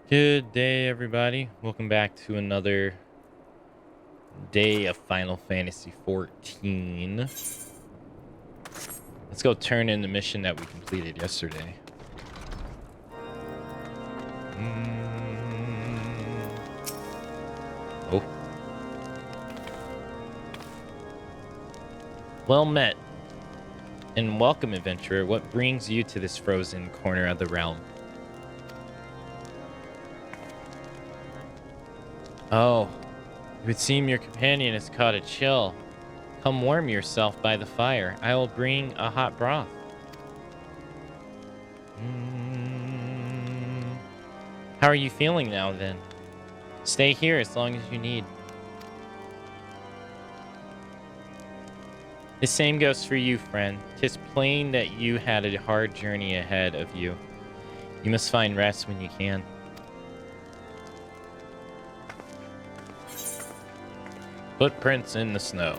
Good day, everybody. Welcome back to another day of Final Fantasy XIV. Let's go turn in the mission that we completed yesterday. Oh. Well met. And welcome, adventurer. What brings you to this frozen corner of the realm? Oh, it would seem your companion has caught a chill. Come warm yourself by the fire. I will bring a hot broth. How are you feeling now, then? Stay here as long as you need. The same goes for you, friend. 'Tis plain that you had a hard journey ahead of you. You must find rest when you can. Footprints in the snow.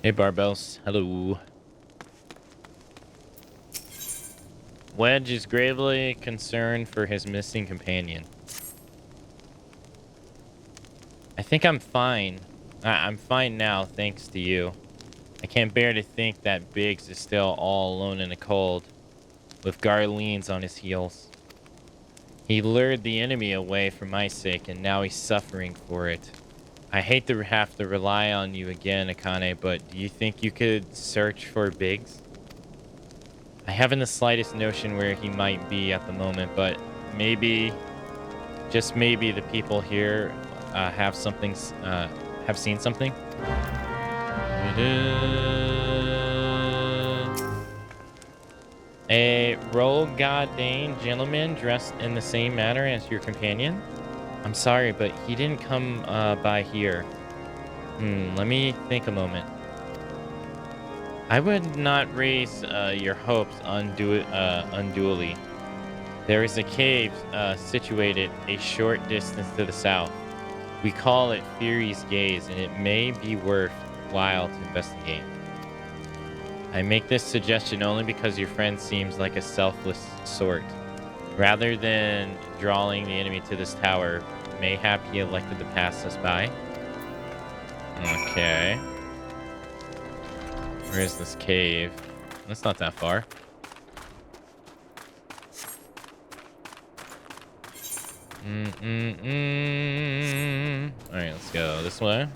Hey, Barbells. Hello. Wedge is gravely concerned for his missing companion. I think I'm fine. I'm fine now, thanks to you. I can't bear to think that Biggs is still all alone in the cold, with Garleans on his heels. He lured the enemy away for my sake, and now he's suffering for it. I hate to have to rely on you again, Akane, but do you think you could search for Biggs? I haven't the slightest notion where he might be at the moment, but maybe, just maybe, the people here have seen something. A Rogadane gentleman dressed in the same manner as your companion? I'm sorry, but he didn't come by here. Let me think a moment. I would not raise your hopes unduly. There is a cave situated a short distance to the south. We call it Fury's Gaze, and it may be worthwhile to investigate. I make this suggestion only because your friend seems like a selfless sort. Rather than drawing the enemy to this tower, mayhap he elected to pass us by. Okay. Where is this cave? That's not that far. Alright, let's go this way.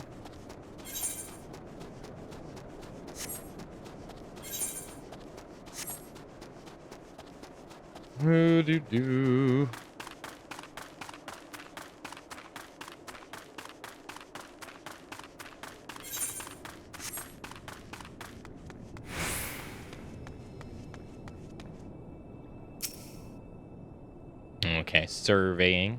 Ooh-doo-doo. Okay, surveying.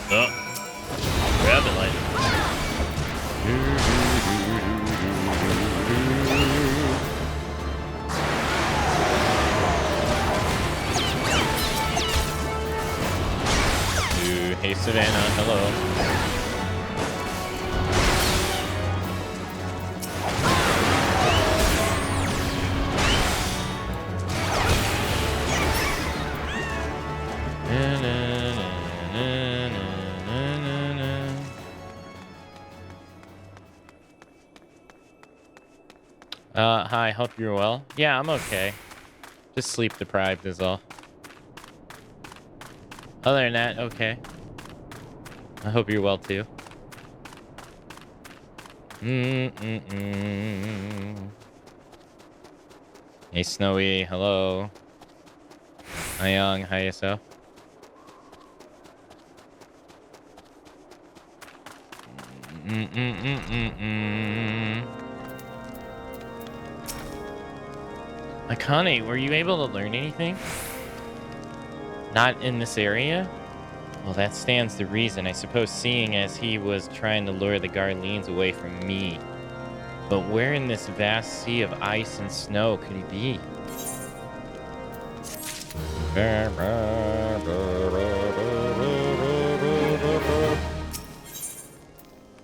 Oh, grab it like. Hey, Savannah, hello. Hi, hope you're well. Yeah, I'm okay. Just sleep deprived is all. Other than that, okay. I hope you're well too. Hey, Snowy, hello. Hi, Young, hi, yourself. Akane, were you able to learn anything? Not in this area? Well, that stands to reason, I suppose, seeing as he was trying to lure the Garleans away from me. But where in this vast sea of ice and snow could he be?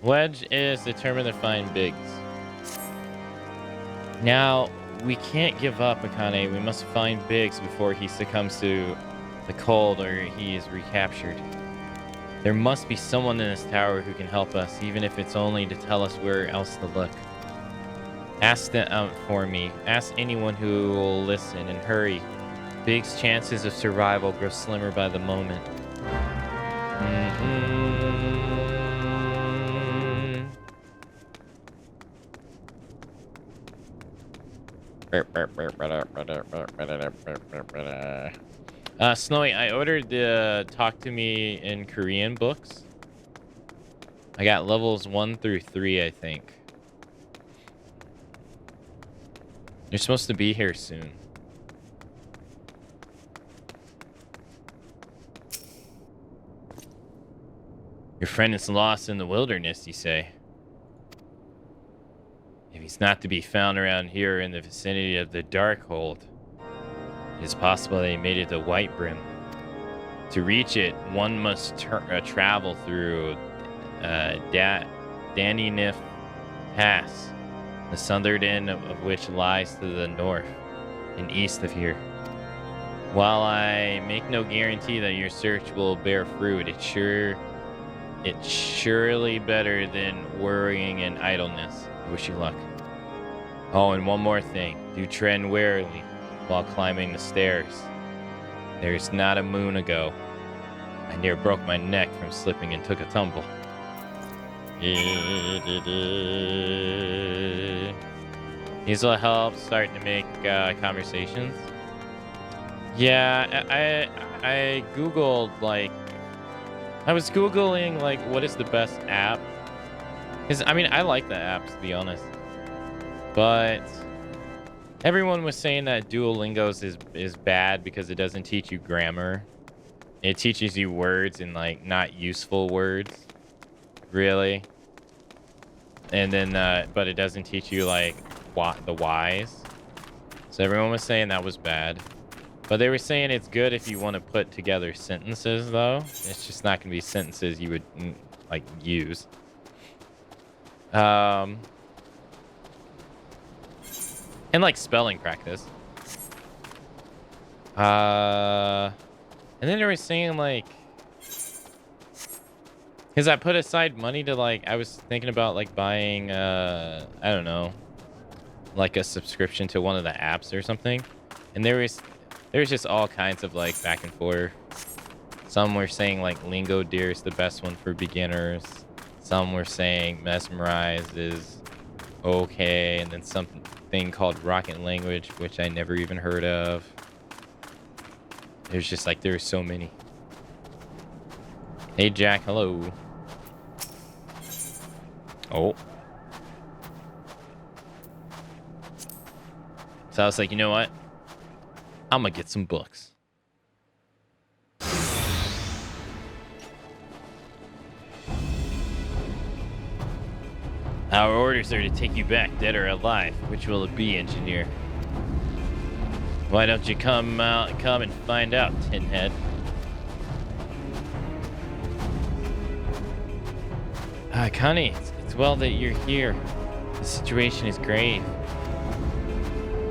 Wedge is determined to find Biggs. Now, we can't give up, Akane. We must find Biggs before he succumbs to the cold or he is recaptured. There must be someone in this tower who can help us, even if it's only to tell us where else to look. Ask them out for me. Ask anyone who will listen, and hurry. Biggs' chances of survival grow slimmer by the moment. Snowy, I ordered the Talk to Me in Korean books. I got levels 1 through 3, I think. You're supposed to be here soon. Your friend is lost in the wilderness, you say? If he's not to be found around here in the vicinity of the Darkhold, it is possible that he made it to Whitebrim. To reach it, one must travel through Danny Pass, the southern end of which lies to the north and east of here. While I make no guarantee that your search will bear fruit, it's surely better than worrying and idleness. I wish you luck. Oh, and one more thing. Do tread warily while climbing the stairs. There's not a moon ago, I near broke my neck from slipping and took a tumble. These will help start to make conversations. Yeah, I googled, like, I was googling, like, what is the best app? Because I mean, I like the apps, to be honest, but everyone was saying that Duolingo's is bad because it doesn't teach you grammar. It teaches you words and, like, not useful words, really. And then, but it doesn't teach you, like, the whys. So everyone was saying that was bad. But they were saying it's good if you want to put together sentences, though. It's just not going to be sentences you would, like, use. And, like, spelling practice. And then they were saying, like... Because I put aside money to, like... I was thinking about, like, buying, I don't know, like, a subscription to one of the apps or something. And there's just all kinds of, like, back and forth. Some were saying, like, Lingo Deer is the best one for beginners. Some were saying Mesmerize is okay. And then something called Rocket Language, which I never even heard of. There's just, like, there's so many. Hey, Jack, hello. Oh. So I was like, you know what? I'm gonna get some books. Our orders are to take you back, dead or alive. Which will it be, engineer? Why don't you come and find out, Tinhead? Connie, it's well that you're here. The situation is grave.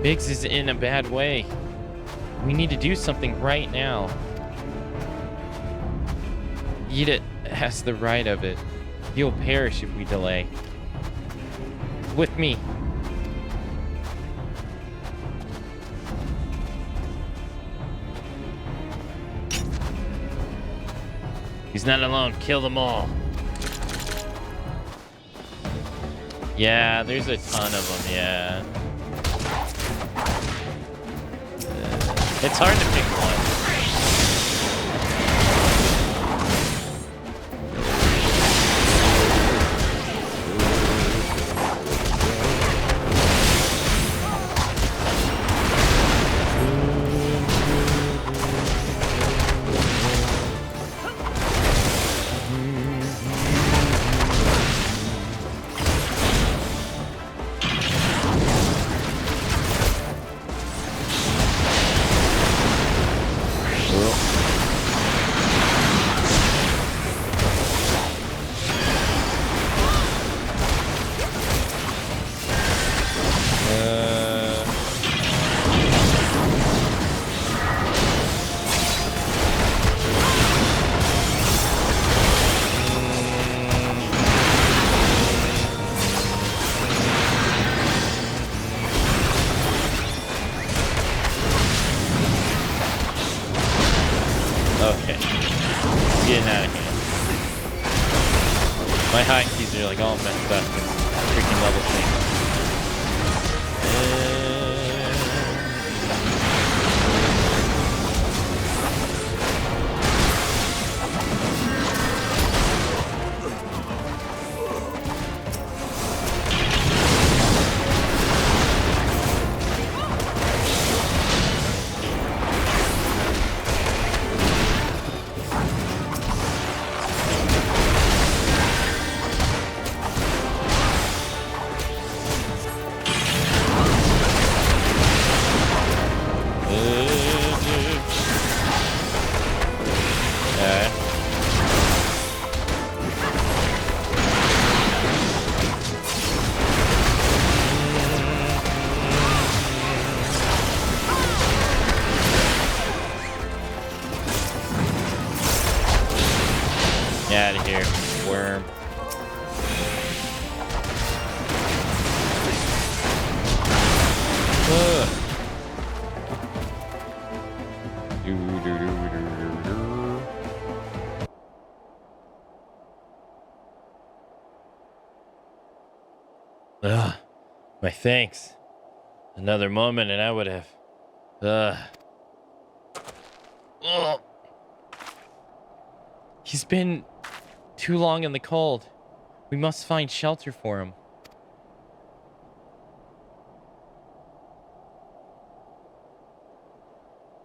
Biggs is in a bad way. We need to do something right now. Yida has the right of it. He'll perish if we delay. With me. He's not alone. Kill them all. Yeah, there's a ton of them, yeah. It's hard to pick one. getting out of hand. My hotkeys are like all messed up. Freaking level thing. Out of here, worm. Ugh. My thanks. Another moment and I would have. Ugh. He's been too long in the cold. We must find shelter for him.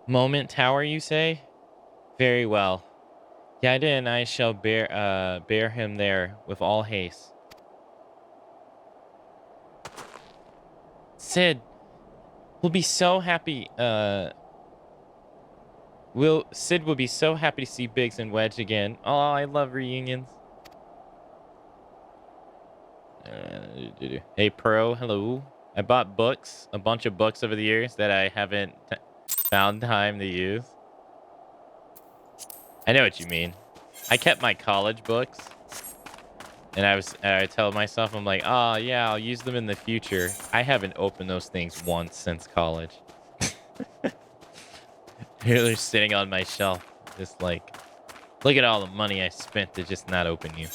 Moment tower, you say? Very well. Yada and I shall bear him there with all haste. Sid will be so happy. Sid will be so happy to see Biggs and Wedge again. Oh, I love reunions. Hey, Pro, hello. I bought books, a bunch of books over the years that I haven't found time to use. I know what you mean. I kept my college books, and I tell myself, I'm like, oh yeah, I'll use them in the future. I haven't opened those things once since college. Here they're sitting on my shelf, just like, look at all the money I spent to just not open you.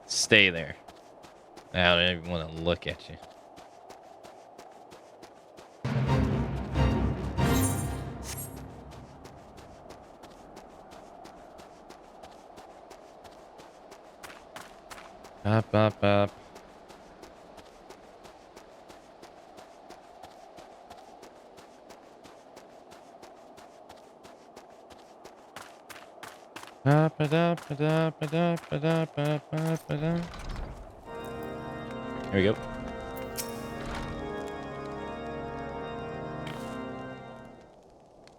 Stay there. I don't even want to look at you. Up, up, up. Here we go.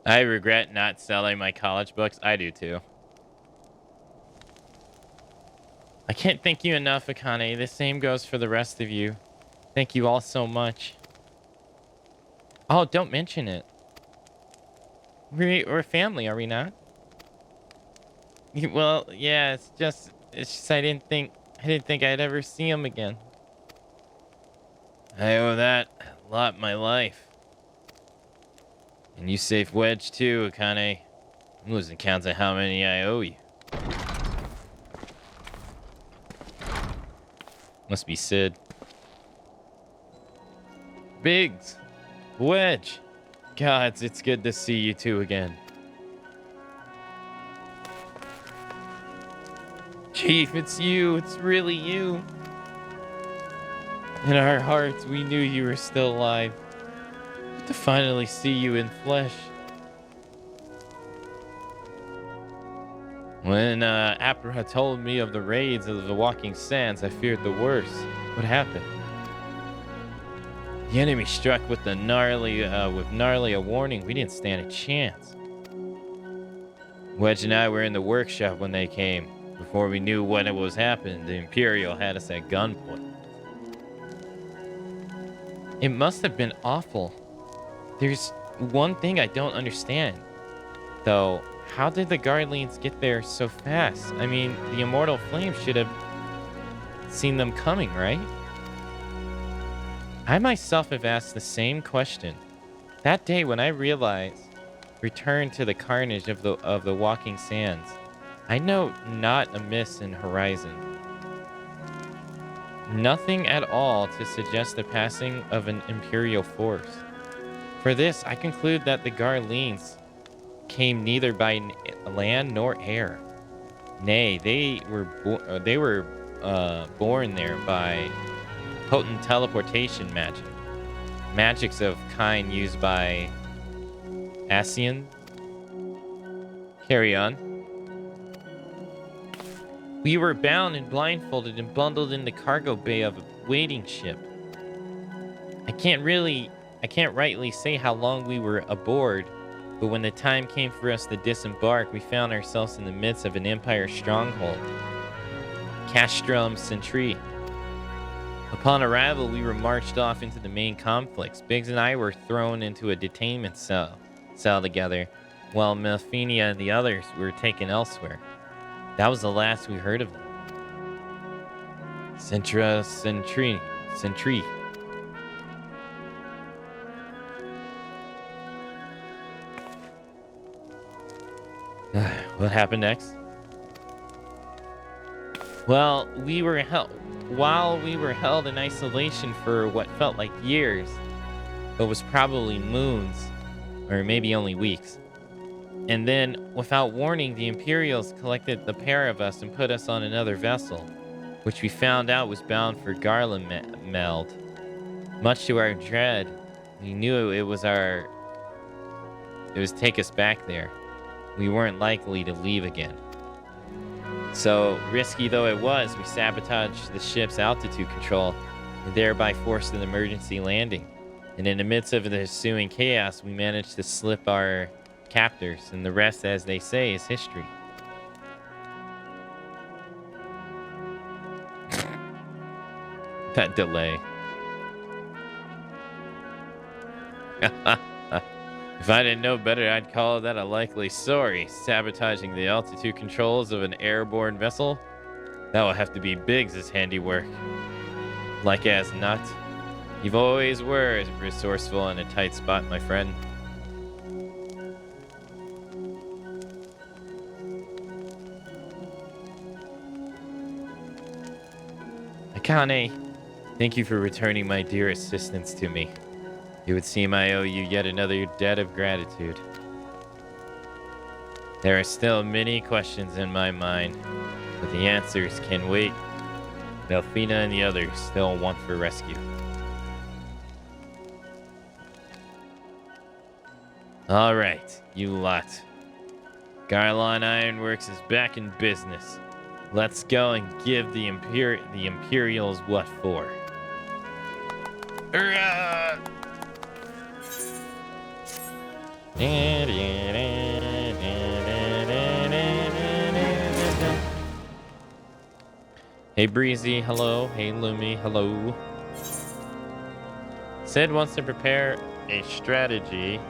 I regret not selling my college books. I do too. I can't thank you enough, Akane. The same goes for the rest of you. Thank you all so much. Oh, don't mention it. We're family, are we not? Well, yeah, it's just I didn't think I'd ever see him again. I owe that a lot my life. And you saved Wedge too, Akane. I'm losing count of how many I owe you. Must be Sid. Biggs. Wedge. Gods, it's good to see you two again. Chief, it's you. It's really you. In our hearts, we knew you were still alive. But to finally see you in flesh. When Apra told me of the raids of the Walking Sands, I feared the worst. What happened? The enemy struck with gnarly a warning. We didn't stand a chance. Wedge and I were in the workshop when they came. Before we knew what was happening, the Imperial had us at gunpoint. It must have been awful. There's one thing I don't understand, though. How did the Guardians get there so fast? I mean, the Immortal Flame should have seen them coming, right? I myself have asked the same question. That day when I realized return to the carnage of the walking sands. I note not a mist in horizon. Nothing at all to suggest the passing of an imperial force. For this, I conclude that the Garleans came neither by land nor air. Nay, they were born there by potent teleportation magic. Magics of kind used by Asian. Carry on. We were bound and blindfolded and bundled in the cargo bay of a waiting ship. I can't rightly say how long we were aboard, but when the time came for us to disembark, we found ourselves in the midst of an empire stronghold, Castrum Centri. Upon arrival, we were marched off into the main conflicts. Biggs and I were thrown into a detainment cell together, while Melfinia and the others were taken elsewhere. That was the last we heard of them. Centri. What happened next? Well, while we were held in isolation for what felt like years, but was probably moons, or maybe only weeks. And then, without warning, the Imperials collected the pair of us and put us on another vessel, which we found out was bound for Garlemald. Much to our dread, we knew it was take us back there. We weren't likely to leave again. So, risky though it was, we sabotaged the ship's altitude control and thereby forced an emergency landing. And in the midst of the ensuing chaos, we managed to slip our captors, and the rest, as they say, is history. That delay. If I didn't know better, I'd call that a likely story. Sabotaging the altitude controls of an airborne vessel? That will have to be Biggs' handiwork. Like as not. You've always were resourceful in a tight spot, my friend. Akane, thank you for returning my dear assistance to me. It would seem I owe you yet another debt of gratitude. There are still many questions in my mind, but the answers can wait. Delphina and the others still want for rescue. All right, you lot. Garlon Ironworks is back in business. Let's go and give the Imperials what for. Hurrah! Hey Breezy, hello. Hey Lumi, hello. Sid wants to prepare a strategy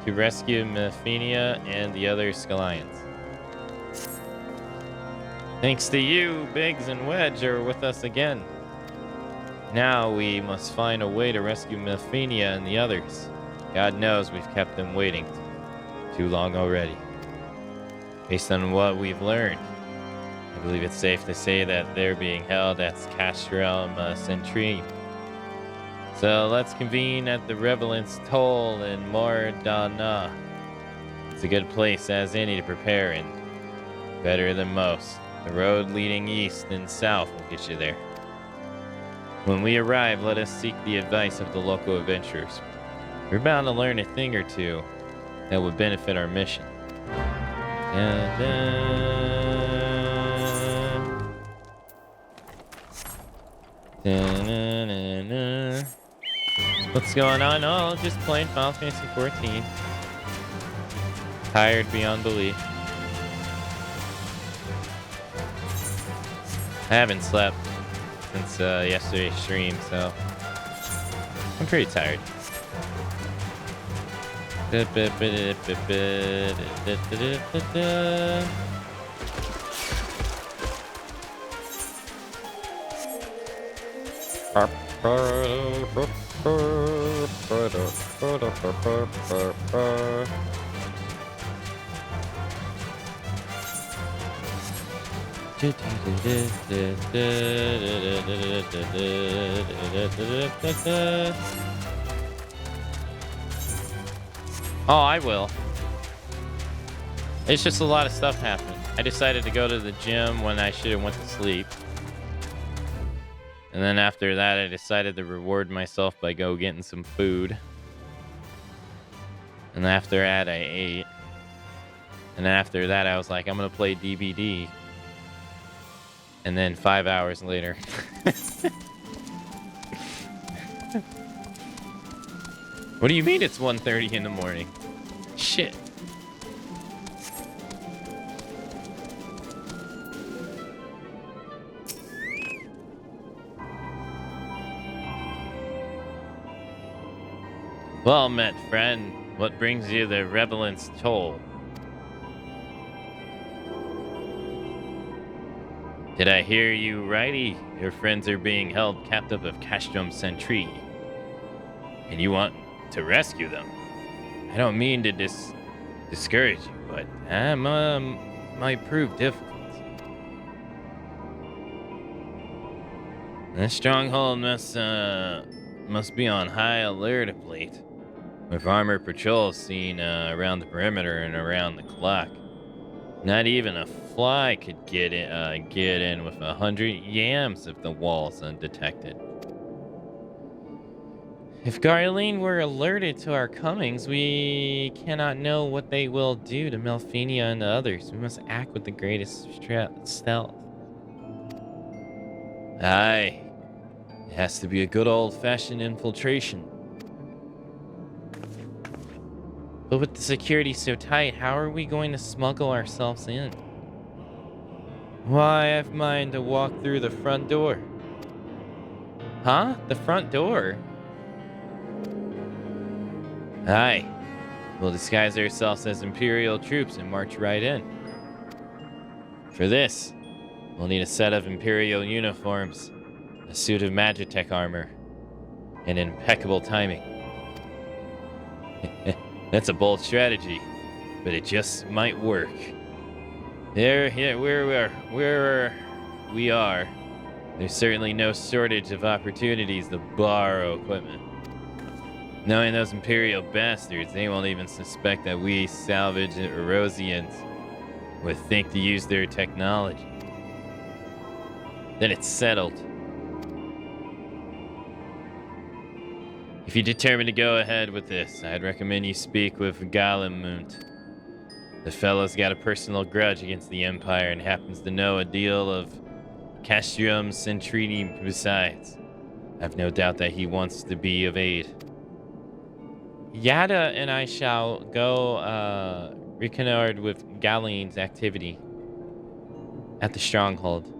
to rescue Melfinia and the other Scallions. Thanks to you, Biggs and Wedge are with us again. Now we must find a way to rescue Melfinia and the others. God knows we've kept them waiting too long already. Based on what we've learned, I believe it's safe to say that they're being held at Castrum Centri. So let's convene at the Revelant's Toll in Mordana. It's a good place as any to prepare in. Better than most. The road leading east and south will get you there. When we arrive, let us seek the advice of the local adventurers. We're bound to learn a thing or two that would benefit our mission. What's going on? Oh, just playing Final Fantasy XIV. Tired beyond belief. I haven't slept since yesterday's stream, so I'm pretty tired. Oh, I will. It's just a lot of stuff happening. I decided to go to the gym when I should have went to sleep. And then after that, I decided to reward myself by getting some food. And after that, I ate. And then after that, I was like, I'm going to play DVD. And then 5 hours later. What do you mean it's 1:30 in the morning? Shit. Well met, friend. What brings you the Revelant's toll? Did I hear you righty? Your friends are being held captive of Castrum Sentry. And you want to rescue them? I don't mean to discourage you, but might prove difficult. The stronghold must be on high alert of late, with armored patrols seen around the perimeter and around the clock. Not even a fly could get in with 100 yams if the wall's undetected. If Garlean were alerted to our comings, we cannot know what they will do to Melfinia and the others. We must act with the greatest stealth. Aye. It has to be a good old-fashioned infiltration. But with the security so tight, how are we going to smuggle ourselves in? Why, I've mind to walk through the front door. Huh? The front door? Aye. We'll disguise ourselves as Imperial troops and march right in. For this, we'll need a set of Imperial uniforms, a suit of Magitech armor, and impeccable timing. That's a bold strategy, but it just might work. Where we are, there's certainly no shortage of opportunities to borrow equipment. Knowing those Imperial bastards, they won't even suspect that we salvage Erosians would think to use their technology. Then it's settled. If you determine to go ahead with this, I'd recommend you speak with Galamund. The fellow's got a personal grudge against the Empire and happens to know a deal of Castrum Sentrini besides. I've no doubt that he wants to be of aid. Yada and I shall go reconnoiter with Galean's activity at the stronghold.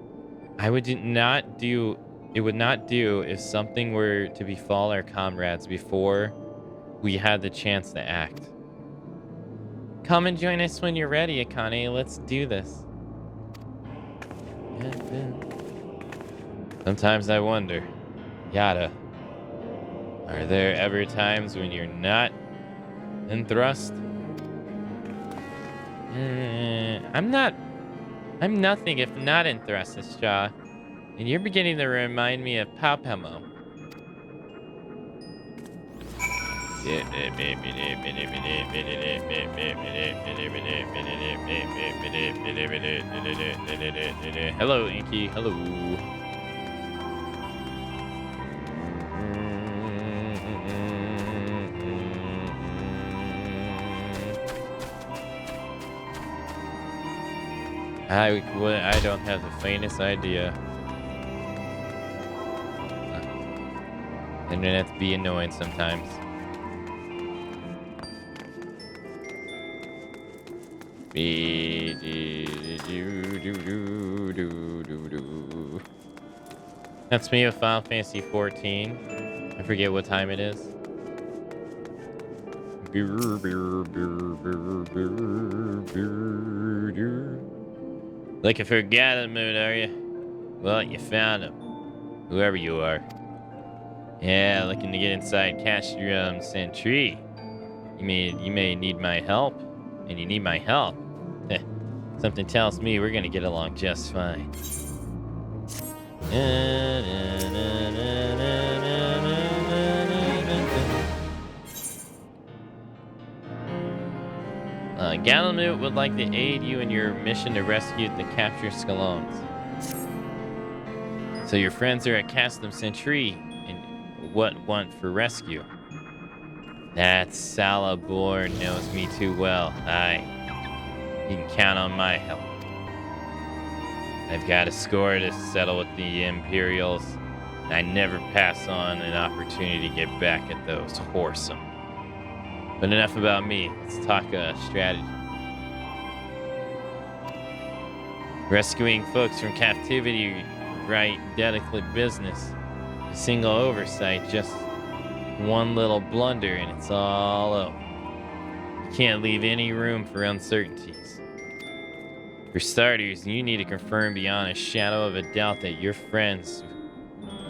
It would not do if something were to befall our comrades before we had the chance to act. Come and join us when you're ready, Akane. Let's do this. Sometimes I wonder, Yada, are there ever times when you're not in thrust? I'm nothing if not in thrust, Straw. And you're beginning to remind me of Paupamo. Hello, Inky. Hello. I don't have the faintest idea. Internet's be annoying sometimes. That's me with Final Fantasy XIV. I forget what time it is. Looking for Galamund, are you? Well, you found him. Whoever you are. Yeah, looking to get inside Castrum Sentry. You may need my help, and you need my help. Something tells me we're gonna get along just fine. Galamute would like to aid you in your mission to rescue the captured Scalones. So your friends are at Castrum Sentry, and what want for rescue? That Salabor knows me too well. You can count on my help. I've got a score to settle with the Imperials, and I never pass on an opportunity to get back at those whoresome. But enough about me. Let's talk strategy. Rescuing folks from captivity, right? Delicate business. A single oversight, just one little blunder, and it's all over. You can't leave any room for uncertainties. For starters, you need to confirm beyond a shadow of a doubt that your friends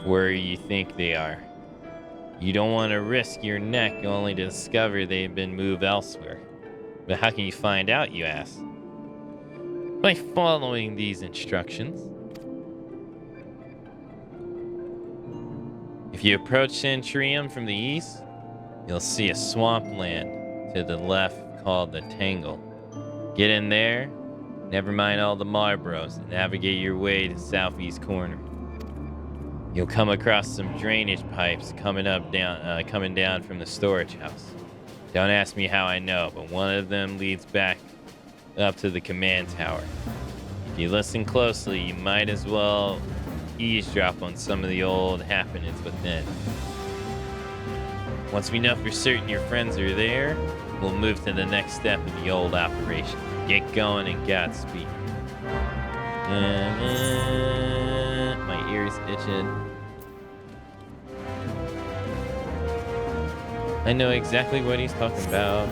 where you think they are. You don't want to risk your neck only to discover they've been moved elsewhere. But how can you find out, you ask? By following these instructions. If you approach Centrium from the east, you'll see a swampland to the left called the Tangle. Get in there, never mind all the Marlboros, and navigate your way to southeast corner. You'll come across some drainage pipes coming down from the storage house. Don't ask me how I know, but one of them leads back up to the command tower. If you listen closely, you might as well eavesdrop on some of the old happenings within. Once we know for certain your friends are there, we'll move to the next step of the old operation. Get going and Godspeed. My ears itching. I know exactly what he's talking about.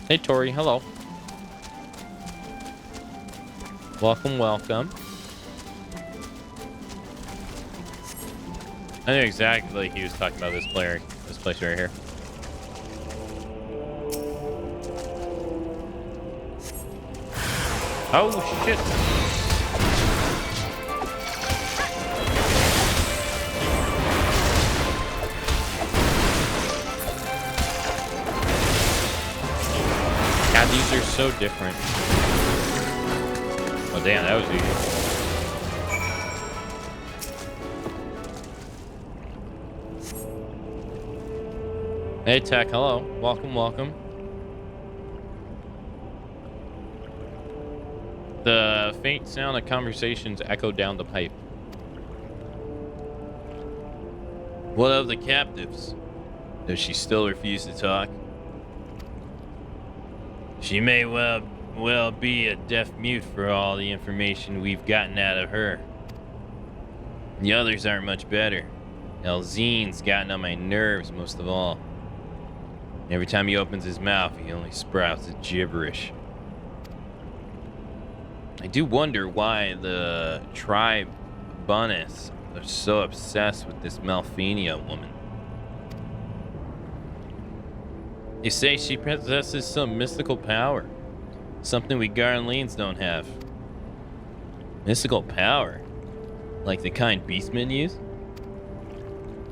Hey Tori, hello. Welcome, welcome. I knew exactly he was talking about this place right here. Oh shit. God, these are so different. Oh damn, that was easy. Hey Tech, hello. Welcome, welcome. The faint sound of conversations echoed down the pipe. What of the captives? Does she still refuse to talk? She may well be a deaf mute for all the information we've gotten out of her. The others aren't much better. Elzine's gotten on my nerves most of all. Every time he opens his mouth, he only sprouts gibberish. I do wonder why the tribe Bunnis They're so obsessed with this Malfinia woman. They say she possesses some mystical power. Something we Garleans don't have. Mystical power? Like the kind beastmen use?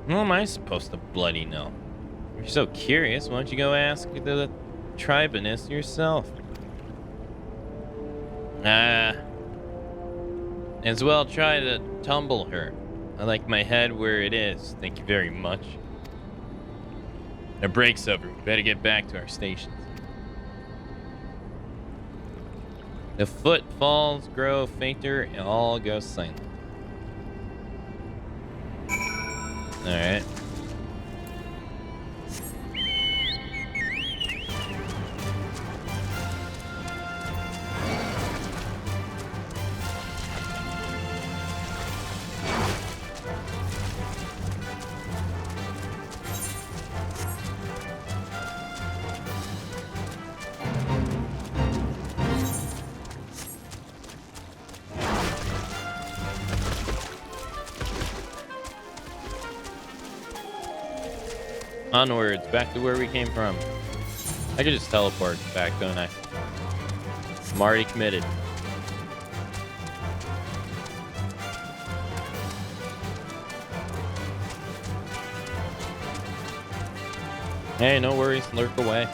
How am I supposed to bloody know? If you're so curious, why don't you go ask the tribunus yourself? As well try to tumble her. I like my head where it is. Thank you very much. Our break's over. We better get back to our stations. The footfalls grow fainter and all goes silent. Alright. Onwards, back to where we came from. I could just teleport back, don't I? I'm already committed. Hey, no worries, lurk away.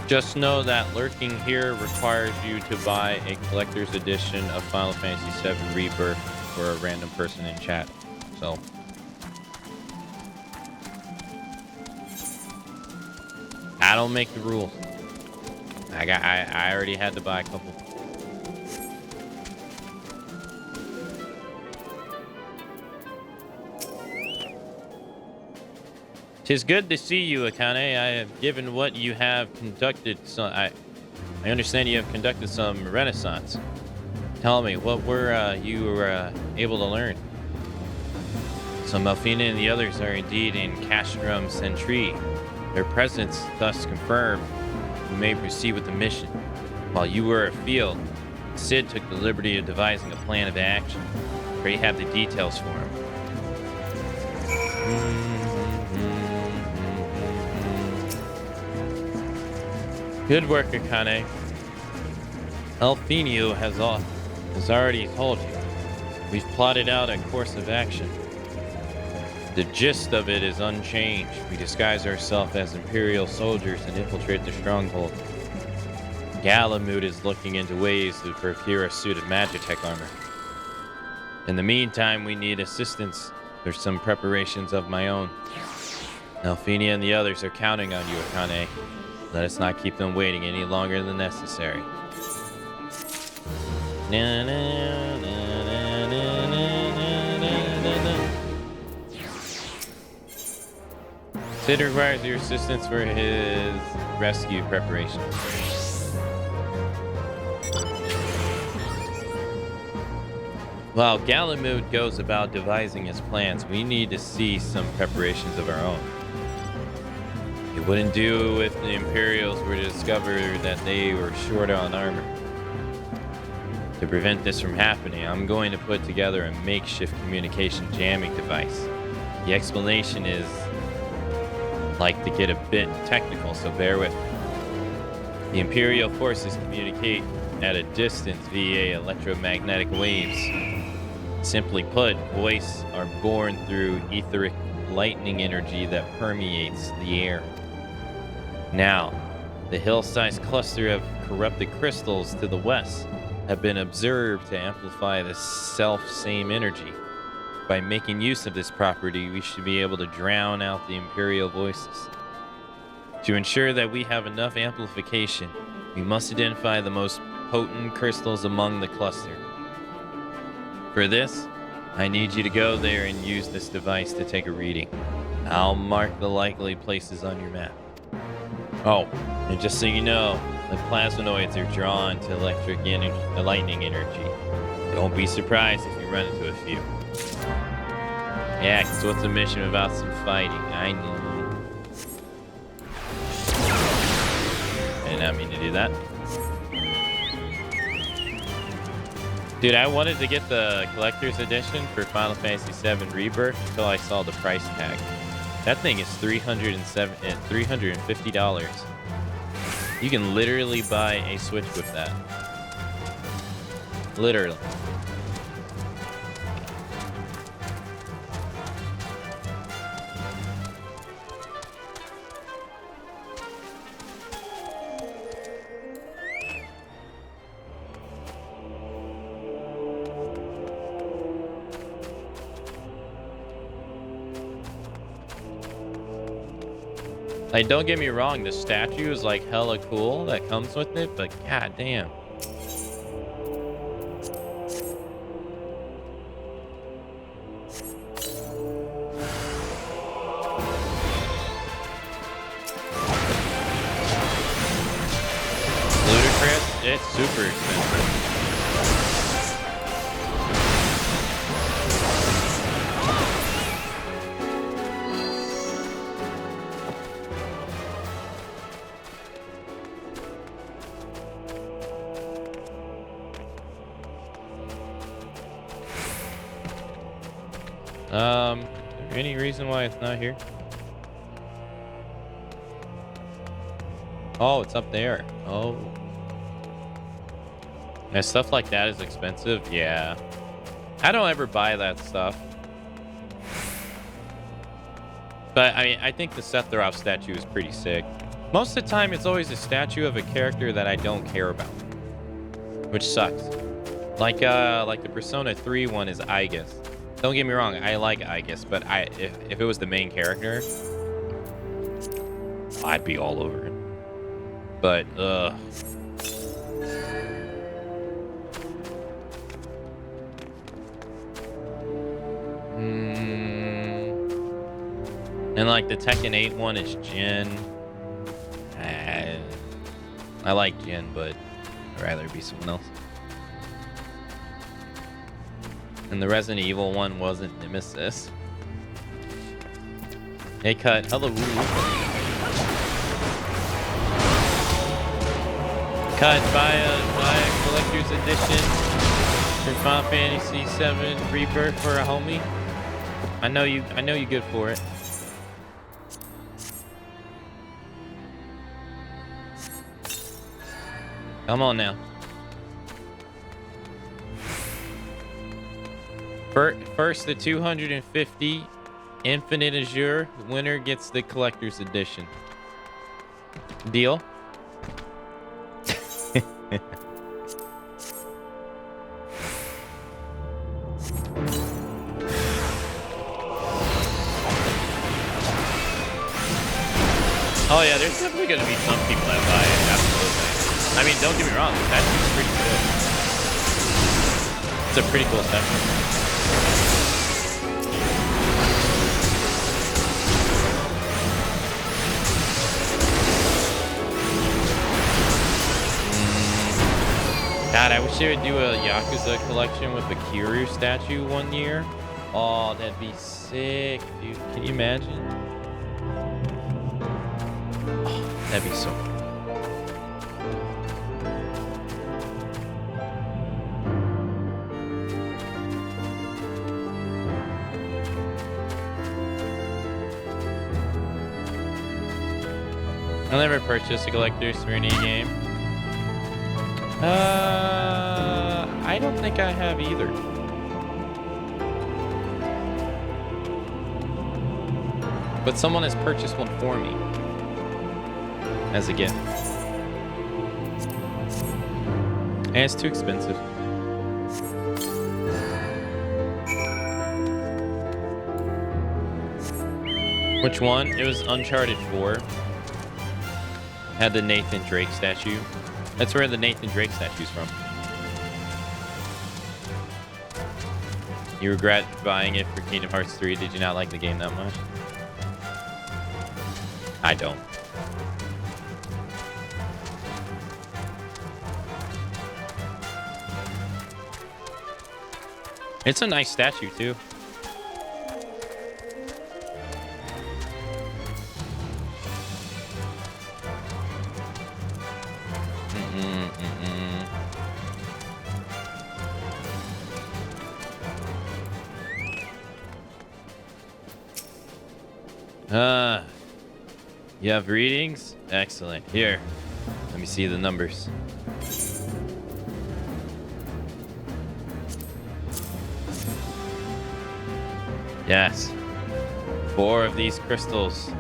Just know that lurking here requires you to buy a collector's edition of Final Fantasy VII Rebirth for a random person in chat. So, I don't make the rules. I already had to buy a couple. Tis good to see you, Akane. I have given what you have conducted. I understand you have conducted some renaissance. Tell me, what were you able to learn? So Malfina and the others are indeed in Castrum Sentry. Their presence thus confirmed we may proceed with the mission. While you were afield, Sid took the liberty of devising a plan of action. Pray you have the details for him. Good work, Akane. Elfinio has already told you. We've plotted out a course of action. The gist of it is unchanged. We disguise ourselves as Imperial soldiers and infiltrate the stronghold. Galamud is looking into ways to procure a suit of Magitech armor. In the meantime, we need assistance. There's some preparations of my own. Elfinia and the others are counting on you, Akane. Let us not keep them waiting any longer than necessary. Sid requires your assistance for his rescue preparations. While Galamud goes about devising his plans, we need to see some preparations of our own. It wouldn't do if the Imperials were to discover that they were short on armor. To prevent this from happening, I'm going to put together a makeshift communication jamming device. The explanation is like to get a bit technical, so bear with me. The Imperial forces communicate at a distance via electromagnetic waves. Simply put, voice are born through etheric lightning energy that permeates the air. Now, the hill-sized cluster of corrupted crystals to the west have been observed to amplify the self-same energy. By making use of this property, we should be able to drown out the Imperial voices. To ensure that we have enough amplification, we must identify the most potent crystals among the cluster. For this, I need you to go there and use this device to take a reading. I'll mark the likely places on your map. Oh, and just so you know, the plasmonoids are drawn to lightning energy. Don't be surprised if you run into a few. Yeah, because what's a mission without some fighting? I know. I did not mean to do that. Dude, I wanted to get the collector's edition for Final Fantasy VII Rebirth until I saw the price tag. That thing is $350. You can literally buy a Switch with that. Literally. Like, don't get me wrong, the statue is like hella cool that comes with it, but god damn. Ludicrous, it's super expensive. Is there any reason why it's not here? Oh, it's up there. Oh. And stuff like that is expensive? Yeah. I don't ever buy that stuff. But, I mean, I think the Sephiroth statue is pretty sick. Most of the time, it's always a statue of a character that I don't care about. Which sucks. Like the Persona 3 one is Aegis. Don't get me wrong, I like Aegis, but if it was the main character, I'd be all over it. But, And like the Tekken 8 one is Jin. I like Jin, but I'd rather it be someone else. And the Resident Evil one wasn't Nemesis. Hey, cut. Hello. Cut. Buy a collector's edition for Final Fantasy VII Rebirth for a homie. I know you good for it. Come on now. First, the 250 Infinite Azure winner gets the collector's edition. Deal? Oh yeah, there's definitely going to be some people that buy it. Absolutely. I mean, don't get me wrong, that seems pretty good. It's a pretty cool section. God, I wish they would do a Yakuza collection with the Kiryu statue one year. Oh, that'd be sick, dude. Can you imagine? Oh, that'd be so cool. I'll never purchase a collector's for any game. I don't think I have either. But someone has purchased one for me as a gift. And it's too expensive. Which one? It was Uncharted 4. Had the Nathan Drake statue. That's where the Nathan Drake statue's from. You regret buying it for Kingdom Hearts 3? Did you not like the game that much? I don't. It's a nice statue too. You have readings? Excellent. Here, let me see the numbers. Yes. 4 of these crystals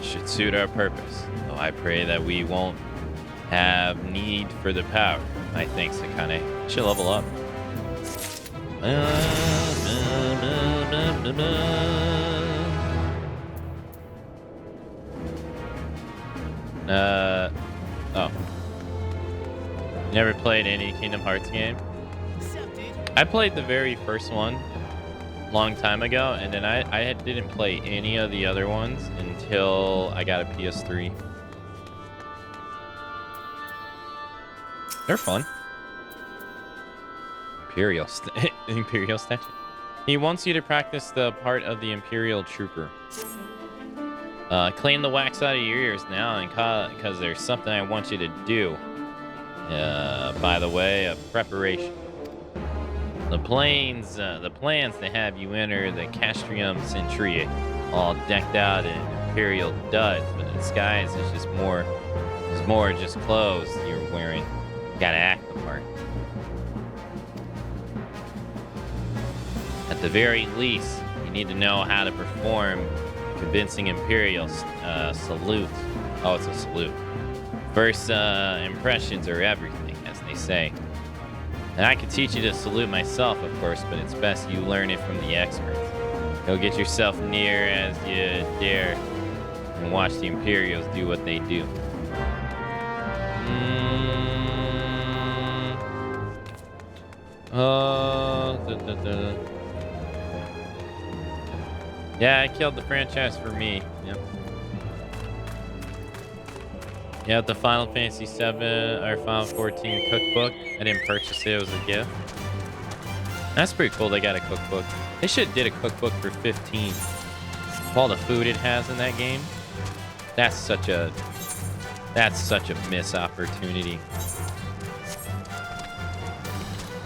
should suit our purpose. So I pray that we won't have need for the power. My thanks, Akane. Should level up. Oh. Never played any Kingdom Hearts game? I played the very first one long time ago, and then I didn't play any of the other ones until I got a PS3. They're fun. Imperial statue. He wants you to practice the part of the Imperial Trooper. Clean the wax out of your ears now, and because there's something I want you to do. By the way, a preparation. The plans to have you enter the Castrium Centuria, all decked out in Imperial duds, but the disguise is just more just clothes you're wearing. You gotta act the part. At the very least, you need to know how to perform convincing Imperial salute. Oh, it's a salute. First impressions are everything, as they say. And I could teach you to salute myself, of course, but it's best you learn it from the experts. Go get yourself near as you dare and watch the Imperials do what they do. Yeah, I killed the franchise for me. Yep. Yeah, the Final Fantasy XIV or Final 14 cookbook. I didn't purchase it. It was a gift. That's pretty cool. They got a cookbook. They should have did a cookbook for 15. All the food it has in that game. That's such a missed opportunity.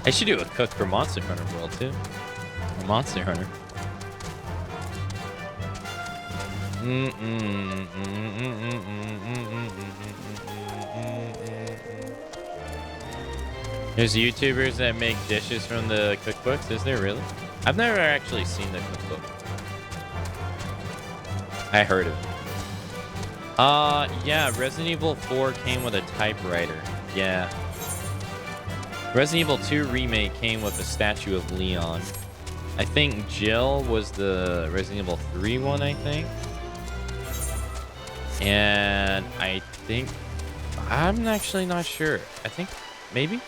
I should do a cook for Monster Hunter World too. Or Monster Hunter. There's YouTubers that make dishes from the cookbooks. Is there really? I've never actually seen the cookbook. I heard of it. Yeah, Resident Evil 4 came with a typewriter. Yeah. Resident Evil 2 Remake came with a statue of Leon. I think Jill was the Resident Evil 3 one, I think. And I think... I'm actually not sure. I think... maybe?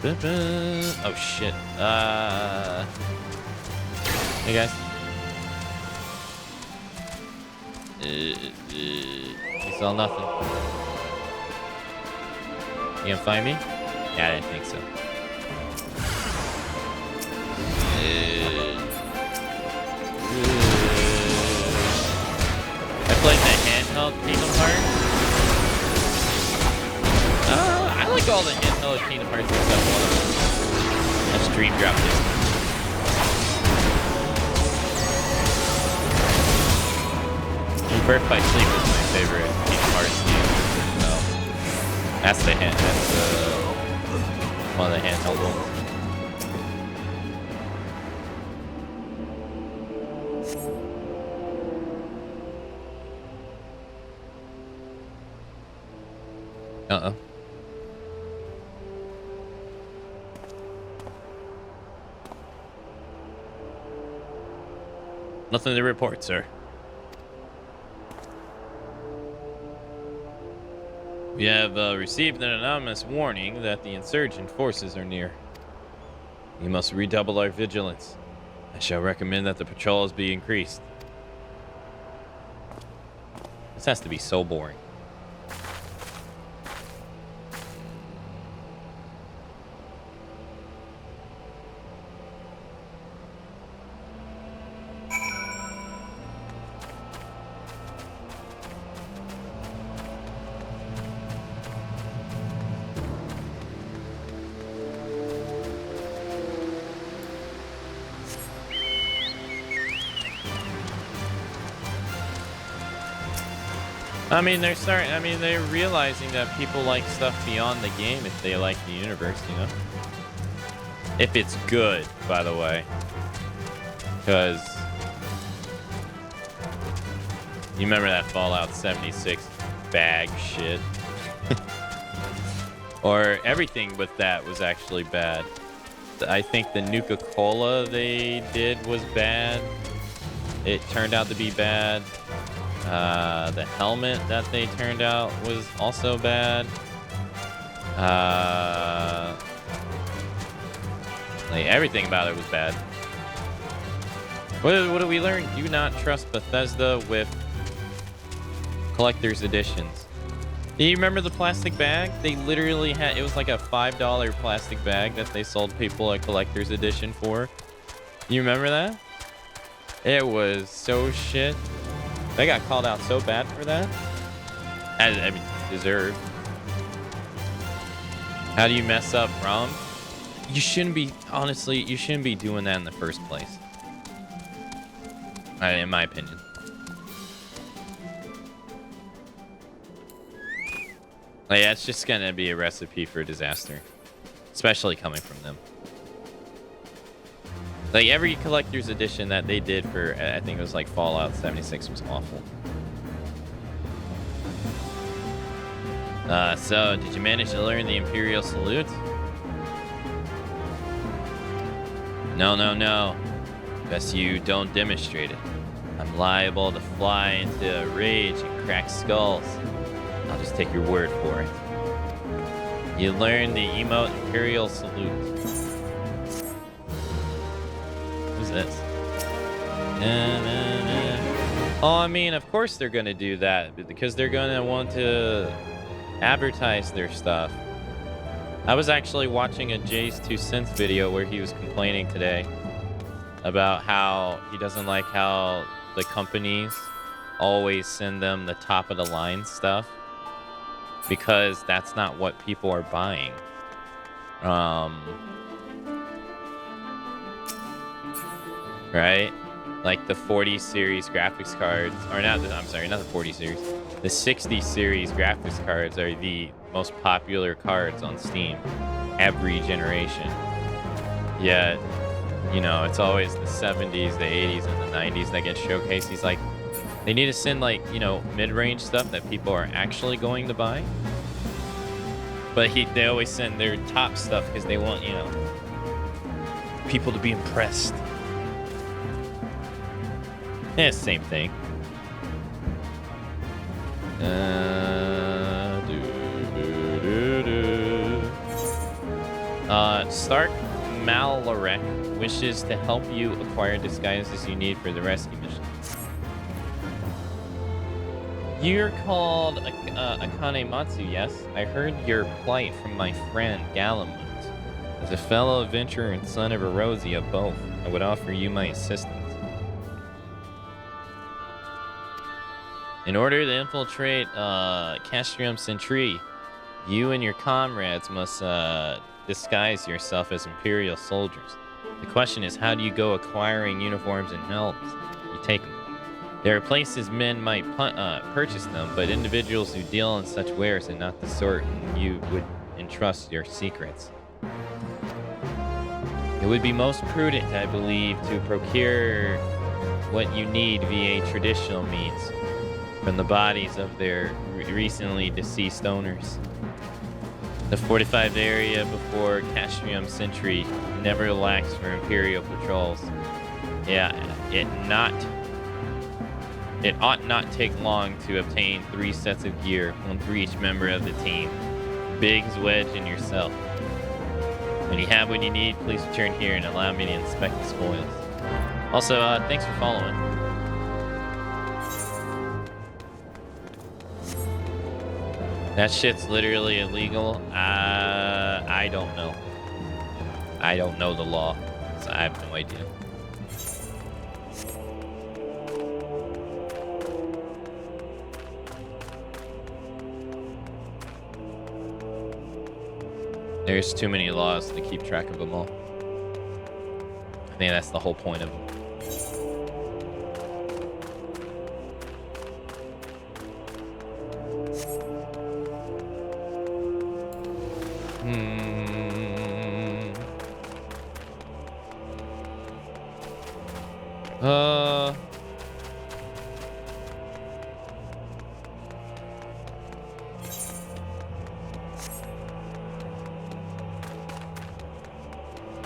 Oh, shit. Hey, guys. You saw nothing. You gonna find me? Yeah, I didn't think so. I played the handheld Kingdom Hearts. I like all the handheld Kingdom Hearts except one of them. That's Dream Drop Distance. Birth by Sleep is my favorite Kingdom Hearts game. So that's the one of the handheld ones. Uh-oh. Nothing to report, sir. We have received an anonymous warning that the insurgent forces are near. We must redouble our vigilance. I shall recommend that the patrols be increased. This has to be so boring. I mean, they're realizing that people like stuff beyond the game if they like the universe, you know? If it's good, by the way. Because you remember that Fallout 76 bag shit? Or everything with that was actually bad. I think the Nuka-Cola they did was bad. It turned out to be bad. The helmet that they turned out was also bad. Like everything about it was bad. What do we learn? Do not trust Bethesda with collector's editions. Do you remember the plastic bag? They literally had, it was like a $5 plastic bag that they sold people a collector's edition for. You remember that? It was so shit. They got called out so bad for that. I mean, deserved. How do you mess up ROM? You shouldn't be, honestly, you shouldn't be doing that in the first place. In my opinion. Like, that's just gonna be a recipe for disaster. Especially coming from them. Like, every collector's edition that they did for, I think it was like Fallout 76 was awful. So, did you manage to learn the Imperial Salute? No. Best you don't demonstrate it. I'm liable to fly into a rage and crack skulls. I'll just take your word for it. You learn the emote Imperial Salute. Who's this? Oh, I mean, of course they're gonna do that because they're gonna want to advertise their stuff. I was actually watching a Jay's 2 Cents video where he was complaining today about how he doesn't like how the companies always send them the top of the line stuff because that's not what people are buying. Right? Like the 40 series graphics cards, or not, I'm sorry, not the 40 series. The 60 series graphics cards are the most popular cards on Steam every generation. Yet, you know, it's always the 70s, the 80s, and the 90s that get showcased. He's like, they need to send, like, you know, mid-range stuff that people are actually going to buy. But they always send their top stuff because they want, you know, people to be impressed. Yeah, same thing. Stark Malorek wishes to help you acquire disguises you need for the rescue mission. You're called Akamatzu, yes? I heard your plight from my friend Galamut. As a fellow adventurer and son of Erosia both, I would offer you my assistance. In order to infiltrate Castrium Centri, you and your comrades must disguise yourself as Imperial soldiers. The question is, how do you go acquiring uniforms and helms? You take them. There are places men might purchase them, but individuals who deal in such wares are not the sort you would entrust your secrets. It would be most prudent, I believe, to procure what you need via traditional means from the bodies of their recently deceased owners. The fortified area before Castrium Centri never lacks for Imperial patrols. Yeah, it ought not take long to obtain 3 sets of gear, one for each member of the team. Biggs, Wedge, and yourself. When you have what you need, please return here and allow me to inspect the spoils. Also, thanks for following. That shit's literally illegal. I don't know. I don't know the law, so I have no idea. There's too many laws to keep track of them all. I think that's the whole point of them.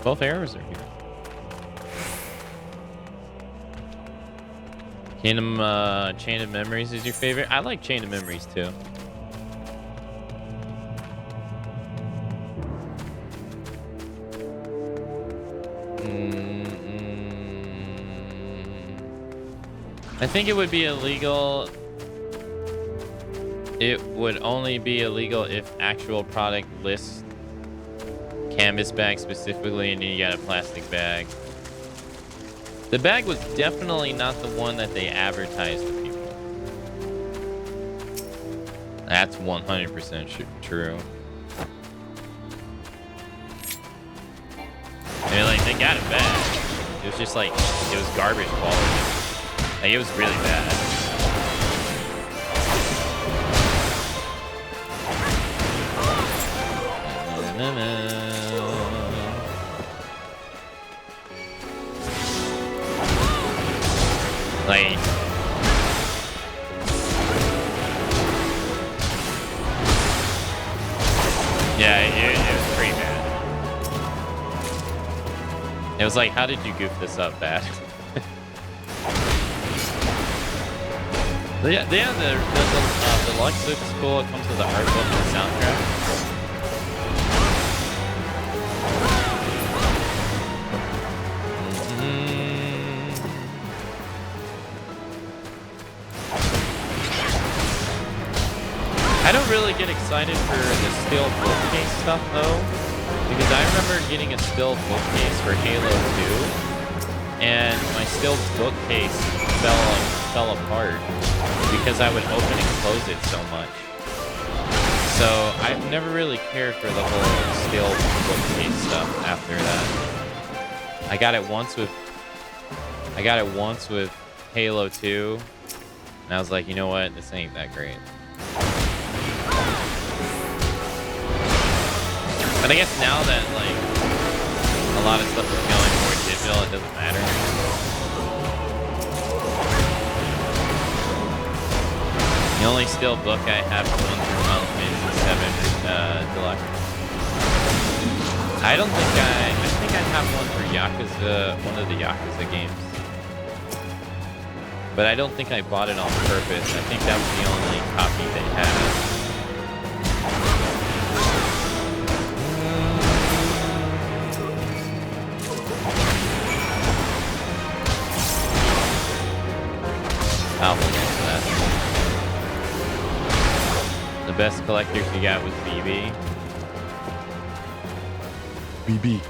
Both arrows are here. Kingdom Chain of Memories is your favorite? I like Chain of Memories too. I think it would be illegal. It would only be illegal if actual product lists canvas bag specifically and you got a plastic bag. The bag was definitely not the one that they advertised to people. That's 100% true. I mean, like, they got it bad. It was just like, it was garbage quality. Like, it was really bad. Like, yeah, it was pretty bad. It was like, how did you goof this up bad? Yeah, the deluxe looks cool. It comes with the art book and the soundtrack. I don't really get excited for the steel bookcase stuff though, because I remember getting a steel bookcase for Halo 2, and my steel bookcase fell apart because I would open and close it so much. So I've never really cared for the whole steel bookcase stuff after that. I got it once with Halo 2, and I was like, you know what, this ain't that great. But I guess now that like a lot of stuff is going more digital, it doesn't matter. The only steel book I have is one for Final Fantasy XIV Deluxe. I think I have one for Yakuza, one of the Yakuza games. But I don't think I bought it on purpose. I think that was the only copy they had. That. The best collectors you got was BB. BB.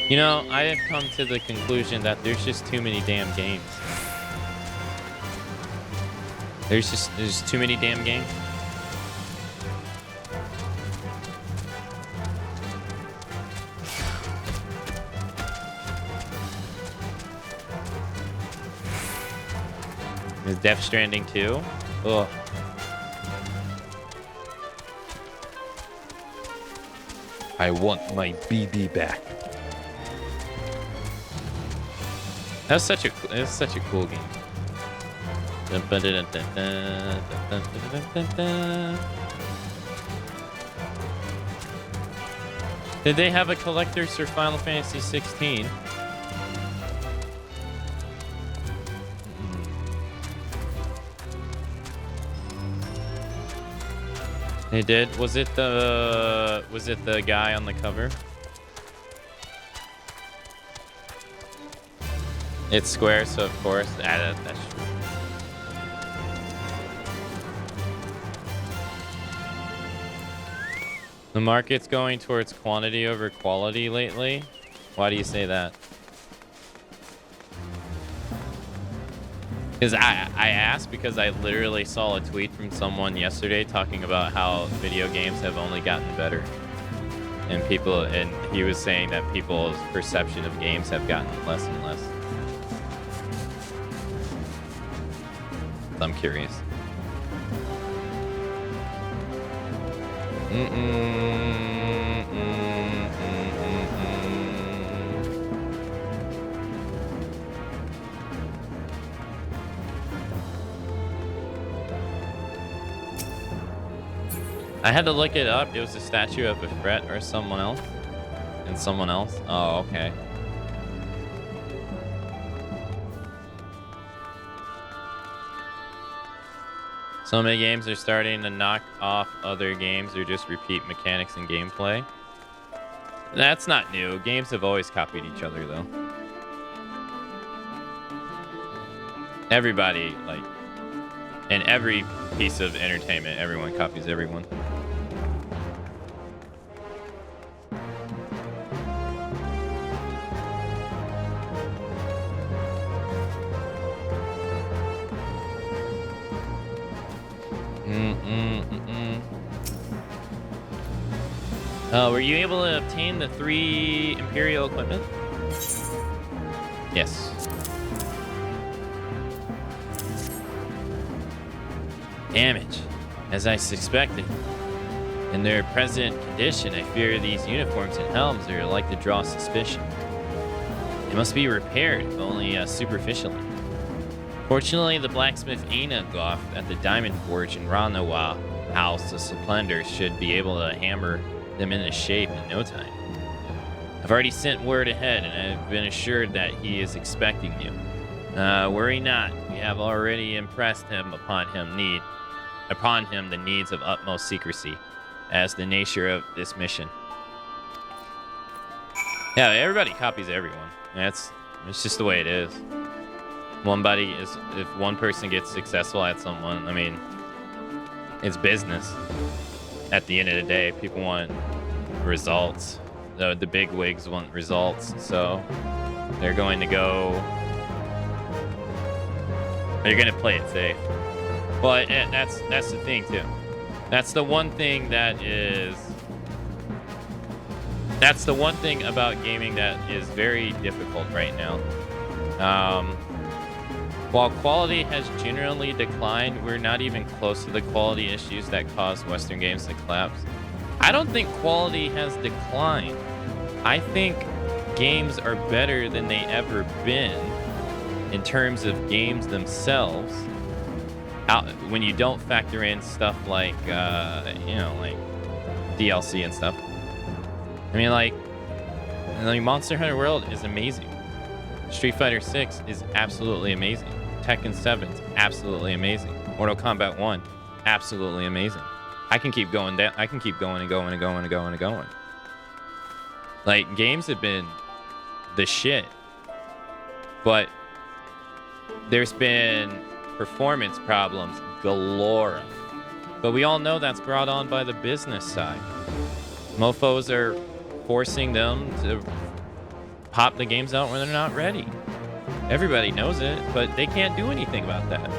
You know, I have come to the conclusion that there's just too many damn games. There's too many damn games. Is Death Stranding 2? Ugh. I want my BB back. That's such a cool game. Did they have a collector's for Final Fantasy XIV? They did. Was it the guy on the cover? It's square, so of course. That's true. The market's going towards quantity over quality lately. Why do you say that? Because I asked because I literally saw a tweet from someone yesterday talking about how video games have only gotten better. And he was saying that people's perception of games have gotten less and less. I'm curious. I had to look it up. It was a statue of a threat or someone else. And someone else. Oh, okay. So many games are starting to knock off other games or just repeat mechanics and gameplay. That's not new. Games have always copied each other, though. Everybody, like, in every piece of entertainment, everyone copies everyone. Were you able to obtain the 3 Imperial equipment? Yes. Damage, as I suspected. In their present condition, I fear these uniforms and helms are like to draw suspicion. They must be repaired, if only superficially. Fortunately, the blacksmith Aina Goff at the Diamond Forge in Ranawa House of Splendor should be able to hammer them into shape in no time. I've already sent word ahead, and I've been assured that he is expecting you. Worry not. We have already impressed him upon him the needs of utmost secrecy, as the nature of this mission. Yeah, everybody copies everyone. It's just the way it is. If one person gets successful at someone, I mean, it's business. At the end of the day, people want results. The big wigs want results, so they're going to play it safe. But that's the thing too. That's the one thing about gaming that is very difficult right now. While quality has generally declined, we're not even close to the quality issues that caused Western games to collapse. I don't think quality has declined. I think games are better than they ever been in terms of games themselves. When you don't factor in stuff like, like DLC and stuff. I mean, like Monster Hunter World is amazing. Street Fighter 6 is absolutely amazing. Tekken 7 is absolutely amazing. Mortal Kombat 1, absolutely amazing. I can keep going down. I can keep going and going and going and going and going. Like, games have been the shit. But there's been performance problems galore. But we all know that's brought on by the business side. Mofos are forcing them to pop the games out when they're not ready. Everybody knows it, but they can't do anything about that.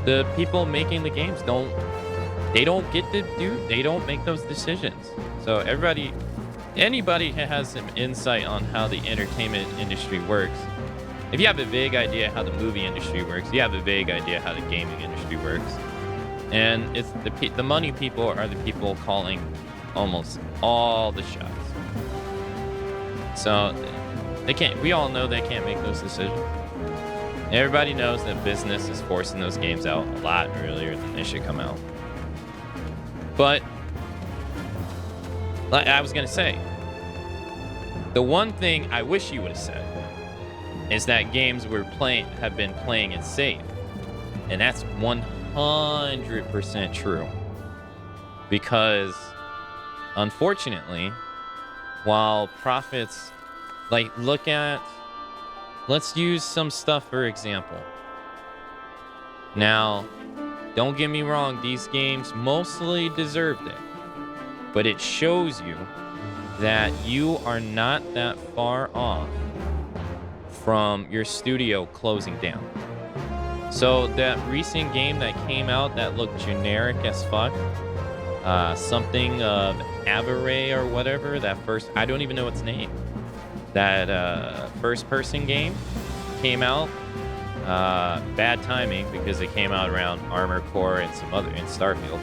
The people making the games don't make those decisions. So anybody who has some insight on how the entertainment industry works, if you have a vague idea how the movie industry works, you have a vague idea how the gaming industry works. And it's the money people are the people calling almost all the shots. So we all know they can't make those decisions. Everybody knows that business is forcing those games out a lot earlier than they should come out. But like I was gonna say, the one thing I wish you would have said is that games have been playing it safe. And that's 100% true. Because unfortunately, while profits, let's use some stuff for example. Now, don't get me wrong, these games mostly deserved it. But it shows you that you are not that far off from your studio closing down. So that recent game that came out that looked generic as fuck, something of Avare or whatever, I don't even know its name. That first-person game came out. Bad timing because it came out around Armored Core and Starfield.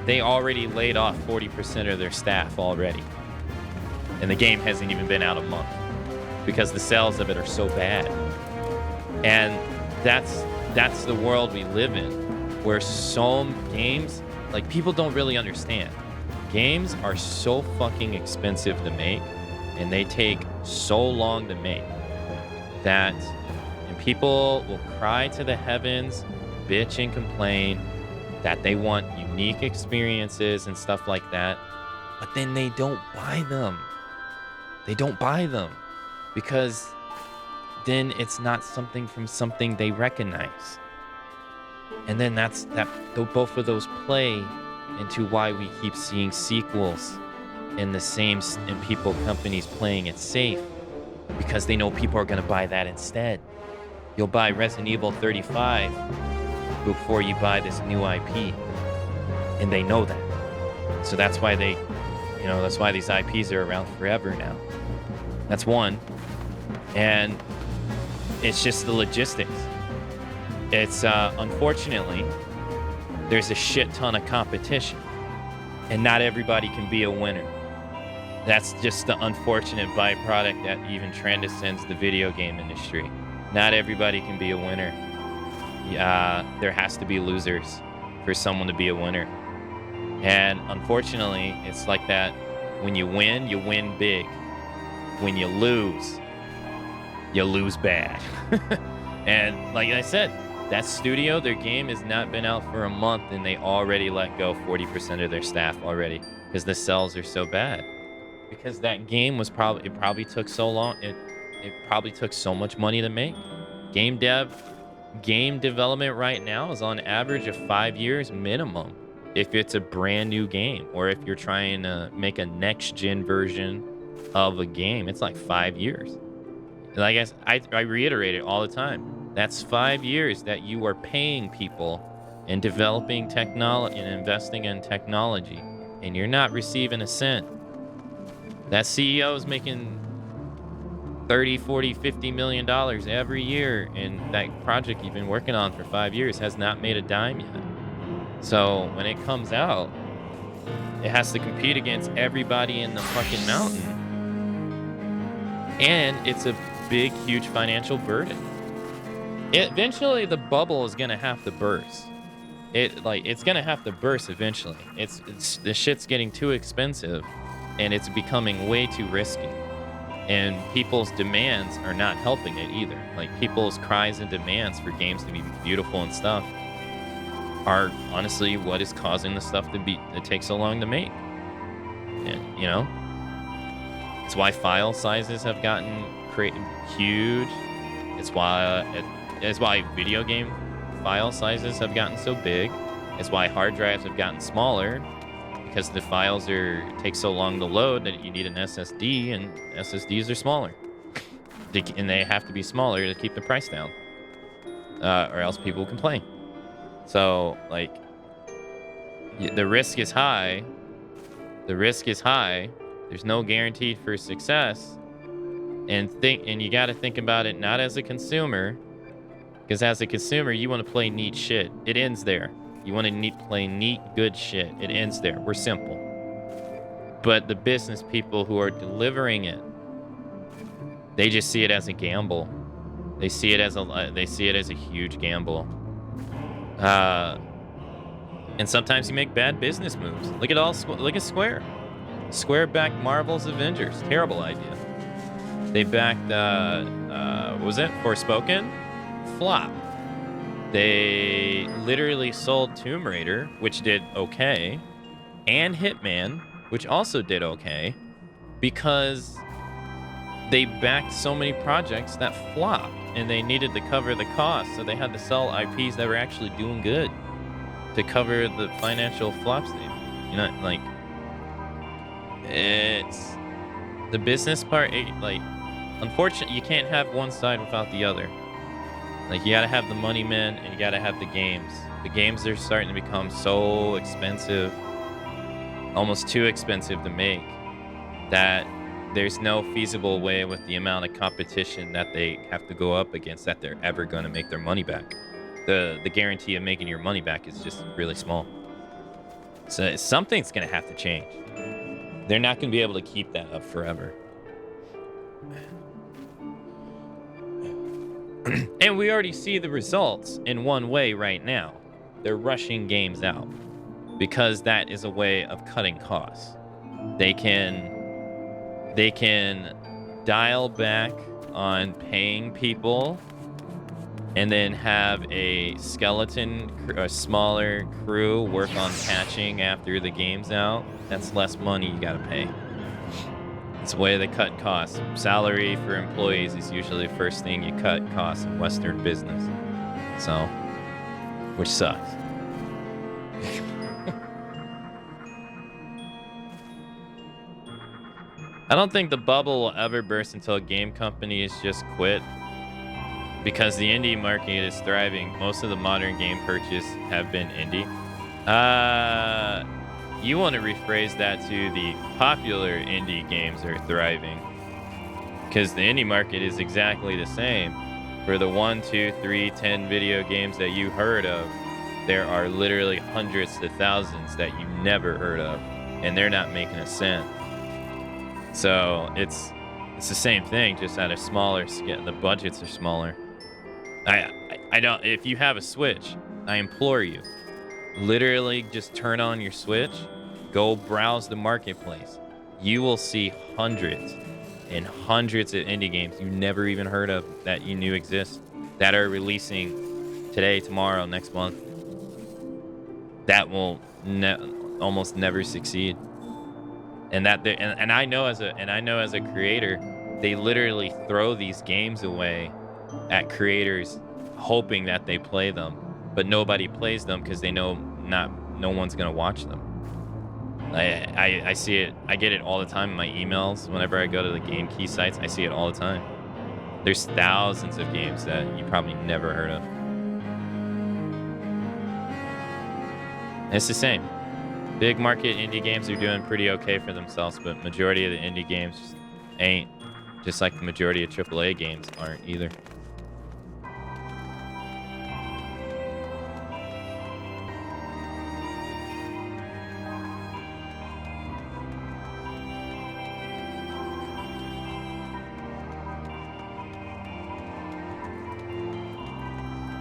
They already laid off 40% of their staff already, and the game hasn't even been out a month because the sales of it are so bad. And that's the world we live in, where some games like, people don't really understand. Games are so fucking expensive to make, and they take so long to make that, and people will cry to the heavens, bitch and complain that they want unique experiences and stuff like that, but then they don't buy them. They don't buy them because then it's not something from something they recognize. And then both of those play into why we keep seeing sequels and people, companies playing it safe, because they know people are going to buy that instead. You'll buy Resident Evil 35 before you buy this new IP, and they know that. So that's why that's why these IPs are around forever now. That's one. And it's just the logistics. It's unfortunately, there's a shit ton of competition, and not everybody can be a winner. That's just the unfortunate byproduct that even transcends the video game industry. Not everybody can be a winner. There has to be losers for someone to be a winner. And unfortunately, it's like that. When you win big. When you lose bad. And like I said, that studio, their game has not been out for a month, and they already let go 40% of their staff already because the sales are so bad. Because that game was probably took so long. It probably took so much money to make. Game development right now is on average of 5 years minimum if it's a brand new game, or if you're trying to make a next gen version of a game. It's like 5 years. And I guess I reiterate it all the time. That's 5 years that you are paying people and developing technology and investing in technology, and you're not receiving a cent. That CEO is making 30, 40, 50 million dollars every year, and that project you've been working on for 5 years has not made a dime yet. So when it comes out, it has to compete against everybody in the fucking mountain, and it's a big, huge financial burden. Eventually, the bubble is gonna have to burst. It's gonna have to burst eventually. The shit's getting too expensive, and it's becoming way too risky. And people's demands are not helping it either. Like, people's cries and demands for games to be beautiful and stuff are honestly what is causing the stuff to take so long to make. And, it's why file sizes have gotten huge. It's why video game file sizes have gotten so big. It's why hard drives have gotten smaller, because the files take so long to load that you need an SSD, and SSDs are smaller. And they have to be smaller to keep the price down, or else people complain. So, the risk is high. There's no guarantee for success. And you got to think about it not as a consumer, because as a consumer, you want to play neat shit. It ends there. You want to play neat, good shit. It ends there. We're simple. But the business people who are delivering it, they just see it as a gamble. They see it as a huge gamble. And sometimes you make bad business moves. Look at Square. Square backed Marvel's Avengers. Terrible idea. They backed what was it? Forspoken? Flop. They literally sold Tomb Raider, which did okay, and Hitman, which also did okay, because they backed so many projects that flopped, and they needed to cover the cost, so they had to sell IPs that were actually doing good to cover the financial flops. It's the business part. Unfortunately, you can't have one side without the other. You gotta have the money men, and you gotta have the games. The games are starting to become so expensive, almost too expensive to make, that there's no feasible way with the amount of competition that they have to go up against that they're ever going to make their money back. The guarantee of making your money back is just really small. So something's going to have to change. They're not going to be able to keep that up forever. And we already see the results in one way right now. They're rushing games out. because that is a way of cutting costs. They can dial back on paying people and then have a a smaller crew work on patching after the game's out. That's less money you gotta pay. It's a way they cut costs. Salary for employees is usually the first thing you cut costs in Western business. So, which sucks. I don't think the bubble will ever burst until game companies just quit. Because the indie market is thriving. Most of the modern game purchases have been indie. You want to rephrase that to the popular indie games are thriving. Because the indie market is exactly the same. For the 1, 2, 3, 10 video games that you heard of, there are literally hundreds to thousands that you never heard of. And they're not making a cent. So it's the same thing, just at a smaller scale. The budgets are smaller. I don't. If you have a Switch, I implore you, literally just turn on your Switch, go browse the marketplace. You will see hundreds and hundreds of indie games you never even heard of that you knew exist that are releasing today, tomorrow, next month. That will almost never succeed. And I know as a creator, they literally throw these games away at creators hoping that they play them, but nobody plays them because they know no one's gonna watch them. I see it. I get it all the time in my emails. Whenever I go to the game key sites, I see it all the time. There's thousands of games that you probably never heard of. And it's the same. Big market indie games are doing pretty okay for themselves, but majority of the indie games ain't. Just like the majority of AAA games aren't either.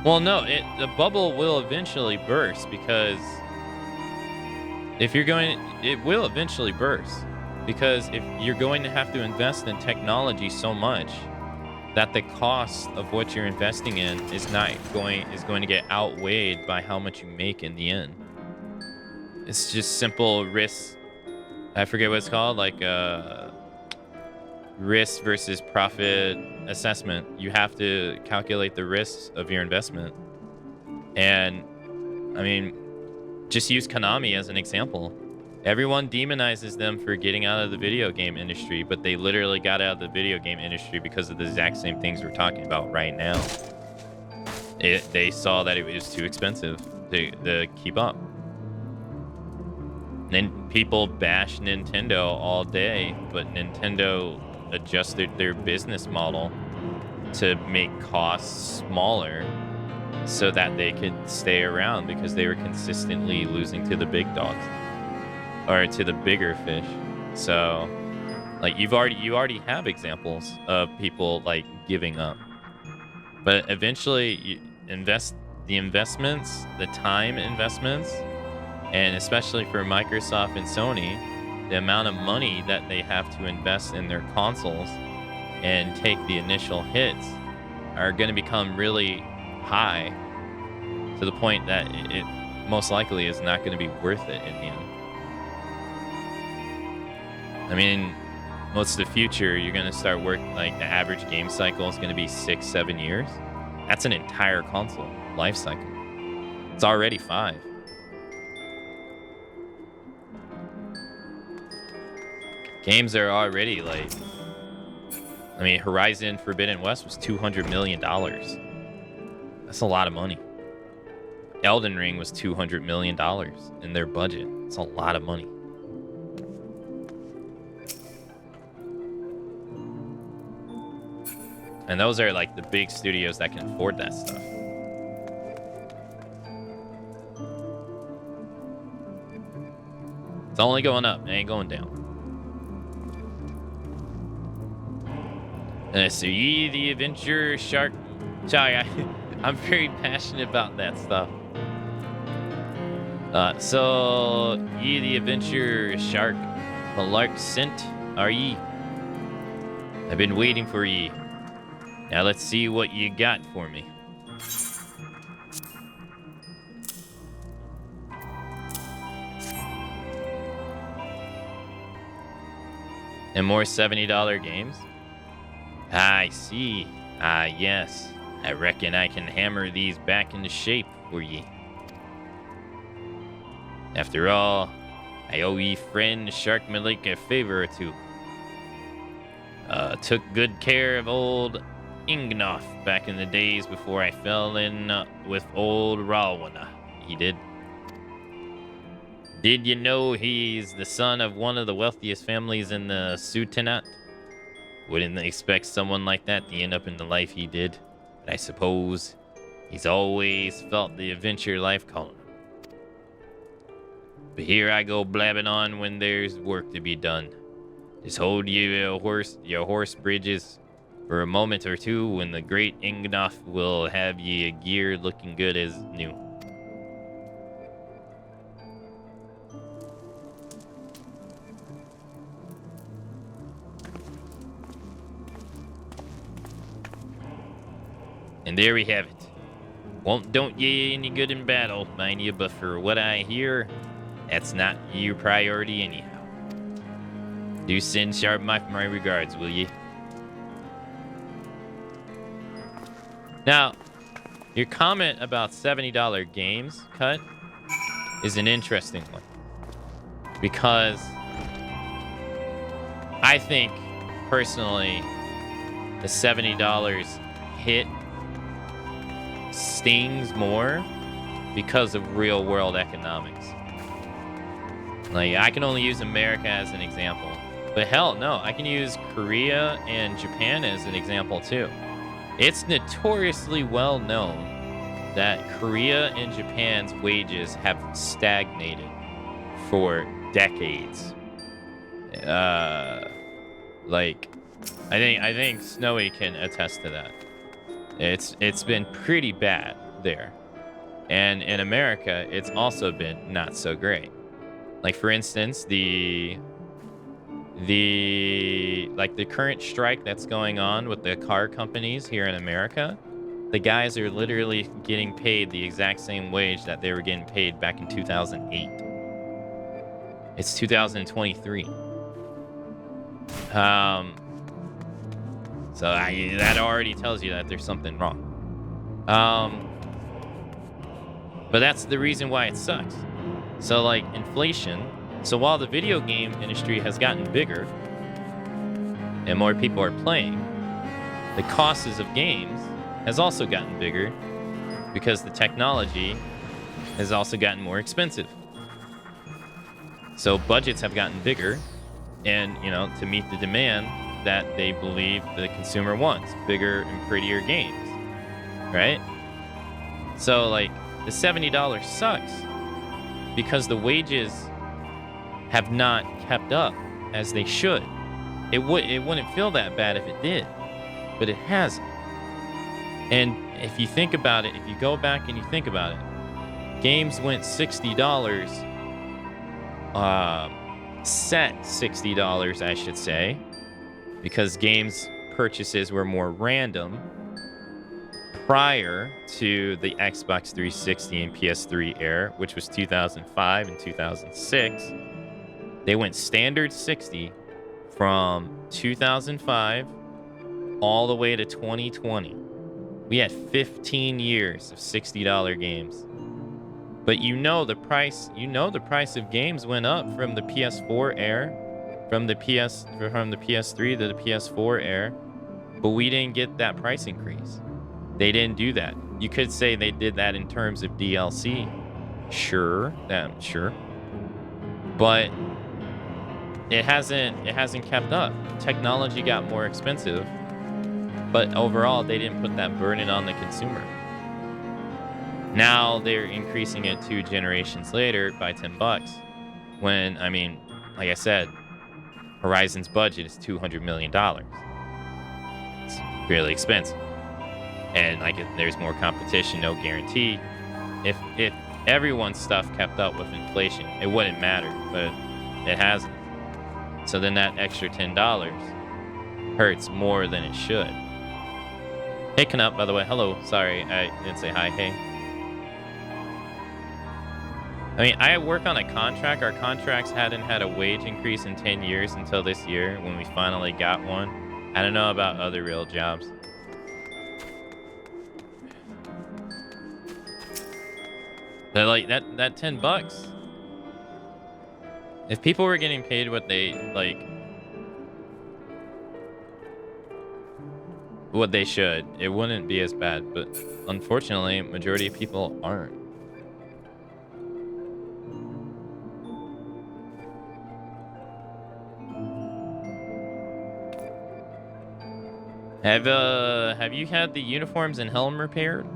Well, no, the bubble will eventually burst because it will eventually burst because if you're going to have to invest in technology so much that the cost of what you're investing in is going to get outweighed by how much you make in the end. It's just simple risk. I forget what it's called, like risk versus profit assessment. You have to calculate the risks of your investment. And I mean, just use Konami as an example. Everyone demonizes them for getting out of the video game industry, but they literally got out of the video game industry because of the exact same things we're talking about right now. They saw that it was too expensive to keep up. And people bash Nintendo all day, but Nintendo adjusted their business model to make costs smaller so that they could stay around because they were consistently losing to the big dogs or to the bigger fish. So like you already have examples of people like giving up, but eventually you the time investments, and especially for Microsoft and Sony, the amount of money that they have to invest in their consoles and take the initial hits are going to become really high to the point that it most likely is not going to be worth it in the end. I mean, most of the future, you're going to start working, like the average game cycle is going to be 6-7 years. That's an entire console life cycle. It's already 5. Games are already like, I mean, Horizon Forbidden West was $200 million. That's a lot of money. Elden Ring was $200 million in their budget. It's a lot of money. And those are like the big studios that can afford that stuff. It's only going up. It ain't going down. So the adventure shark. Sorry, I'm very passionate about that stuff. So ye the adventure shark malark sent, are ye? I've been waiting for ye. Now let's see what you got for me. And more $70 games? I see. Ah, yes. I reckon I can hammer these back into shape for ye. After all, I owe ye friend Shark Malik a favor or two. Took good care of old Ingnoff back in the days before I fell in with old Ralwana. He did. Did you know he's the son of one of the wealthiest families in the Sultanate? Wouldn't expect someone like that to end up in the life he did. But I suppose he's always felt the adventure life calling him. But here I go blabbing on when there's work to be done. Just hold your horse bridges for a moment or two when the great Ingnoff will have ye gear looking good as new. And there we have it. Don't ye any good in battle, mind you, but for what I hear, that's not your priority anyhow. Do send Sharp my regards, will ye? Now, your comment about $70 games cut is an interesting one. Because I think, personally, the $70 hit stings more because of real world economics. Like, I can only use America as an example. But hell, no, I can use Korea and Japan as an example too. It's notoriously well known that Korea and Japan's wages have stagnated for decades. Like, I think Snowy can attest to that. It's been pretty bad there. And in America, it's also been not so great. Like, for instance, the current strike that's going on with the car companies here in America, the guys are literally getting paid the exact same wage that they were getting paid back in 2008. It's 2023. So that already tells you that there's something wrong. But that's the reason why it sucks. So, like, inflation. So while the video game industry has gotten bigger and more people are playing, the costs of games has also gotten bigger because the technology has also gotten more expensive. So budgets have gotten bigger and, you know, to meet the demand that they believe the consumer wants, bigger and prettier games, right? So, like, the $70 sucks because the wages have not kept up as they should. It wouldn't feel that bad if it did, but it hasn't. And if you think about it, if you go back and you think about it, games went $60, set $60, I should say, because games purchases were more random prior to the Xbox 360 and PS3 era, which was 2005 and 2006. They went standard 60 from 2005 all the way to 2020. We had 15 years of $60 games. But you know the price of games went up from the PS4 era, from the PS3 to the PS4 era, but we didn't get that price increase. They didn't do that. You could say they did that in terms of DLC. Sure. But it hasn't kept up. Technology got more expensive, but overall they didn't put that burden on the consumer. Now they're increasing it 2 generations later by $10. When, I mean, like I said, Horizon's budget is $200 million. It's really expensive. And like, if there's more competition, no guarantee. If everyone's stuff kept up with inflation, it wouldn't matter, but it hasn't. So then that extra $10 hurts more than it should. Hey, Canup, by the way. Hello. Sorry, I didn't say hi. Hey. I mean, I work on a contract. Our contracts hadn't had a wage increase in 10 years until this year when we finally got one. I don't know about other real jobs. They're like, that $10. If people were getting paid what they, like, what they should, it wouldn't be as bad. But unfortunately, majority of people aren't. Have you had the uniforms and helm repaired?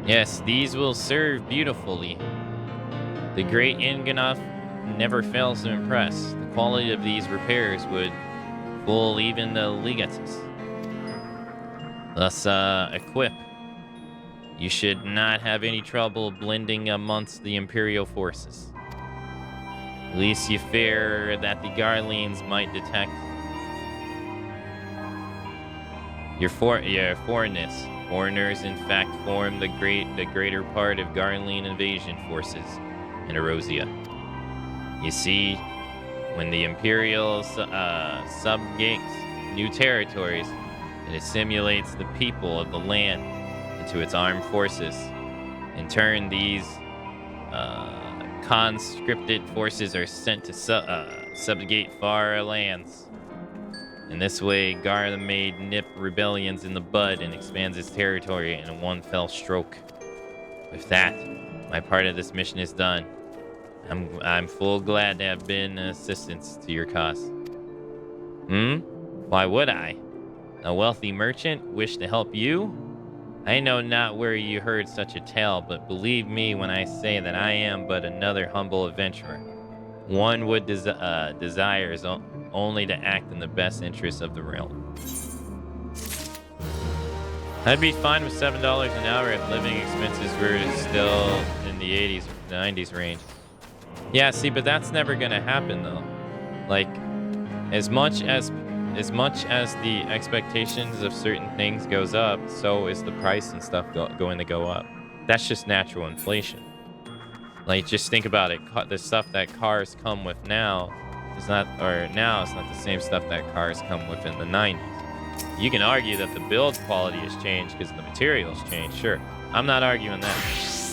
Yes, these will serve beautifully. The great Inganov never fails to impress. The quality of these repairs would fool even the legatus. Thus, equip. You should not have any trouble blending amongst the Imperial forces. At least you fear that the Garleans might detect your foreignness. Foreigners, in fact, form the greater part of Garlean invasion forces in Erosia. You see, when the Imperial subjugates new territories, it assimilates the people of the land into its armed forces. In turn, these conscripted forces are sent to subjugate far lands. In this way, Garlemade nip rebellions in the bud and expands its territory in one fell stroke. With that, my part of this mission is done. I'm full glad to have been assistance to your cause. Why would I? A wealthy merchant wish to help you? I know not where you heard such a tale, but believe me when I say that I am but another humble adventurer. One would desires only to act in the best interests of the realm. I'd be fine with $7 an hour if living expenses were still in the 80s, 90s range. Yeah, see, but that's never gonna happen though. Like, as much as the expectations of certain things goes up, so is the price and stuff going to go up. That's just natural inflation. Like, just think about it. The stuff that cars come with now is not, or now it's not the same stuff that cars come with in the 90s. You can argue that the build quality has changed because the materials changed. Sure, I'm not arguing that.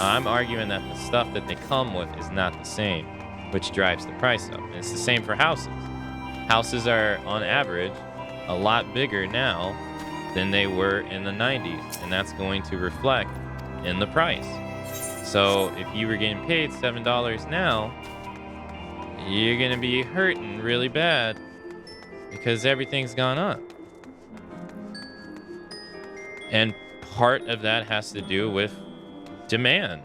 I'm arguing that the stuff that they come with is not the same, which drives the price up. And it's the same for houses. Houses are, on average, a lot bigger now than they were in the 90s, and that's going to reflect in the price. So if you were getting paid $7 now, you're going to be hurting really bad because everything's gone up. And part of that has to do with demand.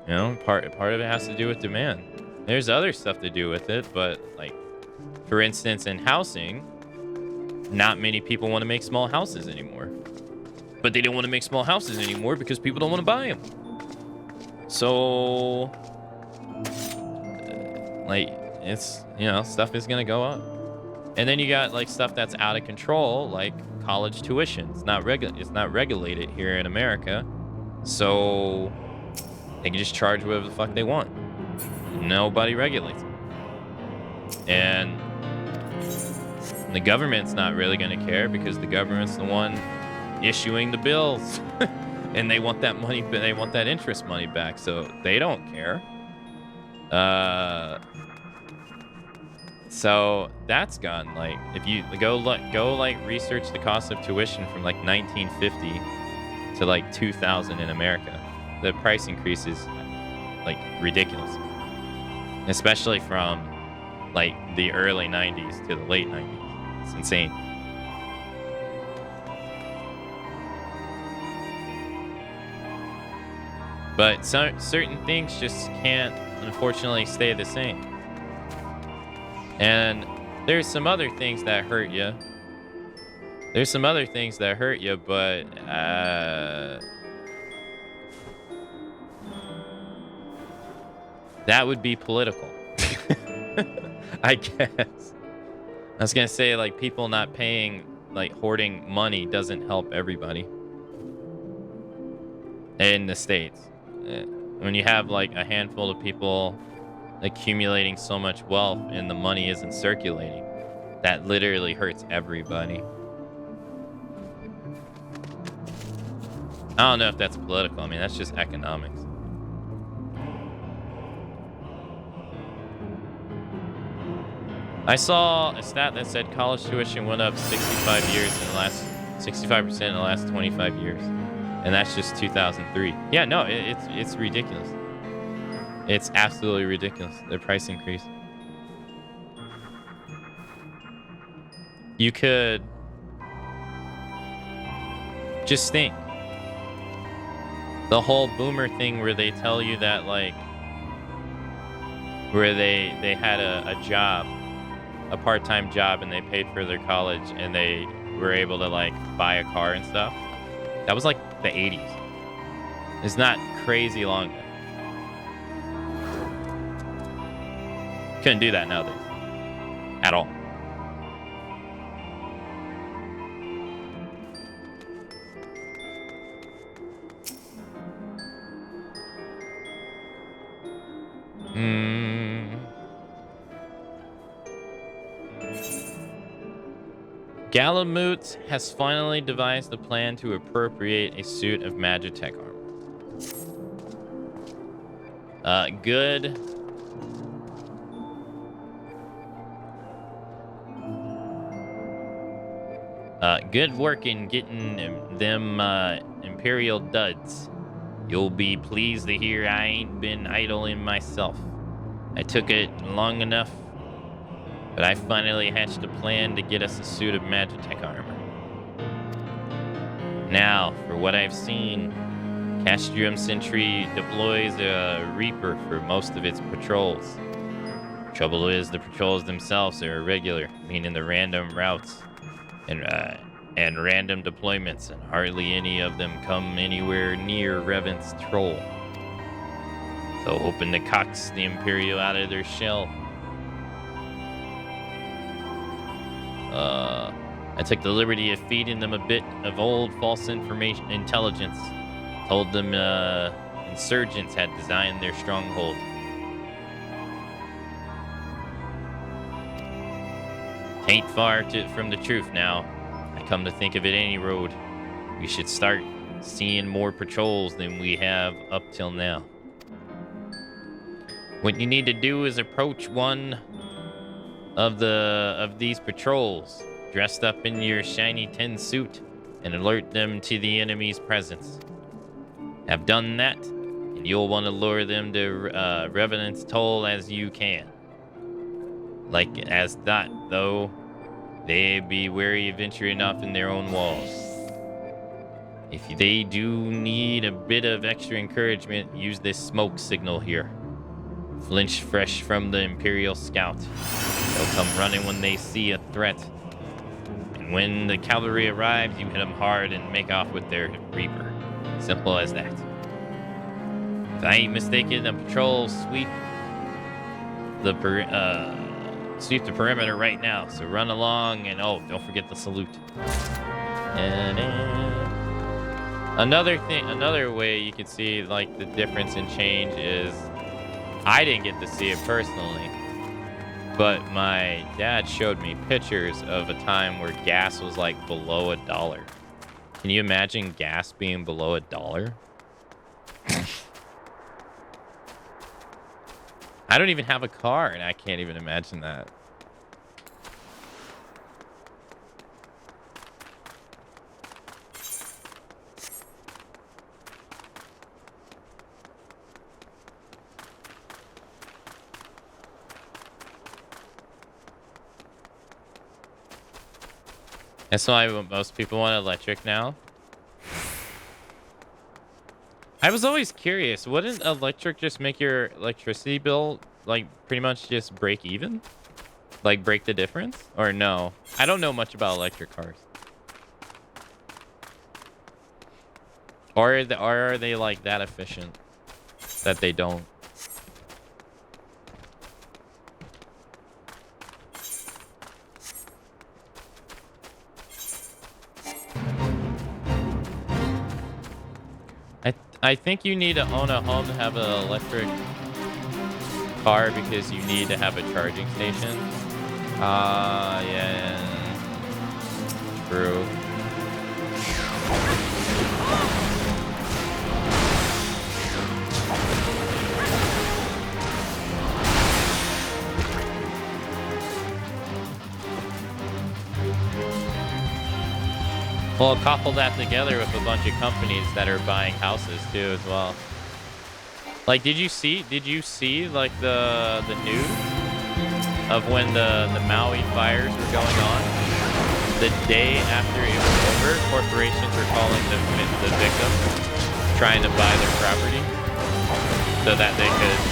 You know, part of it has to do with demand. There's other stuff to do with it, but like, for instance, in housing, not many people want to make small houses anymore. But they don't want to make small houses anymore because people don't want to buy them. So, like, it's, you know, stuff is going to go up. And then you got like stuff that's out of control, like college tuition. It's not regulated here in America. So they can just charge whatever the fuck they want. Nobody regulates it. And the government's not really going to care because the government's the one issuing the bills. And they want that money, they want that interest money back, so they don't care. So that's gone. Like, if you go like research the cost of tuition from like 1950 to like 2000 in America, the price increases like ridiculous, especially from like the early 90s to the late 90s. It's insane. But certain things just can't, unfortunately, stay the same. And There's some other things that hurt you. There's some other things that hurt you, but that would be political. I guess. I was gonna say, like, people not paying, like, hoarding money doesn't help everybody in the States. When you have, like, a handful of people accumulating so much wealth and the money isn't circulating, that literally hurts everybody. I don't know if that's political. I mean, that's just economics. I saw a stat that said college tuition went up 65% in the last 25 years. And that's just 2003. Yeah, no, it's ridiculous. It's absolutely ridiculous, the price increase. You could just think. The whole boomer thing where they tell you that, like, where they had a job, a part-time job, and they paid for their college and they were able to, like, buy a car and stuff. That was like the 80s. It's not crazy long ago. Couldn't do that nowadays. At all. Galamut has finally devised a plan to appropriate a suit of Magitech armor. Good. Good work in getting them Imperial duds. You'll be pleased to hear I ain't been idling myself. I took it long enough, but I finally hatched a plan to get us a suit of Magitech armor. Now, for what I've seen, Castrium Sentry deploys a Reaper for most of its patrols. Trouble is, the patrols themselves are irregular, meaning the random routes and random deployments, and hardly any of them come anywhere near Revenant's troll. So hoping to coax the Imperial out of their shell. I took the liberty of feeding them a bit of old false intelligence. Told them insurgents had designed their stronghold. Tain't far from the truth now. I come to think of it any road. We should start seeing more patrols than we have up till now. What you need to do is approach one of these patrols, dressed up in your shiny tin suit, and alert them to the enemy's presence. Have done that, and you'll want to lure them to Revenant's toll as you can. Like as that, though, they be wary of venturing off in their own walls. If they do need a bit of extra encouragement, use this smoke signal here. Flinch fresh from the Imperial Scout. They'll come running when they see a threat. And when the cavalry arrives, you hit them hard and make off with their Reaper. Simple as that. If I ain't mistaken, the patrols sweep the perimeter right now. So run along, and oh, don't forget the salute. And another way you can see, like, the difference in change is, I didn't get to see it personally, but my dad showed me pictures of a time where gas was like below $1. Can you imagine gas being below $1? I don't even have a car, and I can't even imagine that. That's why most people want electric now. I was always curious, wouldn't electric just make your electricity bill, like, pretty much just break even? Like break the difference? Or no? I don't know much about electric cars. Or are they like that efficient that they don't? I think you need to own a home to have an electric car because you need to have a charging station. Yeah. True. Well, couple that together with a bunch of companies that are buying houses too as well. Like, did you see like the news of when the Maui fires were going on? The day after it was over, corporations were calling the victims, trying to buy their property so that they could,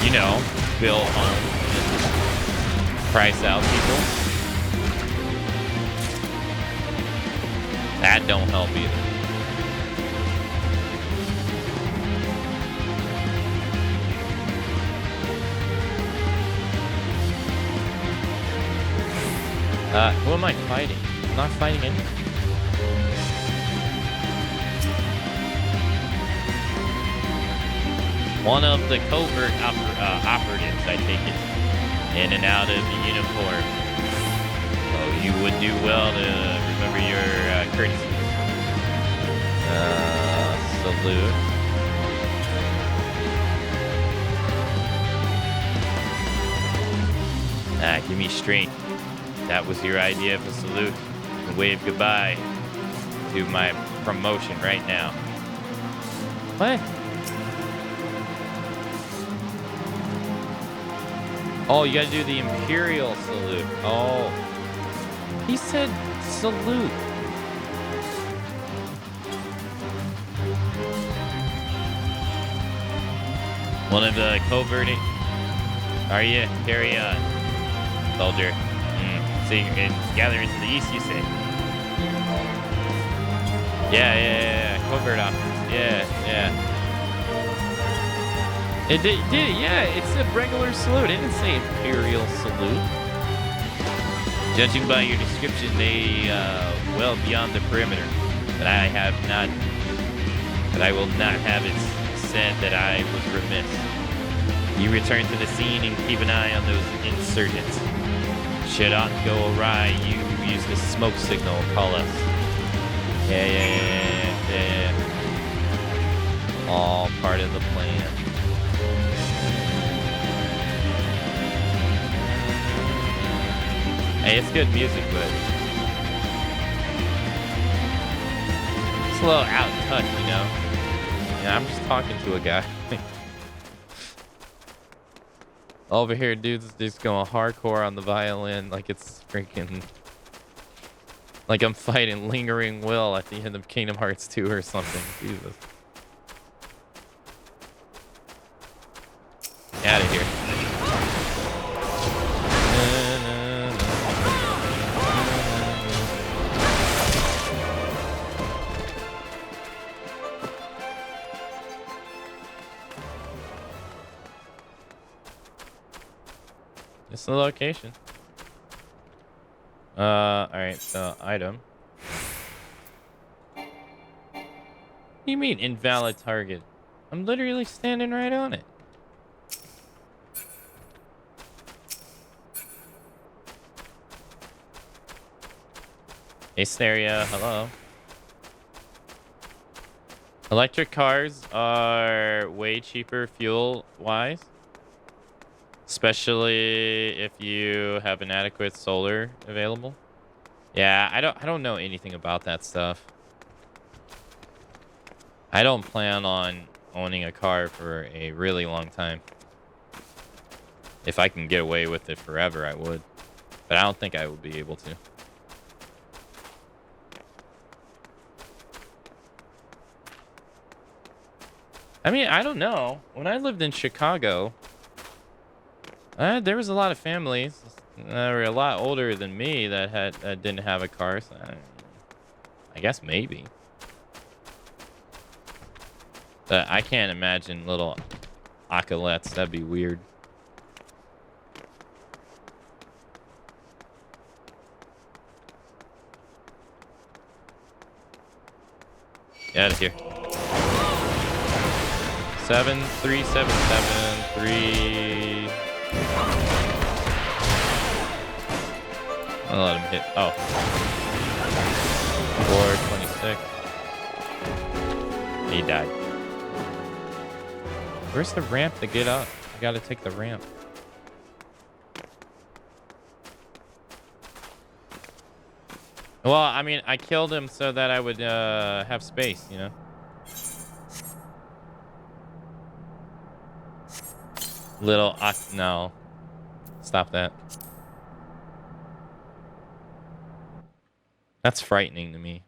you know, build homes and price out people. That don't help either. Who am I fighting? I'm not fighting anyone. One of the covert operatives, I take it, in and out of the uniform. Oh, you would do well to remember your courtesy. Salute. Give me strength. That was your idea of a salute. A wave goodbye to my promotion right now. What? Oh, you gotta do the Imperial salute. Oh. He said salute. One of the covert. Are you? Carry on, soldier. See, it gathers to the east, you say? Yeah. Covert officers. Yeah. It did, yeah. It's a regular salute. It didn't say Imperial salute. Judging by your description, they well beyond the perimeter. But I will not have it said that I was remiss. You return to the scene and keep an eye on those insurgents. Should ought go awry, you use the smoke signal, call us. Yeah. All part of the plan. Hey, it's good music, but it's a little out of touch, you know? Yeah, I'm just talking to a guy. Over here, dude's just going hardcore on the violin like it's freaking... Like I'm fighting Lingering Will at the end of Kingdom Hearts 2 or something. Jesus. Out of here. It's the location. Alright, so item. What do you mean invalid target? I'm literally standing right on it. Hey, Stereo, hello. Electric cars are way cheaper fuel-wise. Especially if you have an adequate solar available. Yeah, I don't know anything about that stuff. I don't plan on owning a car for a really long time. If I can get away with it forever, I would. But I don't think I will be able to. I mean, I don't know. When I lived in Chicago, There was a lot of families that were a lot older than me that didn't have a car. So I guess maybe. But I can't imagine little Akalets. That'd be weird. Get out of here. 73773. I'll let him hit. Oh. 426. He died. Where's the ramp to get up? I gotta take the ramp. Well, I mean, I killed him so that I would have space, you know? No. Stop that. That's frightening to me.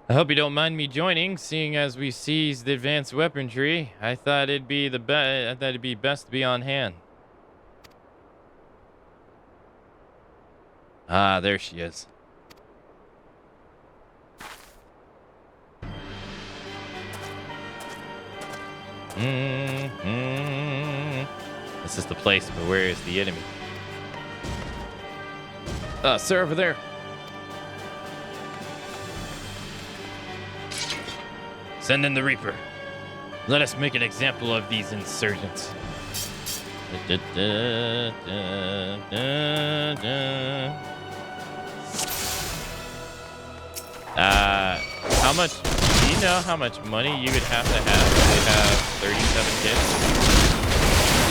I hope you don't mind me joining, seeing as we seized the advanced weaponry. I thought it'd be best to be on hand. Ah, there she is. This is the place, but where is the enemy? Sir, over there. Send in the Reaper. Let us make an example of these insurgents. How much? Do you know how much money you would have to have 37 kids?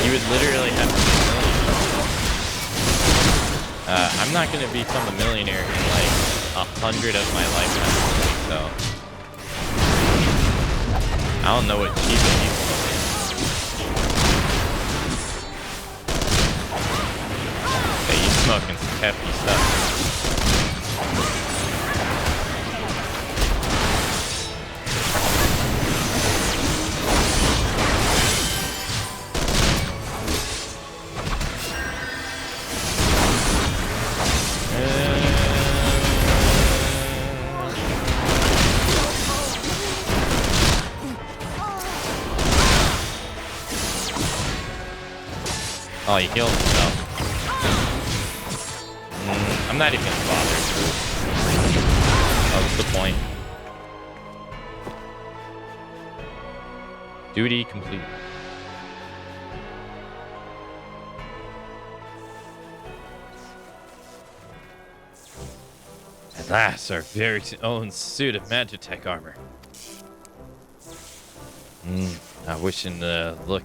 You would literally have to be a millionaire. I'm not gonna become a millionaire in like 100 of my lifetime, so. I don't know what cheap he's smoking. Hey, he's smoking some hefty stuff. Oh, he killed himself. I'm not even gonna bother. Oh, what's the point? Duty complete. At last, our very own suit of Magitech armor. I wish in the look,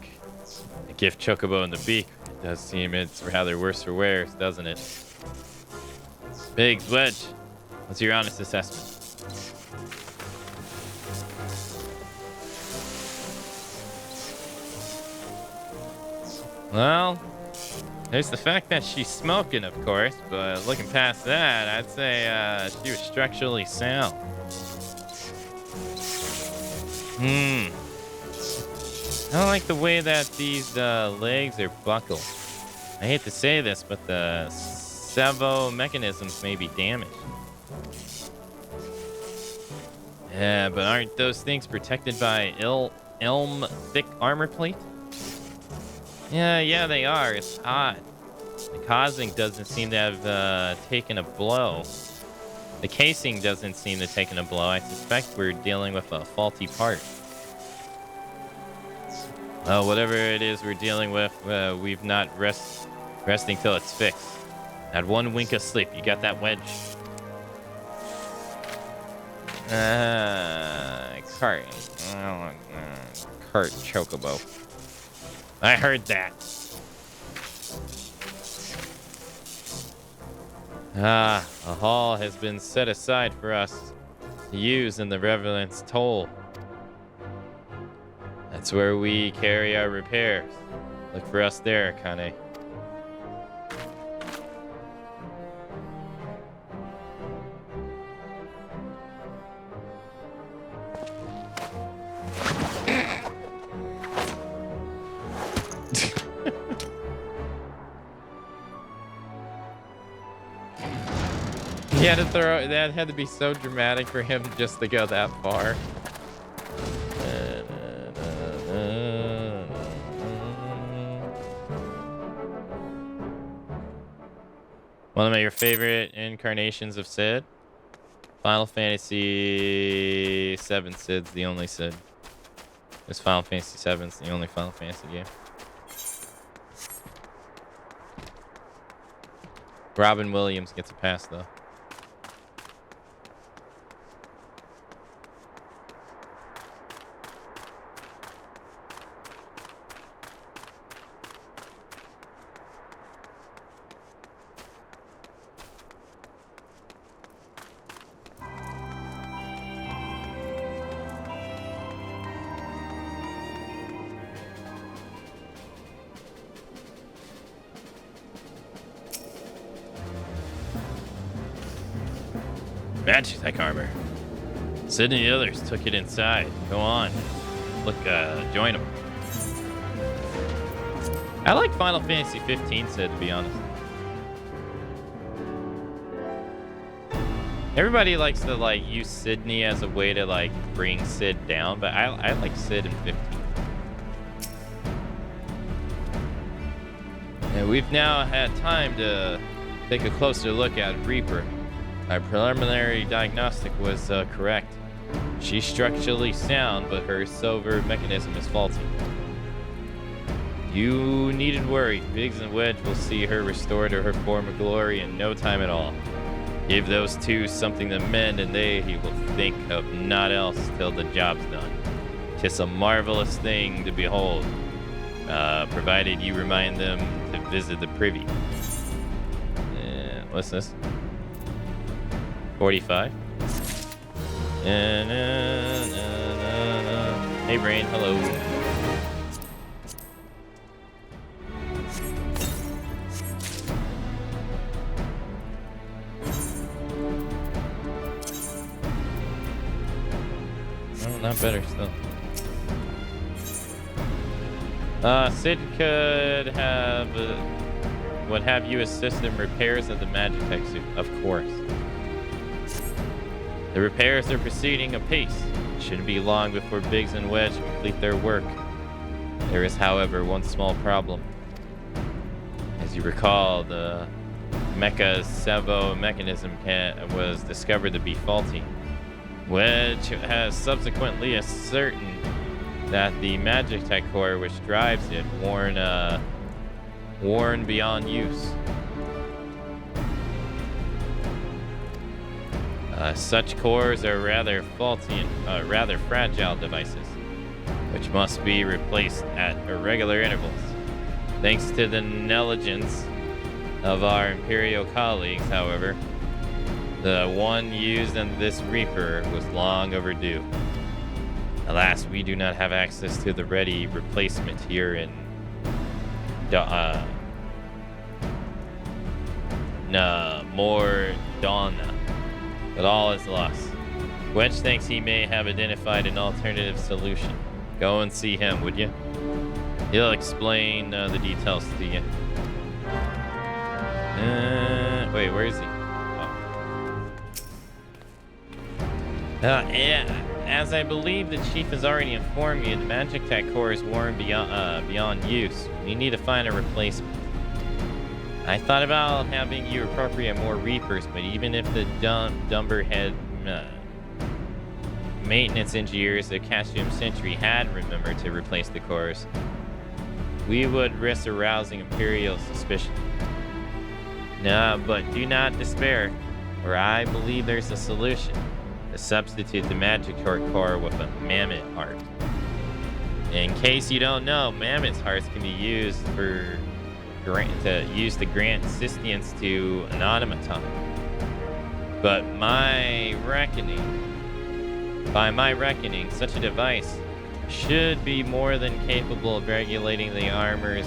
the gift chocobo in the beak. It does seem it's rather worse for wear, doesn't it? Biggs, Wedge, what's your honest assessment? Well, there's the fact that she's smoking, of course, but looking past that, I'd say she was structurally sound. I don't like the way that these legs are buckled. I hate to say this, but the servo mechanisms may be damaged. Yeah, but aren't those things protected by elm thick armor plate? Yeah, they are. It's odd. The casing doesn't seem to have taken a blow. The casing doesn't seem to have taken a blow. I suspect we're dealing with a faulty part. Well, whatever it is we're dealing with, we've not resting till it's fixed. Not one wink of sleep. You got that, Wedge? Cart. Cart chocobo. I heard that. A hall has been set aside for us to use in the Revenant's Toll. That's where we carry our repairs. Look for us there, Kane. He had to throw. That had to be so dramatic for him just to go that far. One of your favorite incarnations of Sid? Final Fantasy VII Sid's the only Sid. This Final Fantasy VII's the only Final Fantasy game. Robin Williams gets a pass though. Magitech armor. Sid and the others took it inside. Go on. Look, join them. I like Final Fantasy 15 Sid, to be honest. Everybody likes to like use Sydney as a way to like bring Sid down, but I like Sid in 15. And we've now had time to take a closer look at Reaper. Our preliminary diagnostic was correct. She's structurally sound, but her silver mechanism is faulty. You needn't worry. Biggs and Wedge will see her restored to her former glory in no time at all. Give those two something to mend, and they will think of naught else till the job's done. 'Tis a marvelous thing to behold, provided you remind them to visit the privy. What's this? 45. Hey, Brain. Hello. Oh, not better still. Sid could have would have you assist in repairs of the Magitech suit, of course. The repairs are proceeding apace. It shouldn't be long before Biggs and Wedge complete their work. There is, however, one small problem. As you recall, the Mecha's servo mechanism was discovered to be faulty. Wedge has subsequently ascertained that the Magitech core which drives it worn beyond use. Such cores are rather faulty and rather fragile devices, which must be replaced at irregular intervals. Thanks to the negligence of our Imperial colleagues, however, the one used in this Reaper was long overdue. Alas, we do not have access to the ready replacement here in Mordana. But all is lost. Wedge thinks he may have identified an alternative solution. Go and see him, would you? He'll explain the details to you. Wait, where is he? Oh. Yeah, as I believe the chief has already informed you, the Magitech core is worn beyond use. You need to find a replacement. I thought about having you appropriate more Reapers, but even if the Dumberhead maintenance engineers of Cassium Sentry had remembered to replace the cores, we would risk arousing Imperial suspicion. No, but do not despair, for I believe there's a solution. To substitute the Magitech core with a Mammoth heart. In case you don't know, Mammoth hearts can be used to grant assistance to an automaton. But by my reckoning, such a device should be more than capable of regulating the armor's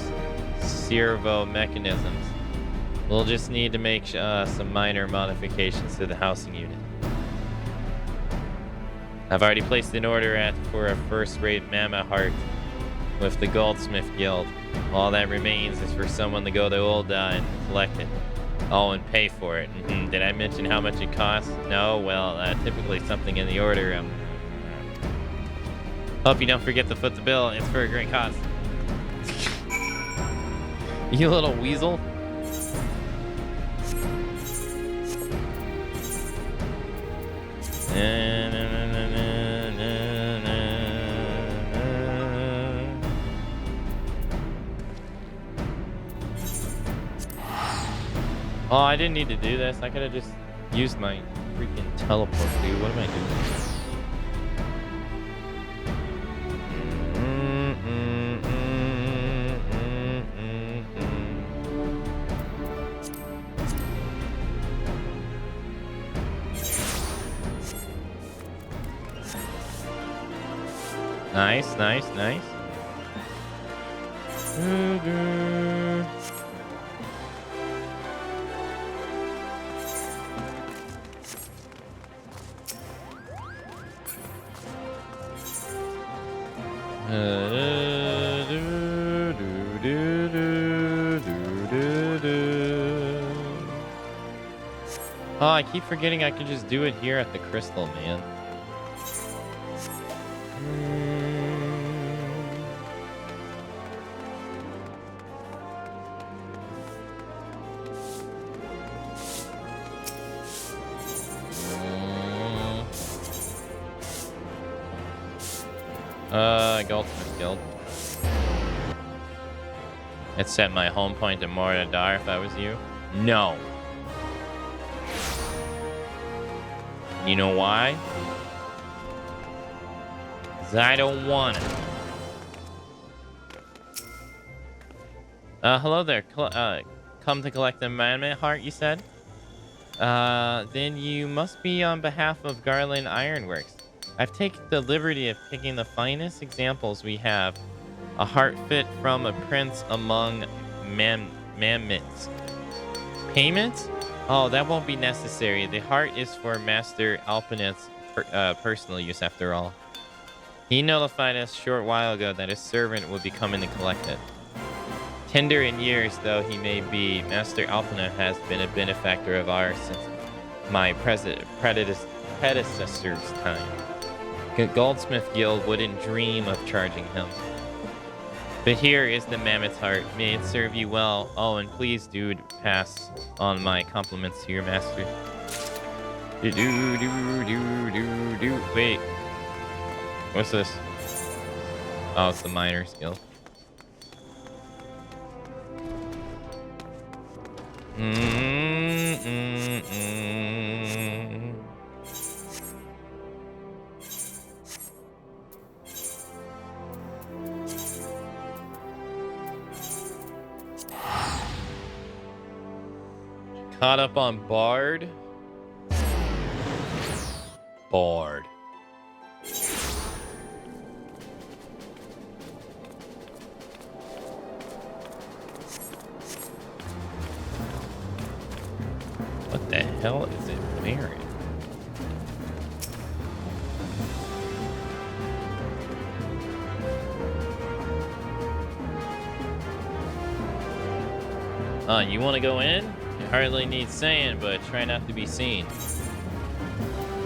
servo mechanisms. We'll just need to make some minor modifications to the housing unit. I've already placed an order for a first-rate Mammoth heart with the Goldsmith Guild. All that remains is for someone to go to Ul'dah and collect it. Oh, and pay for it. Did I mention how much it costs? No? Well, typically something in the order. Hope you don't forget to foot the bill. It's for a great cause. You little weasel. Oh, I didn't need to do this. I could have just used my freaking teleport, dude. What am I doing? Nice, nice, nice. Oh, I keep forgetting I could just do it here at the crystal, man. Goldsmith Guild. I'd set my home point to Moradar if I was you. No. You know why? 'Cause I don't want it. Hello there. Come to collect the Management Heart, you said? Then you must be on behalf of Garland Ironworks. I've taken the liberty of picking the finest examples we have. A heart fit from a prince among mammoths. Payment? Oh, that won't be necessary. The heart is for Master Alpinet's personal use, after all. He notified us a short while ago that his servant would be coming to collect it. Tender in years though he may be, Master Alpinet has been a benefactor of ours since my predecessor's time. Goldsmith Guild wouldn't dream of charging him. But here is the mammoth heart. May it serve you well. Oh, and please do pass on my compliments to your master. Wait. What's this? Oh, it's the Miner's Guild. Caught up on Bard. Bard. What the hell is it wearing? You want to go in? It hardly needs saying, but try not to be seen.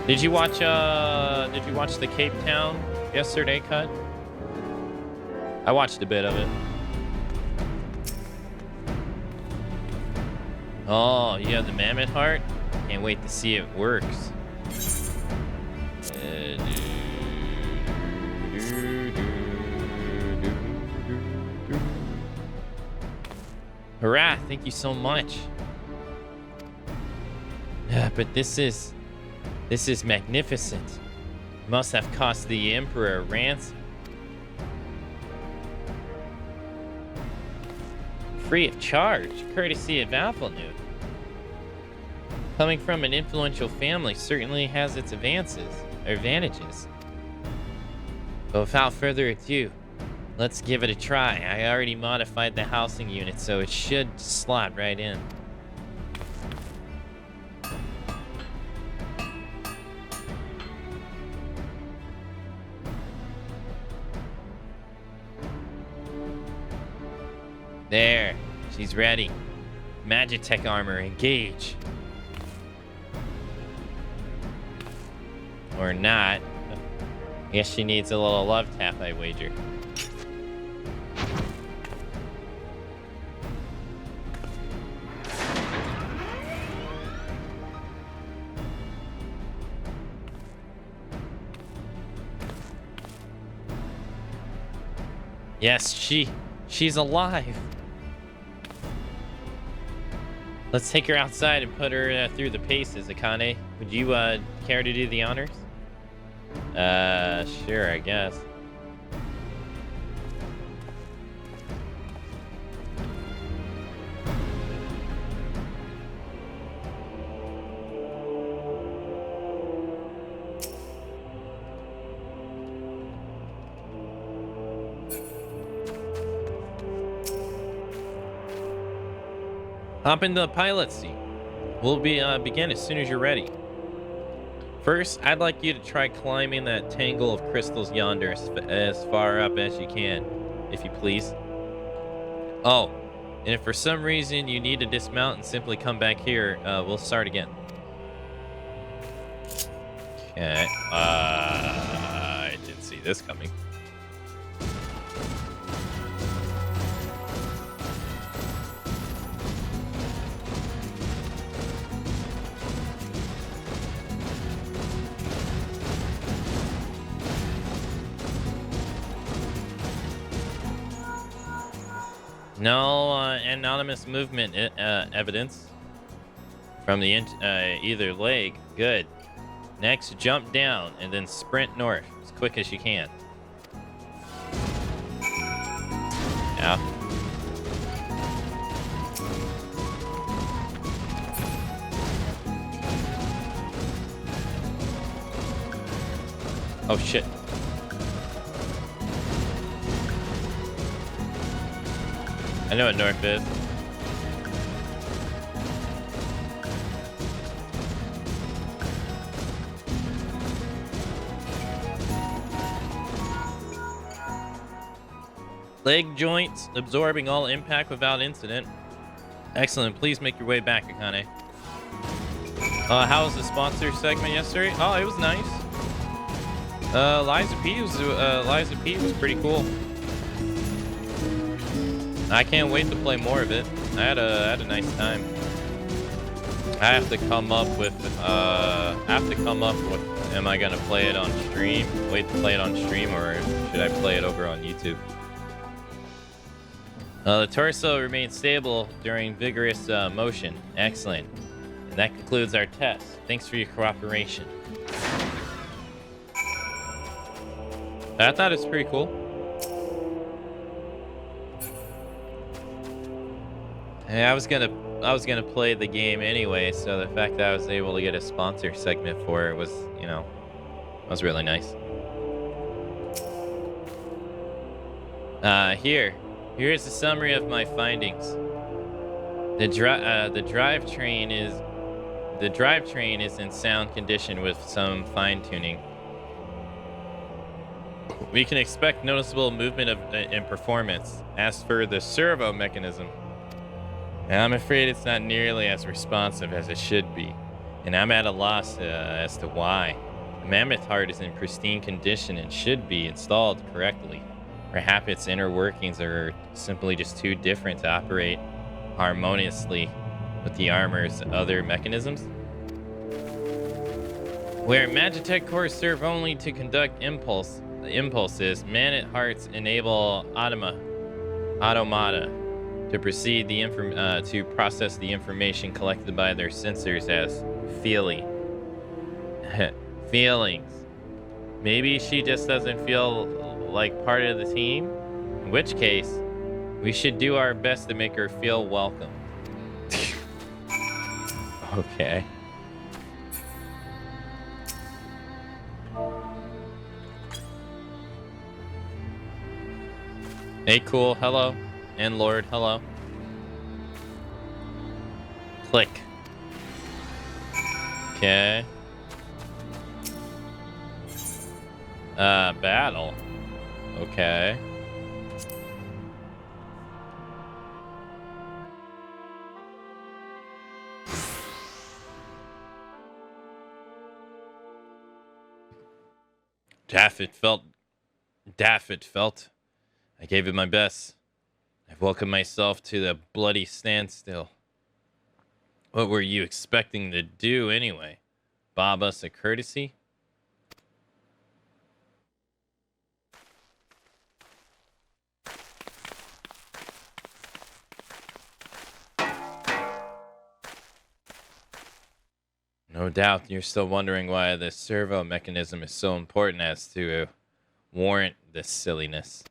Did you watch the Cape Town yesterday cut? I watched a bit of it. Oh, you have the Mammoth Heart? Can't wait to see it works. Hurrah, thank you so much. But this is magnificent. Must have cost the Emperor a ransom. Free of charge, courtesy of Alphanute. Coming from an influential family certainly has its advantages. But without further ado, let's give it a try. I already modified the housing unit, so it should slot right in. There, she's ready. Magitech armor, engage. Or not. I guess she needs a little love tap, I wager. Yes, she's alive. Let's take her outside and put her through the paces, Akane. Would you care to do the honors? Sure, I guess. Hop into the pilot seat. We'll begin as soon as you're ready. First, I'd like you to try climbing that tangle of crystals yonder as far up as you can, if you please. Oh, and if for some reason you need to dismount and simply come back here, we'll start again. Okay. I didn't see this coming. No anonymous movement evidence from the either leg. Good. Next, jump down and then sprint north as quick as you can. Yeah. Oh shit. I know what north is. Leg joints absorbing all impact without incident. Excellent. Please make your way back, Akane. How was the sponsor segment yesterday? Oh, it was nice. Liza P was pretty cool. I can't wait to play more of it. I had a nice time. I have to come up with am I gonna play it on stream? Wait to play it on stream, or should I play it over on YouTube? The torso remains stable during vigorous motion. Excellent. And that concludes our test. Thanks for your cooperation. I thought it was pretty cool. Hey, I was gonna play the game anyway, so the fact that I was able to get a sponsor segment for it was, was really nice. Here's a summary of my findings. The drivetrain is in sound condition with some fine tuning. We can expect noticeable movement in performance. As for the servo mechanism, and I'm afraid it's not nearly as responsive as it should be, and I'm at a loss as to why. The mammoth heart is in pristine condition and should be installed correctly. Perhaps its inner workings are simply just too different to operate harmoniously with the armor's other mechanisms. Where Magitech cores serve only to conduct impulses, mammoth hearts enable automata to to process the information collected by their sensors as feelings. Maybe she just doesn't feel like part of the team, in which case we should do our best to make her feel welcome. Okay. Hey, cool. Hello. And Lord, hello. Click. Okay. Battle. Okay. Daff it felt. I gave it my best. I've welcomed myself to the bloody standstill. What were you expecting to do anyway? Bob us a courtesy? No doubt you're still wondering why the servo mechanism is so important as to warrant this silliness.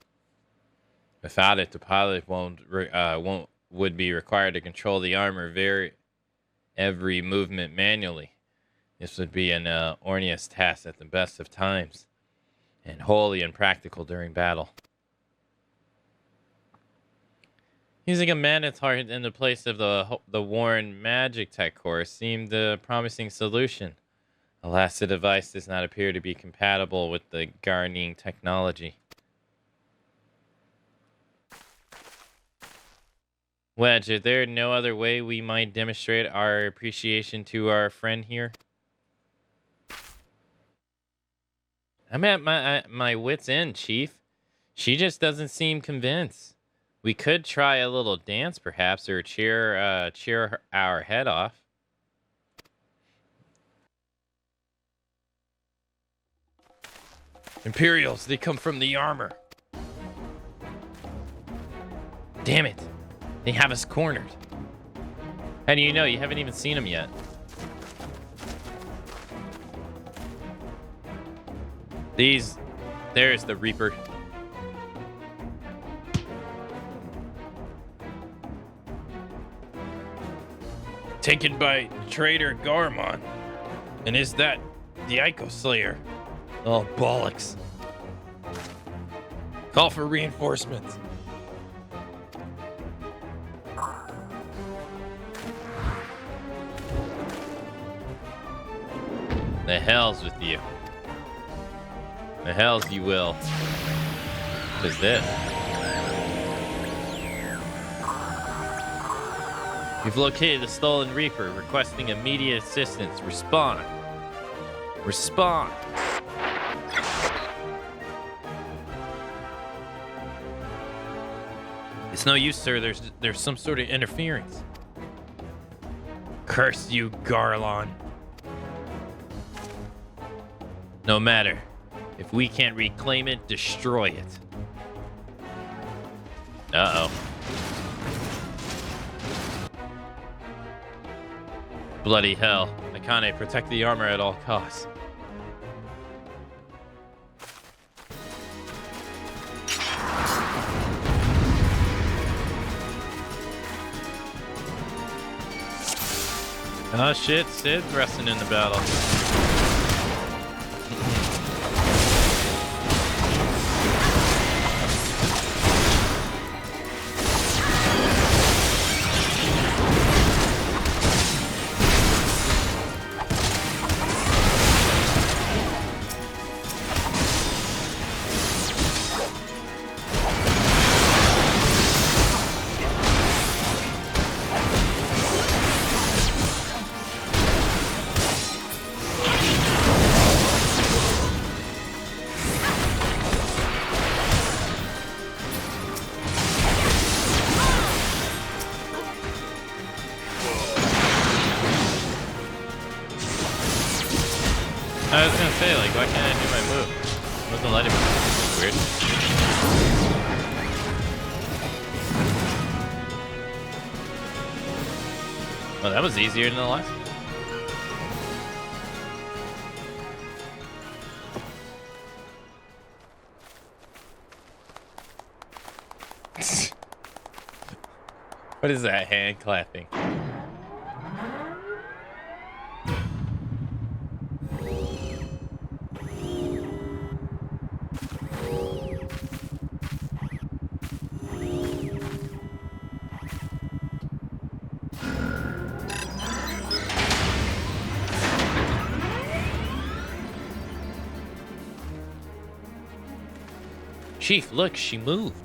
Without it, the pilot would be required to control the armor every movement manually. This would be an onerous task at the best of times, and wholly impractical during battle. Using a manitard in the place of the worn magic tech core seemed a promising solution. Alas, the device does not appear to be compatible with the gardening technology. Wedge, is there no other way we might demonstrate our appreciation to our friend here? I'm at my wit's end, Chief. She just doesn't seem convinced. We could try a little dance, perhaps, or cheer our head off. Imperials, they come from the armor. Damn it. They have us cornered. How do you know? You haven't even seen them yet. There's the Reaper. Taken by traitor Garmon. And is that the Ico Slayer? Oh, bollocks. Call for reinforcements. The hell's with you. The hell's you will. What is this? We've located the stolen Reaper, requesting immediate assistance. Respond. Respond. It's no use, sir. There's some sort of interference. Curse you, Garlon. No matter. If we can't reclaim it, destroy it. Uh-oh. Bloody hell. Akane, protect the armor at all costs. Oh shit, Sid's resting in the battle. I was gonna say, like, why can't I do my move? It wasn't letting me. That's weird. Well, that was easier than the last one. What is that hand clapping? Chief, look, she moved.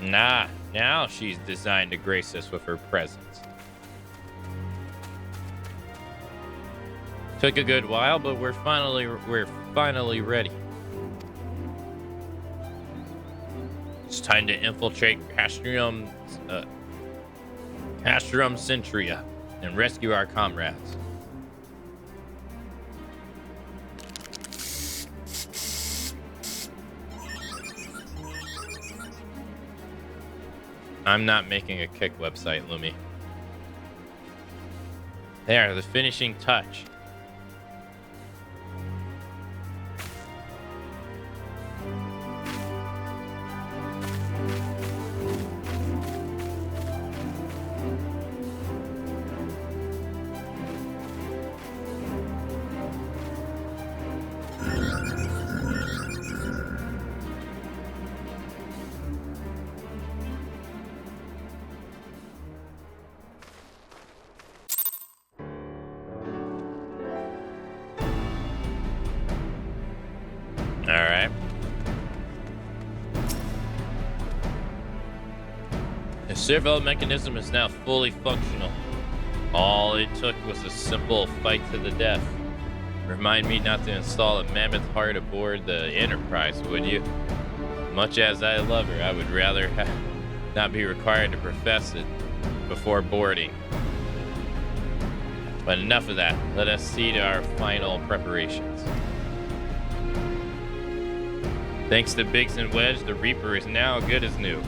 Nah, now she's designed to grace us with her presence. Took a good while, but we're finally ready. It's time to infiltrate Castrum Centria and rescue our comrades. I'm not making a kick website, Lumi. There, the finishing touch. Alright. The servo mechanism is now fully functional. All it took was a simple fight to the death. Remind me not to install a mammoth heart aboard the Enterprise, would you? Much as I love her, I would rather not be required to profess it before boarding. But enough of that. Let us see to our final preparations. Thanks to Biggs and Wedge, the Reaper is now good as new.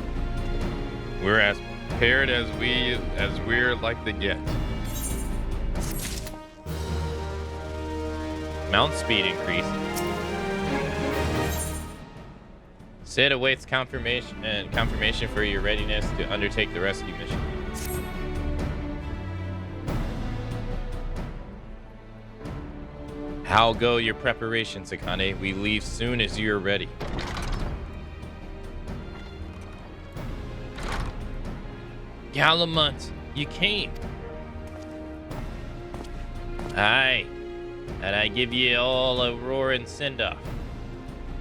We're as prepared as we're like to get. Mount speed increase. Sid awaits confirmation for your readiness to undertake the rescue mission. How go your preparations, Akane? We leave soon as you're ready. Galamont, you came. Aye, and I give ye all a roaring send-off.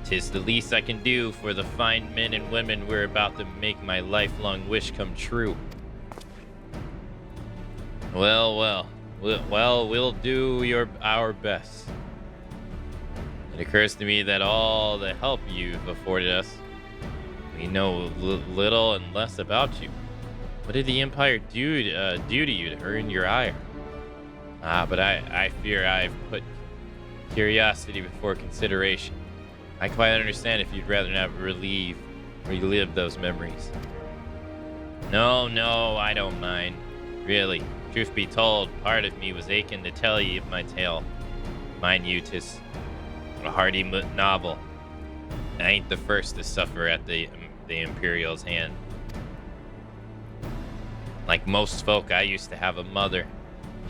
'Tis the least I can do for the fine men and women we're about to make my lifelong wish come true. Well, we'll do our best. It occurs to me that all the help you've afforded us, we know little and less about you. What did the Empire do to you to earn your ire? But I fear I've put curiosity before consideration. I quite understand if you'd rather not relive those memories. No, I don't mind. Really, truth be told, part of me was aching to tell you my tale. Mind you, 'tis a hearty novel. I ain't the first to suffer at the Imperial's hand. Like most folk, I used to have a mother.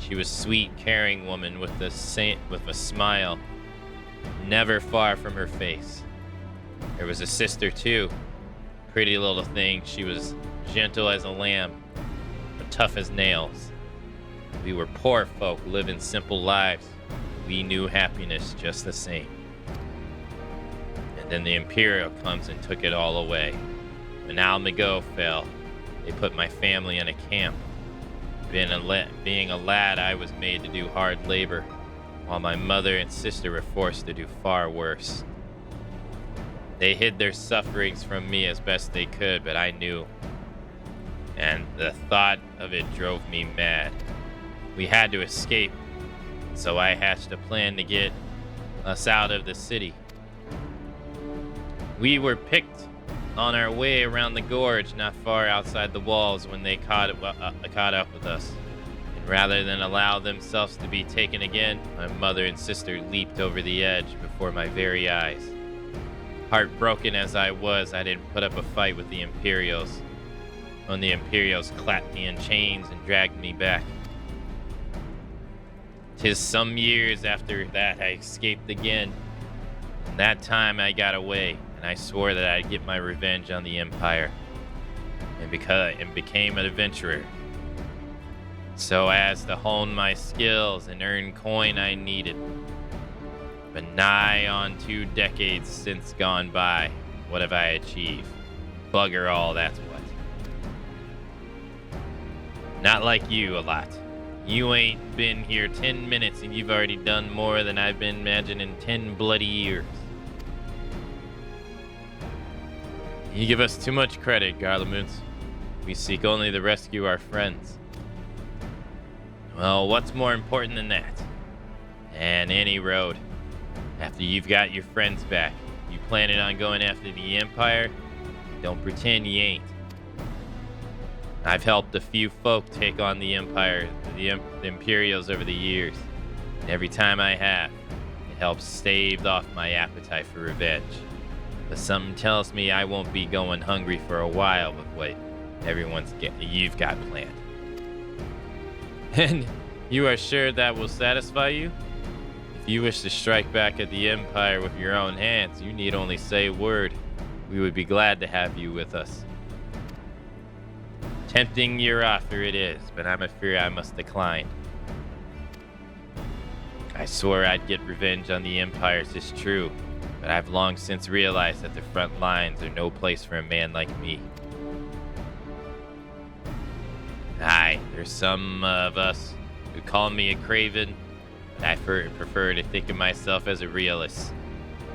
She was a sweet, caring woman with a smile never far from her face. There was a sister too, pretty little thing. She was gentle as a lamb, but tough as nails. We were poor folk living simple lives. We knew happiness just the same. And then the Imperial comes and took it all away. When Almago fell, they put my family in a camp. Being a lad, I was made to do hard labor, while my mother and sister were forced to do far worse. They hid their sufferings from me as best they could, but I knew. And the thought of it drove me mad. We had to escape, so I hatched a plan to get us out of the city. We were picked on our way around the gorge, not far outside the walls, when they caught up with us. And rather than allow themselves to be taken again, my mother and sister leaped over the edge before my very eyes. Heartbroken as I was, I didn't put up a fight with the Imperials. When the Imperials clapped me in chains and dragged me back. 'Tis some years after that I escaped again. And that time I got away, and I swore that I'd get my revenge on the Empire, and became an adventurer, so as to hone my skills and earn coin I needed. But nigh on 2 decades since gone by, what have I achieved? Bugger all, that's what. Not like you, a lot. You ain't been here 10 minutes and you've already done more than I've been imagining 10 bloody years. You give us too much credit, Garlemund. We seek only to rescue our friends. Well, what's more important than that? And any road. After you've got your friends back, you planning on going after the Empire? Don't pretend you ain't. I've helped a few folk take on the Empire, the Imperials over the years. And every time I have, it helps stave off my appetite for revenge. But something tells me I won't be going hungry for a while with what you've got planned. And you are sure that will satisfy you? If you wish to strike back at the Empire with your own hands, you need only say a word. We would be glad to have you with us. Tempting your offer it is, but I'm afraid I must decline. I swore I'd get revenge on the Empires, it's true, but I've long since realized that the front lines are no place for a man like me. Aye, there's some of us who call me a craven, but I prefer to think of myself as a realist.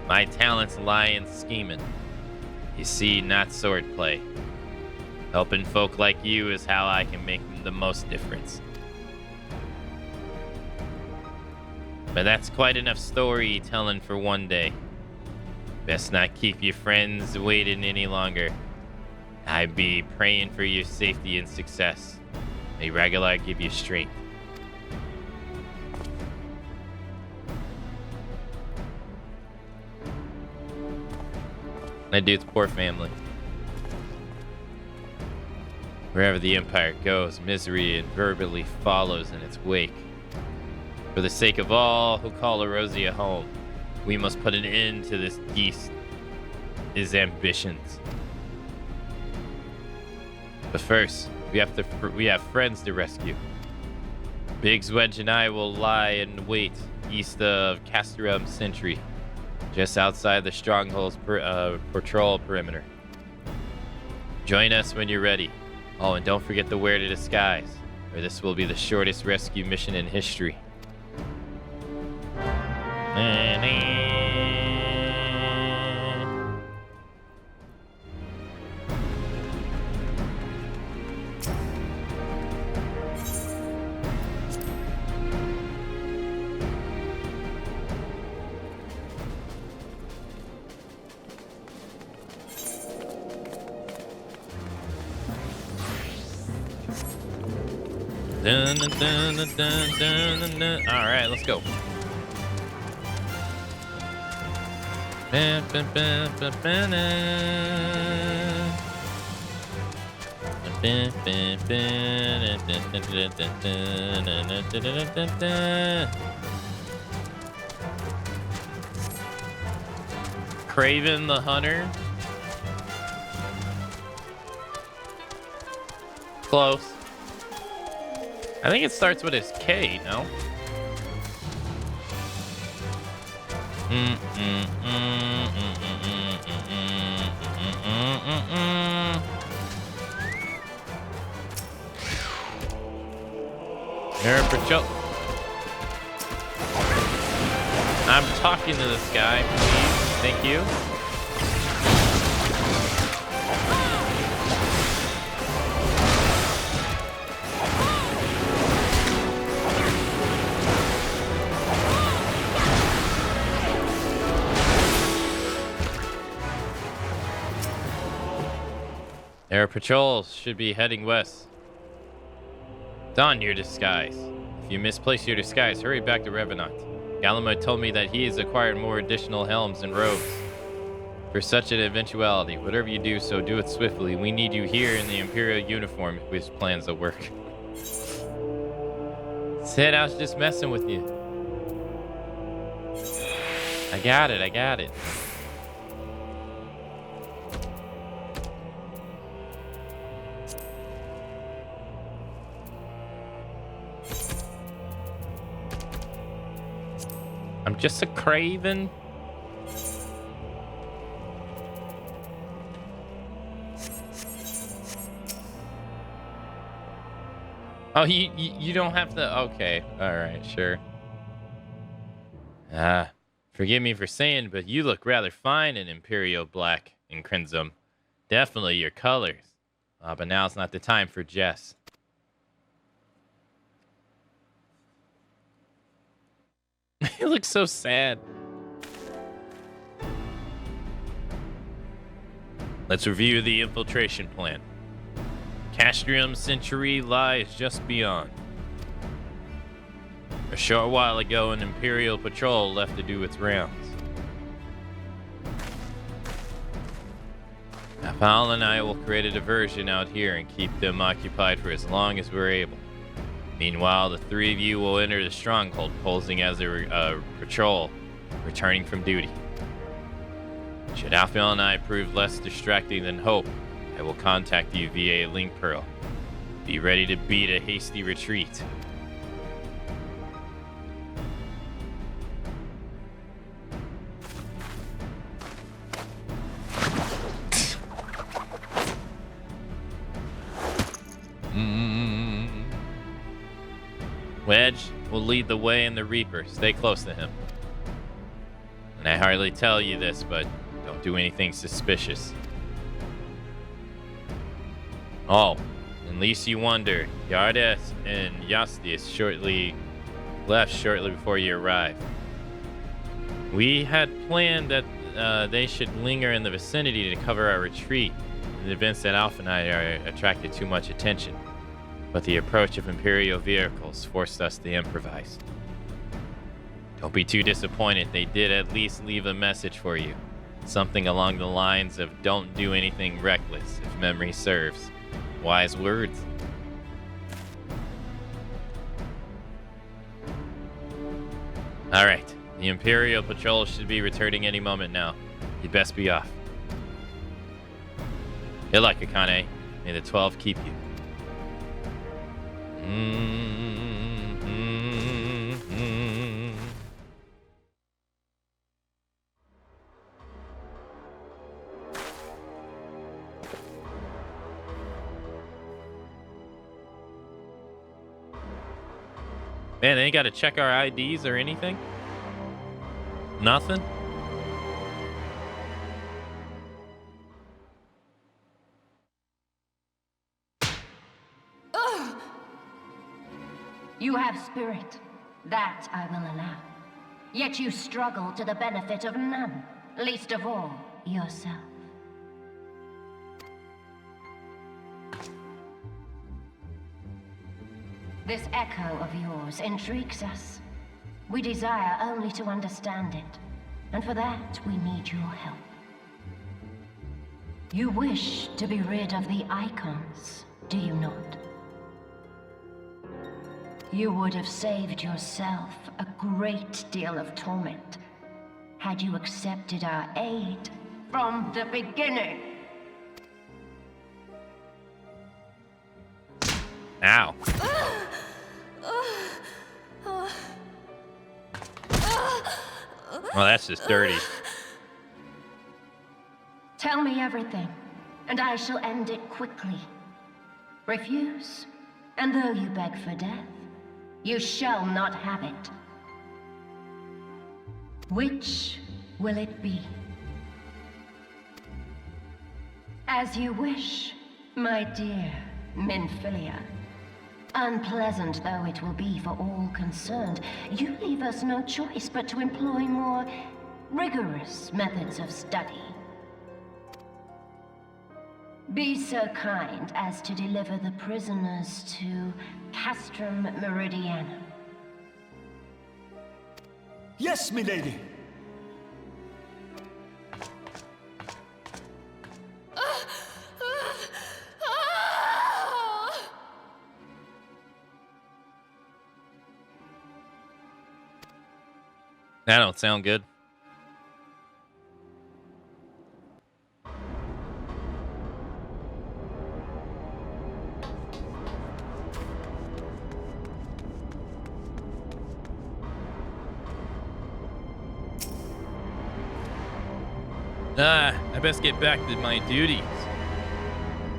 My talents lie in scheming. You see, not swordplay. Helping folk like you is how I can make the most difference. But that's quite enough storytelling for one day. Best not keep your friends waiting any longer. I be praying for your safety and success. May Ragular give you strength. That dude's poor family. Wherever the Empire goes, misery invariably follows in its wake. For the sake of all who call Erosia home, we must put an end to this his ambitions. But first, we have friends to rescue. Biggs, Wedge, and I will lie in wait east of Castorum Sentry, just outside the Stronghold's patrol perimeter. Join us when you're ready. Oh, and don't forget to wear the disguise, or this will be the shortest rescue mission in history. Dun, dun, dun, dun, dun, dun, dun. All right, let's go. Craven the Hunter. Close. I think it starts with his K, no? I'm talking to this guy, please. Thank you. Air patrols should be heading west. Don your disguise. If you misplace your disguise, hurry back to Revenant. Gallimard told me that he has acquired more additional helms and robes. For such an eventuality, whatever you do, so do it swiftly. We need you here in the Imperial uniform if his plans will work. Said I was just messing with you. I got it, I got it. I'm just a craven. Oh, you don't have to. Okay, all right, sure. Forgive me for saying, but you look rather fine in Imperial Black and Crimson. Definitely your colors. But now's not the time for Jess. You look so sad. Let's review the infiltration plan. Castrium Century lies just beyond. A short while ago, an Imperial patrol left to do its rounds. Now, Paul and I will create a diversion out here and keep them occupied for as long as we're able. Meanwhile, the three of you will enter the stronghold, posing as a patrol, returning from duty. Should Alphion and I prove less distracting than hope, I will contact you via a link pearl. Be ready to beat a hasty retreat. Wedge will lead the way in the Reaper. Stay close to him. And I hardly tell you this, but don't do anything suspicious. Oh, in least you wonder, Yardes and Yastius left shortly before you arrived. We had planned that they should linger in the vicinity to cover our retreat in the event that Alpha and I are attracted too much attention. But the approach of Imperial vehicles forced us to improvise. Don't be too disappointed. They did at least leave a message for you. Something along the lines of don't do anything reckless, if memory serves. Wise words. Alright, the Imperial patrol should be returning any moment now. You'd best be off. Good luck, Akane. May the 12 keep you. Man, they ain't got to check our IDs or anything? Nothing? You have spirit. That I will allow. Yet you struggle to the benefit of none, least of all, yourself. This echo of yours intrigues us. We desire only to understand it, and for that we need your help. You wish to be rid of the icons, do you not? You would have saved yourself a great deal of torment had you accepted our aid from the beginning. Ow. Well, that's just dirty. Tell me everything, and I shall end it quickly. Refuse, and though you beg for death, you shall not have it. Which will it be? As you wish, my dear Minfilia. Unpleasant though it will be for all concerned, you leave us no choice but to employ more rigorous methods of study. Be so kind as to deliver the prisoners to Castrum Meridianum. Yes, milady. That don't sound good. I best get back to my duties.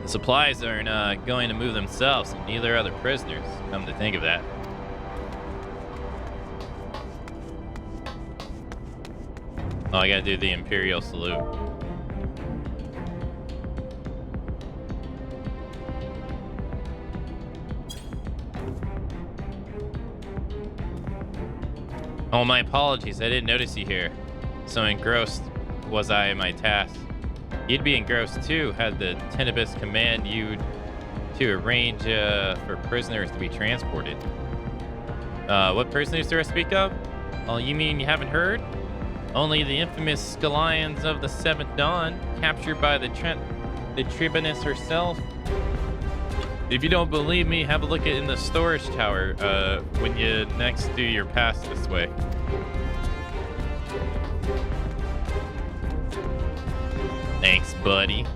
The Supplies aren't going to move themselves, and neither are the prisoners, come to think of that. Oh, I gotta do the Imperial salute. Oh, my apologies. I didn't notice you here. So engrossed was I in my task. You'd be engrossed too had the Tenebus command you to arrange for prisoners to be transported. What prisoners do I speak of? Oh, you mean you haven't heard? Only the infamous Scallions of the Seventh Dawn, captured by the Tribunus herself. If you don't believe me, have a look in the storage tower when you next do your pass this way. Thanks, buddy.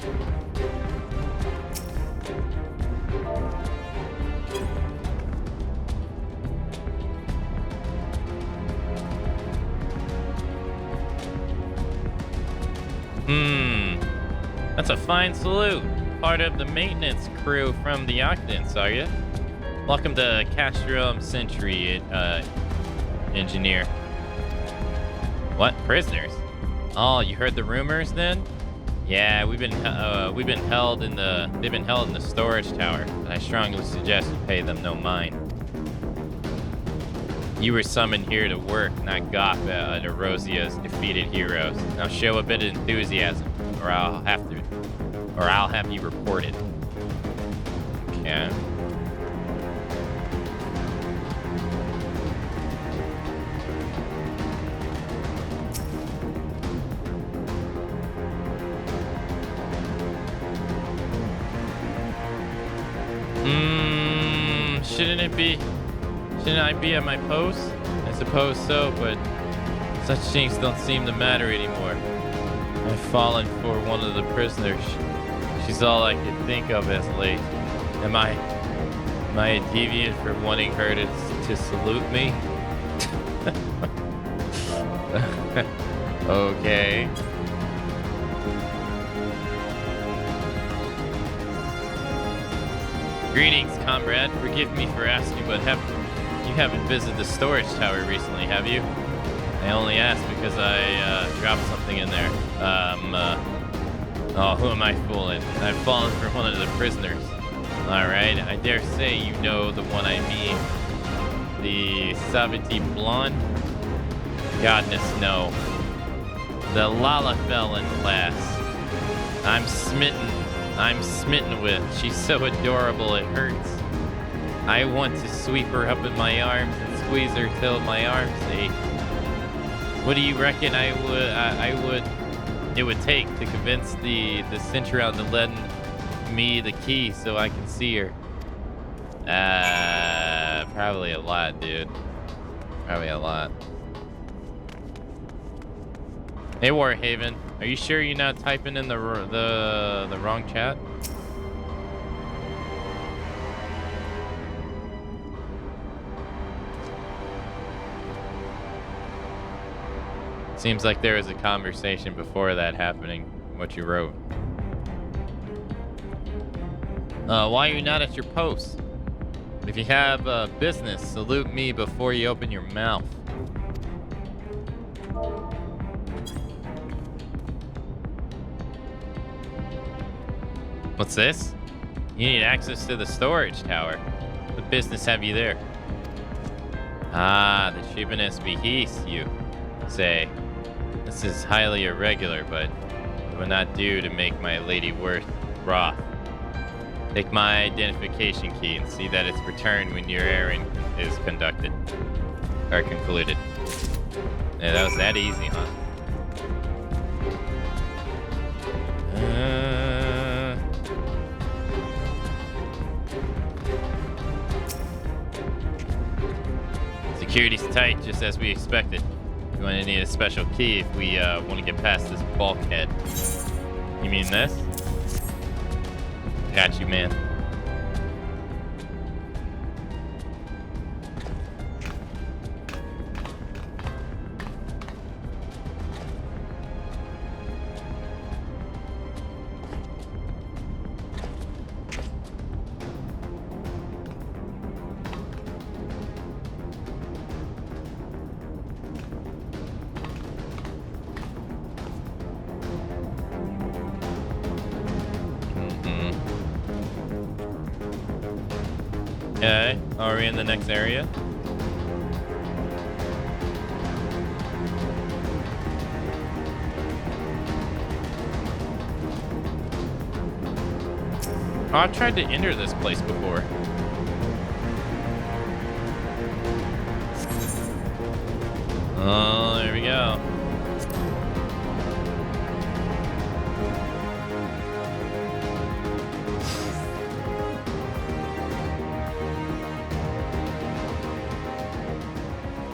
That's a fine salute. Part of the maintenance crew from the Occidents, are you? Welcome to Castrum Century, engineer. What? Prisoners? Oh, you heard the rumors then? Yeah, they've been held in the storage tower, and I strongly suggest you pay them no mind. You were summoned here to work, not gawk at Erosia's defeated heroes. Now show a bit of enthusiasm, or I'll have you reported. Yeah. Shouldn't I be at my post? I suppose so, but such things don't seem to matter anymore. I've fallen for one of the prisoners. She's all I can think of as late. Am I a deviant for wanting her to salute me? Okay. Greetings, comrade. Forgive me for asking, but you haven't visited the storage tower recently, have you? I only asked because I dropped something in there. Oh, who am I fooling? I've fallen for one of the prisoners. Alright, I dare say you know the one I mean. The Savity Blonde? Godness, no. The Lalafell class. I'm smitten with. She's so adorable it hurts. I want to sweep her up in my arms and squeeze her till my arms ache. What do you reckon it would take to convince the Centurion to lend me the key so I can see her? Probably a lot, dude. Probably a lot. Hey, Warhaven, are you sure you're not typing in the wrong chat? Seems like there was a conversation before that happening, what you wrote. Why are you not at your post? If you have business, salute me before you open your mouth. What's this? You need access to the storage tower. What business have you there? Ah, the Tribunus behests you, say. This is highly irregular, but it would not do to make my lady worth wroth. Take my identification key and see that it's returned when your errand is conducted. Or concluded. Yeah, that was that easy, huh? Security's tight, just as we expected. We're going to need a special key if we want to get past this bulkhead. You mean this? Got you, man. Are we in the next area? Oh, I've tried to enter this place before. Oh, there we go.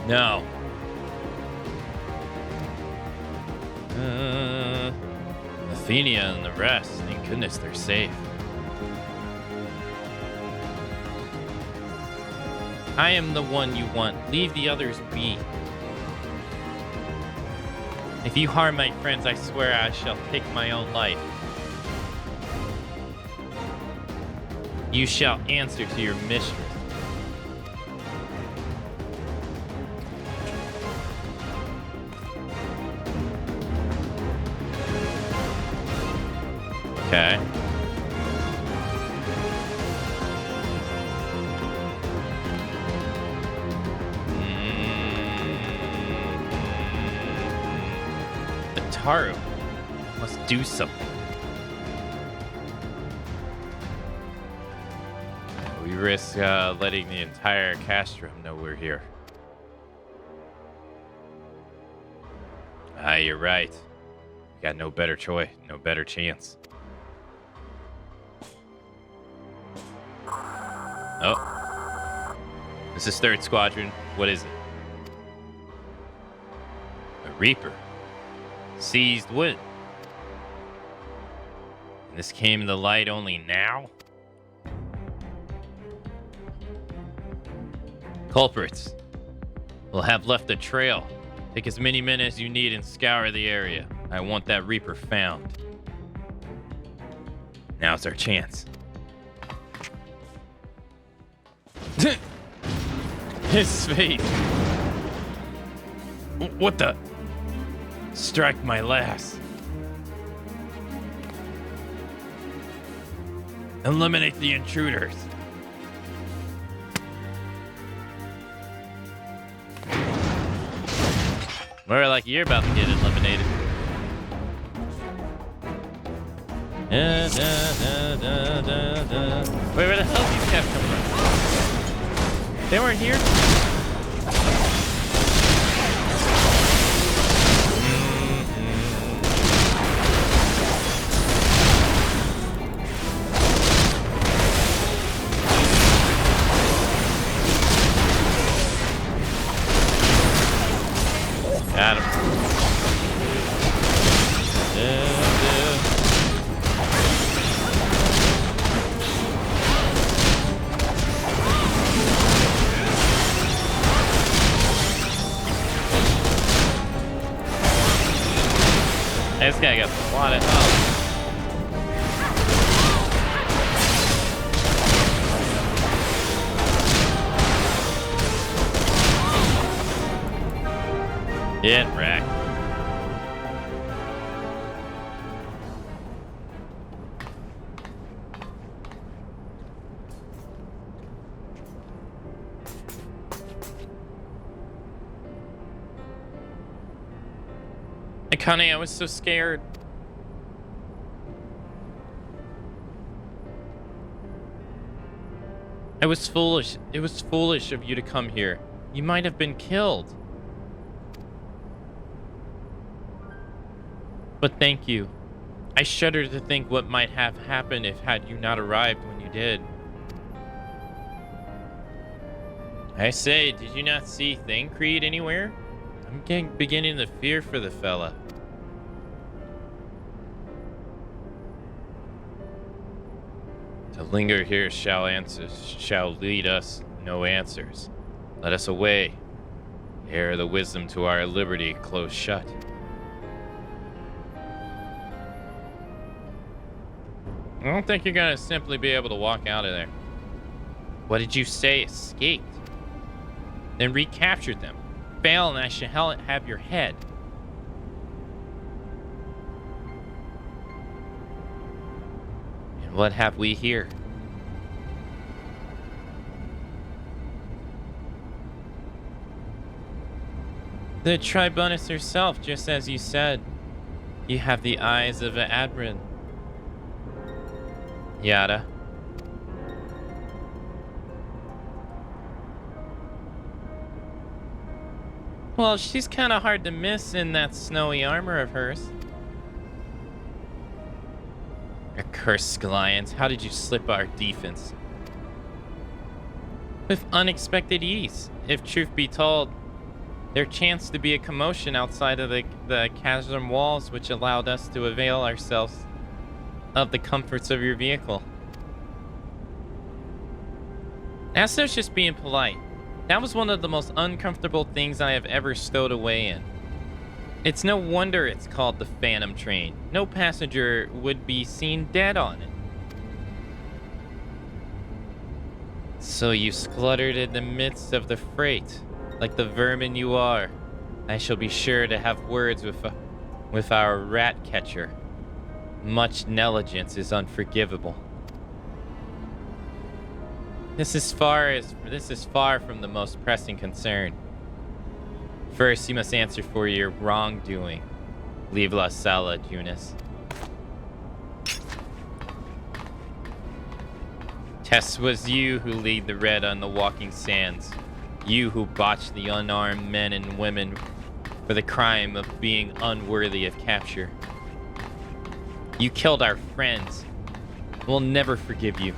No. Athenia and the rest. Thank goodness they're safe. I am the one you want. Leave the others be. If you harm my friends, I swear I shall take my own life. You shall answer to your mistress. Okay. Haru must do something. We risk letting the entire castrum know we're here. Ah, you're right. We got no better choice, no better chance. Oh. This is 3rd Squadron. What is it? A Reaper. Seized wood. And this came to light only now? Culprits will have left a trail. Take as many men as you need and scour the area. I want that Reaper found. Now's our chance. His face. What the? Strike my last. Eliminate the intruders. More like you're about to get eliminated. Wait, where the hell did these guys come from? They weren't here? Got him. This guy got a lot of health. Get wrecked. Connie, I was so scared. I was foolish. It was foolish of you to come here. You might have been killed. But thank you. I shudder to think what might have happened if had you not arrived when you did. I say, did you not see Thancred anywhere? I'm beginning to fear for the fella. To linger here shall lead us no answers. Let us away, ere the wisdom to our liberty close shut. I don't think you're gonna simply be able to walk out of there. What did you say? Escaped? Then recaptured them. Fail and I shall have your head. And what have we here? The Tribunus herself, just as you said. You have the eyes of an admiral. Yada. Well, she's kind of hard to miss in that snowy armor of hers. Accursed Scallions, how did you slip our defense? With unexpected ease. If truth be told, there chanced to be a commotion outside of the chasm walls, which allowed us to avail ourselves of the comforts of your vehicle. Astor's just being polite. That was one of the most uncomfortable things I have ever stowed away in. It's no wonder it's called the Phantom Train. No passenger would be seen dead on it. So you spluttered in the midst of the freight, like the vermin you are. I shall be sure to have words with our rat catcher. Much negligence is unforgivable. This is far from the most pressing concern. First, you must answer for your wrongdoing. Leave La Sala, Eunice. Tess, was you who laid the red on the walking sands. You who botched the unarmed men and women for the crime of being unworthy of capture. You killed our friends. We'll never forgive you.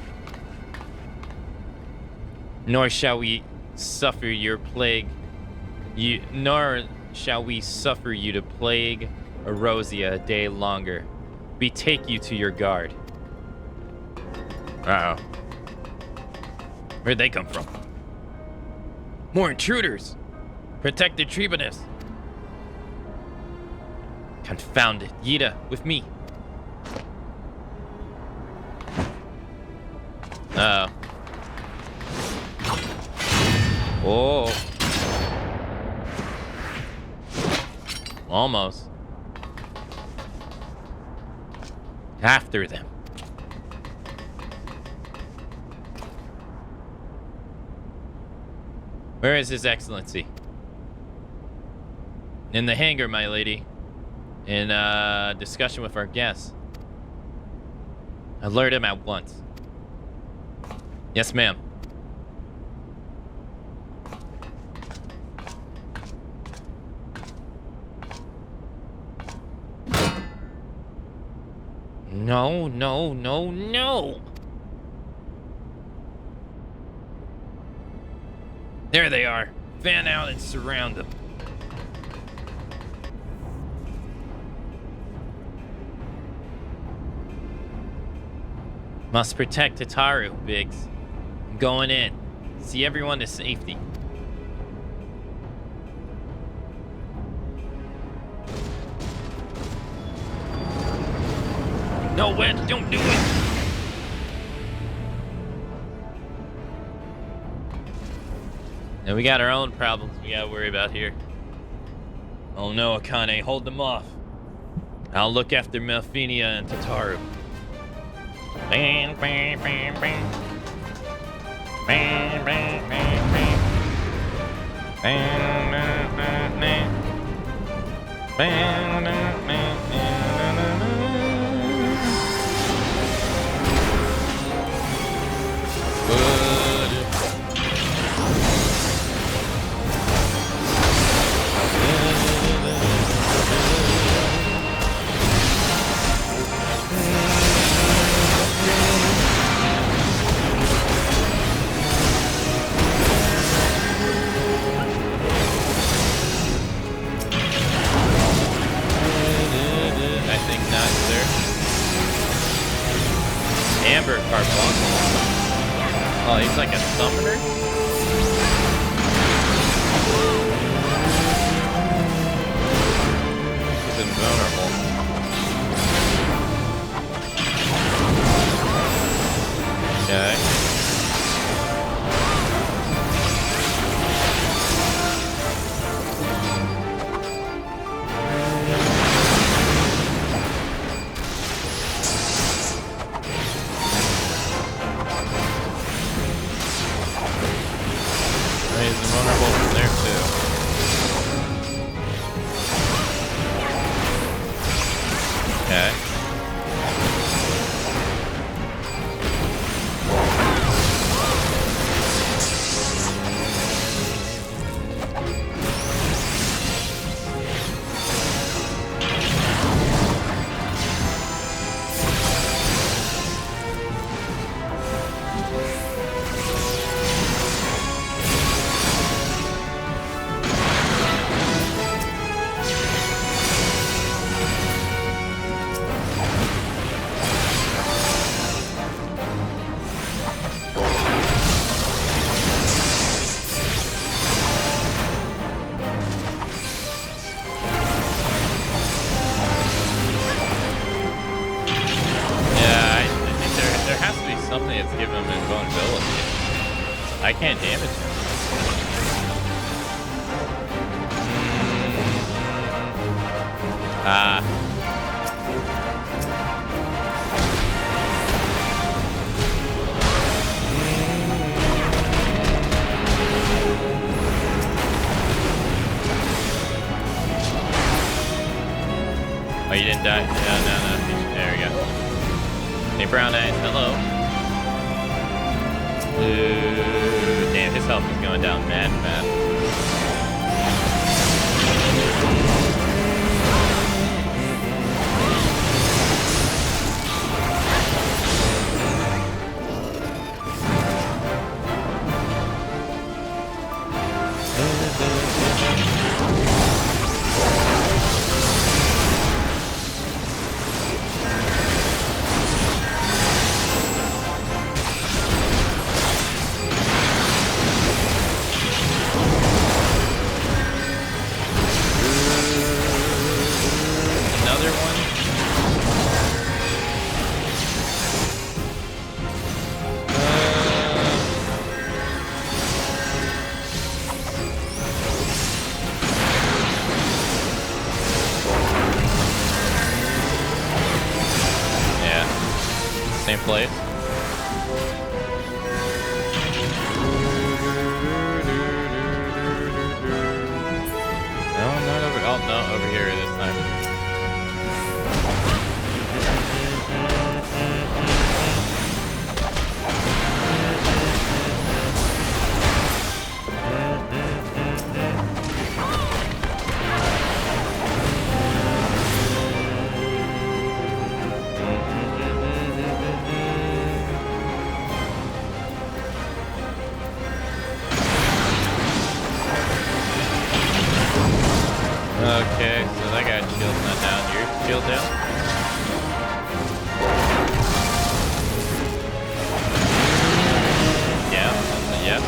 Nor shall we suffer your plague. Nor shall we suffer you to plague Erosia a day longer. Betake you to your guard. Uh-oh. Where'd they come from? More intruders! Protect the Tribunus! Confound it. Yida, with me. Uh-oh. Whoa. Almost. After them. Where is His Excellency? In the hangar, my lady. In discussion with our guests. Alert him at once. Yes, ma'am. No, no, no, no! There they are. Fan out and surround them. Must protect Tataru, Biggs. I'm going in. See everyone to safety. No, Wedge, don't do it! And we got our own problems we gotta worry about here. Oh no, Akane, hold them off. I'll look after Melfinia and Tataru. Bang, bang, bang, bang. Bang, bang, bang, bang. Bang, bang, bang, bang. Bang, bang, bang, bang. Amber Carbuncle. Oh, he's like a summoner? He's invulnerable. Okay. I can't damage him. Ah. Oh, you didn't die? No. There we go. Hey, Brown Eyes, hello. Ooh, damn, his health is going down mad fast. Same place. No, not over. Oh, no, over here this time. Okay, so that guy's shield's not down. Your shield down? Yeah, that's a yes.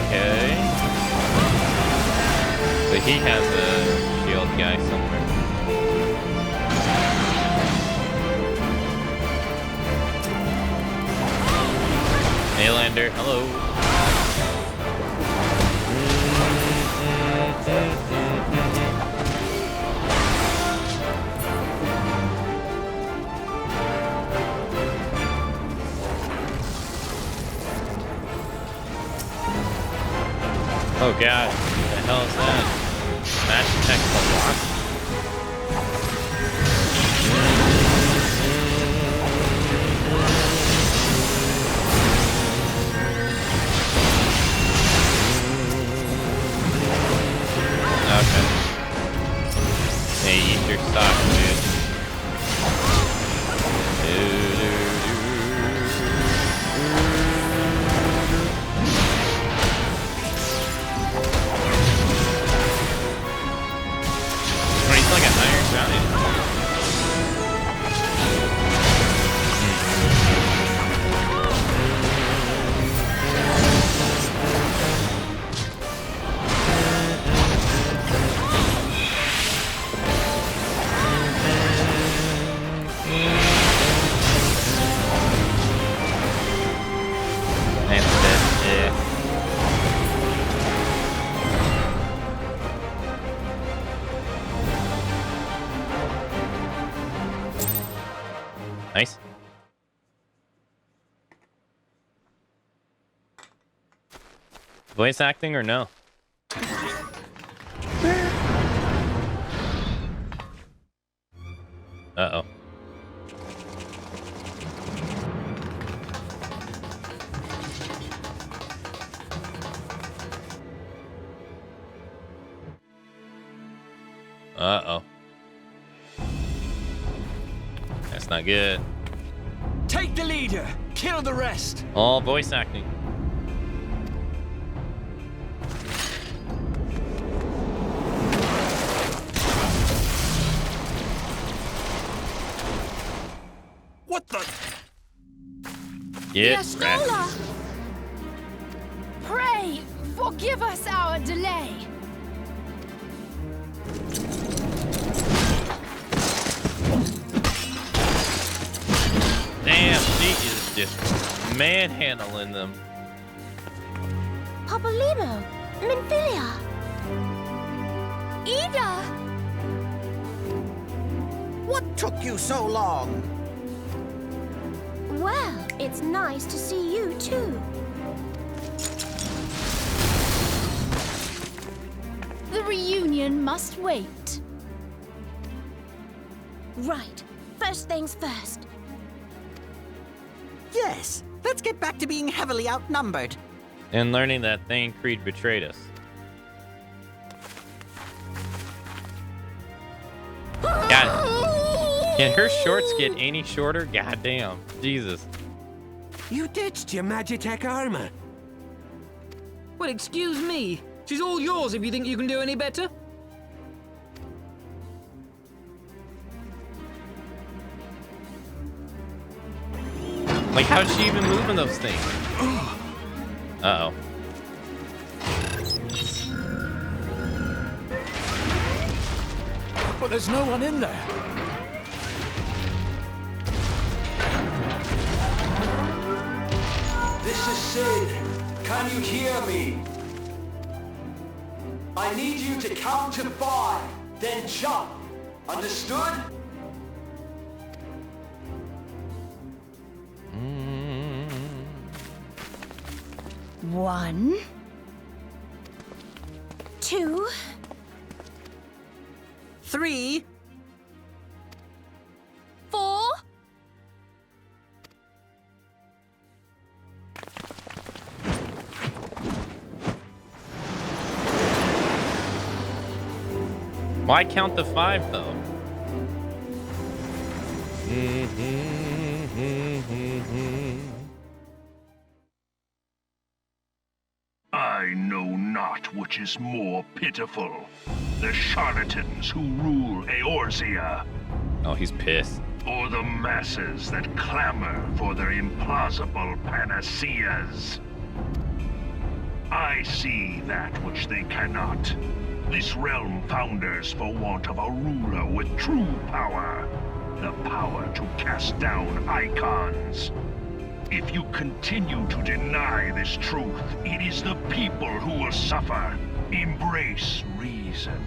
Okay. So he has a shield guy somewhere. Highlander, hello. Oh god, what the hell is that? Smash attack block? Okay. Hey, eat your stock, dude. He's like an iron giant. Nice. Voice acting or no? Uh-oh. Uh-oh. That's not good. Take the leader, kill the rest. All voice acting. What the? Yeah, Yastola! Pray, forgive us our delay. just manhandling them. Popolino, Minfilia, Ida! What took you so long? Well, it's nice to see you too. The reunion must wait. Right. First things first. Yes, let's get back to being heavily outnumbered. And learning that Thane Creed betrayed us. God, can her shorts get any shorter? God damn. Jesus. You ditched your Magitech armor. Well, excuse me. She's all yours if you think you can do any better. Like, how's she even moving those things? Uh-oh. But there's no one in there. This is Sid. Can you hear me? I need you to count to 5, then jump. Understood? One, 2, 3, 4. Why count the 5, though? I know not which is more pitiful, the charlatans who rule Eorzea, Oh, he's pissed. or the masses that clamor for their implausible panaceas. I see that which they cannot. This realm founders for want of a ruler with true power. The power to cast down icons. If you continue to deny this truth, it is the people who will suffer. Embrace reason.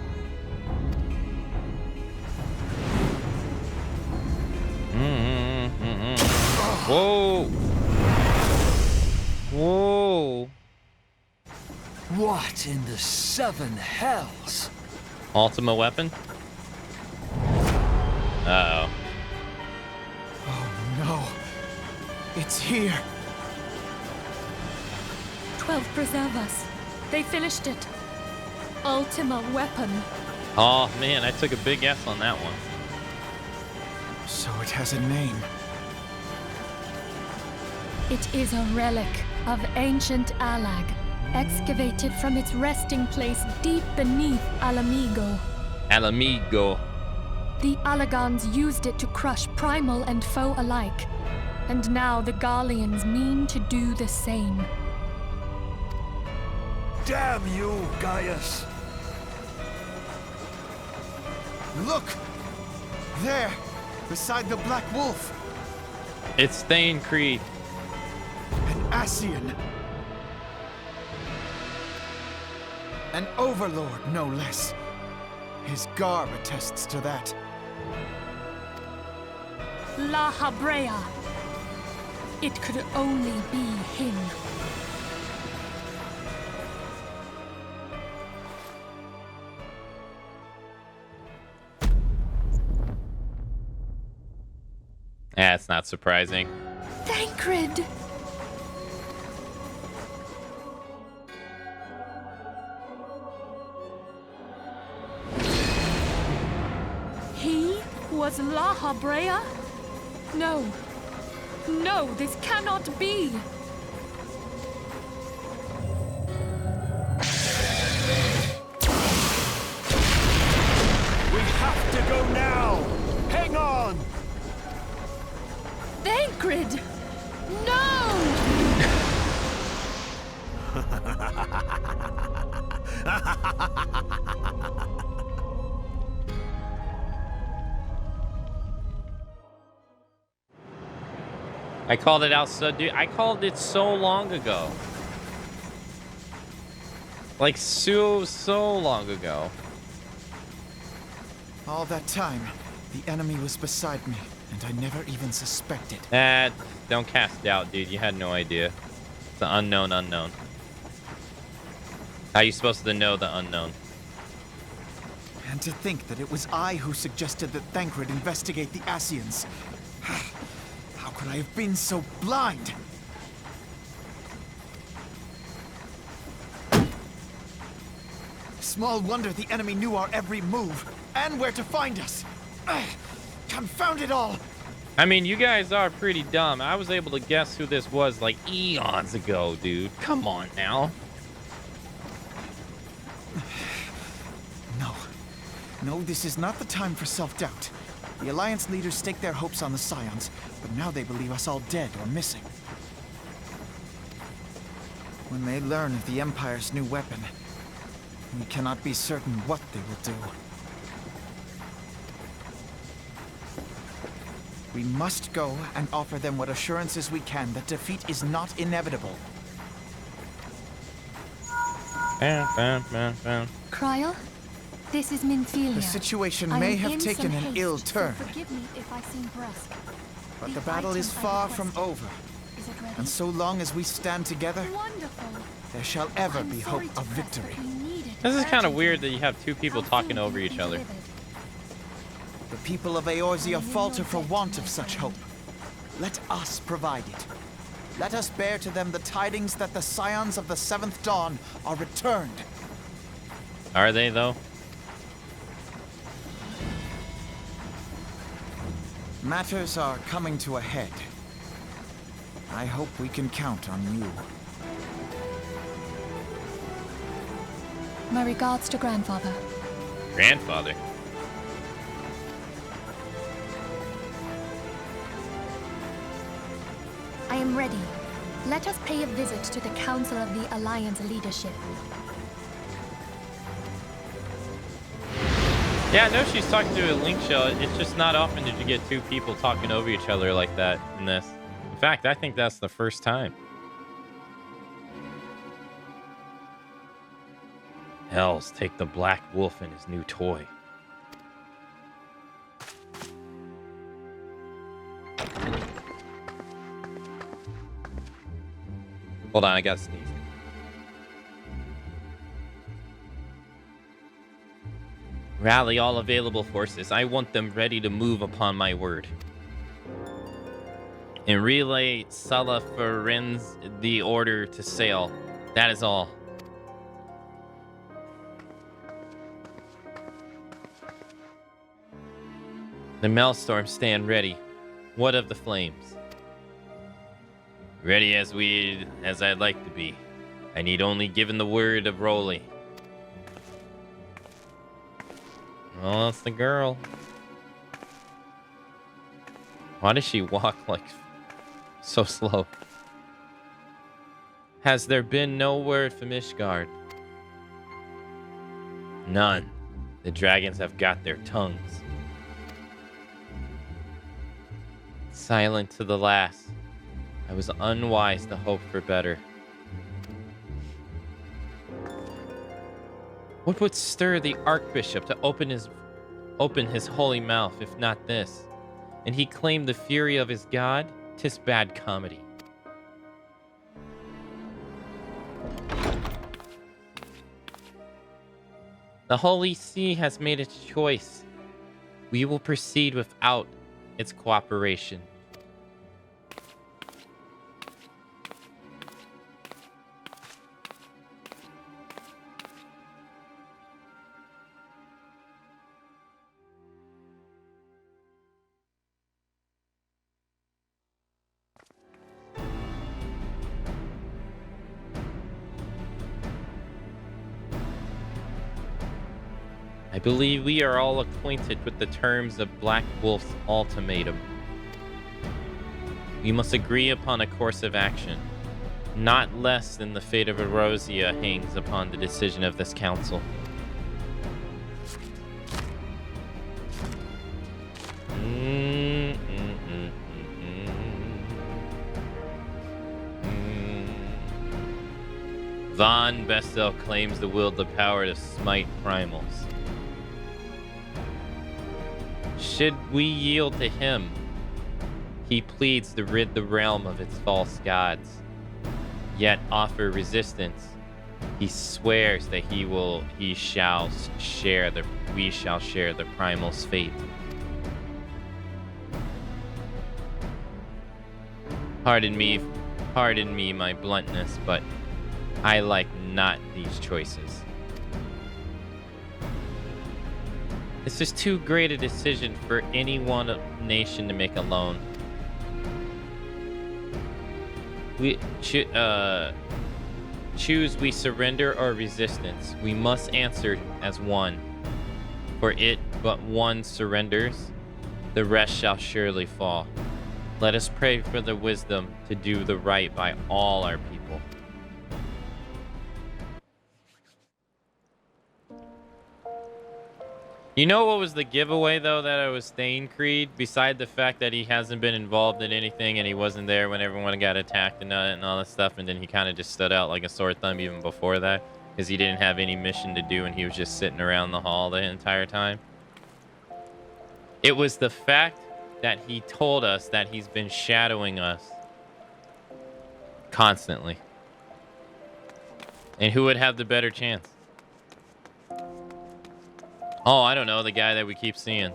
Whoa! Whoa! What in the 7 hells? Ultima weapon? Uh-oh. Oh no. It's here. 12 preserve us. They finished it. Ultima weapon. Oh, man, I took a big guess on that one. So it has a name. It is a relic of ancient Alag, excavated from its resting place deep beneath Alamigo. Alamigo. The Alagons used it to crush primal and foe alike, and now the Garleans mean to do the same. Damn you, Gaius! Look! There! Beside the Black Wolf! It's Thane Creed. An Ascian! An overlord, no less. His garb attests to that. La Habrea. It could only be him. That's not surprising. Thancred! He was La Habrea? No. No, this cannot be. We have to go now! Hang on! Thancred! No! I called it out so, dude. I called it so long ago. Like so long ago. All that time, the enemy was beside me, and I never even suspected. Don't cast doubt, dude. You had no idea. It's the unknown unknown. How are you supposed to know the unknown? And to think that it was I who suggested that Thancred investigate the Asians. How could I have been so blind? Small wonder the enemy knew our every move, and where to find us. Confound it all! I mean, you guys are pretty dumb. I was able to guess who this was like eons ago, dude. Come on now. No, this is not the time for self-doubt. The Alliance leaders staked their hopes on the Scions, but now they believe us all dead or missing. When they learn of the Empire's new weapon, we cannot be certain what they will do. We must go and offer them what assurances we can that defeat is not inevitable. Kryl, this is Minfilia. The situation I may am have in taken some an haste, ill so turn, forgive me if I seem brusque. but the battle is item I far from requested. over. Is it ready? And so long as we stand together, Wonderful. there shall ever I'm be sorry hope to of press, victory. but we need it This is kind of urgently. weird that you have two people How talking soon over can it each be other. delivered? The people of Eorzea I am falter your for debt, want my of such friend. hope. Let us provide it. Let us bear to them the tidings that the Scions of the Seventh Dawn are returned. Are they, though? Matters are coming to a head. I hope we can count on you. My regards to grandfather. Grandfather. I am ready. Let us pay a visit to the Council of the Alliance leadership. Yeah, I know she's talking to a link shell. It's just not often did you get two people talking over each other like that in this. In fact, I think that's the first time. Hells, take the Black Wolf and his new toy. Hold on, I gotta sneeze. Rally all available forces. I want them ready to move upon my word. And relay Sulla Ferenz the order to sail. That is all. The Maelstrom stand ready. What of the flames? Ready as I'd like to be. I need only given the word of Rolly. Oh, that's the girl. Why does she walk like so slow? Has there been no word from Ishgard? None. The dragons have got their tongues. Silent to the last. I was unwise to hope for better. What would stir the Archbishop to open his holy mouth, if not this? And he claimed the fury of his god? 'Tis bad comedy. The Holy See has made its choice. We will proceed without its cooperation. I believe we are all acquainted with the terms of Black Wolf's ultimatum. We must agree upon a course of action. Not less than the fate of Eorzea hangs upon the decision of this council. Von Bestel claims to wield the power to smite primals. Should we yield to him? He pleads to rid the realm of its false gods, yet offer resistance. He swears that we shall share the primal's fate. Pardon me my bluntness, but I like not these choices. This is too great a decision for any one nation to make alone. We choose we surrender or resistance. We must answer as one. For it but one surrenders, the rest shall surely fall. Let us pray for the wisdom to do the right by all our people. You know what was the giveaway, though, that I was staying Creed? Beside the fact that he hasn't been involved in anything and he wasn't there when everyone got attacked and all that stuff, and then he kind of just stood out like a sore thumb even before that, because he didn't have any mission to do and he was just sitting around the hall the entire time. It was the fact that he told us that he's been shadowing us constantly. And who would have the better chance? Oh, I don't know, the guy that we keep seeing.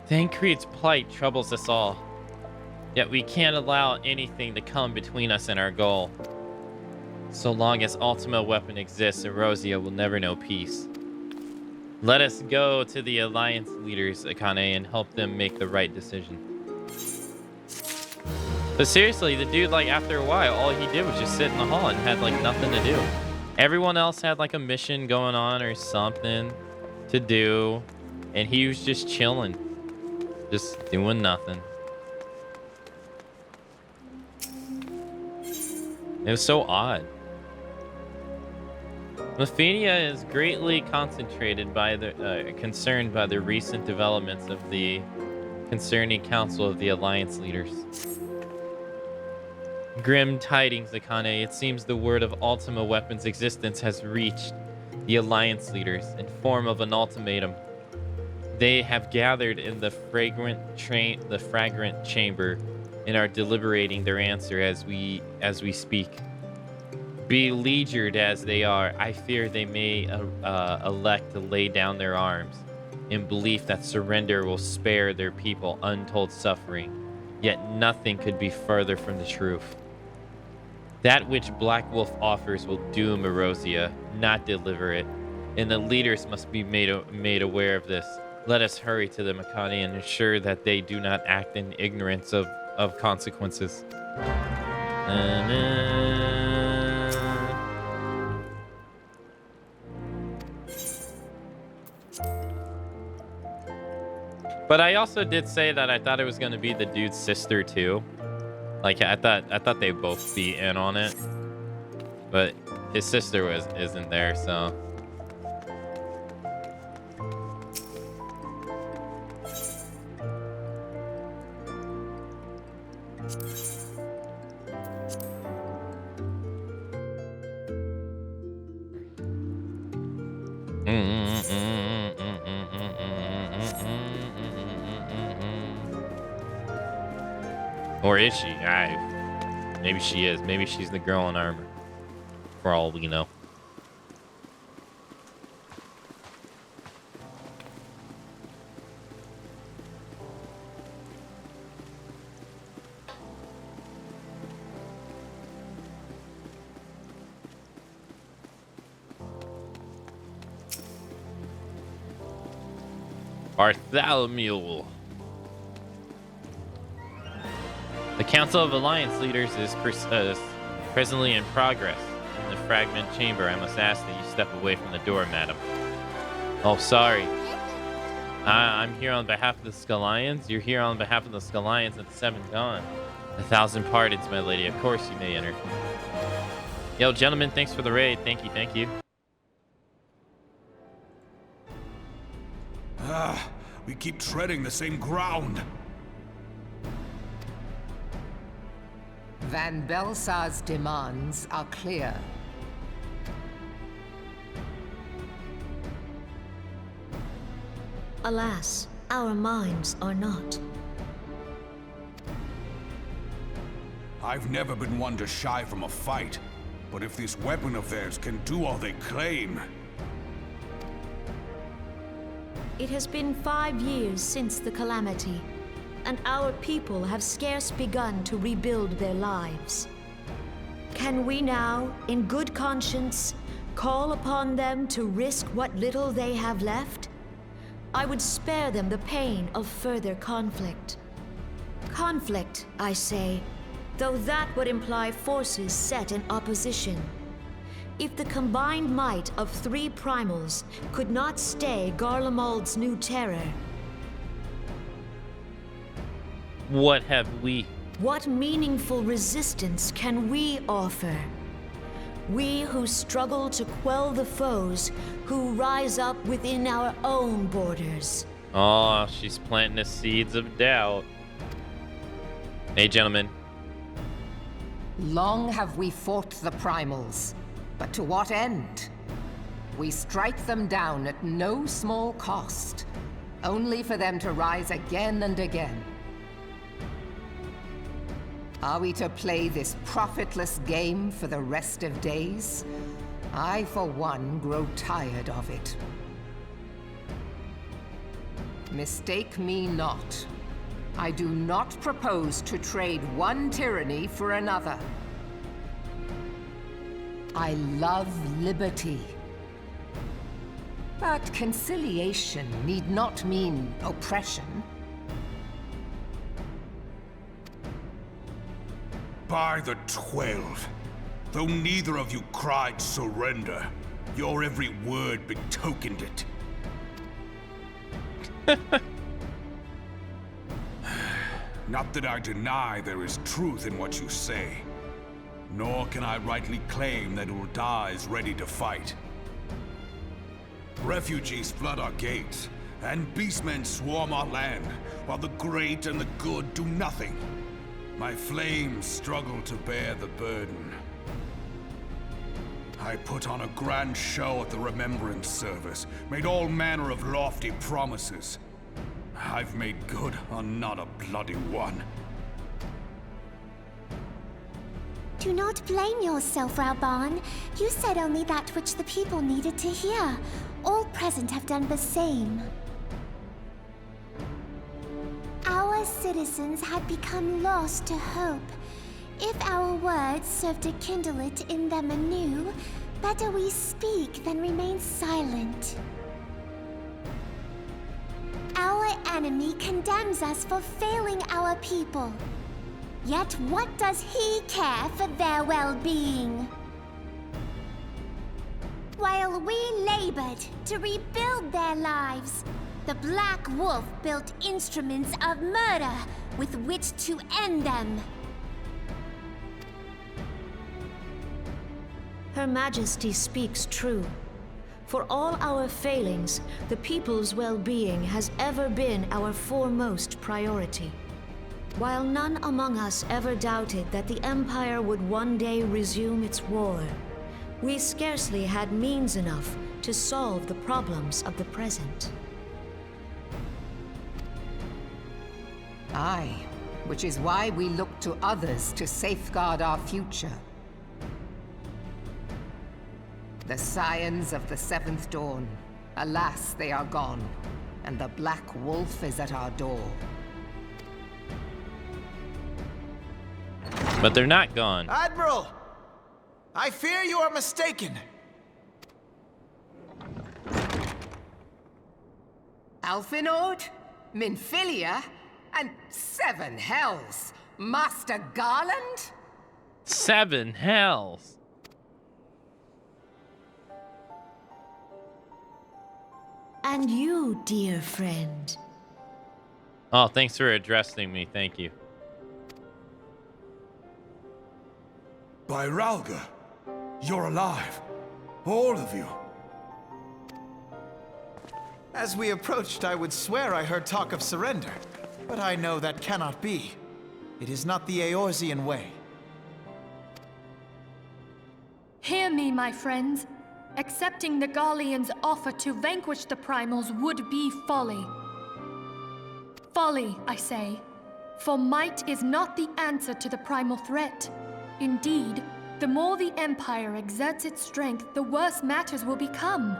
Thancred's plight troubles us all. Yet we can't allow anything to come between us and our goal. So long as Ultima Weapon exists, Erosia will never know peace. Let us go to the Alliance leaders, Akane, and help them make the right decision. But seriously, the dude, like, after a while, all he did was just sit in the hall and had, like, nothing to do. Everyone else had, like, a mission going on or something to do. And he was just chilling. Just doing nothing. It was so odd. Methania is greatly concerned by the recent developments of the concerning Council of the Alliance leaders. Grim tidings, Akane. It seems the word of Ultima Weapon's existence has reached the Alliance leaders in form of an ultimatum. They have gathered in the fragrant chamber and are deliberating their answer as we speak. Beleaguered as they are, I fear they may elect to lay down their arms in belief that surrender will spare their people untold suffering. Yet nothing could be further from the truth. That which Black Wolf offers will doom Erosia, not deliver it, and the leaders must be made aware of this. Let us hurry to the Akane and ensure that they do not act in ignorance of consequences. But I also did say that I thought it was going to be the dude's sister too. Like I thought they'd both be in on it, but his sister isn't there, so. Or is she? Maybe she is. Maybe she's the girl in armor. For all we know. Bartholomew. The Council of Alliance Leaders is presently in progress in the fragment chamber. I must ask that you step away from the door, madam. Oh, sorry. I'm here on behalf of the Scallions. You're here on behalf of the Scallions at the Seventh Dawn. 1,000 pardons, my lady. Of course you may enter. Yo, gentlemen, thanks for the raid. Thank you, thank you. We keep treading the same ground. Van Belsar's demands are clear. Alas, our minds are not. I've never been one to shy from a fight, but if this weapon of theirs can do all they claim... It has been 5 years since the calamity, and our people have scarce begun to rebuild their lives. Can we now, in good conscience, call upon them to risk what little they have left? I would spare them the pain of further conflict. Conflict, I say, though that would imply forces set in opposition. If the combined might of 3 primals could not stay Garlemald's new terror... What have we? What meaningful resistance can we offer? We who struggle to quell the foes who rise up within our own borders. Oh, she's planting the seeds of doubt. Hey, gentlemen. Long have we fought the primals, but to what end? We strike them down at no small cost, only for them to rise again and again. Are we to play this profitless game for the rest of days? I, for one, grow tired of it. Mistake me not. I do not propose to trade one tyranny for another. I love liberty. But conciliation need not mean oppression. By the 12, though neither of you cried surrender, your every word betokened it. Not that I deny there is truth in what you say, nor can I rightly claim that Ul'dah is ready to fight. Refugees flood our gates, and beastmen swarm our land, while the great and the good do nothing. My flames struggle to bear the burden. I put on a grand show at the Remembrance Service, made all manner of lofty promises. I've made good on not a bloody one. Do not blame yourself, Raban. You said only that which the people needed to hear. All present have done the same. Our citizens had become lost to hope. If our words serve to kindle it in them anew, better we speak than remain silent. Our enemy condemns us for failing our people. Yet what does he care for their well-being? While we labored to rebuild their lives, the Black Wolf built instruments of murder with which to end them. Her Majesty speaks true. For all our failings, the people's well-being has ever been our foremost priority. While none among us ever doubted that the Empire would one day resume its war, we scarcely had means enough to solve the problems of the present. Aye, which is why we look to others to safeguard our future. The scions of the Seventh Dawn, alas, they are gone, and the Black Wolf is at our door. But they're not gone. Admiral! I fear you are mistaken. Alphinaud, Minfilia, and 7 hells! Master Garland? 7 hells! And you, dear friend. Oh, thanks for addressing me. Thank you. By Ralga, you're alive. All of you. As we approached, I would swear I heard talk of surrender, but I know that cannot be. It is not the Eorzean way. Hear me, my friends. Accepting the Garleans' offer to vanquish the Primals would be folly. Folly, I say. For might is not the answer to the Primal threat. Indeed, the more the Empire exerts its strength, the worse matters will become.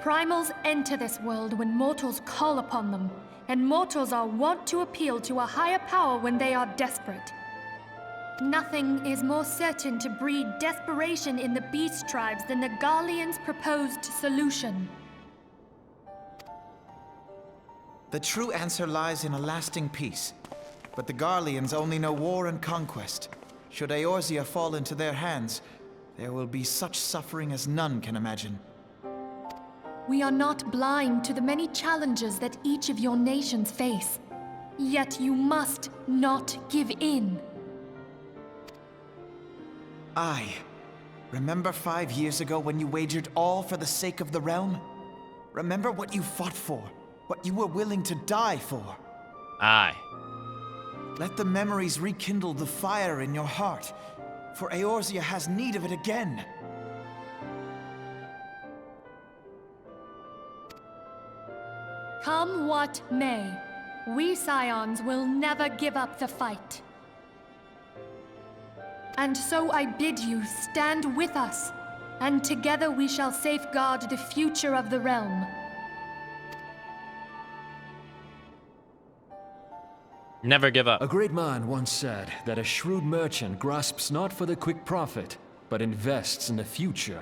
Primals enter this world when mortals call upon them, and mortals are wont to appeal to a higher power when they are desperate. Nothing is more certain to breed desperation in the beast tribes than the Garleans' proposed solution. The true answer lies in a lasting peace. But the Garleans only know war and conquest. Should Eorzea fall into their hands, there will be such suffering as none can imagine. We are not blind to the many challenges that each of your nations face. Yet you must not give in. Aye. Remember 5 years ago when you wagered all for the sake of the realm? Remember what you fought for, what you were willing to die for. Aye. Let the memories rekindle the fire in your heart, for Eorzea has need of it again. Come what may, we Scions will never give up the fight. And so I bid you stand with us, and together we shall safeguard the future of the realm. Never give up. A great man once said that a shrewd merchant grasps not for the quick profit, but invests in the future.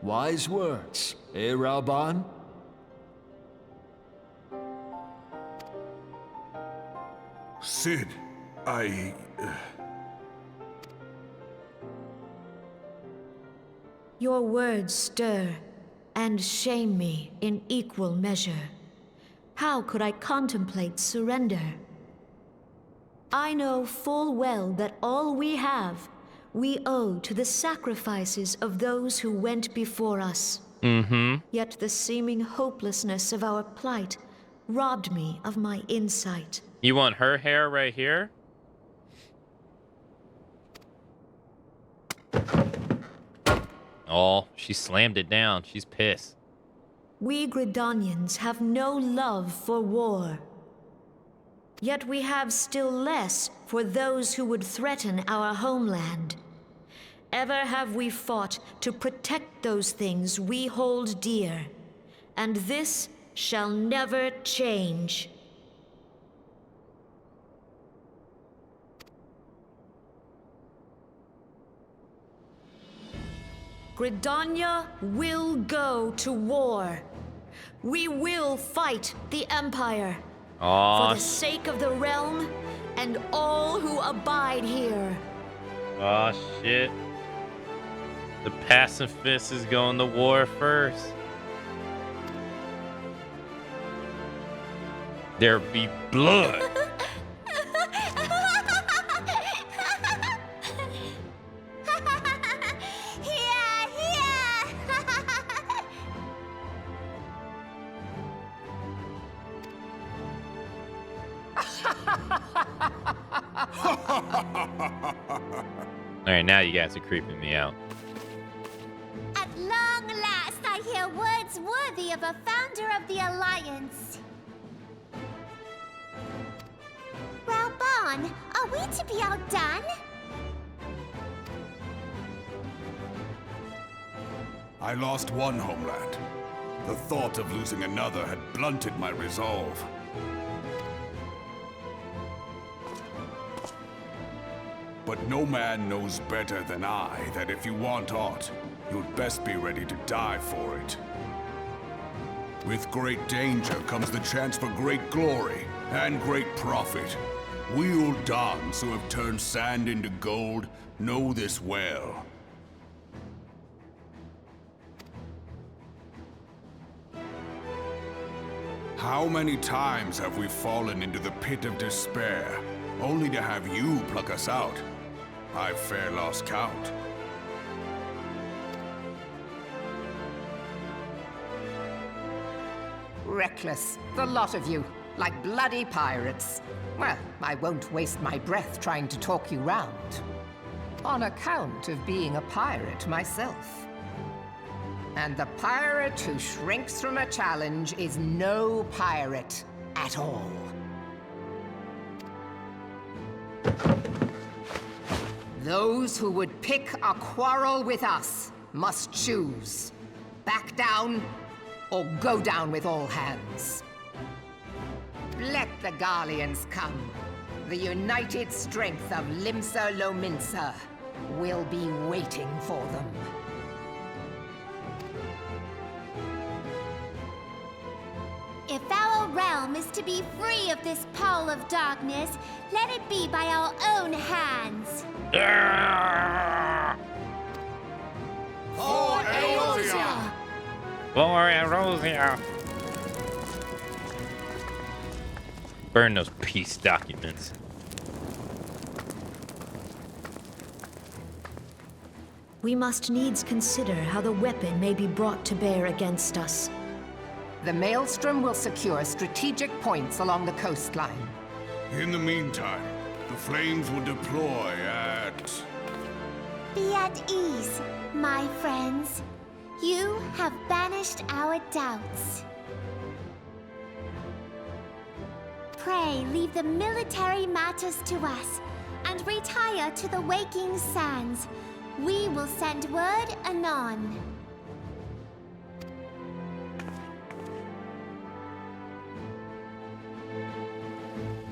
Wise words, eh, Raoban? Sid, Your words stir and shame me in equal measure. How could I contemplate surrender? I know full well that all we have, we owe to the sacrifices of those who went before us. Yet the seeming hopelessness of our plight robbed me of my insight. You want her hair right here? Oh, she slammed it down. She's pissed. We Gridanians have no love for war. Yet we have still less for those who would threaten our homeland. Ever have we fought to protect those things we hold dear, and this shall never change. Gridania will go to war. We will fight the Empire. For the sake of the realm and all who abide here. Oh shit. The pacifist is going to war first. There be blood. Alright, now you guys are creeping me out. At long last, I hear words worthy of a founder of the Alliance. Raoban, are we to be outdone? I lost one homeland. The thought of losing another had blunted my resolve. But no man knows better than I that if you want aught, you'd best be ready to die for it. With great danger comes the chance for great glory and great profit. We Uldans who have turned sand into gold know this well. How many times have we fallen into the pit of despair, only to have you pluck us out? I've fair lost count. Reckless, the lot of you, like bloody pirates. Well, I won't waste my breath trying to talk you round. On account of being a pirate myself. And the pirate who shrinks from a challenge is no pirate at all. Those who would pick a quarrel with us must choose. Back down, or go down with all hands. Let the Garleans come. The united strength of Limsa Lominsa will be waiting for them. If our realm is to be free of this pall of darkness, let it be by our own hands. For Eorzea! For Eorzea! Burn those peace documents. We must needs consider how the weapon may be brought to bear against us. The Maelstrom will secure strategic points along the coastline. In the meantime, the flames will deploy at... Be at ease, my friends. You have banished our doubts. Pray leave the military matters to us, and retire to the waking sands. We will send word anon.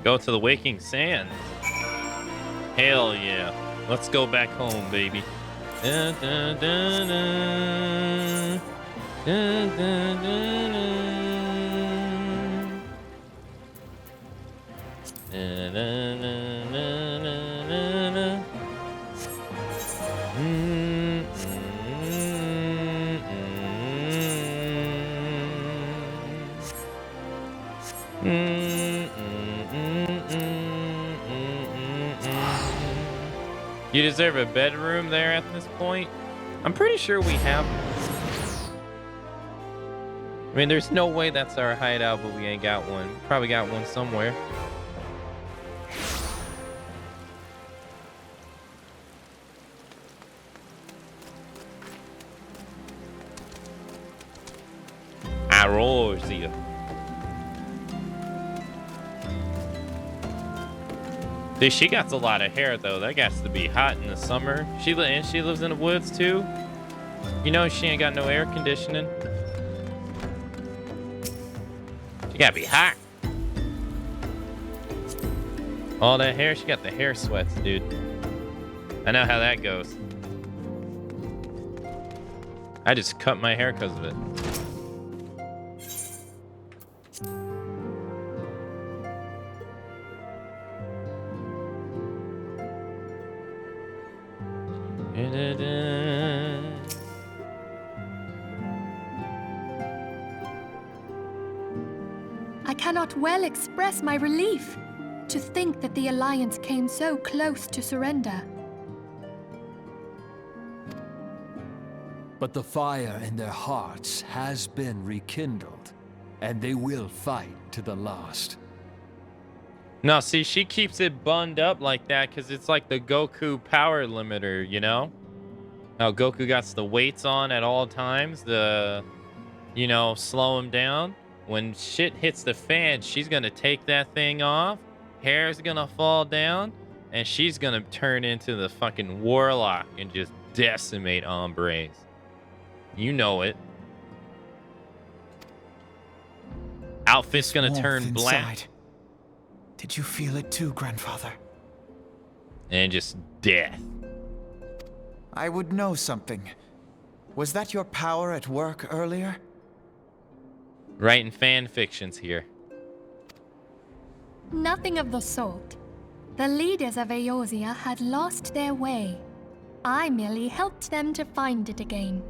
Go to the waking sands. Hell yeah. Let's go back home, baby. Dun, dun, dun, dun. Dun, dun, dun, dun. Dun, dun, dun, dun, dun, dun. Mm, mm, mm, mm. You deserve a bedroom there at this point. I'm pretty sure we have. I mean, there's no way that's our hideout, but we ain't got one. Probably got one somewhere. Eorzea. Dude, she got a lot of hair though. That got to be hot in the summer. She lives in the woods too. You know she ain't got no air conditioning. She gotta be hot. All that hair, she got the hair sweats, dude. I know how that goes. I just cut my hair because of it. I cannot well express my relief to think that the Alliance came so close to surrender. But the fire in their hearts has been rekindled, and they will fight to the last. No, see, she keeps it bunned up like that because it's like the Goku power limiter, you know? How Goku got the weights on at all times to, you know, slow him down. When shit hits the fan, she's gonna take that thing off, hair's gonna fall down, and she's gonna turn into the fucking warlock and just decimate hombres. You know it. Outfit's gonna turn black. Did you feel it too, grandfather? And just death. I would know something. Was that your power at work earlier? Writing fan fictions here. Nothing of the sort. The leaders of Eorzea had lost their way. I merely helped them to find it again.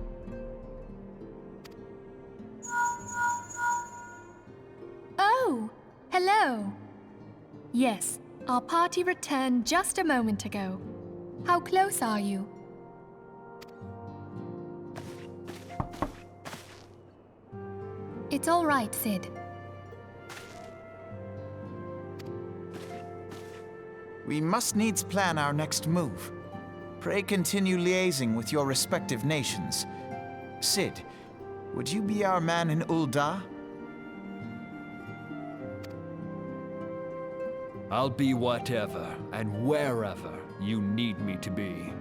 Oh, hello. Yes, our party returned just a moment ago. How close are you? It's all right, Sid. We must needs plan our next move. Pray continue liaising with your respective nations. Cid, would you be our man in Ul'dah? I'll be whatever and wherever you need me to be.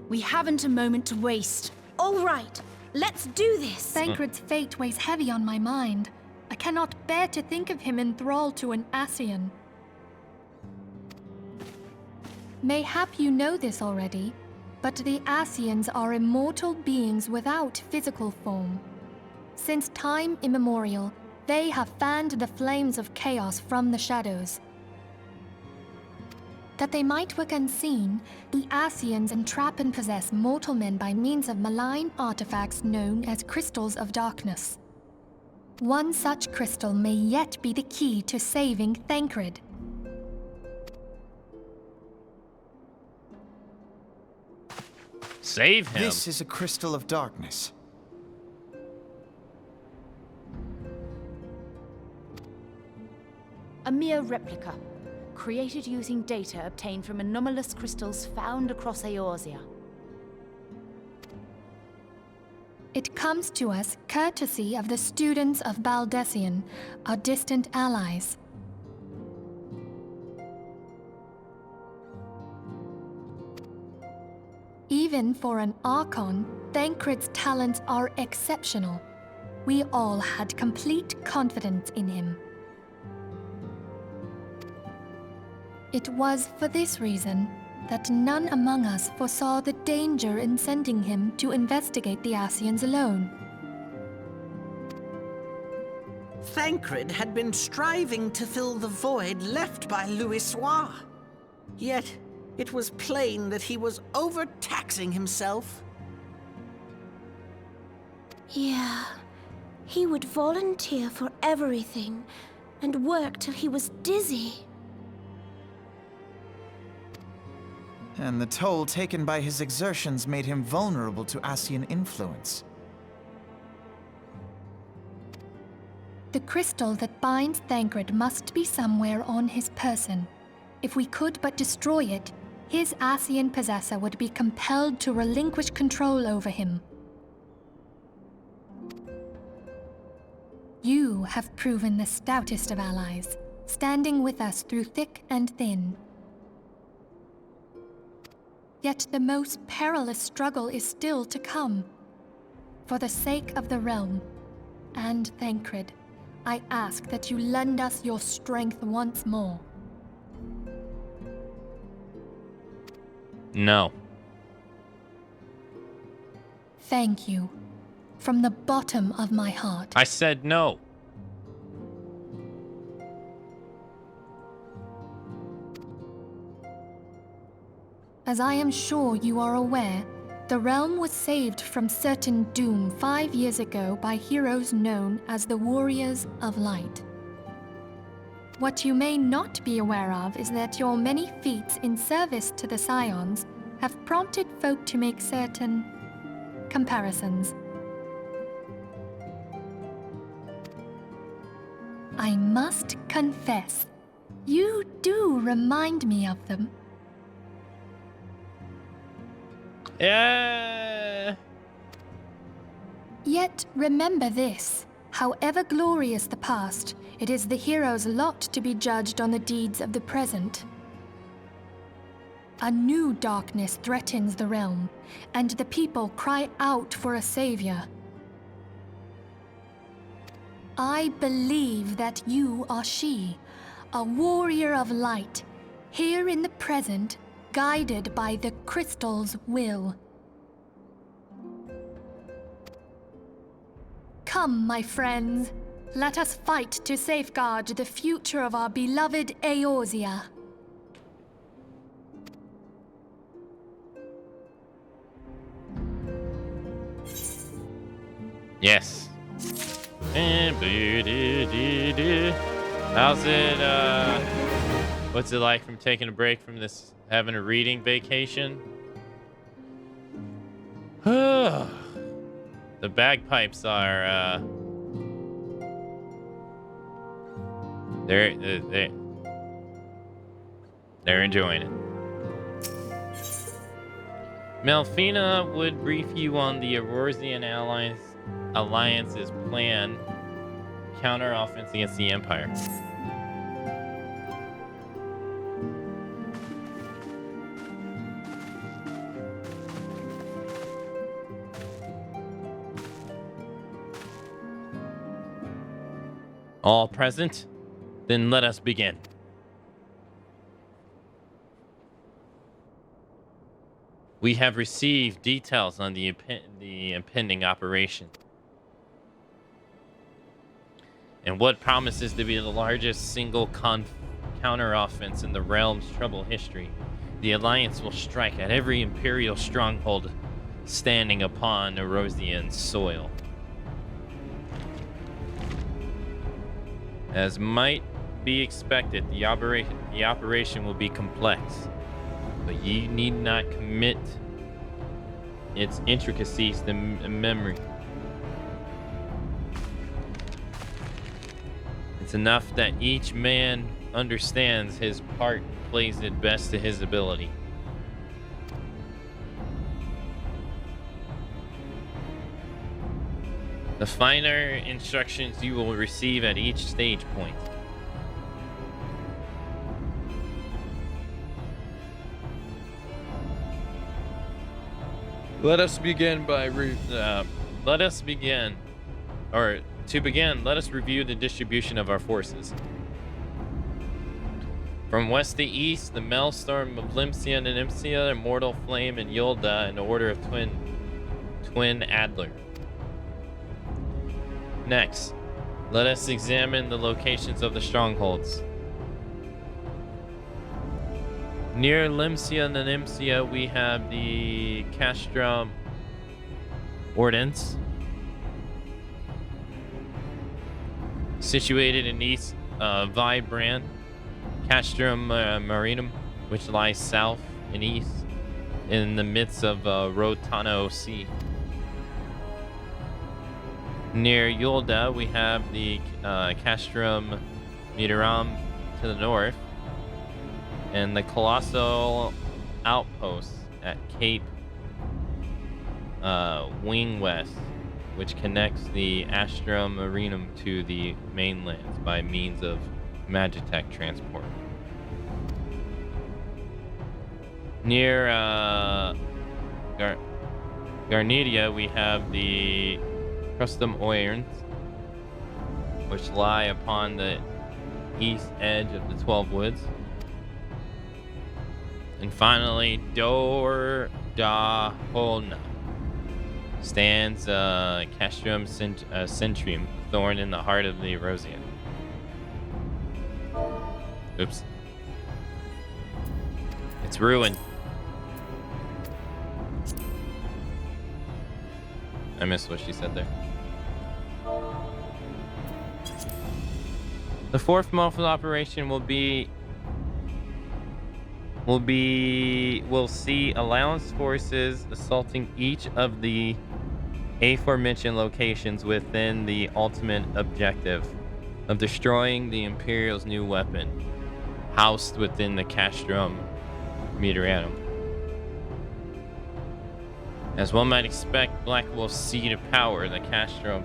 We haven't a moment to waste. All right, let's do this! Thancred's fate weighs heavy on my mind. I cannot bear to think of him in thrall to an Ascian. Mayhap you know this already, but the Ascians are immortal beings without physical form. Since time immemorial, they have fanned the flames of chaos from the shadows. That they might work unseen, the Ascians entrap and possess mortal men by means of malign artifacts known as crystals of darkness. One such crystal may yet be the key to saving Thancred. Save him? This is a crystal of darkness. A mere replica, created using data obtained from anomalous crystals found across Eorzea. It comes to us courtesy of the students of Baldessian, our distant allies. Even for an Archon, Thancred's talents are exceptional. We all had complete confidence in him. It was for this reason that none among us foresaw the danger in sending him to investigate the Ascians alone. Thancred had been striving to fill the void left by Louisoix. Yet, it was plain that he was overtaxing himself. Yeah, he would volunteer for everything and work till he was dizzy. And the toll taken by his exertions made him vulnerable to Ascian influence. The crystal that binds Thancred must be somewhere on his person. If we could but destroy it, his Ascian possessor would be compelled to relinquish control over him. You have proven the stoutest of allies, standing with us through thick and thin. Yet the most perilous struggle is still to come. For the sake of the realm, and Thancred, I ask that you lend us your strength once more. No. Thank you. From the bottom of my heart. I said no. As I am sure you are aware, the realm was saved from certain doom 5 years ago by heroes known as the Warriors of Light. What you may not be aware of is that your many feats in service to the Scions have prompted folk to make certain comparisons. I must confess, you do remind me of them. Yeah. Yet remember this, however glorious the past, it is the hero's lot to be judged on the deeds of the present. A new darkness threatens the realm, and the people cry out for a savior. I believe that you are she, a warrior of light, here in the present, guided by the crystal's will. Come, my friends, let us fight to safeguard the future of our beloved Eorzea. Yes. How's it, what's it like from taking a break from this, having a reading vacation? The bagpipes are, They're enjoying it. Melfina would brief you on the Eorzean Alliance's plan counter-offense against the Empire. All present? Then let us begin. We have received details on the impending operation, and what promises to be the largest single counter-offense in the realm's troubled history. The Alliance will strike at every Imperial stronghold standing upon Eorzean soil. As might be expected, the operation will be complex, but ye need not commit its intricacies to memory. It's enough that each man understands his part and plays it best to his ability. The finer instructions you will receive at each stage point. Let us begin, let us review the distribution of our forces. From west to east, the Maelstrom of Limsia and Nimsia, Immortal Flame, and Yulda, in the order of Twin Adler. Next, let us examine the locations of the strongholds. Near Limsia and Nimsia, we have the Castrum Ordnance, situated in east Vibrant, Castrum Marinum, which lies south and east in the midst of Rotano Sea. Near Yulda, we have the Castrum Mitaram to the north, and the colossal outpost at Cape Wing West, which connects the Astrum Marinum to the mainlands by means of Magitech transport. Near Garnidia, we have the Custom Oirns, which lie upon the east edge of the 12 Woods. And finally, Dor da Holna stands Castrum Centrium, thorn in the heart of the Eorzean. Oops. It's ruined. I missed what she said there. The fourth month of operation will see Alliance forces assaulting each of the aforementioned locations within the ultimate objective of destroying the Imperial's new weapon, housed within the Castrum Mitaranum. As one might expect, Black Wolf's seat of power, the Castrum,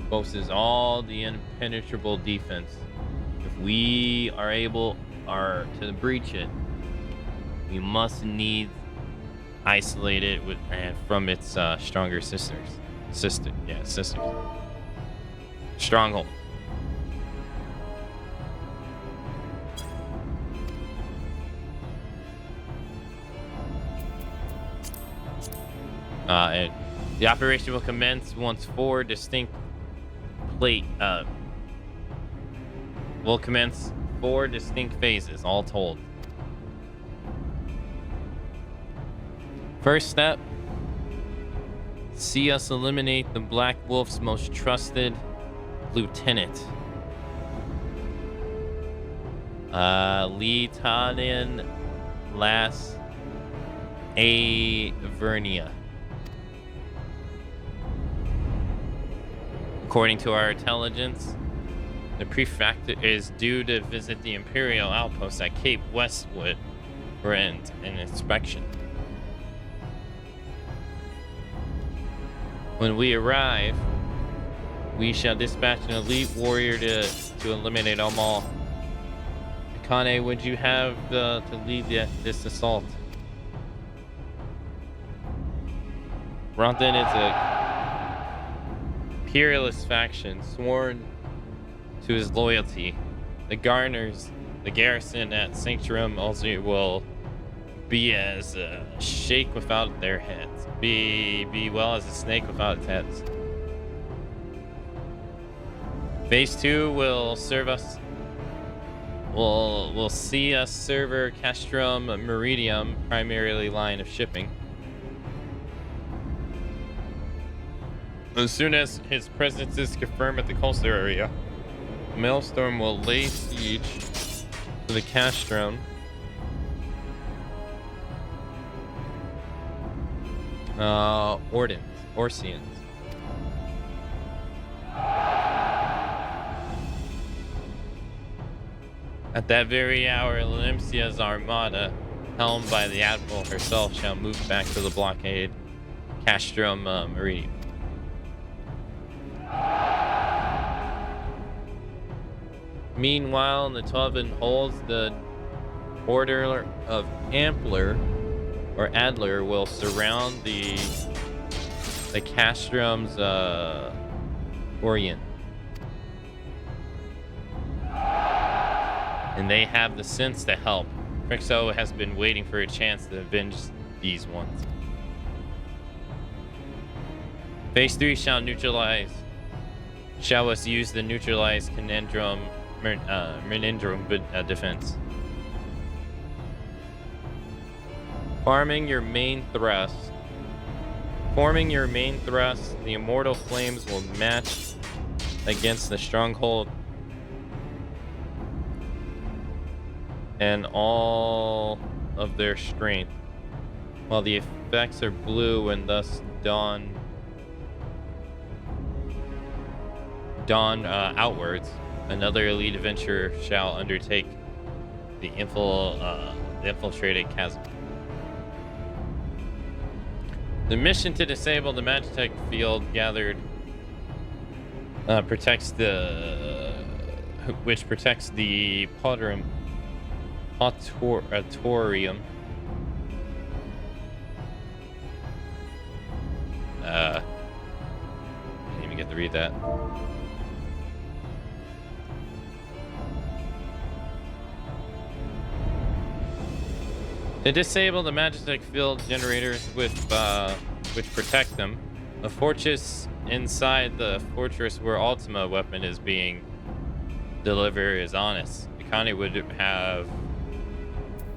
boasts all the impenetrable defense. If we are to breach it, we must needs isolate it from its stronger sisters. Stronghold. And the operation will commence once four distinct phases, all told. First step, see us eliminate the Black Wolf's most trusted lieutenant, Lieutenant Las Avernia. According to our intelligence, the prefect is due to visit the Imperial outpost at Cape for an inspection. When we arrive, we shall dispatch an elite warrior to eliminate them all. Akane, would you have to lead this assault? Ronten is a peerless faction sworn to his loyalty. The garrison at Sanctuary also will be as a shake without their heads. Be well as a snake without its heads. Phase 2 will serve us. Will see us server Castrum Meridium, primarily line of shipping. As soon as his presence is confirmed at the coastal area, Maelstrom will lay siege to the Castrum. Orsians. At that very hour, Limsia's armada, helmed by the Admiral herself, shall move back to the blockade Castrum Meridium. Meanwhile, in the 12 holds, the Order of Adler will surround the Castrum's Orient. And they have the sense to help. Frixo has been waiting for a chance to avenge these ones. Phase 3 shall us use the neutralized Menendrum defense. Forming your main thrust, the immortal flames will match against the stronghold and all of their strength, while the effects are blue and thus dawn outwards. Another elite adventurer shall undertake the infiltrated chasm. The mission to disable the Magitech field gathered protects the Potorium. I didn't even get to read that. To disable the Magitech field generators which protect them, a fortress inside the fortress where Ultima weapon is being delivered is honest. Akane would have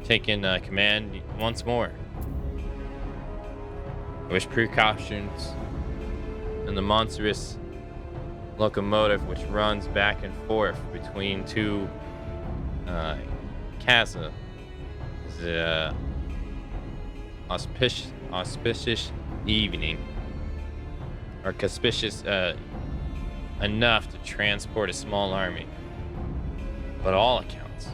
taken command once more. With precautions and the monstrous locomotive which runs back and forth between two casa. The auspicious evening, or conspicuous enough to transport a small army, but all accounts.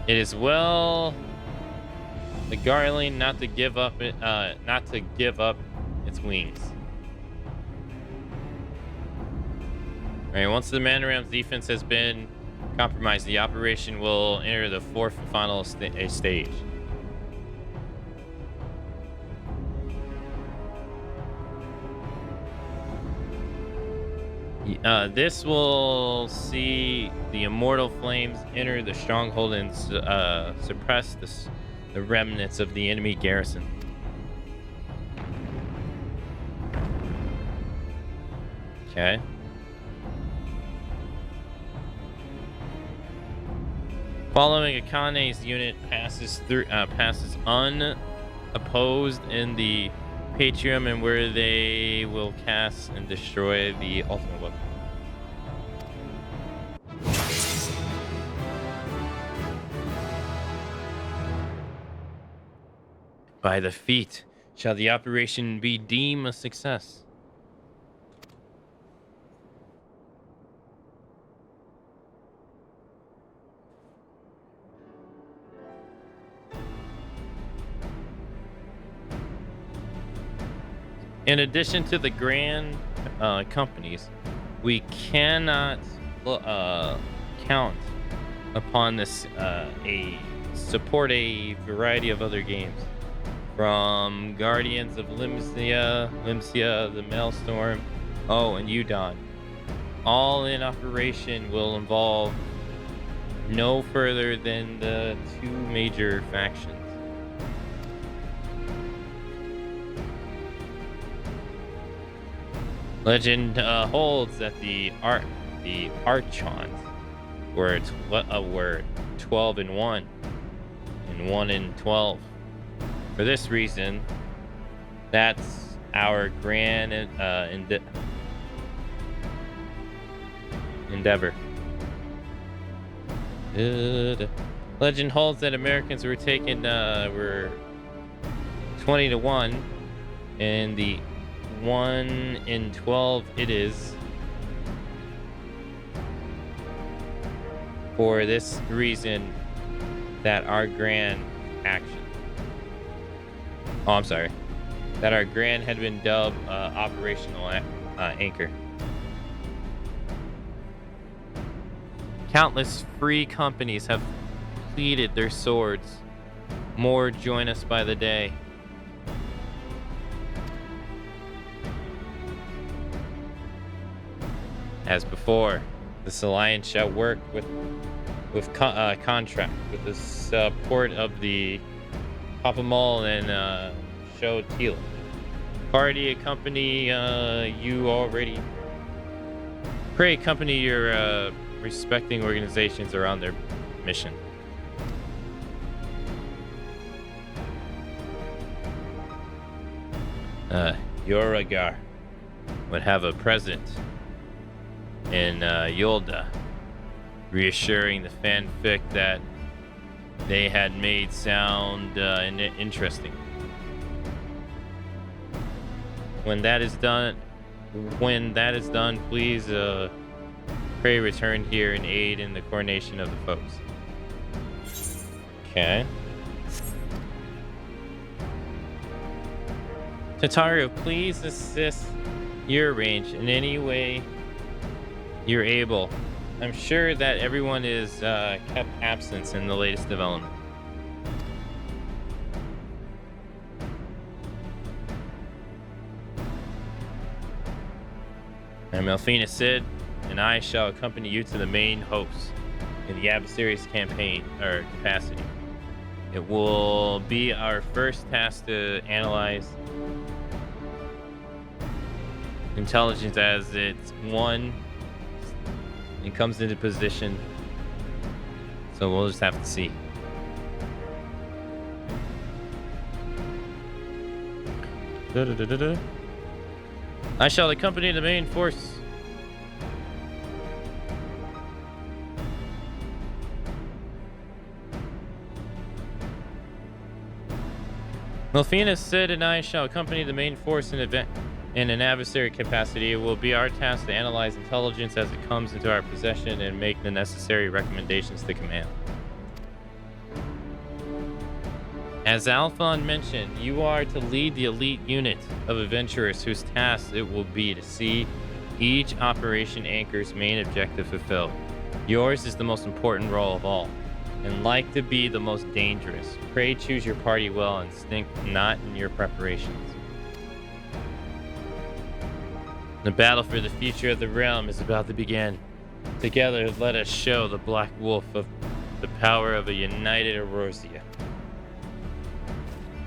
It is well the Garling not to give up its wings. Alright, once the Manoram's defense has been compromised, the operation will enter the fourth and final stage. This will see the immortal flames enter the stronghold and suppress the remnants of the enemy garrison. Okay. Following Akane's unit passes unopposed in the Patrium, and where they will cast and destroy the ultimate weapon. By the feet shall the operation be deemed a success. In addition to the grand companies, we cannot count upon this support a variety of other games, from Guardians of Limsia, the Maelstrom, and Udon. All in operation will involve no further than the two major factions. Legend holds that the Archons were 12 and 1, and 1 and 12. For this reason, that's our grand endeavor. Legend holds that Americans were 20 to 1, and the 1 in 12 it is. For this reason, that our grand action. That our grand had been dubbed Operational Anchor. Countless free companies have pleated their swords. More join us by the day. As before, this alliance shall work with contract with the support of the Papamal and Show Tila. Party accompany you already. Pray accompany your respecting organizations around their mission. Yoragar would have a present in Yolda, reassuring the fanfic that they had made sound interesting. When that is done, please pray return here and aid in the coronation of the folks. Okay. Tataru, please assist your range in any way you're able. I'm sure that everyone is kept absent in the latest development. And Melfina Sid and I shall accompany you to the main host in the adversary's campaign or capacity. It will be our first task to analyze intelligence as it's one. It comes into position, so we'll just have to see. I shall accompany the main force. Melfina Sid and I shall accompany the main force in an adversary capacity. It will be our task to analyze intelligence as it comes into our possession and make the necessary recommendations to command. As Alphon mentioned, you are to lead the elite unit of adventurers whose task it will be to see each Operation Anchor's main objective fulfilled. Yours is the most important role of all, and like to be the most dangerous. Pray choose your party well and stink not in your preparations. The battle for the future of the realm is about to begin. Together, let us show the Black Wolf of the power of a united Eorzea.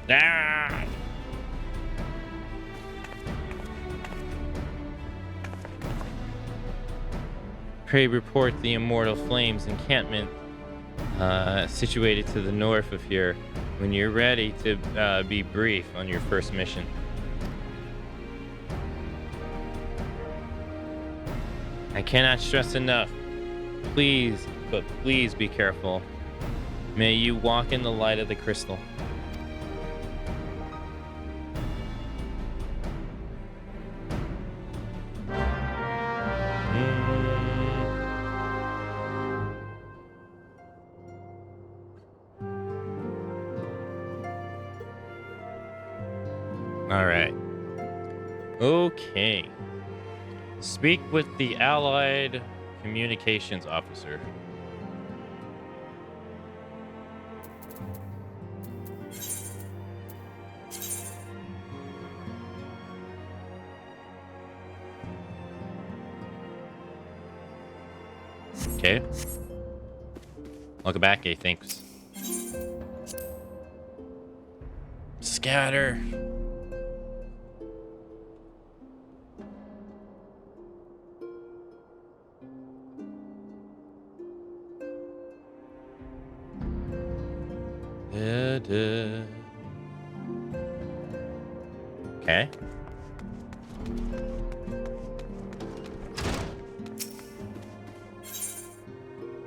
Ah! Pray report the Immortal Flames encampment situated to the north of here when you're ready to be brief on your first mission. I cannot stress enough. Please, but please be careful. May you walk in the light of the crystal. All right. Okay. Speak with the Allied Communications Officer. Okay. Welcome back, A. Thanks. Scatter. Okay.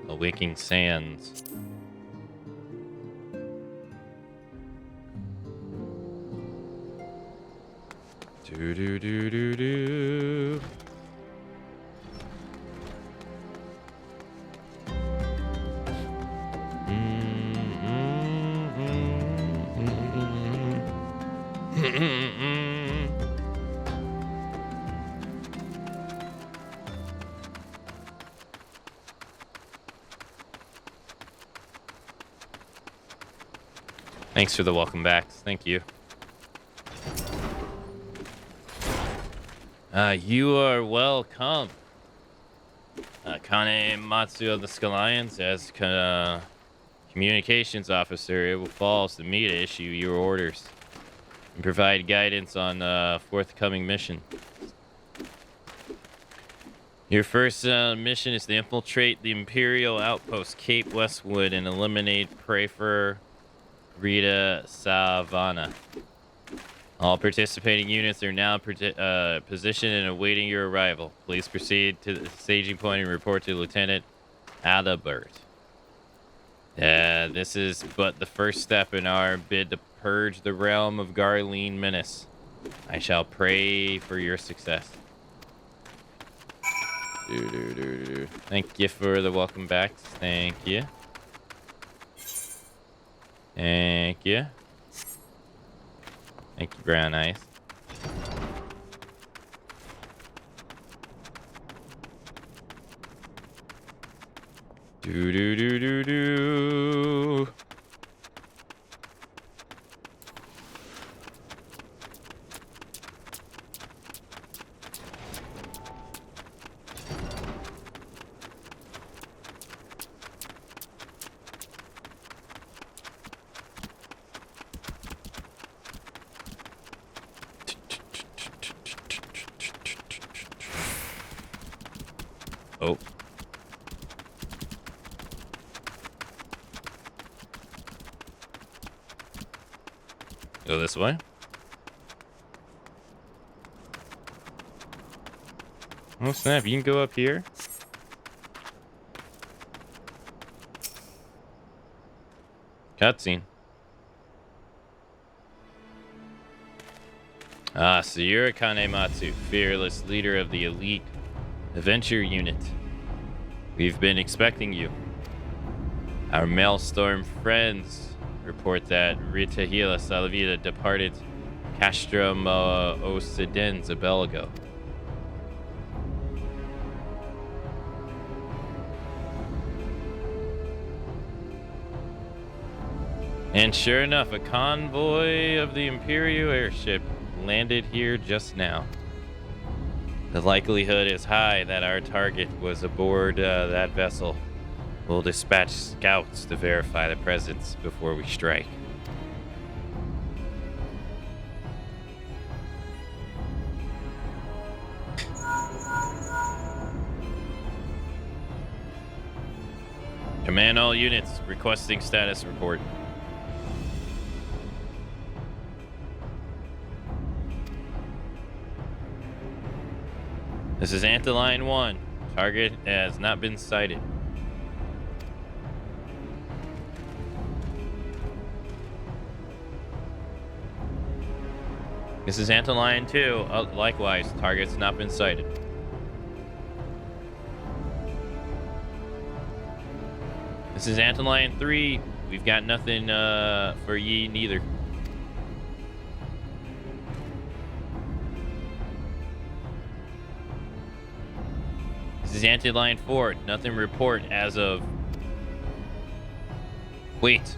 Awaking Sands. Do do do do do. Thanks for the welcome backs. Thank you. You are welcome. Akamatzu of the Scallions, as communications officer, it will fall to me to issue your orders and provide guidance on forthcoming mission. Your first mission is to infiltrate the Imperial outpost Cape Westwood and eliminate Praefer Rita Savannah. All participating units are now positioned and awaiting your arrival. Please proceed to the staging point and report to Lieutenant Adalbert. This is but the first step in our bid to purge the realm of Garlean menace. I shall pray for your success. Thank you for the welcome backs. Thank you. Thank you. Thank you, Brown Eyes. Do do do do do. Oh. Go this way. Oh snap, you can go up here. Cutscene. So you're Akamatzu, fearless leader of the elite Adventure Unit. We've been expecting you. Our Maelstrom friends report that Rita Hila Salavita departed Castrum Occidens a bell ago. And sure enough, a convoy of the Imperial airship landed here just now. The likelihood is high that our target was aboard that vessel. We'll dispatch scouts to verify the presence before we strike. Command all units, requesting status report. This is Antiline 1. Target has not been sighted. This is Antiline 2. Likewise, target's not been sighted. This is Antiline 3. We've got nothing for ye neither. This is Antlion Ford. Nothing report as of... Wait.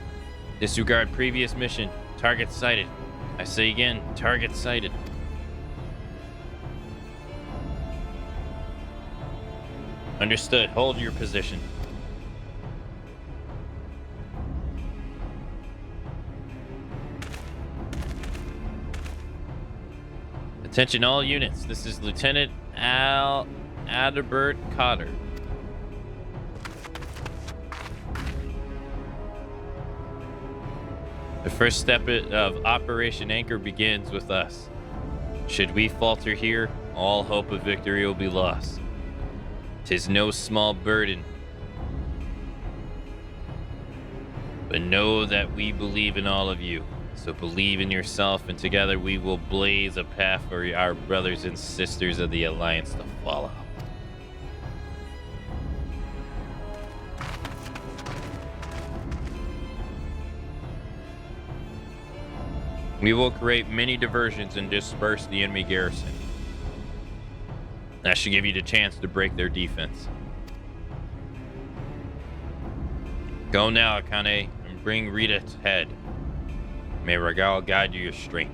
Disregard previous mission. Target sighted. I say again, target sighted. Understood. Hold your position. Attention all units. This is Lieutenant Adalbert Cotter. The first step of Operation Anchor begins with us. Should we falter here, all hope of victory will be lost. 'Tis no small burden. But know that we believe in all of you. So believe in yourself, and together we will blaze a path for our brothers and sisters of the Alliance to follow. We will create many diversions and disperse the enemy garrison. That should give you the chance to break their defense. Go now, Akane, and bring Rita to head. May Regal guide you your strength.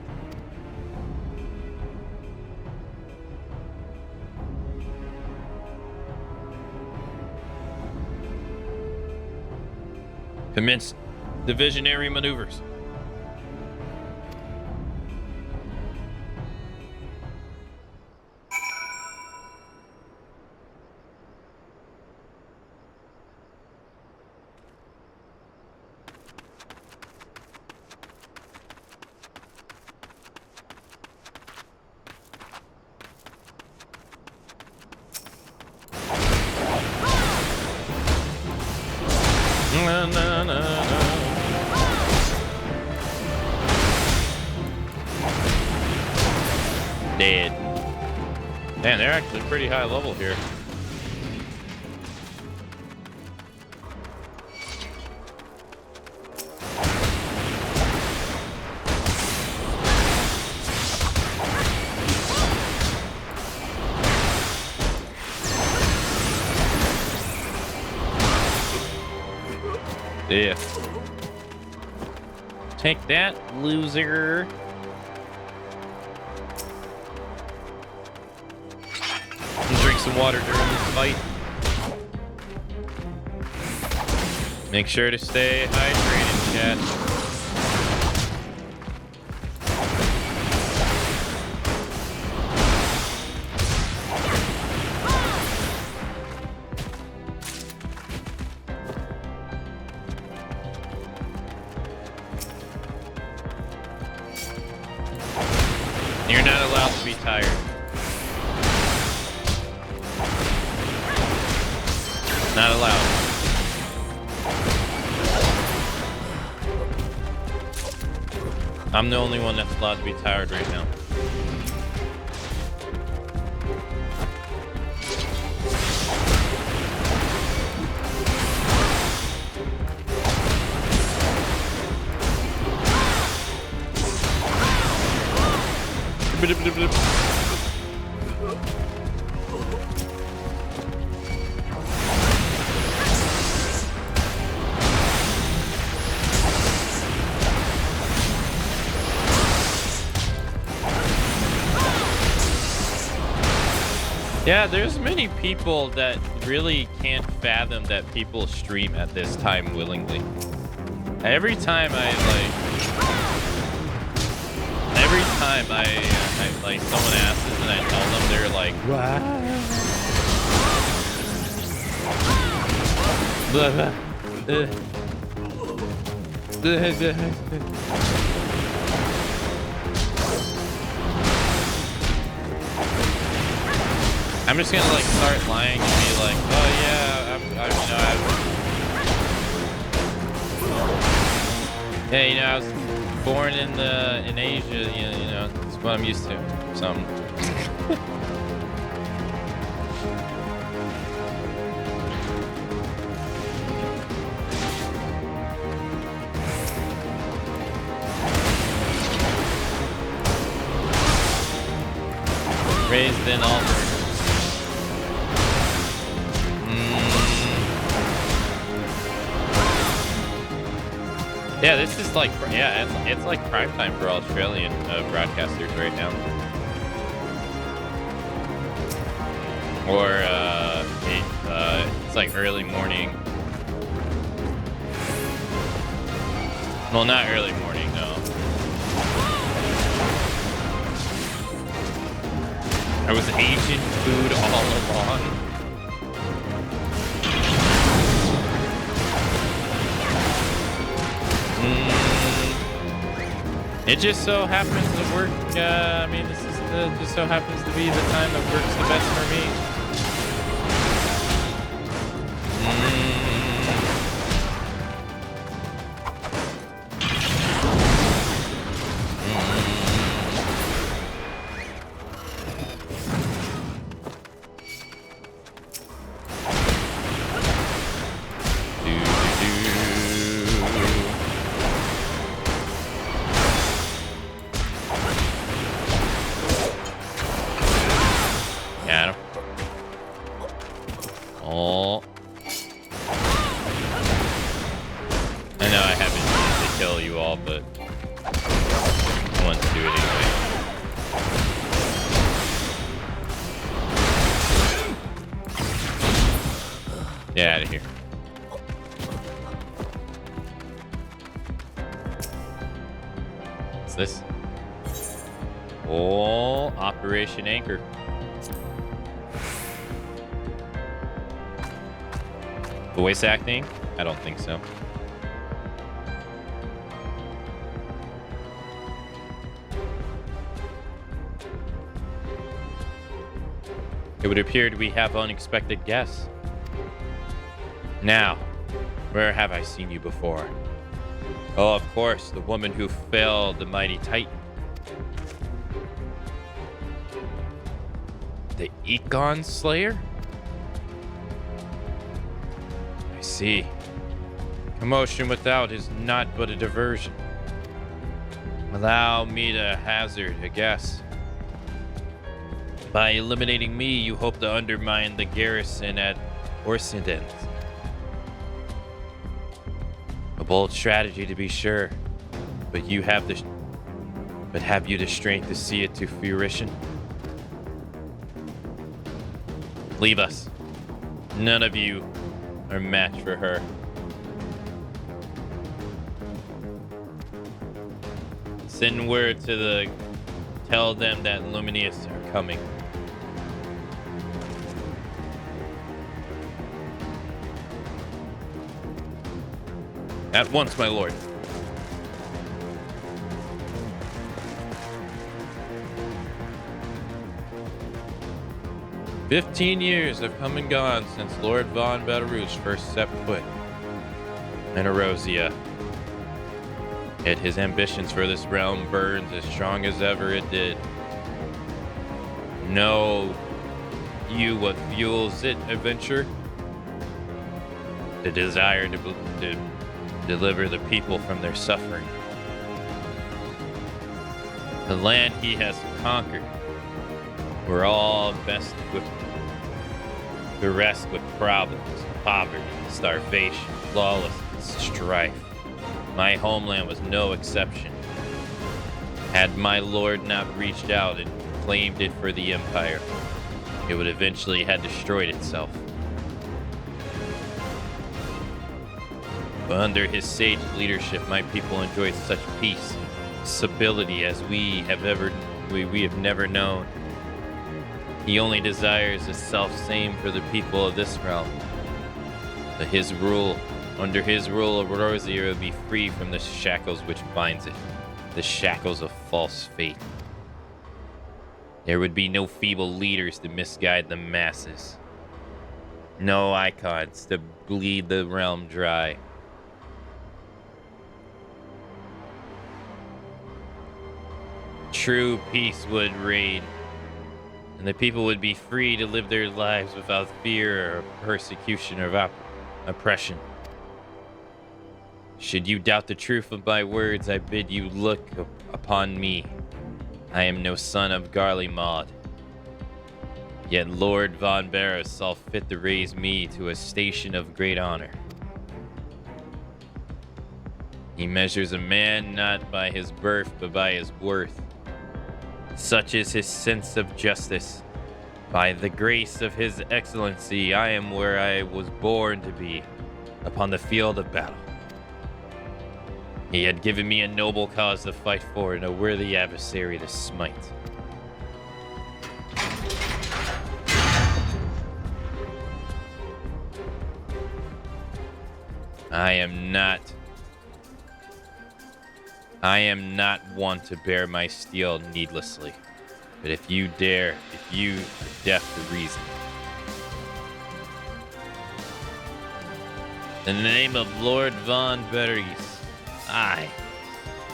Commence divisionary maneuvers. Dead. Man, they're actually pretty high level here. Yeah. Take that, loser. Drink some water during this fight. Make sure to stay hydrated, chat. You're not allowed to be tired. Not allowed. I'm the only one that's allowed to be tired right now. Yeah, there's many people that really can't fathom that people stream at this time willingly. Every time I like someone asks and I tell them, they're like, what? Blah, blah. I'm just gonna like start lying and be like, oh yeah, I was born in Asia, you know, it's what I'm used to. Something. Raised in Auburn. Yeah, this is like, yeah, it's like prime time for Australian broadcasters right now. Or it's like early morning. Well, not early morning, no. There was Asian food all along. It just so happens to work. I mean, this is just so happens to be the time that works the best for me. Anchor. Voice acting? I don't think so. It would appear we have unexpected guests. Now, where have I seen you before? Oh, of course, the woman who felled the mighty Titan. The Econ Slayer? I see. Commotion without is not but a diversion. Allow me to hazard a guess. By eliminating me, you hope to undermine the garrison at Orsident. A bold strategy, to be sure, but have you the strength to see it to fruition? Leave us. None of you are match for her. Send word to tell them that Luminous are coming. At once, my lord. "15 years have come and gone since Lord von Belarus first set foot in Erosia. Yet his ambitions for this realm burns as strong as ever it did. Know you what fuels it, adventure? The desire to deliver the people from their suffering. The land he has conquered, we're all best equipped. The rest with problems, poverty, starvation, lawlessness, strife. My homeland was no exception. Had my lord not reached out and claimed it for the Empire, it would eventually have destroyed itself. But under his sage leadership, my people enjoyed such peace, stability as we have never known. He only desires the self-same for the people of this realm. Under his rule, Erosia will be free from the shackles which binds it, the shackles of false faith. There would be no feeble leaders to misguide the masses. No icons to bleed the realm dry. True peace would reign, and the people would be free to live their lives without fear or persecution or oppression. Should you doubt the truth of my words, I bid you look upon me. I am no son of Garlemald. Yet Lord von Barrow saw fit to raise me to a station of great honor. He measures a man not by his birth, but by his worth. Such is his sense of justice. By the grace of his excellency, I am where I was born to be, upon the field of battle. He had given me a noble cause to fight for and a worthy adversary to smite. I am not one to bear my steel needlessly. But if you dare, if you are deaf to reason. In the name of Lord von Beres, I,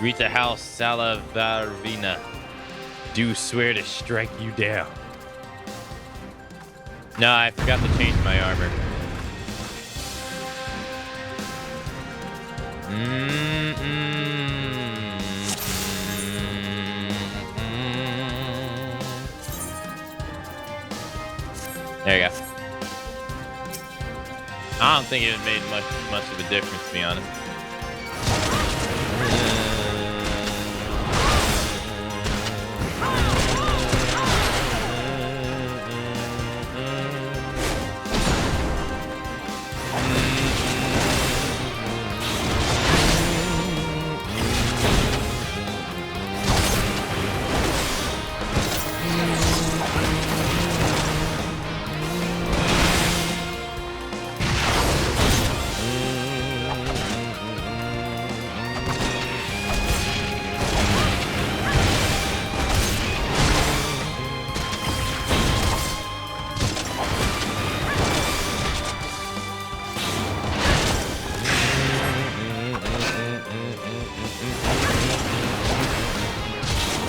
Rita House Salavarvina, do swear to strike you down. No, I forgot to change my armor. There you go. I don't think it made much of a difference, to be honest.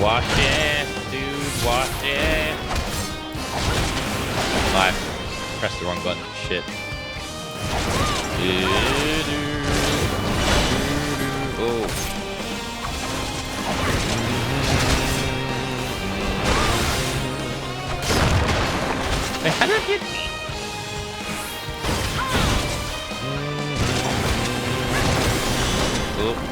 Wash it, dude, wash it. Oh, I pressed the wrong button. Shit. Oh. Hey, how did I get me? Oh.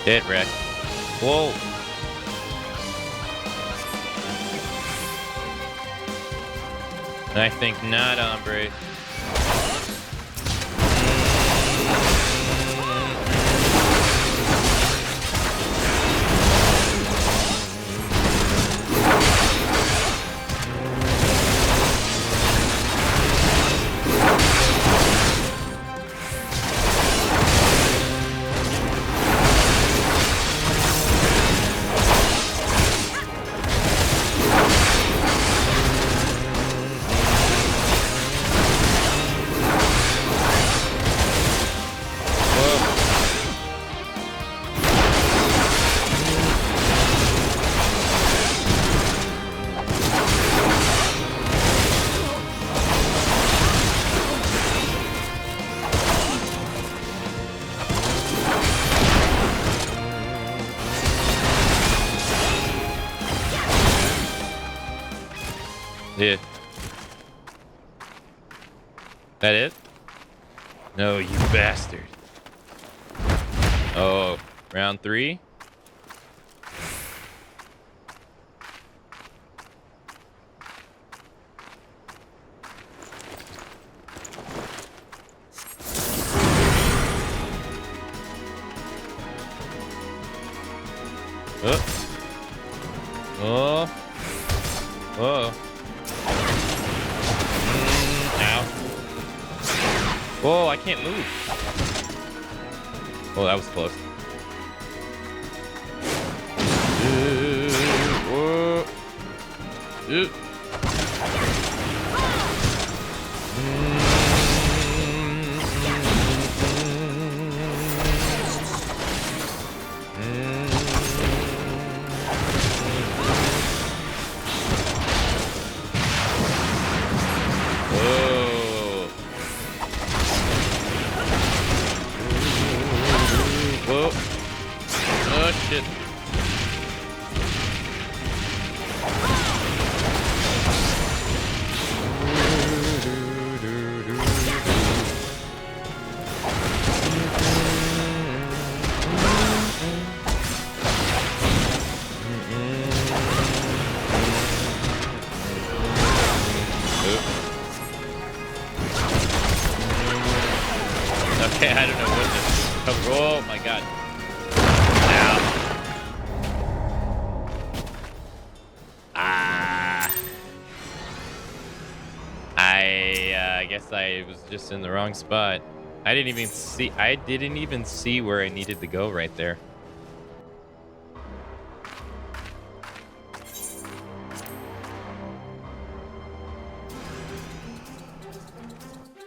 Hit, Rick. Whoa. I think not, hombre. That it? No, you bastard. Oh, round 3? Oh. Oh. Ow. Whoa, I can't move. Oh, that was close. Whoa. Whoa. Oh, shit. Okay, I don't know what this is. Oh my god. Ow. I guess I was just in the wrong spot. I didn't even see where I needed to go right there.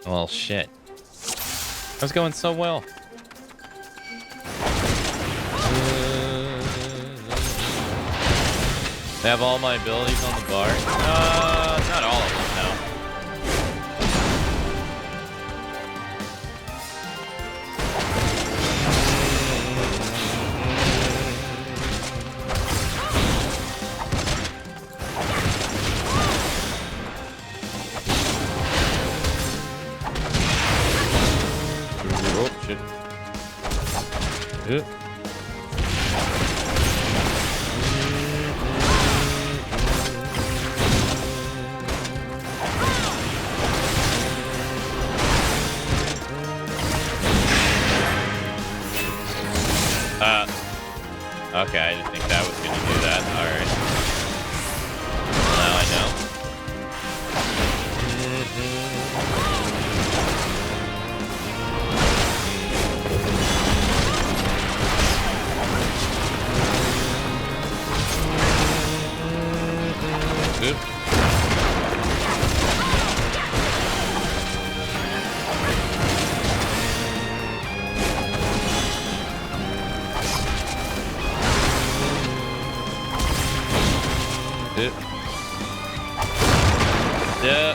Well, shit. I was going so well. They have all my abilities on the bar. Not all of them, no. Oh, shit. Okay, I didn't think that was gonna do that. Alright. Now I know. Oop. Yeah.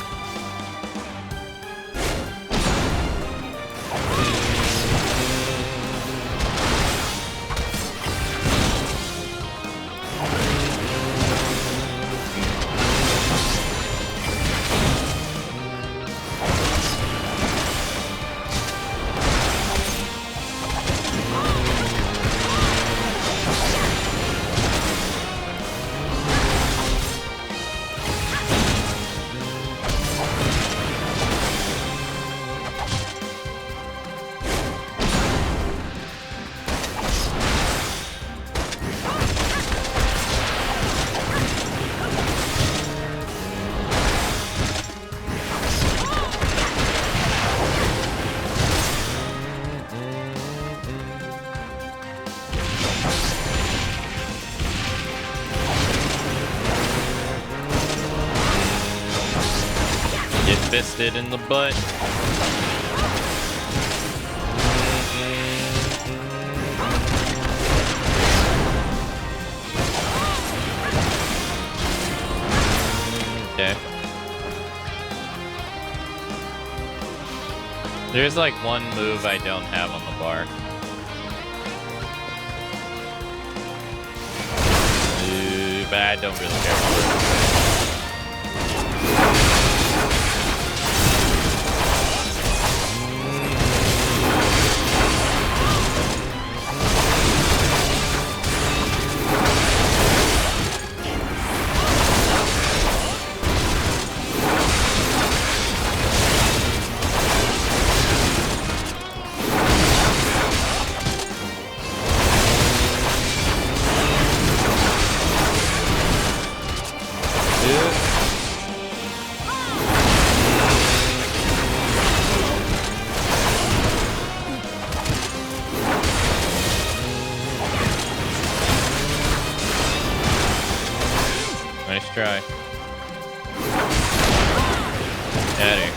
Get fisted in the butt. Okay. There's like one move I don't have on the bar. But I don't really care about it. try. Eddie.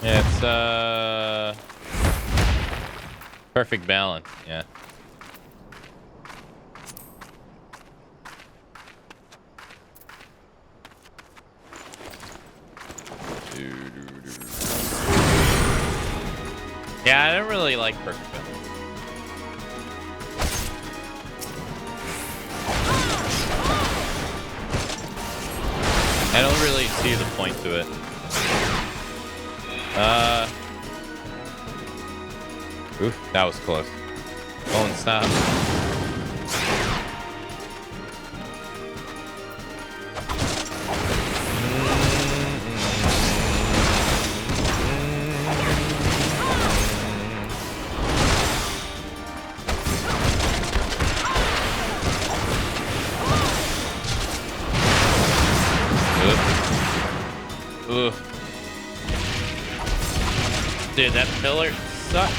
It's perfect balance, yeah. Yeah, I don't really like perfect balance. I don't really see the point to it. Oof, that was close. Won't stop. Ugh. Dude, that pillar sucks.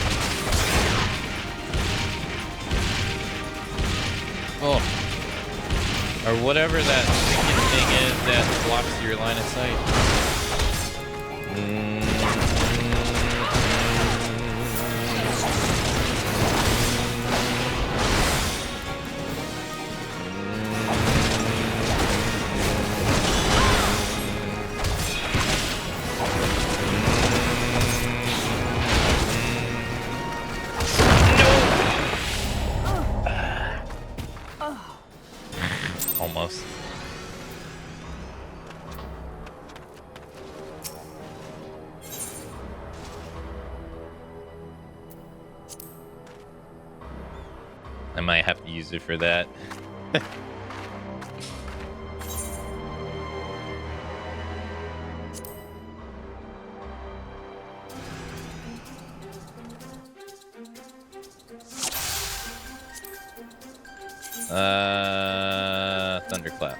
Oh. Or whatever that freaking thing is that blocks your line of sight. Almost. I might have to use it for that. Thunderclap.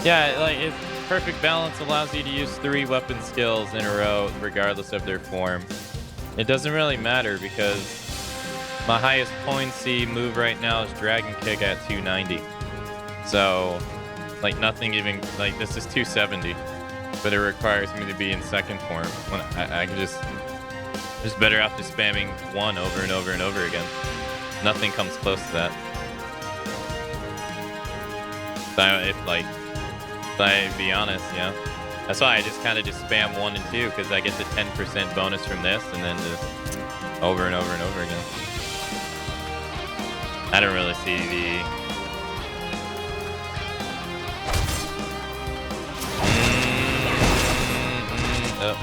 Yeah, like it's perfect balance allows you to use 3 weapon skills in a row, regardless of their form. It doesn't really matter because my highest pointsy move right now is Dragon Kick at 290. So, like nothing even like this is 270, but it requires me to be in second form. When I can just better off just spamming 1 over and over and over again. Nothing comes close to that. So if like. I be honest, yeah. That's why I just kind of just spam 1 and 2 because I get the 10% bonus from this, and then just over and over and over again. I don't really see the. Oh.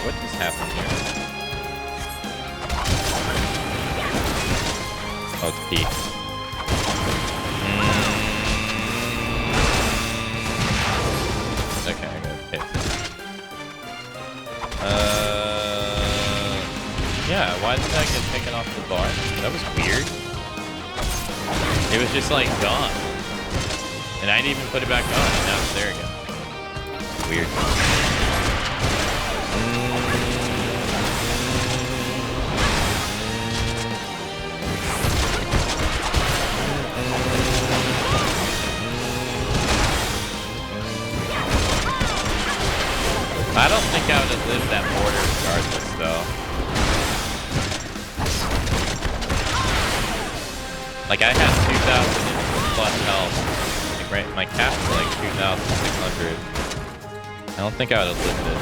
What just happened here? Oh, it's P. Okay, I gotta pick. Yeah, why did that get taken off the bar? That was weird. It was just like gone. And I didn't even put it back on, and now it's there again. Weird. I don't think I would have lived that border regardless, though. Like, I had 2,000 plus health. Like, right, my cap was like 2,600. I don't think I would have lived it.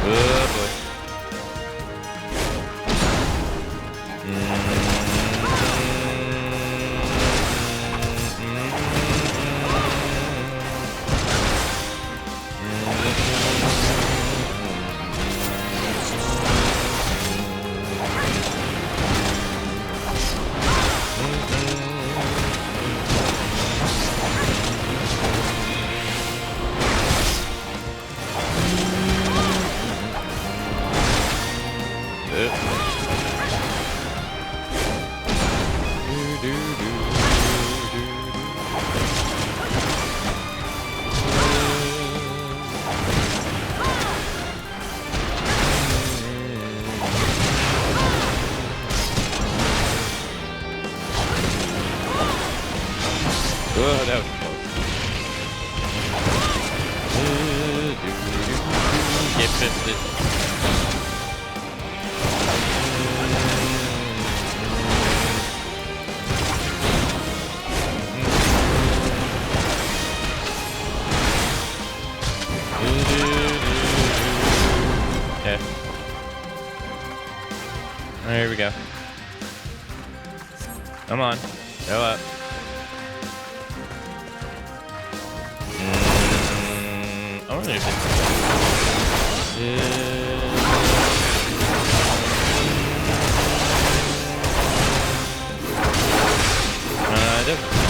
Oh, boy. fisted. Okay. There we go. Come on. Go up. I wonder if it doesn't.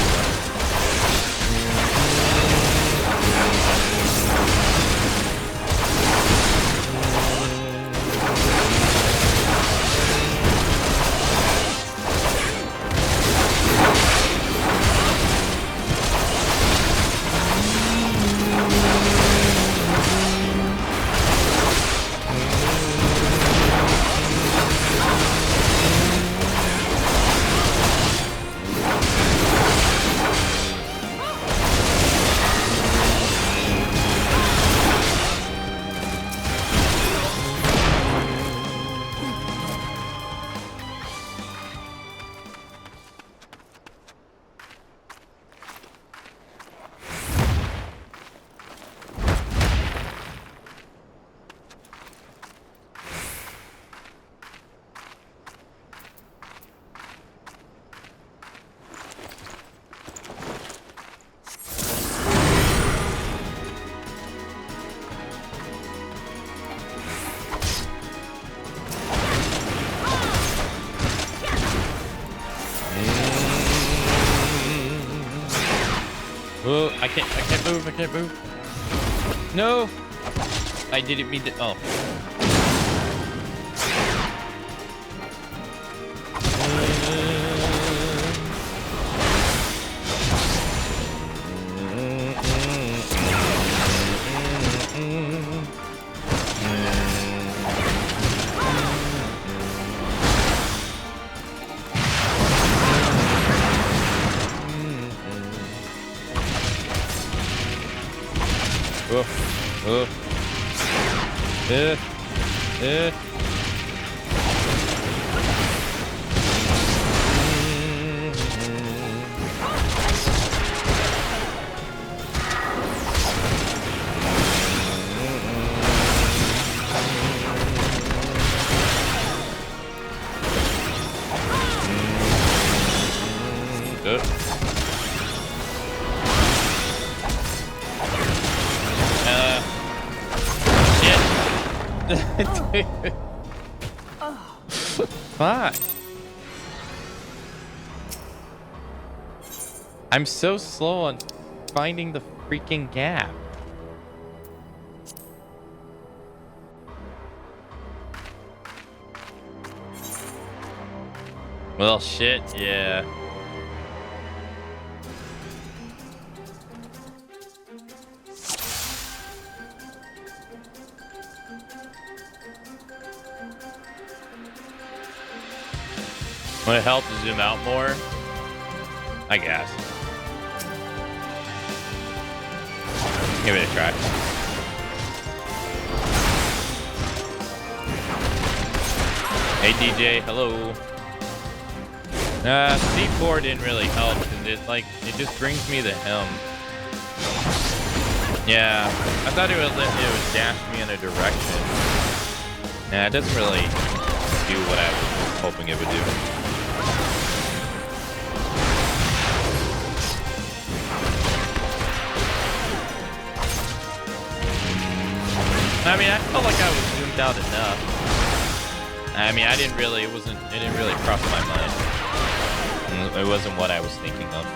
Oh, I can't move. No! I didn't mean to, oh. Fuck. I'm so slow on finding the freaking gap. Well, shit, yeah. Would it help to zoom out more? I guess. Give it a try. Hey DJ, hello. C4 didn't really help because it just brings me the hymn. Yeah, I thought it would dash me in a direction. Nah, it doesn't really do what I was hoping it would do. I mean, I felt like I was zoomed out enough. I mean, it didn't really cross my mind. It wasn't what I was thinking of.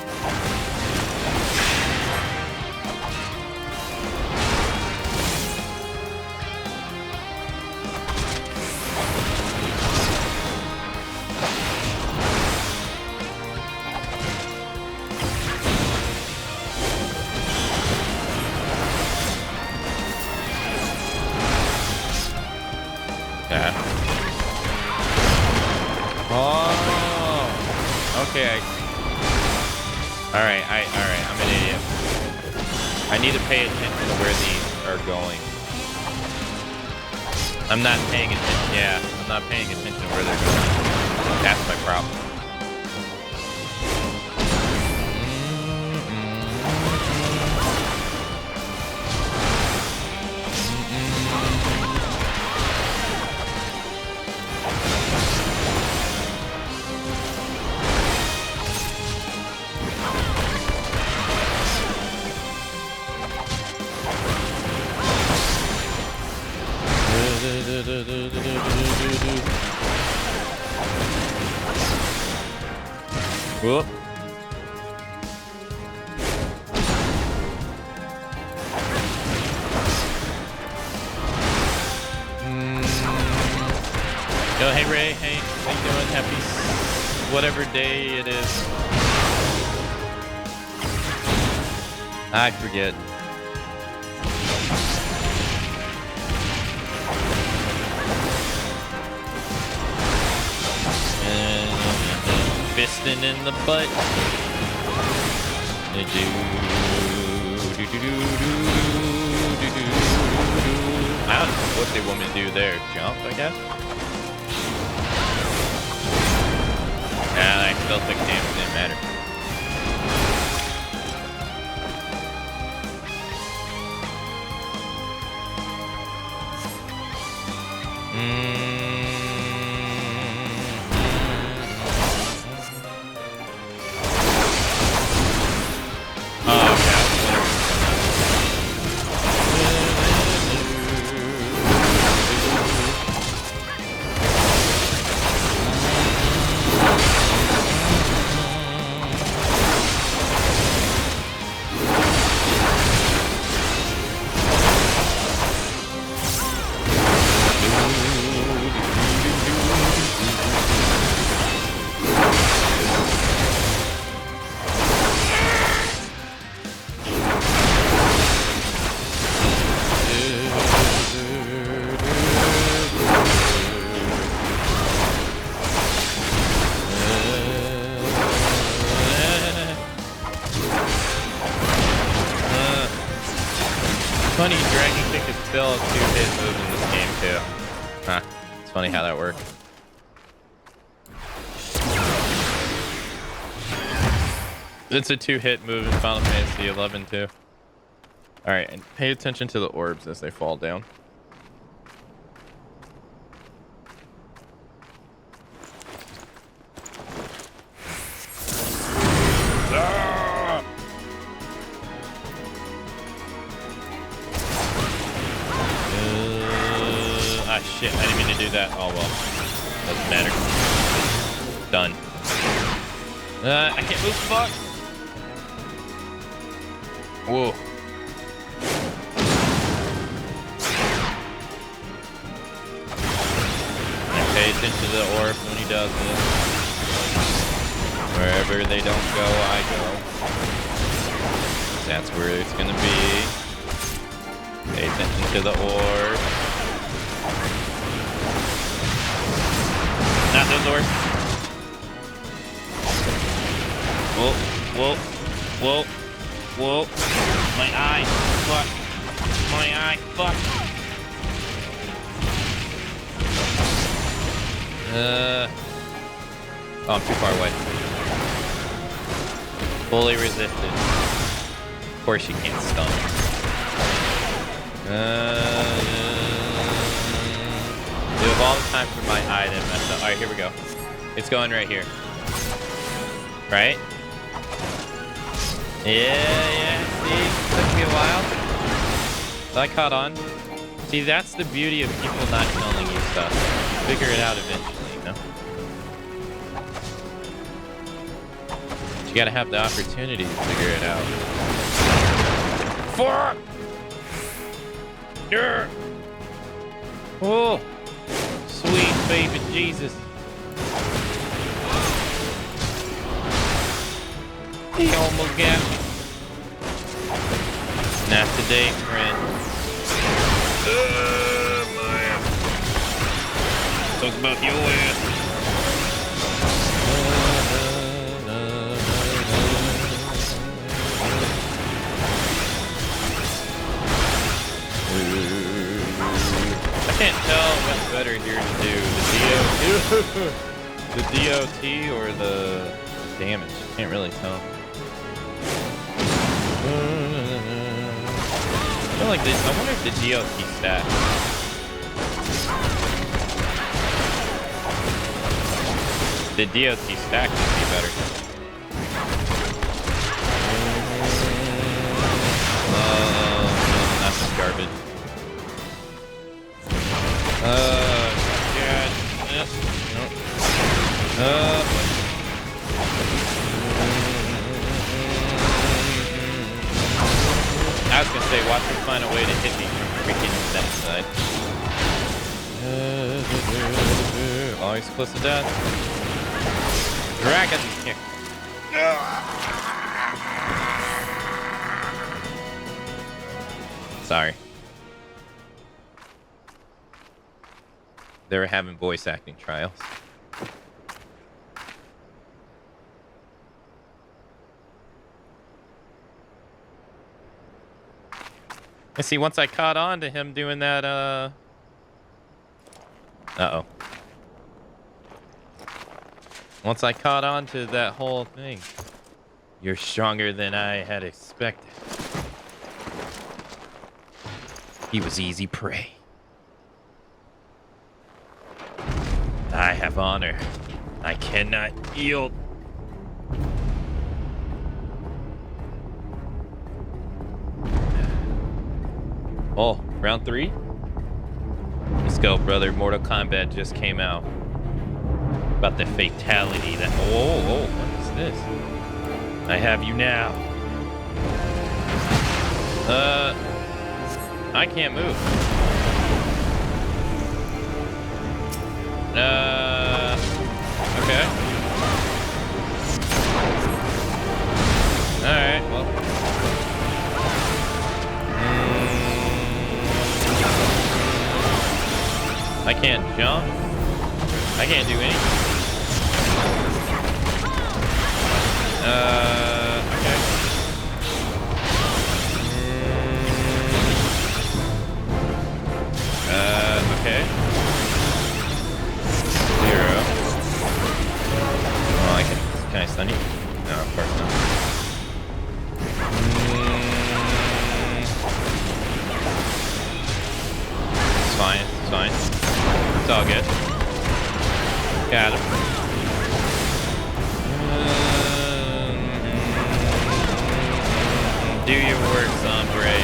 Okay. Alright, I'm an idiot. I need to pay attention to where these are going. I'm not paying attention. Yeah, I'm not paying attention where they're going. That's my problem. Whoop. Yo, hey Ray, hey, how you doing? Happy whatever day it is. I forget. Fisting in the butt. I don't know what they want me to do there. Jump, I guess? Nah, I still think damage didn't matter. Funny, Dragon Kick is still a 2-hit move in this game too. Huh. It's funny how that works. It's a 2-hit move in Final Fantasy XI too. Alright, and pay attention to the orbs as they fall down. Shit, I didn't mean to do that. Oh well. Doesn't matter. Done. I can't move. Fuck. Whoa. And pay attention to the orb when he does this. Wherever they don't go, I go. That's where it's gonna be. Pay attention to the orb. Not those doors. Whoa, whoa, whoa, whoa. My eye, fuck. My eye, fuck. Oh, I'm too far away. Fully resisted. Of course you can't stun. You have all the time for my item. Alright, here we go. It's going right here. Right? Yeah, see? Took me a while. So I caught on. See, that's the beauty of people not telling you stuff. Figure it out eventually, you know? But you gotta have the opportunity to figure it out. Fuck! Yeah! Oh! Sweet baby Jesus. He almost got me. Not today, friend. Man. Talk about your ass. I can't tell better here to do? The DOT or the damage? Can't really tell. I feel like this. I wonder if the DOT stacks. The DOT stack would be better. That's just garbage. God. Yep. Nope. I was gonna say, watch him find a way to hit me from freaking that side. Always close to death. Dragon kick. Sorry. They were having voice acting trials. I see, once I caught on to him doing that, uh-oh. Once I caught on to that whole thing, you're stronger than I had expected. He was easy prey. I have honor. I cannot yield. Oh, round 3? Let's go, brother. Mortal Kombat just came out. About the fatality that... Oh, what is this? I have you now. I can't move. Okay. Alright, well. I can't jump. I can't do anything. Okay. Okay. 0. Oh, can I stun you? No, of course not. It's fine, it's fine. It's all good. Got him. Do your work, Sombre.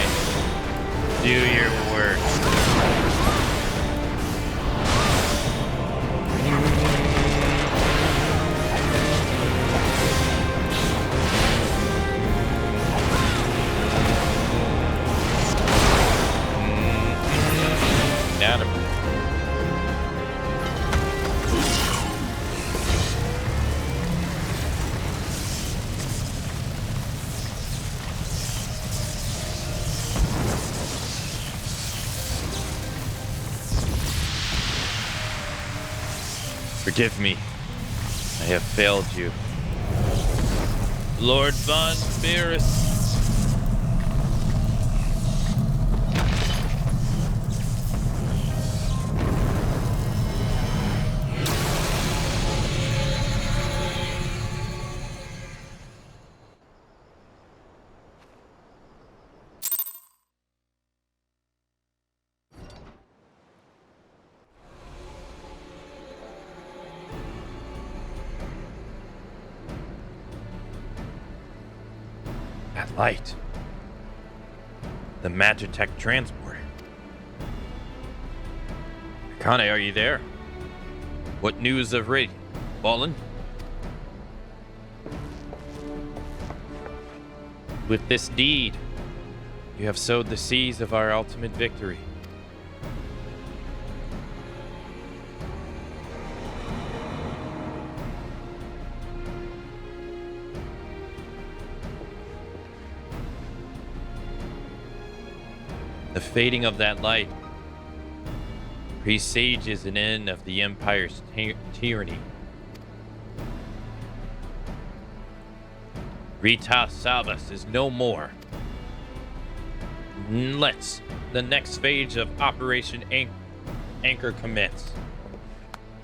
Do your work. Got him. Forgive me. I have failed you. Lord Von Beerus. Light. The Magitech transporter. Akane, are you there? What news of Radiant? Fallen? With this deed, you have sowed the seeds of our ultimate victory. The fading of that light presages an end of the Empire's tyranny. Rita Salvas is no more. Let's the next phase of Operation anchor commits.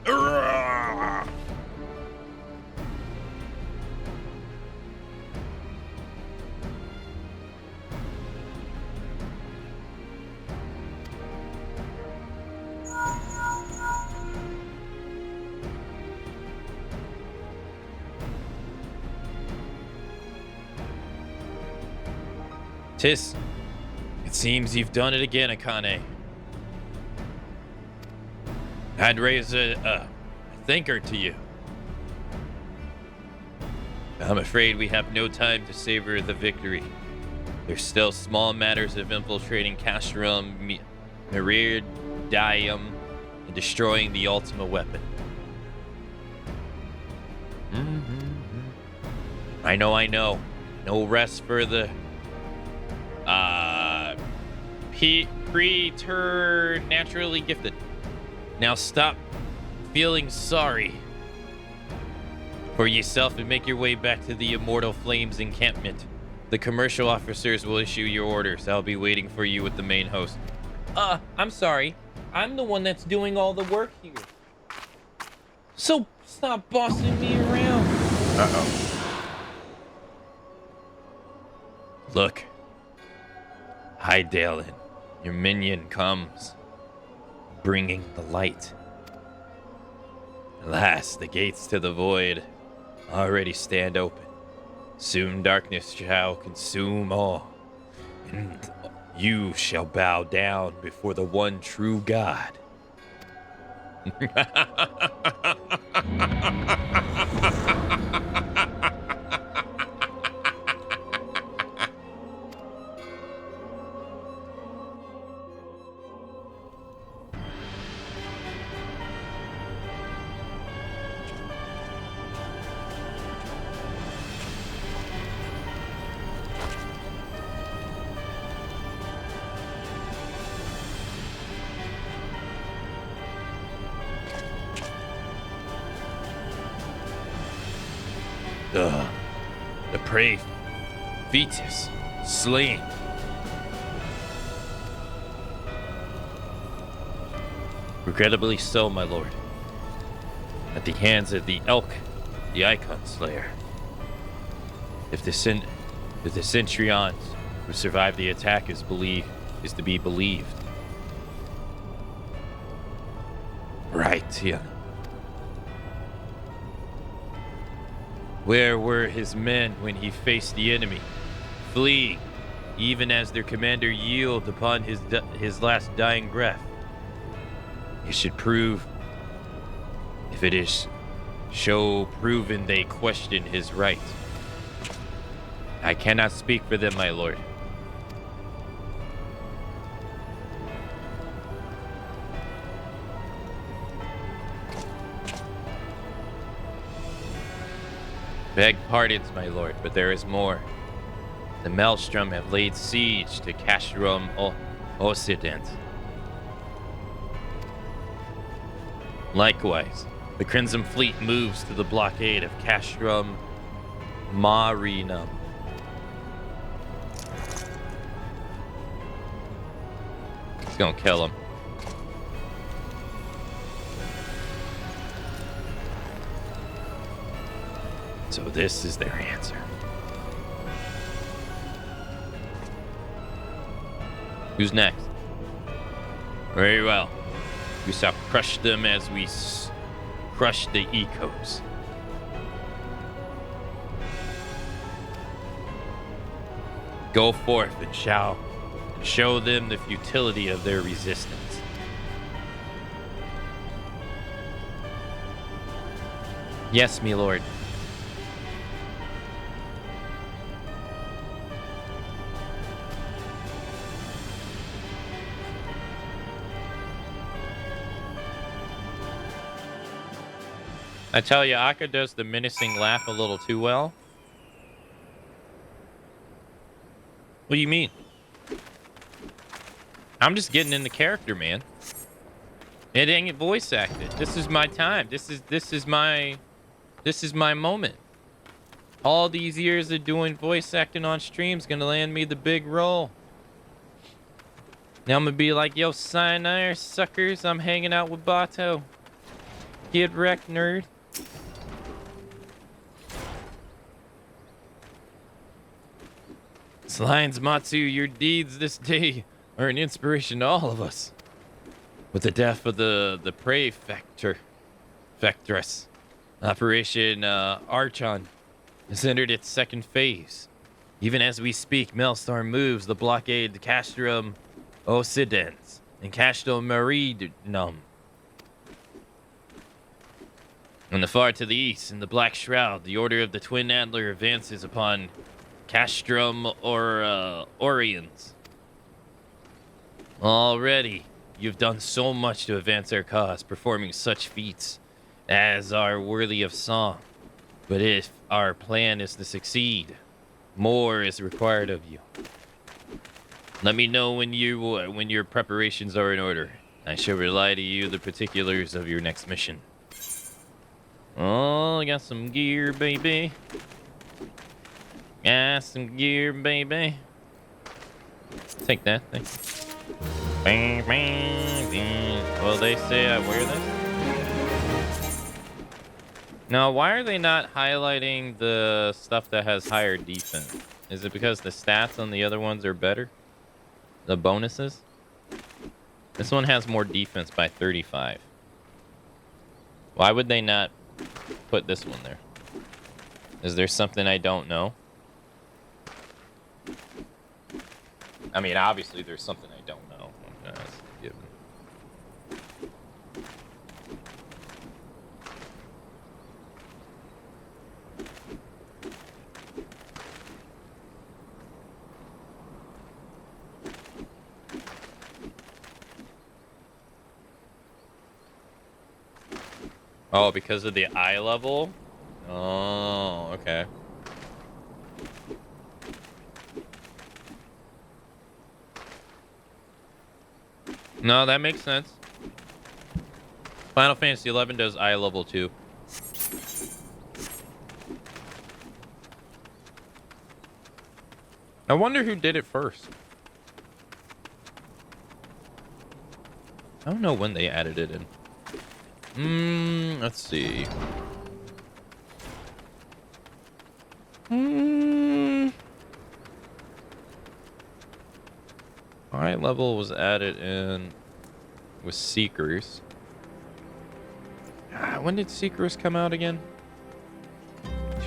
Urgh! Tis, it seems you've done it again, Akane. I'd raise a thinker to you. I'm afraid we have no time to savor the victory. There's still small matters of infiltrating Castrum, Meridium, and destroying the Ultima weapon. I know. No rest for the preternaturally gifted. Now stop feeling sorry for yourself and make your way back to the Immortal Flames encampment. The commercial officers will issue your orders. I'll be waiting for you with the main host. I'm sorry. I'm the one that's doing all the work here. So stop bossing me around. Look. Hydaelyn, your minion comes, bringing the light. Alas, the gates to the void already stand open. Soon darkness shall consume all, and you shall bow down before the one true God. The prey fetus slain. Regrettably so, my lord. At the hands of the elk, the icon slayer. If the Centurions who survived the attack is to be believed. Right, yeah. Where were his men when he faced the enemy, fleeing, even as their commander yielded upon his last dying breath? It should prove, if it is show proven they question his right. I cannot speak for them, my lord. Beg pardons, my lord, but there is more. The Maelstrom have laid siege to Castrum Occident. Likewise, the Crimson Fleet moves to the blockade of Castrum Marinum. It's gonna kill him. So this is their answer. Who's next? Very well. We shall crush them as we crush the Ecos. Go forth and show them the futility of their resistance. Yes, my lord. I tell you, Akka does the menacing laugh a little too well. What do you mean? I'm just getting into character, man. It ain't voice acted. This is my time. This is my moment. All these years of doing voice acting on streams gonna land me the big role. Now I'm gonna be like, yo, Sinai suckers, I'm hanging out with Bato. Get wrecked, nerd. Lions Matsu, your deeds this day are an inspiration to all of us. With the death of the prefectress, Operation Archon has entered its second phase. Even as we speak, Maelstrom moves the blockade to Castrum Occidens and Castrum Meridionum. On the far to the east, in the Black Shroud, the Order of the Twin Antler advances upon Castrum Oriens. Already, you've done so much to advance our cause, performing such feats as are worthy of song. But if our plan is to succeed, more is required of you. Let me know when your preparations are in order. I shall relay to you the particulars of your next mission. Oh, I got some gear, baby. Got some gear, baby. Take that thing. Bang, bang, bang. Well, they say I wear this. Now, why are they not highlighting the stuff that has higher defense? Is it because the stats on the other ones are better? The bonuses? This one has more defense by 35. Why would they not put this one there? Is there something I don't know? I mean, obviously there's something I don't know. That's a given. Oh, because of the eye level? Oh, okay. No, that makes sense. Final Fantasy XI does eye level too. I wonder who did it first. I don't know when they added it in. Let's see. Eye level was added in with Seekers. When did Seekers come out again?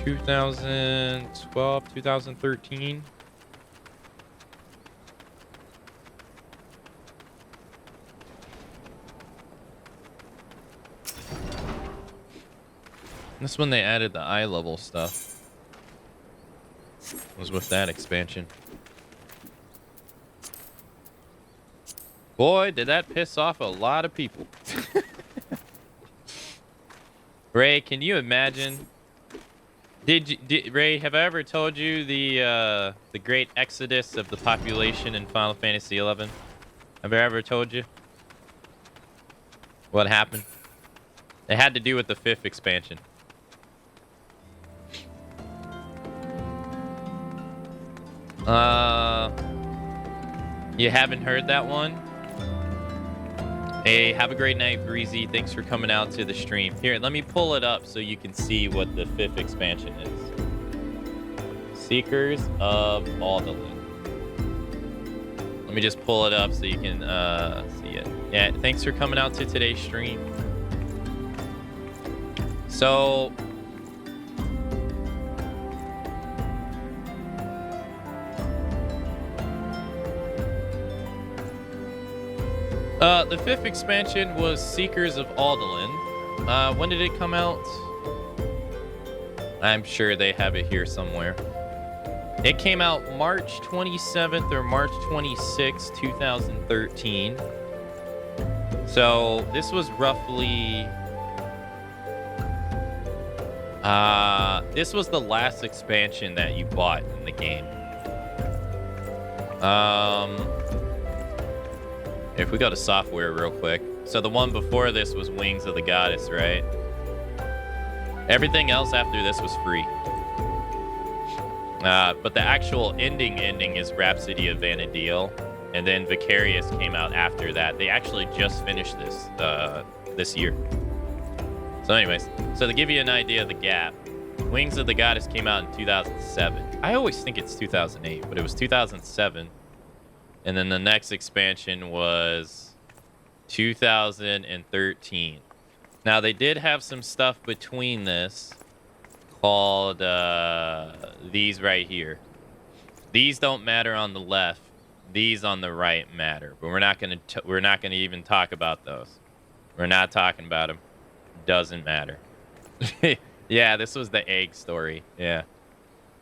2012, 2013? This when they added the eye level stuff. Was with that expansion. Boy, did that piss off a lot of people. Ray, can you imagine? Ray, have I ever told you the great exodus of the population in Final Fantasy XI? Have I ever told you what happened? It had to do with the 5th expansion. You haven't heard that one? Hey, have a great night, Breezy. Thanks for coming out to the stream. Here, let me pull it up so you can see what the 5th expansion is. Seekers of Alderlin. Let me just pull it up so you can see it. Yeah, thanks for coming out to today's stream. So... the 5th expansion was Seekers of Alderlin. When did it come out? I'm sure they have it here somewhere. It came out March 27th or March 26th, 2013. So this was roughly... this was the last expansion that you bought in the game. If we go to software real quick. So the one before this was Wings of the Goddess, right? Everything else after this was free. But the actual ending is Rhapsody of Vana'diel. And then Vicarious came out after that. They actually just finished this this year. So anyways, so to give you an idea of the gap, Wings of the Goddess came out in 2007. I always think it's 2008, but it was 2007. And then the next expansion was 2013. Now, they did have some stuff between this called these right here. These don't matter on the left. These on the right matter. But we're not going to even talk about those. We're not talking about them. Doesn't matter. Yeah, this was the egg story. Yeah.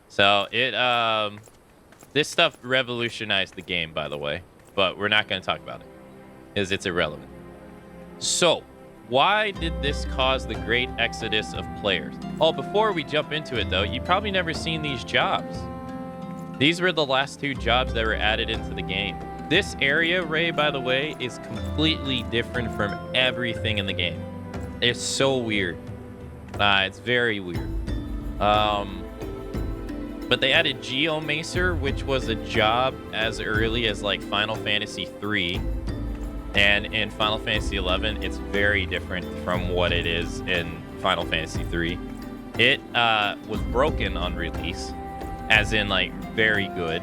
So it this stuff revolutionized the game, by the way, but we're not going to talk about it because it's irrelevant. So, why did this cause the great exodus of players? Oh, before we jump into it though, you've probably never seen these jobs. These were the last 2 jobs that were added into the game. This area, Ray, by the way, is completely different from everything in the game. It's so weird. It's very weird. But they added Geomacer, which was a job as early as like Final Fantasy III. And in Final Fantasy XI, it's very different from what it is in Final Fantasy III. It was broken on release, as in like very good.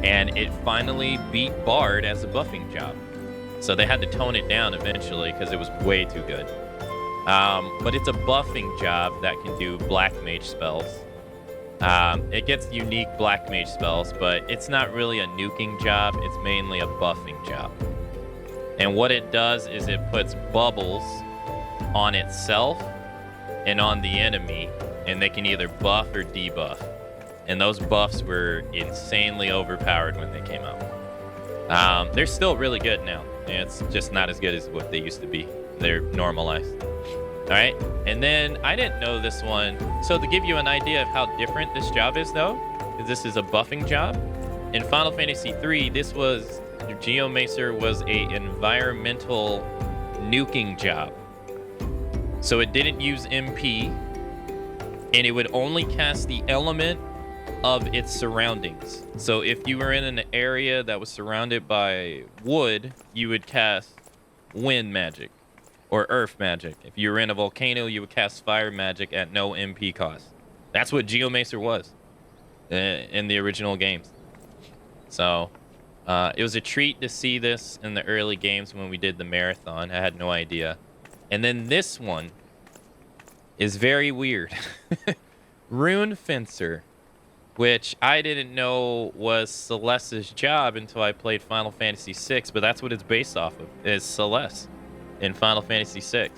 And it finally beat Bard as a buffing job. So they had to tone it down eventually because it was way too good. But it's a buffing job that can do black mage spells. It gets unique black mage spells, but it's not really a nuking job. It's mainly a buffing job. And what it does is it puts bubbles on itself and on the enemy, and they can either buff or debuff. And those buffs were insanely overpowered when they came out. They're still really good now. It's just not as good as what they used to be. They're normalized. All right, and then I didn't know this one. So to give you an idea of how different this job is, though, this is a buffing job. In Final Fantasy III, Geomacer was a environmental nuking job. So it didn't use MP, and it would only cast the element of its surroundings. So if you were in an area that was surrounded by wood, you would cast wind magic. Or earth magic. If you were in a volcano, you would cast fire magic at no MP cost. That's what Geomacer was in the original games. So it was a treat to see this in the early games when we did the marathon. I had no idea. And then this one is very weird. Rune Fencer, which I didn't know was Celeste's job until I played Final Fantasy VI, but that's what it's based off of, is Celeste in Final Fantasy VI.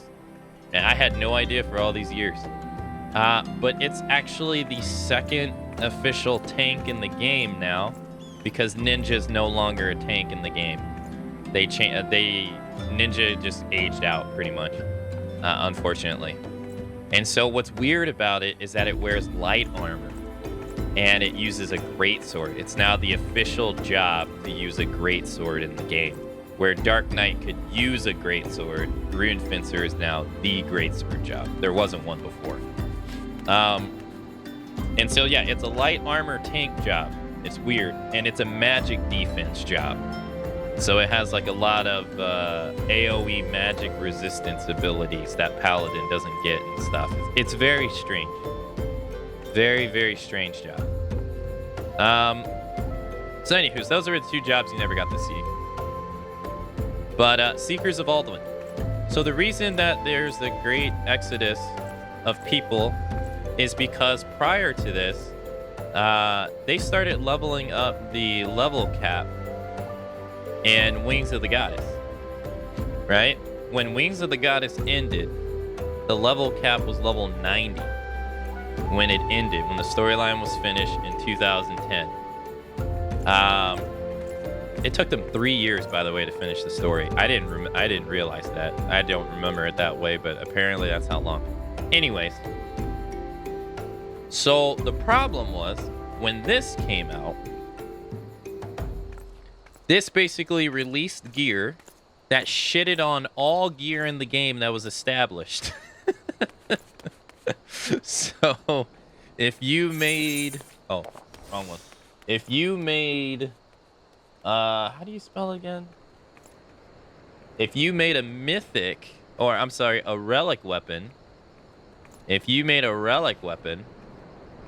And I had no idea for all these years. But it's actually the second official tank in the game now, because Ninja's no longer a tank in the game. Ninja just aged out pretty much, unfortunately. And so what's weird about it is that it wears light armor, and it uses a greatsword. It's now the official job to use a greatsword in the game. Where Dark Knight could use a greatsword, Rune Fencer is now the greatsword job. There wasn't one before. And so, yeah, it's a light armor tank job. It's weird. And it's a magic defense job. So it has like a lot of AoE magic resistance abilities that Paladin doesn't get and stuff. It's very strange. Very, very strange job. So anywho, those are the 2 jobs you never got to see. But Seekers of Alduin. So the reason that there's the great exodus of people is because prior to this, they started leveling up the level cap in Wings of the Goddess. Right? When Wings of the Goddess ended, the level cap was level 90 when it ended, when the storyline was finished in 2010. It took them 3 years, by the way, to finish the story. I didn't realize that. I don't remember it that way, but apparently that's how long. Anyways, so the problem was when this came out, this basically released gear that shitted on all gear in the game that was established. So if you made... Oh, wrong one. If you made... How do you spell again? If you made a mythic, or I'm sorry, a relic weapon. If you made a relic weapon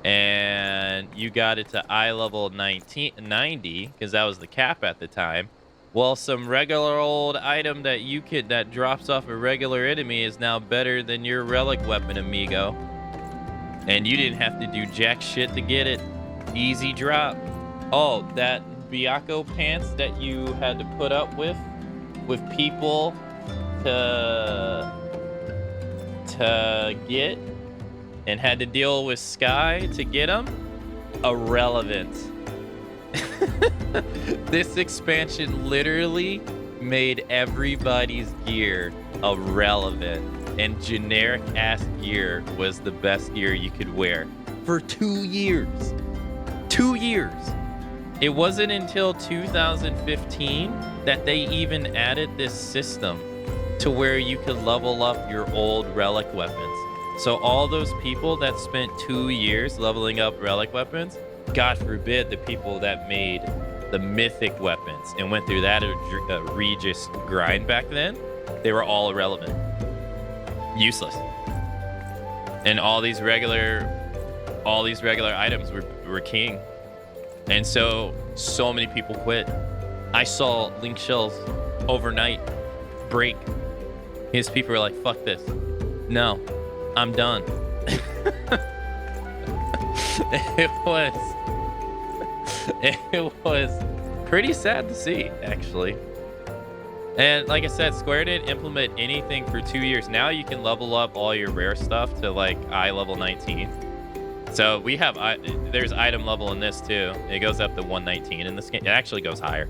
and you got it to eye level 90, because that was the cap at the time, well, some regular old item that drops off a regular enemy is now better than your relic weapon, amigo. And you didn't have to do jack shit to get it. Easy drop. Oh, that Byakko pants that you had to put up with people to get and had to deal with Sky to get them, irrelevant. This expansion literally made everybody's gear irrelevant, and generic ass gear was the best gear you could wear for 2 years. 2 years. It wasn't until 2015 that they even added this system to where you could level up your old relic weapons. So all those people that spent 2 years leveling up relic weapons, God forbid the people that made the mythic weapons and went through that egregious grind back then, they were all irrelevant. Useless. And all these regular items were king. And so many people quit. I saw link shells overnight break. His people were like, fuck this. No, I'm done. It was pretty sad to see, actually. And like I said, Square didn't implement anything for 2 years. Now you can level up all your rare stuff to like eye level 19. So we have, there's item level in this too. It goes up to 119 in this game. It actually goes higher,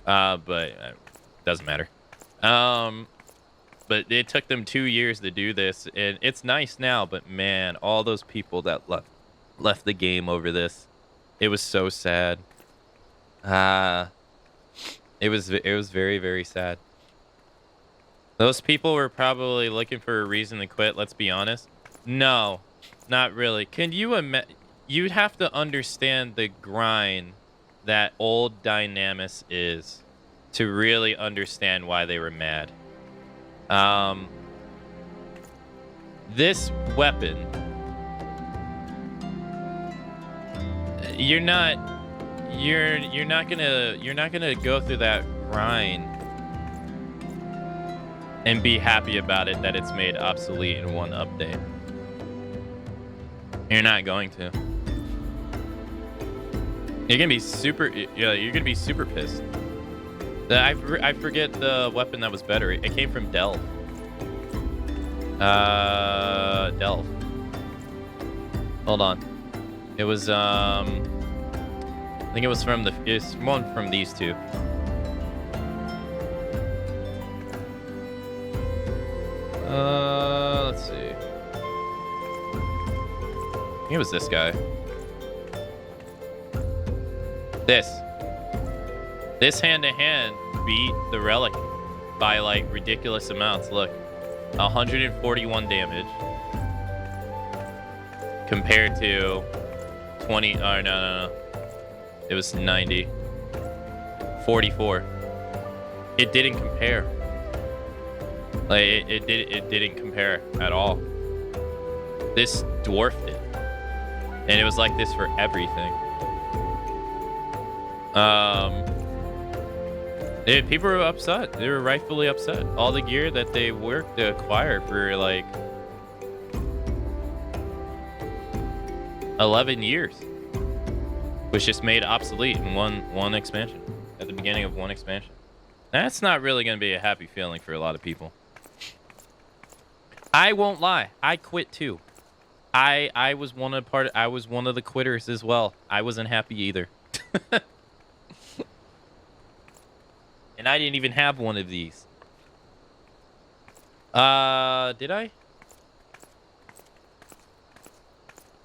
but it doesn't matter. But it took them 2 years to do this, and it's nice now. But man, all those people that left the game over this, it was so sad. It was very, very sad. Those people were probably looking for a reason to quit. Let's be honest. No. Not really. Can you imagine? You'd have to understand the grind that old Dynamis is to really understand why they were mad. This weapon, you're not gonna go through that grind and be happy about it that it's made obsolete in one update. You're not going to. You're gonna be super. Yeah, you're gonna be super pissed. I forget the weapon that was better. It came from Delve. Delve. Hold on. It was I think it was from it's one from these two. Let's see. It was this guy. This hand-to-hand beat the relic by like ridiculous amounts. Look, 141 damage compared to 20. Oh no. It was 90. 44. It didn't compare. Like it didn't compare at all. This dwarfed it. And it was like this for everything. People were upset. They were rightfully upset. All the gear that they worked to acquire for like 11 years was just made obsolete in one expansion. At the beginning of one expansion. That's not really going to be a happy feeling for a lot of people. I won't lie. I quit too. I was one of the quitters as well. I wasn't happy either. And I didn't even have one of these. Did I?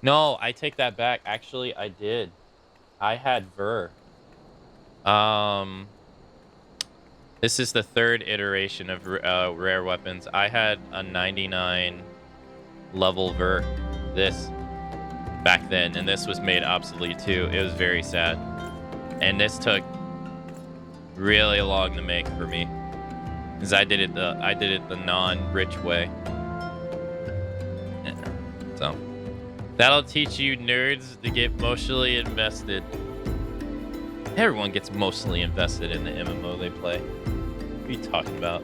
No, I take that back. Actually, I did. I had Ver. This is the third iteration of rare weapons. I had a 99 level Ver. This back then, and this was made obsolete too. It was very sad. And this took really long to make for me, because I did it the non-rich way. Yeah. So that'll teach you nerds to get emotionally invested. Everyone gets mostly invested in the MMO they play. What are you talking about?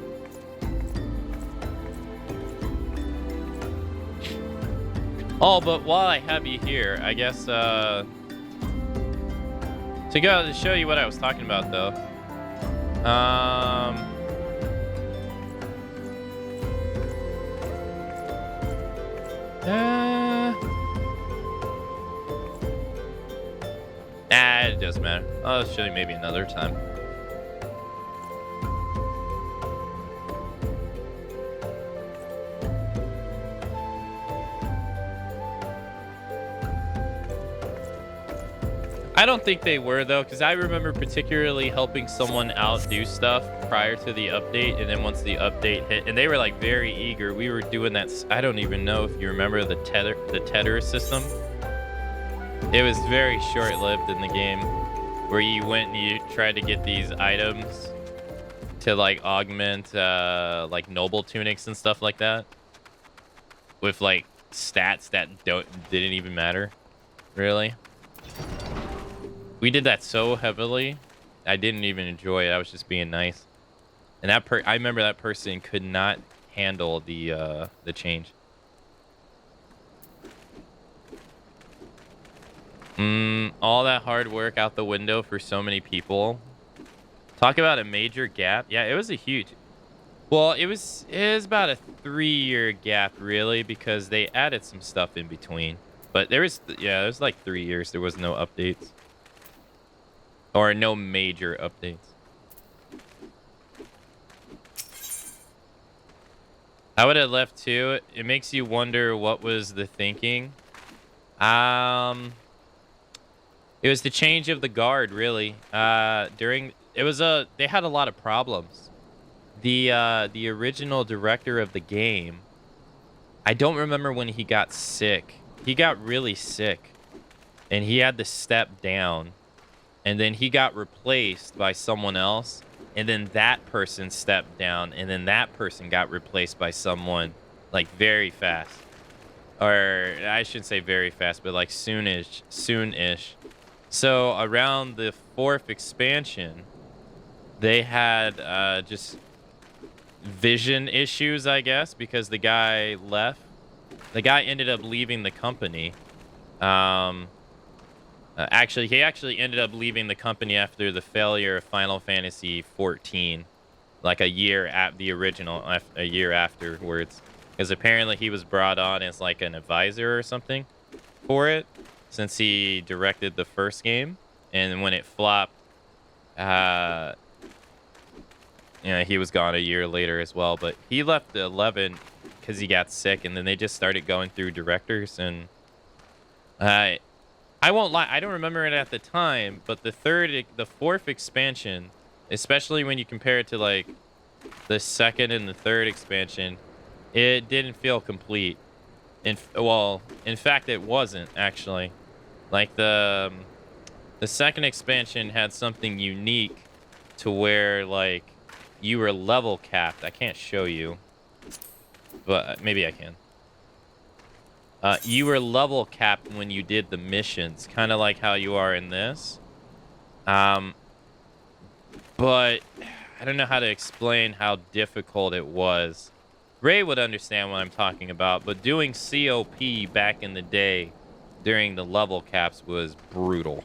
Oh, but while I have you here, I guess, to show you what I was talking about, though. It doesn't matter. I'll show you maybe another time. I don't think they were, though, because I remember particularly helping someone out do stuff prior to the update, and then once the update hit, and they were like very eager. We were doing that. I don't even know if you remember the tether system. It was very short-lived in the game, where you went and you tried to get these items to like augment like noble tunics and stuff like that, with like stats that didn't even matter, really. We did that so heavily, I didn't even enjoy it. I was just being nice. And I remember that person could not handle the change. All that hard work out the window for so many people. Talk about a major gap. Yeah, it was a huge. Well, it was about a 3-year gap, really, because they added some stuff in between. But there was like 3 years. There was no updates. Or no major updates. I would have left too. It makes you wonder what was the thinking. It was the change of the guard, really. They had a lot of problems. The original director of the game, I don't remember when he got sick. He got really sick, and he had to step down. And then he got replaced by someone else. And then that person stepped down. And then that person got replaced by someone, like, very fast. Or, I shouldn't say very fast, but, like, soonish. So, around the 4th expansion, they had just vision issues, I guess, because the guy left. The guy ended up leaving the company. He actually ended up leaving the company after the failure of Final Fantasy XIV, like a year afterwards, because apparently he was brought on as like an advisor or something for it, since he directed the first game, and when it flopped, he was gone a year later as well. But he left the 11 because he got sick, and then they just started going through directors, and I won't lie, I don't remember it at the time, but the 4th expansion, especially when you compare it to like the 2nd and the 3rd expansion, it didn't feel complete. In fact, it wasn't actually. Like the 2nd expansion had something unique to where like you were level capped. I can't show you, but maybe I can. You were level capped when you did the missions, kind of like how you are in this. But I don't know how to explain how difficult it was. Ray would understand what I'm talking about, but doing COP back in the day during the level caps was brutal.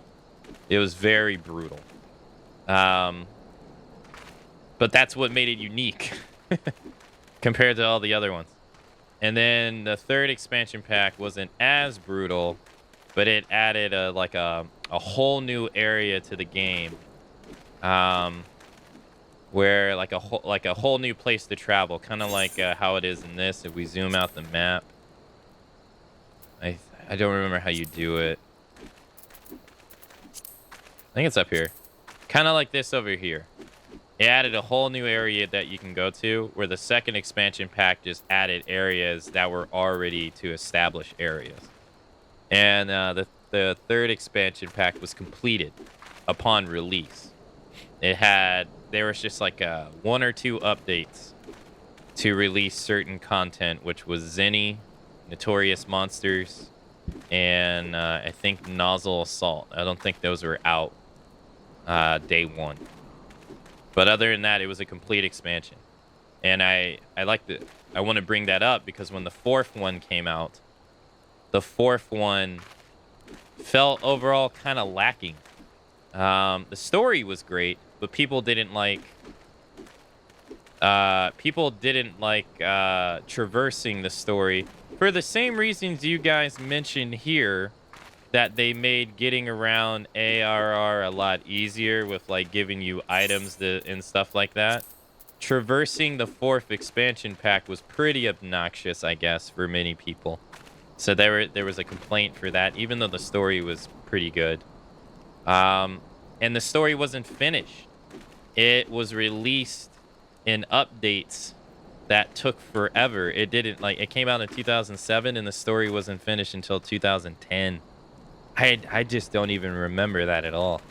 It was very brutal. But that's what made it unique compared to all the other ones. And then the 3rd expansion pack wasn't as brutal, but it added a whole new area to the game, where like a whole new place to travel, kind of like how it is in this. If we zoom out the map, I don't remember how you do it. I think it's up here, kind of like this over here. It added a whole new area that you can go to, where the 2nd expansion pack just added areas that were already to establish areas. And the 3rd expansion pack was completed upon release. It had there was just like 1 or 2 updates to release certain content, which was Zenny, Notorious Monsters, and I think Nozzle Assault. I don't think those were out day 1. But other than that, it was a complete expansion. And I want to bring that up because when the 4th one came out, the 4th one felt overall kind of lacking. The story was great, but people didn't like traversing the story for the same reasons you guys mentioned here, that they made getting around ARR a lot easier with like giving you items and stuff like that. Traversing the 4th expansion pack was pretty obnoxious, I guess, for many people. So there was a complaint for that, even though the story was pretty good. And the story wasn't finished. It was released in updates that took forever. It didn't, like, it came out in 2007 and the story wasn't finished until 2010. I just don't even remember that at all.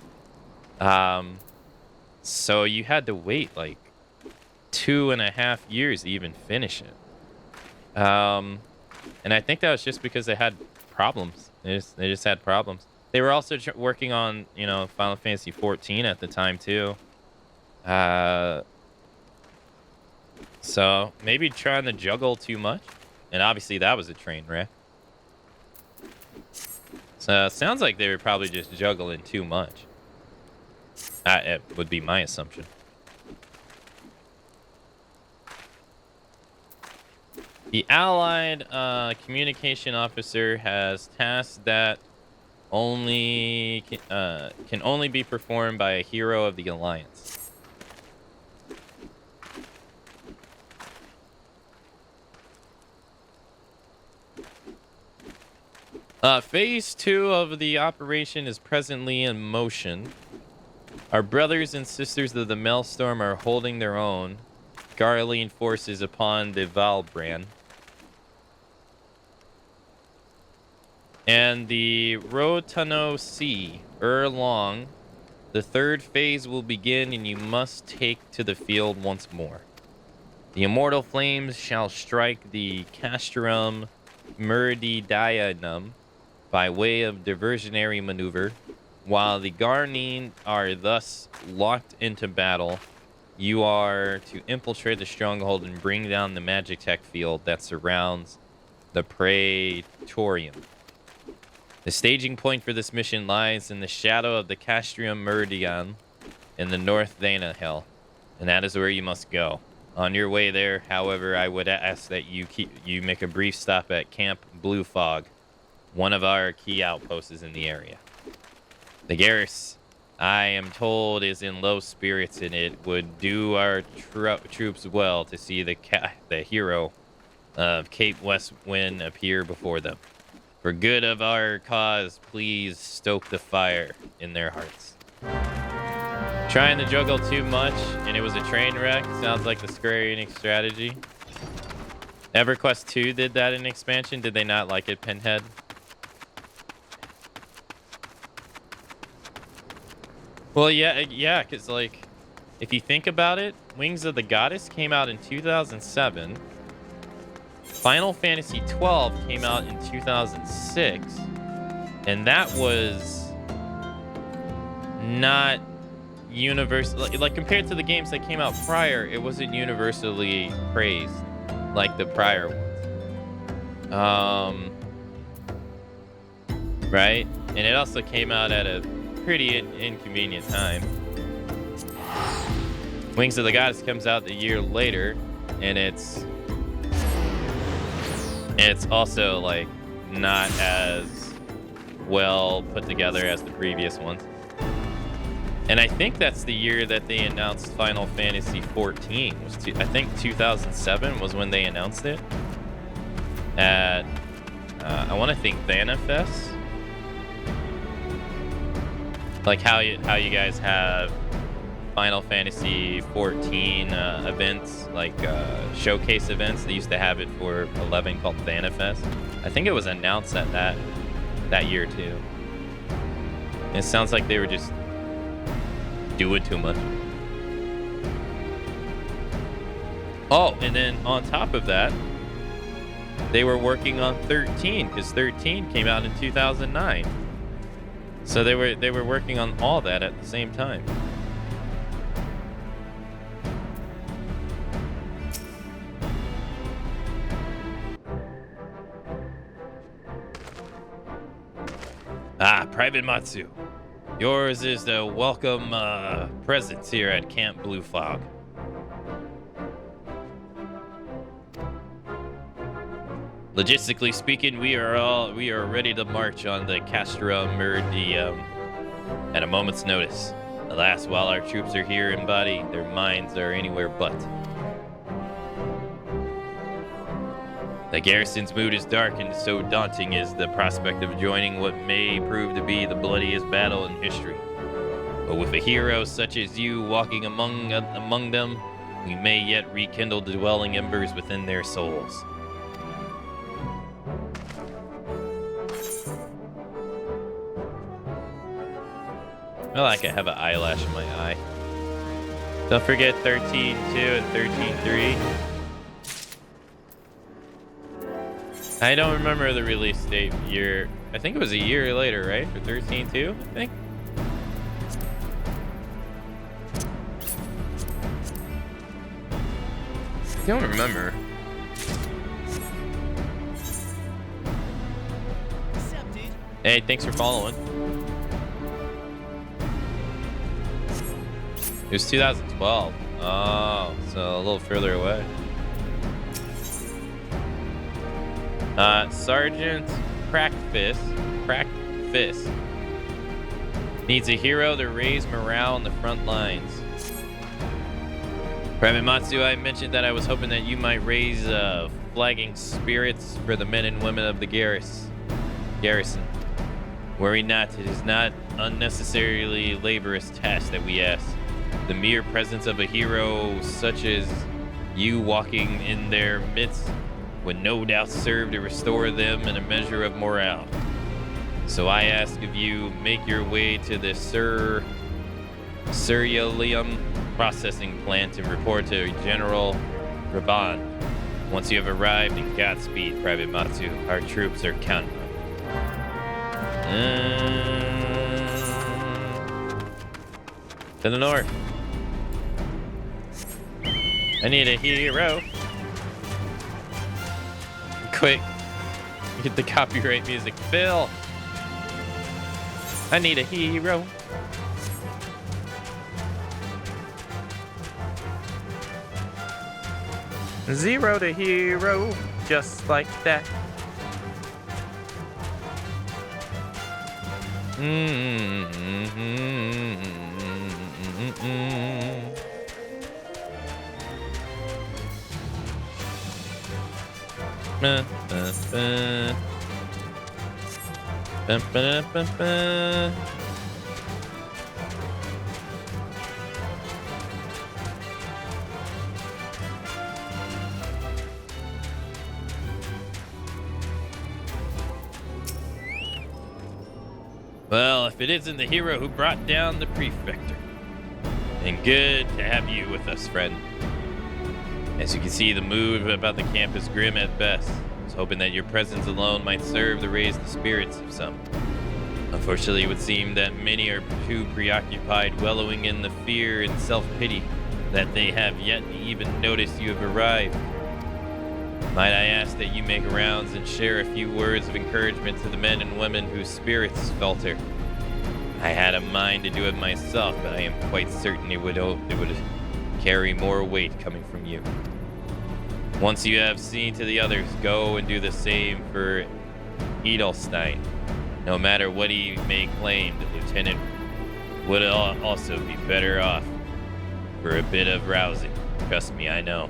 So you had to wait like 2.5 years to even finish it. And I think that was just because they had problems. They just had problems. They were also working on, you know, Final Fantasy XIV at the time too. So maybe trying to juggle too much. And obviously that was a train wreck. So it sounds like they were probably just juggling too much. It would be my assumption. The Allied communication officer has tasks that can only be performed by a hero of the Alliance. Phase 2 of the operation is presently in motion. Our brothers and sisters of the Maelstrom are holding their own, Garlean forces upon the Valbrand. And the Rotano Sea, long, the 3rd phase will begin and you must take to the field once more. The immortal flames shall strike the Castrum Meridianum by way of diversionary maneuver. While the Garnine are thus locked into battle, you are to infiltrate the stronghold and bring down the magic tech field that surrounds the Praetorium. The staging point for this mission lies in the shadow of the Castrum Meridian in the North Dana Hell, and that is where you must go. On your way there, however, I would ask that you make a brief stop at Camp Blue Fog, one of our key outposts in the area. The Garrus, I am told, is in low spirits, and it would do our troops well to see the hero of Cape West Wind appear before them. For good of our cause, please stoke the fire in their hearts. Trying to juggle too much, and it was a train wreck. Sounds like the Square Enix strategy. EverQuest 2 did that in expansion. Did they not like it, Pinhead? Well, yeah, because, like, if you think about it, Wings of the Goddess came out in 2007. Final Fantasy XII came out in 2006. And that was not universal. Like, compared to the games that came out prior, it wasn't universally praised like the prior ones. Right? And it also came out at a pretty inconvenient time. Wings of the Goddess comes out a year later, and it's also like not as well put together as the previous ones. And I think that's the year that they announced Final Fantasy XIV. I think 2007 was when they announced it at I want to think Vanafest. Like how you guys have Final Fantasy XIV events, like showcase events. They used to have it for 11 called Vanafest. I think it was announced at that year too. And it sounds like they were just doing too much. Oh, and then on top of that, they were working on 13 because 13 came out in 2009. So they were working on all that at the same time. Ah, Private Matsu. Yours is the welcome presence here at Camp Blue Fog. Logistically speaking, we are ready to march on the Castra Meridium at a moment's notice. Alas, while our troops are here in body, their minds are anywhere but. The garrison's mood is dark, and so daunting is the prospect of joining what may prove to be the bloodiest battle in history. But with a hero such as you walking among them, we may yet rekindle the dwelling embers within their souls. Well, I can have an eyelash in my eye. Don't forget 13.2 and 13.3. I don't remember the release date year. I think it was a year later, right? For 13.2, I think. I don't remember. Hey, thanks for following. It was 2012. Oh, so a little further away. Sergeant Cracked Fist needs a hero to raise morale on the front lines. Private Matsu, I mentioned that I was hoping that you might raise flagging spirits for the men and women of the garrison. Worry not, it is not unnecessarily laborious task that we ask. The mere presence of a hero such as you walking in their midst would no doubt serve to restore them in a measure of morale. So I ask of you, make your way to the Cerealium processing plant and report to General Raban. Once you have arrived, in Godspeed, Private Matsu. Our troops are counting on you. To the north. I need a hero. Quick, get the copyright music. Phil, I need a hero. Zero to hero, just like that. Well, if it isn't the hero who brought down the prefecture, then good to have you with us, friend. As you can see, the mood about the camp is grim at best. I was hoping that your presence alone might serve to raise the spirits of some. Unfortunately, it would seem that many are too preoccupied wallowing in the fear and self-pity that they have yet to even notice you have arrived. Might I ask that you make rounds and share a few words of encouragement to the men and women whose spirits falter? I had a mind to do it myself, but I am quite certain it would carry more weight coming from you. Once you have seen to the others, go and do the same for Edelstein. No matter what he may claim, the lieutenant would also be better off for a bit of rousing. Trust me, I know.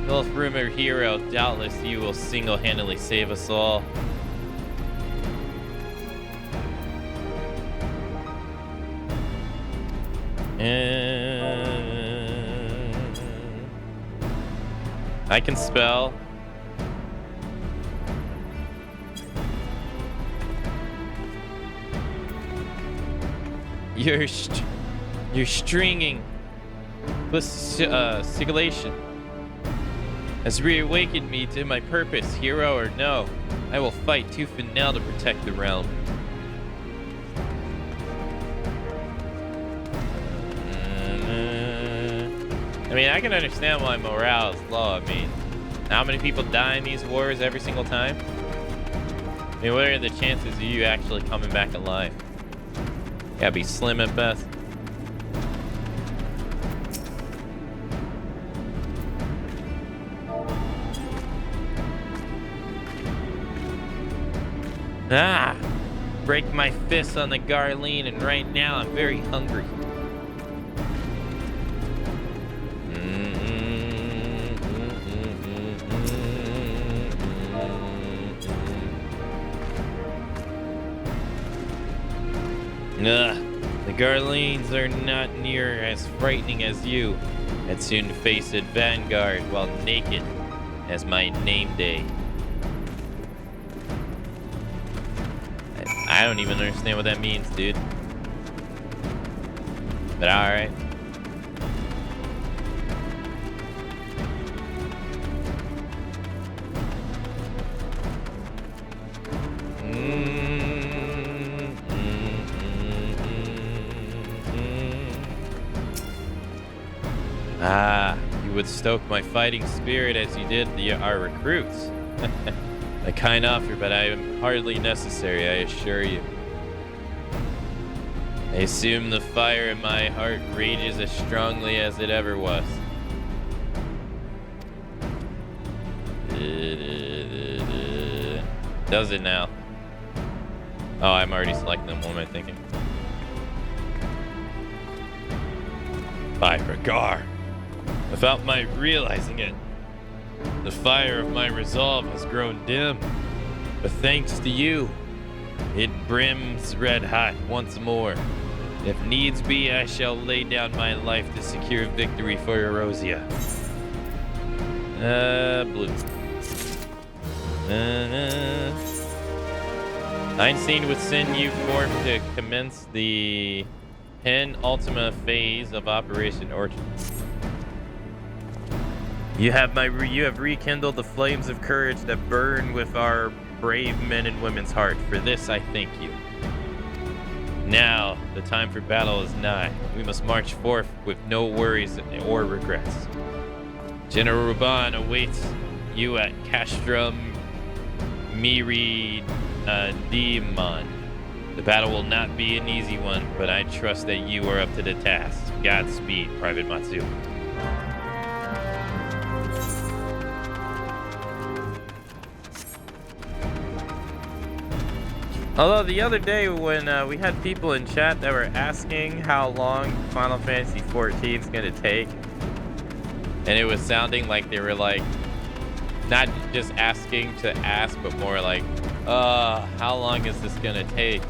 Both rumored hero, doubtless you will single-handedly save us all. I can spell. You're stringing sigillation has reawakened me to my purpose, hero or no. I will fight tooth and nail to protect the realm. I mean, I can understand why morale is low. I mean, how many people die in these wars every single time? I mean, what are the chances of you actually coming back alive? Gotta be slim at best. Ah! Break my fist on the Garlean, and right now I'm very hungry. The Garleans are not near as frightening as you. I'd soon face a vanguard while naked as my name day. I don't even understand what that means, dude. But alright. Ah, you would stoke my fighting spirit as you did our recruits. A kind offer, but I am hardly necessary, I assure you. I assume the fire in my heart rages as strongly as it ever was. Does it now? Oh, I'm already selecting them. What am I thinking? By regard. Without my realizing it, the fire of my resolve has grown dim, but thanks to you, it brims red hot once more. If needs be, I shall lay down my life to secure victory for Erosia. Blue. Einstein would send you forth to commence the penultima phase of Operation Orchard. You have rekindled the flames of courage that burn with our brave men and women's heart. For this, I thank you. Now, the time for battle is nigh. We must march forth with no worries or regrets. General Ruban awaits you at Castrum Miridimon. The battle will not be an easy one, but I trust that you are up to the task. Godspeed, Private Matsu. Although the other day when we had people in chat that were asking how long Final Fantasy XIV is going to take, and it was sounding like they were like, not just asking to ask, but more like, how long is this going to take?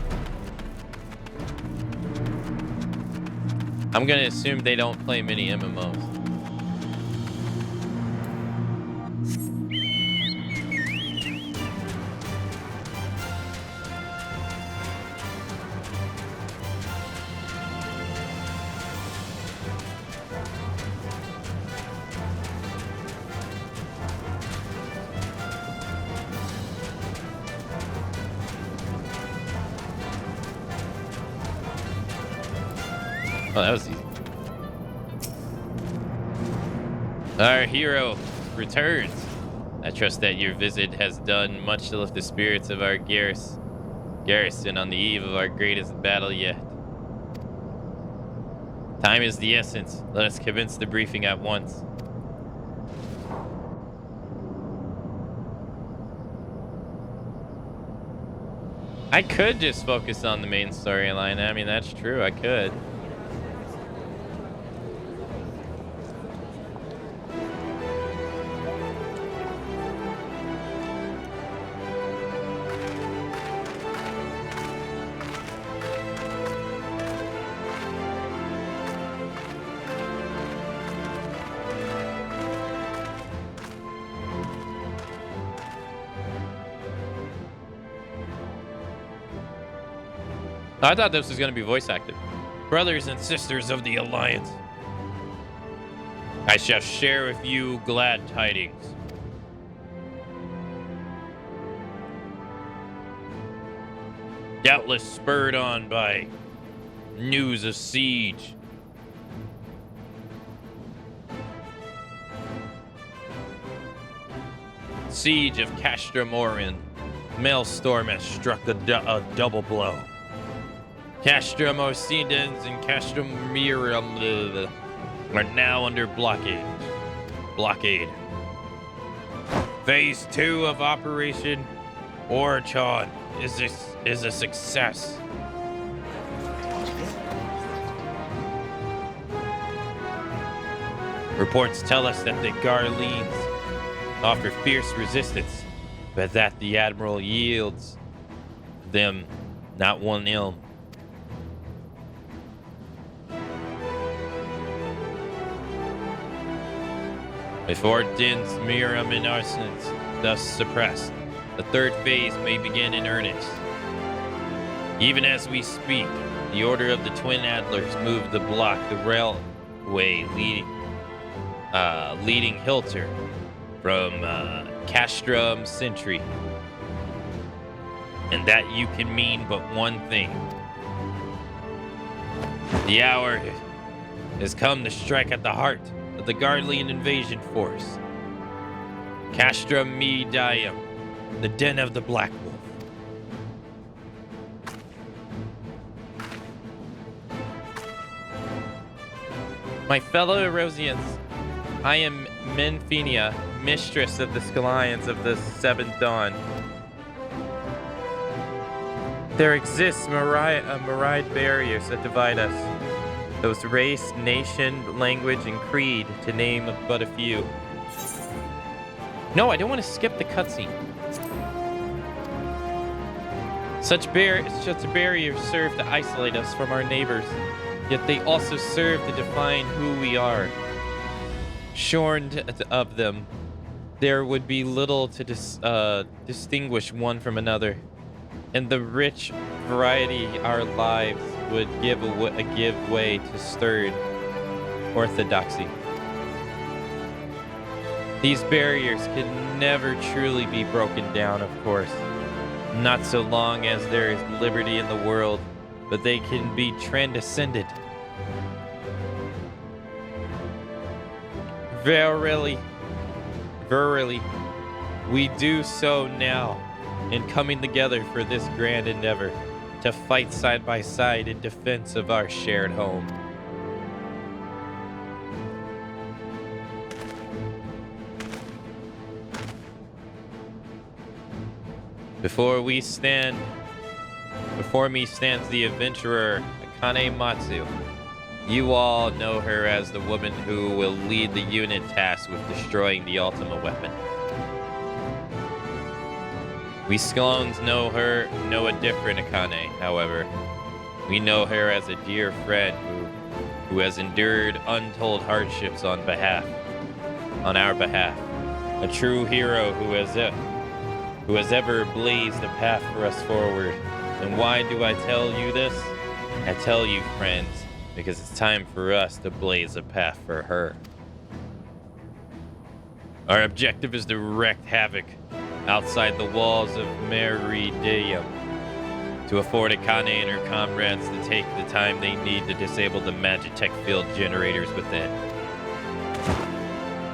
I'm going to assume they don't play many MMOs. Oh, that was easy. Our hero returns. I trust that your visit has done much to lift the spirits of our garrison on the eve of our greatest battle yet. Time is the essence. Let us commence the briefing at once. I could just focus on the main storyline. I mean, that's true. I could. I thought this was going to be voice acted. Brothers and sisters of the Alliance, I shall share with you glad tidings. Doubtless spurred on by news of siege. Siege of Castrum Orin. Maelstrom has struck a double blow. Castrum Orsidens and Castrum Miriam are now under blockade. Phase 2 of Operation Orchon is a success. Reports tell us that the Garleans offer fierce resistance, but that the Admiral yields them not one ilm. If Ordin's Miriam and Arsons thus suppressed, the third phase may begin in earnest. Even as we speak, the Order of the Twin Adlers moved to block the railway leading Hilter from Castrum Sentry. And that you can mean but one thing. The hour has come to strike at the heart of the Guardian invasion force. Castrum Medium, the den of the Black Wolf. My fellow Erosians, I am Menphenia, mistress of the Scallions of the Seventh Dawn. There exists myriad barriers that divide us. Those race, nation, language, and creed, to name but a few. No, I don't want to skip the cutscene. Such barriers serve to isolate us from our neighbors, yet they also serve to define who we are. Shorn of them, there would be little to distinguish one from another, and the rich variety our lives would give way to stern orthodoxy. These barriers can never truly be broken down, of course, not so long as there is liberty in the world, but they can be transcended. Verily, we do so now, in coming together for this grand endeavor, to fight side by side in defense of our shared home. Before me stands the adventurer Akamatzu. You all know her as the woman who will lead the unit tasked with destroying the Ultima weapon. We Scones know a different Akane, however. We know her as a dear friend who has endured untold hardships on our behalf. A true hero who has ever blazed a path for us forward. And why do I tell you this? I tell you, friends, because it's time for us to blaze a path for her. Our objective is to wreak havoc outside the walls of Meridium, to afford Akane and her comrades to take the time they need to disable the Magitech field generators within.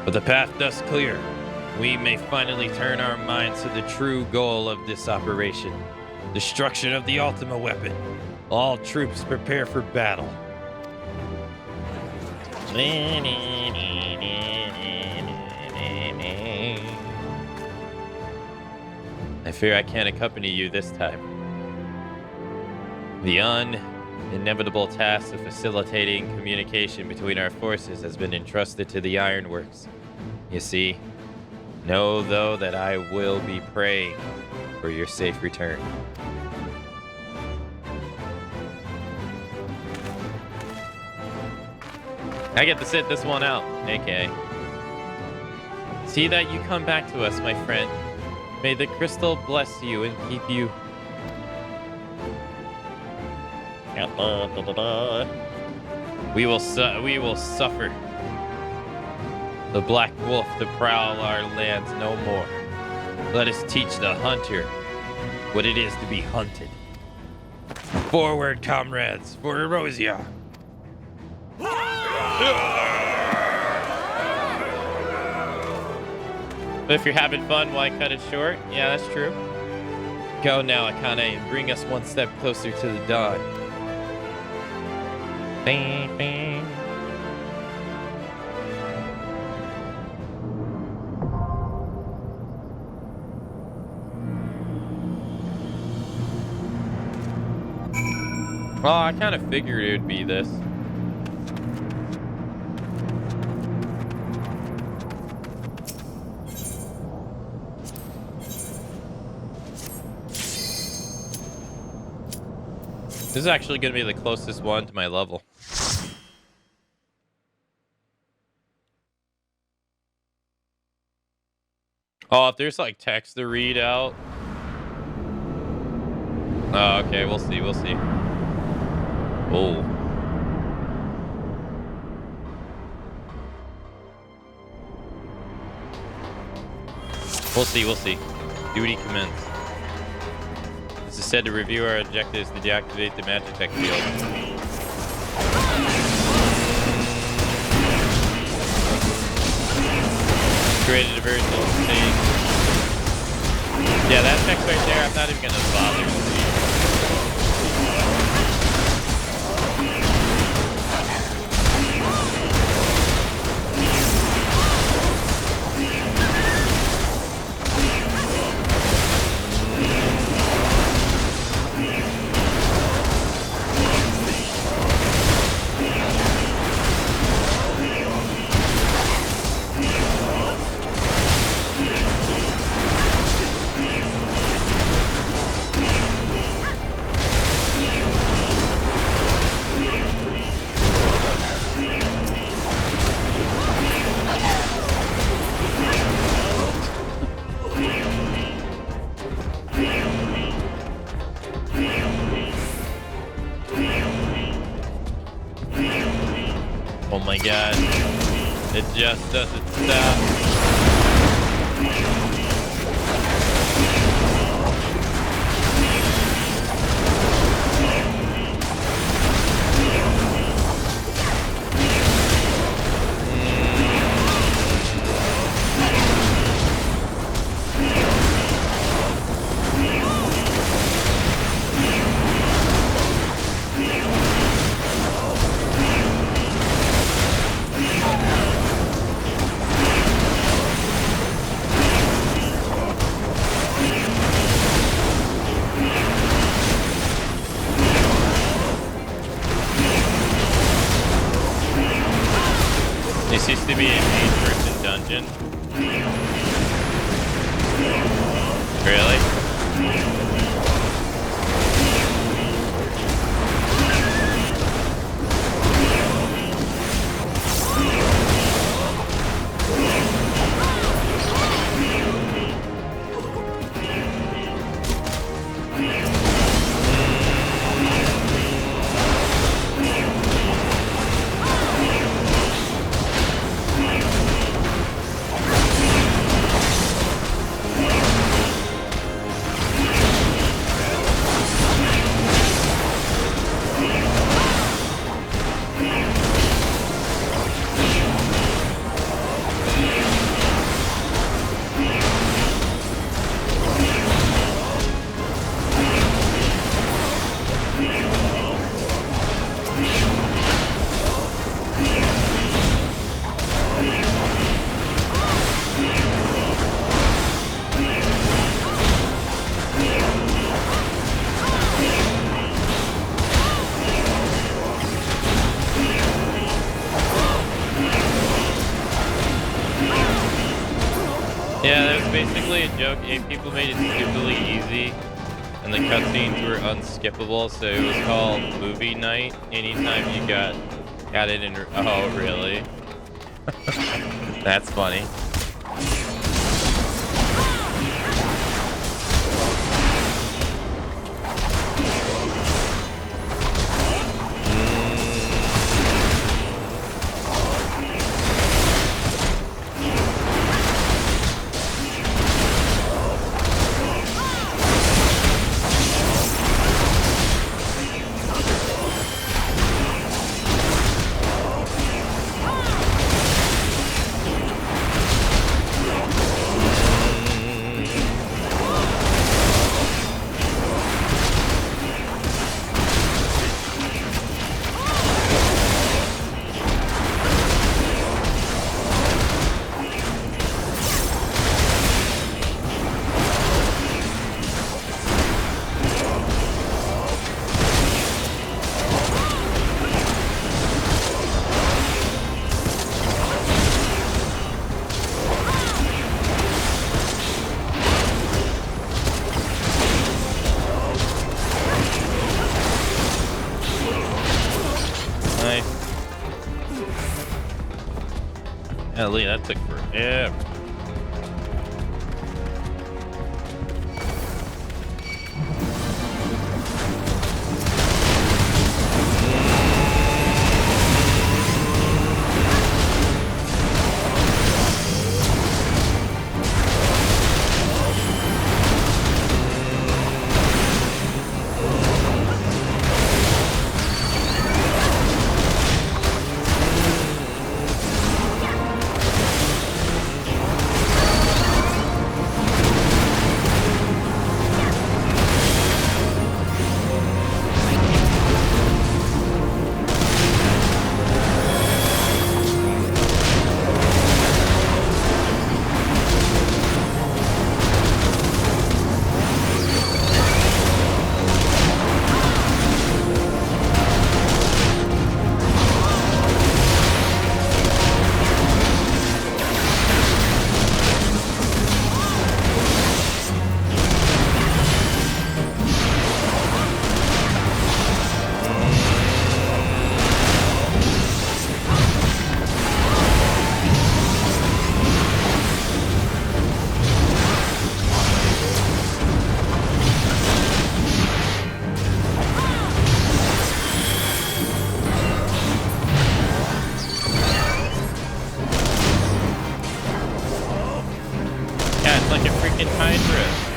But the path thus clear, we may finally turn our minds to the true goal of this operation: destruction of the Ultima weapon. All troops prepare for battle. I fear I can't accompany you this time. The inevitable task of facilitating communication between our forces has been entrusted to the Ironworks. You see, know though that I will be praying for your safe return. I get to sit this one out, AK. See that you come back to us, my friend. May the crystal bless you and keep you. We will suffer. The black wolf to prowl our lands no more. Let us teach the hunter what it is to be hunted. Forward, comrades, for Erosia. But if you're having fun, why cut it short? Yeah, that's true. Go now, Akane, and bring us one step closer to the dawn. Bing, bing. Well, I kind of figured it would be this. This is actually going to be the closest one to my level. Oh, if there's like text to read out. Oh, okay, we'll see, we'll see. Oh. We'll see, we'll see. Duty commence. This is said to review our objectives to deactivate the Magitech field. Created a version of the state. Yeah, that text right there, I'm not even gonna bother with it. Oh my god. It just doesn't stop. This used to be an 8-person dungeon. Really? Yeah, that was basically a joke. 8 people made it stupidly easy, and the cutscenes were unskippable, so it was called Movie Night. Anytime you got it in... Oh, really? That's funny. Ellie, that took forever.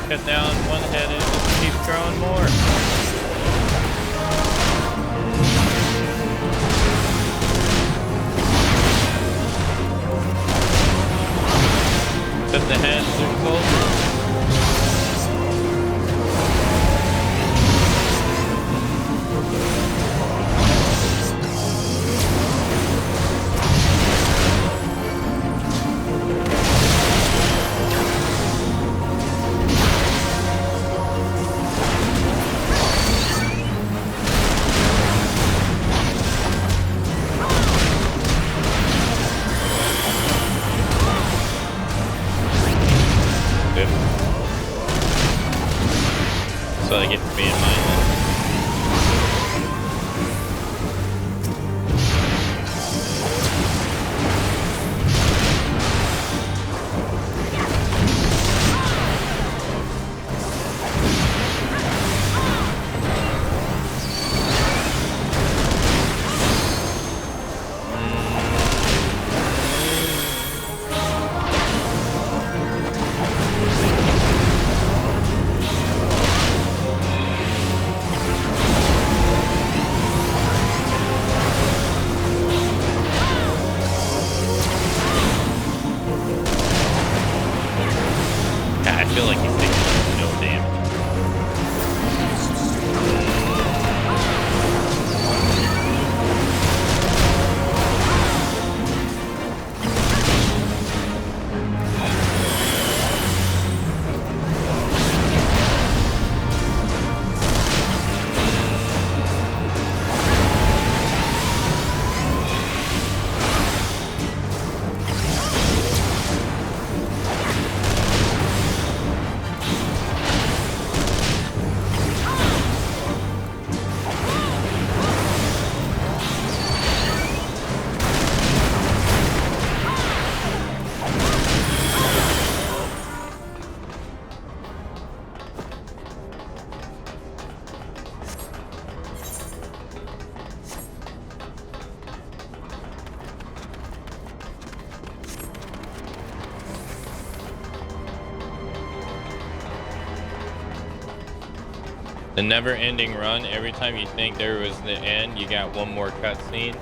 Cut down one head and it just keeps growing more. But the heads are closer. So I get to be in mine. I feel like he's taking no damage. The never-ending run. Every time you think there was the end, you got one more cutscene.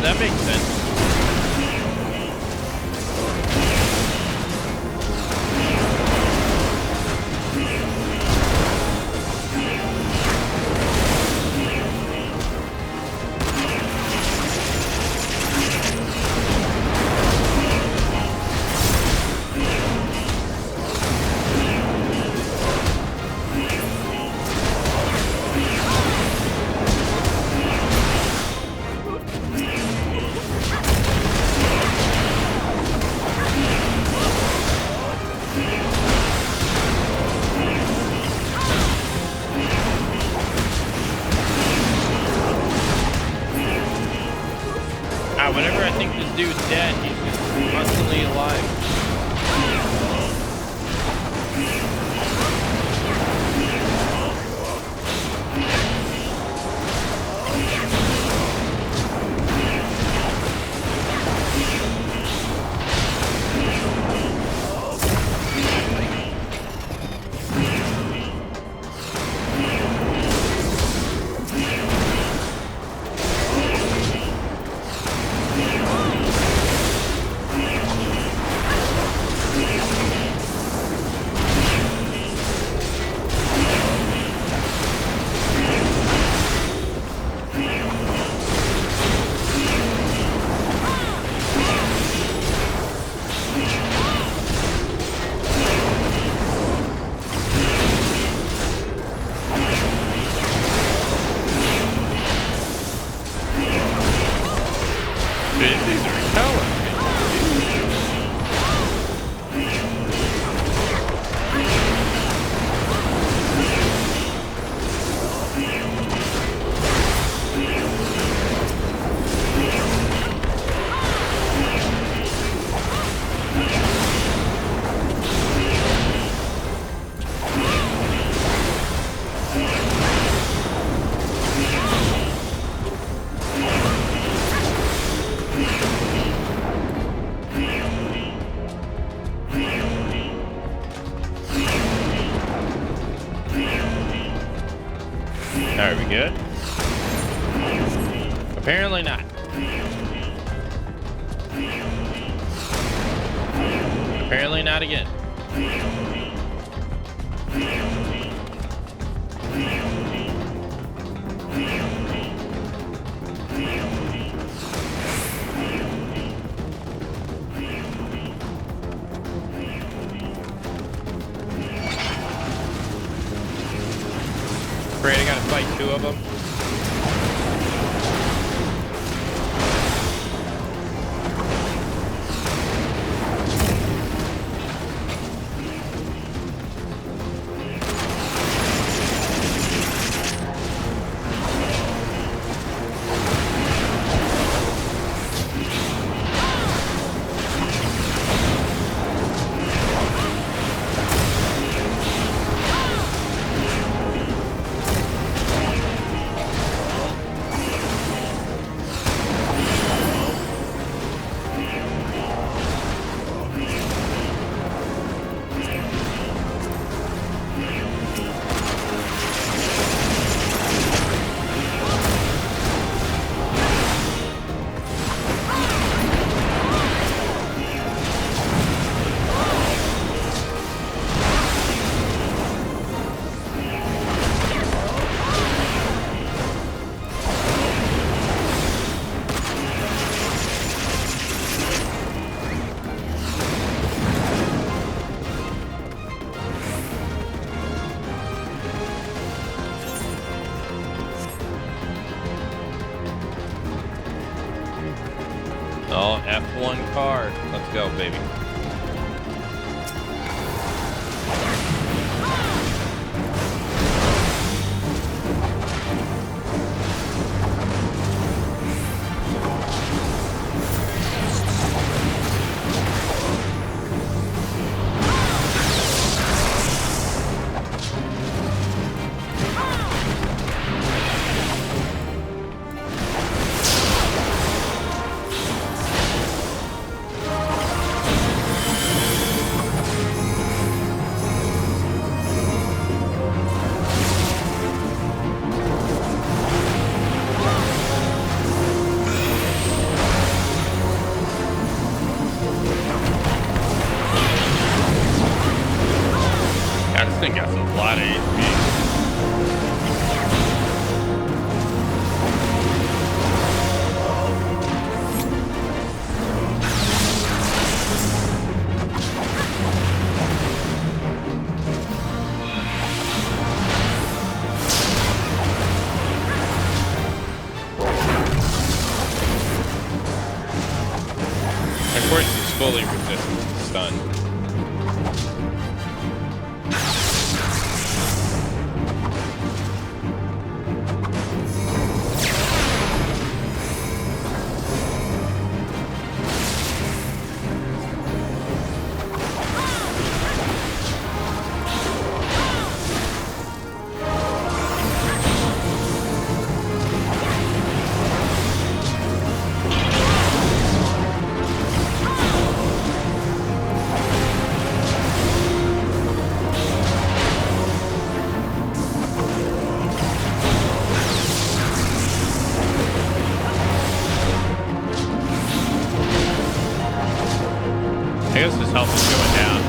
that makes sense. Whenever I think this dude's dead, he's just constantly alive. Are we good? Apparently not. Apparently not again. Afraid I gotta fight two of them. Oh, F1 card. Let's go, baby. God, this thing got a lot of HP. Of course, he's fully resistant to stun. I guess his health is going down.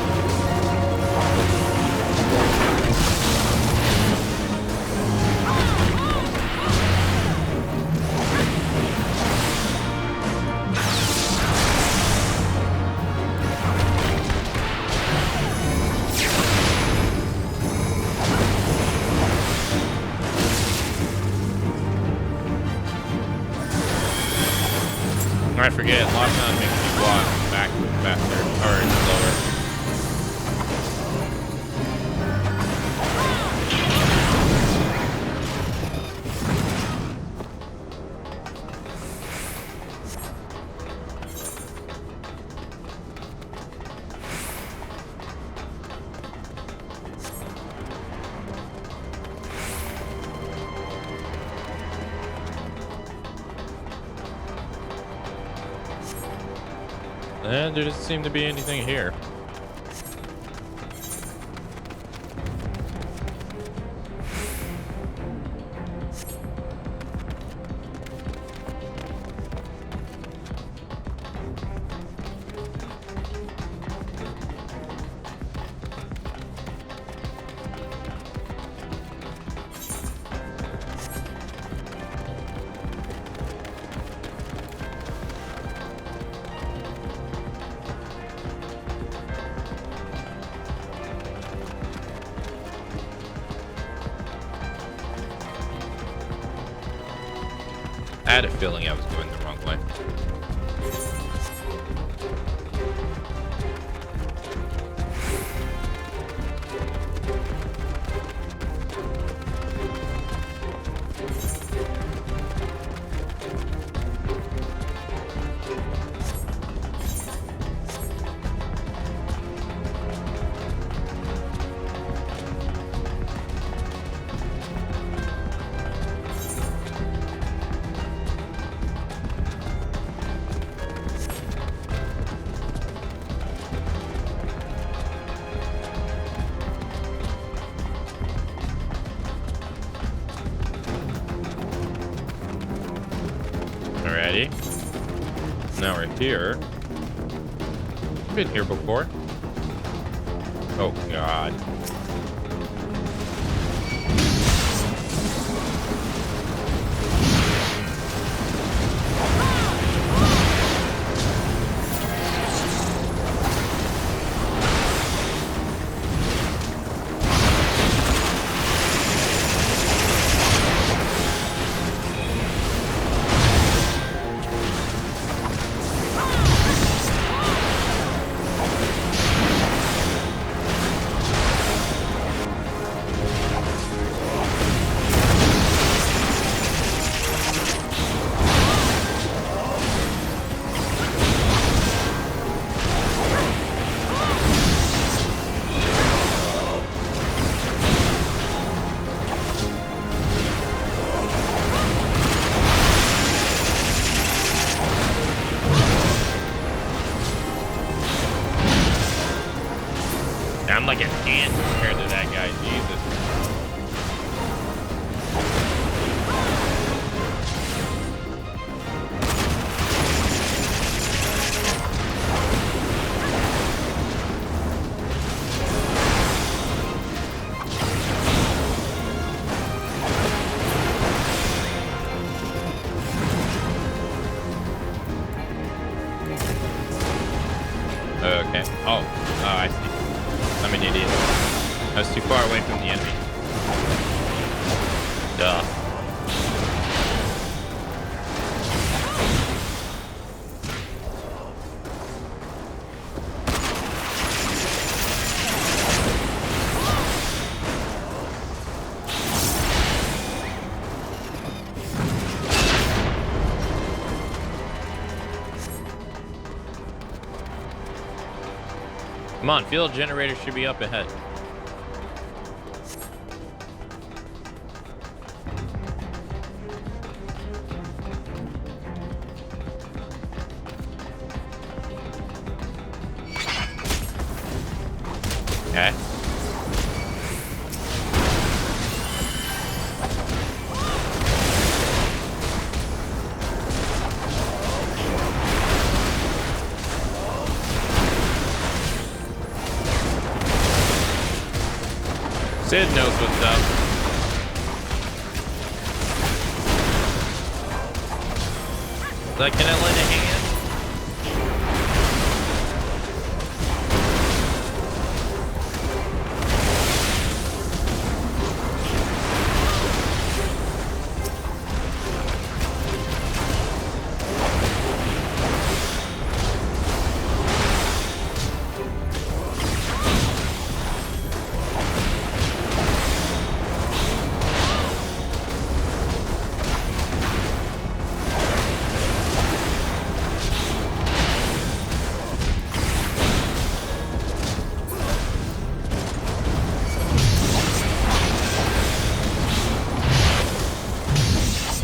I forget, lockdown makes you walk back faster, or slower. And there doesn't seem to be anything here. I had a feeling I was going the wrong way. Alrighty. Now we're here. Been here before. Oh God. I'm like an ant compared to that guy, Jesus. I was too far away from the enemy. Duh. Come on, field generator should be up ahead. Okay. Sid knows what's up. Like, can I lend a hand?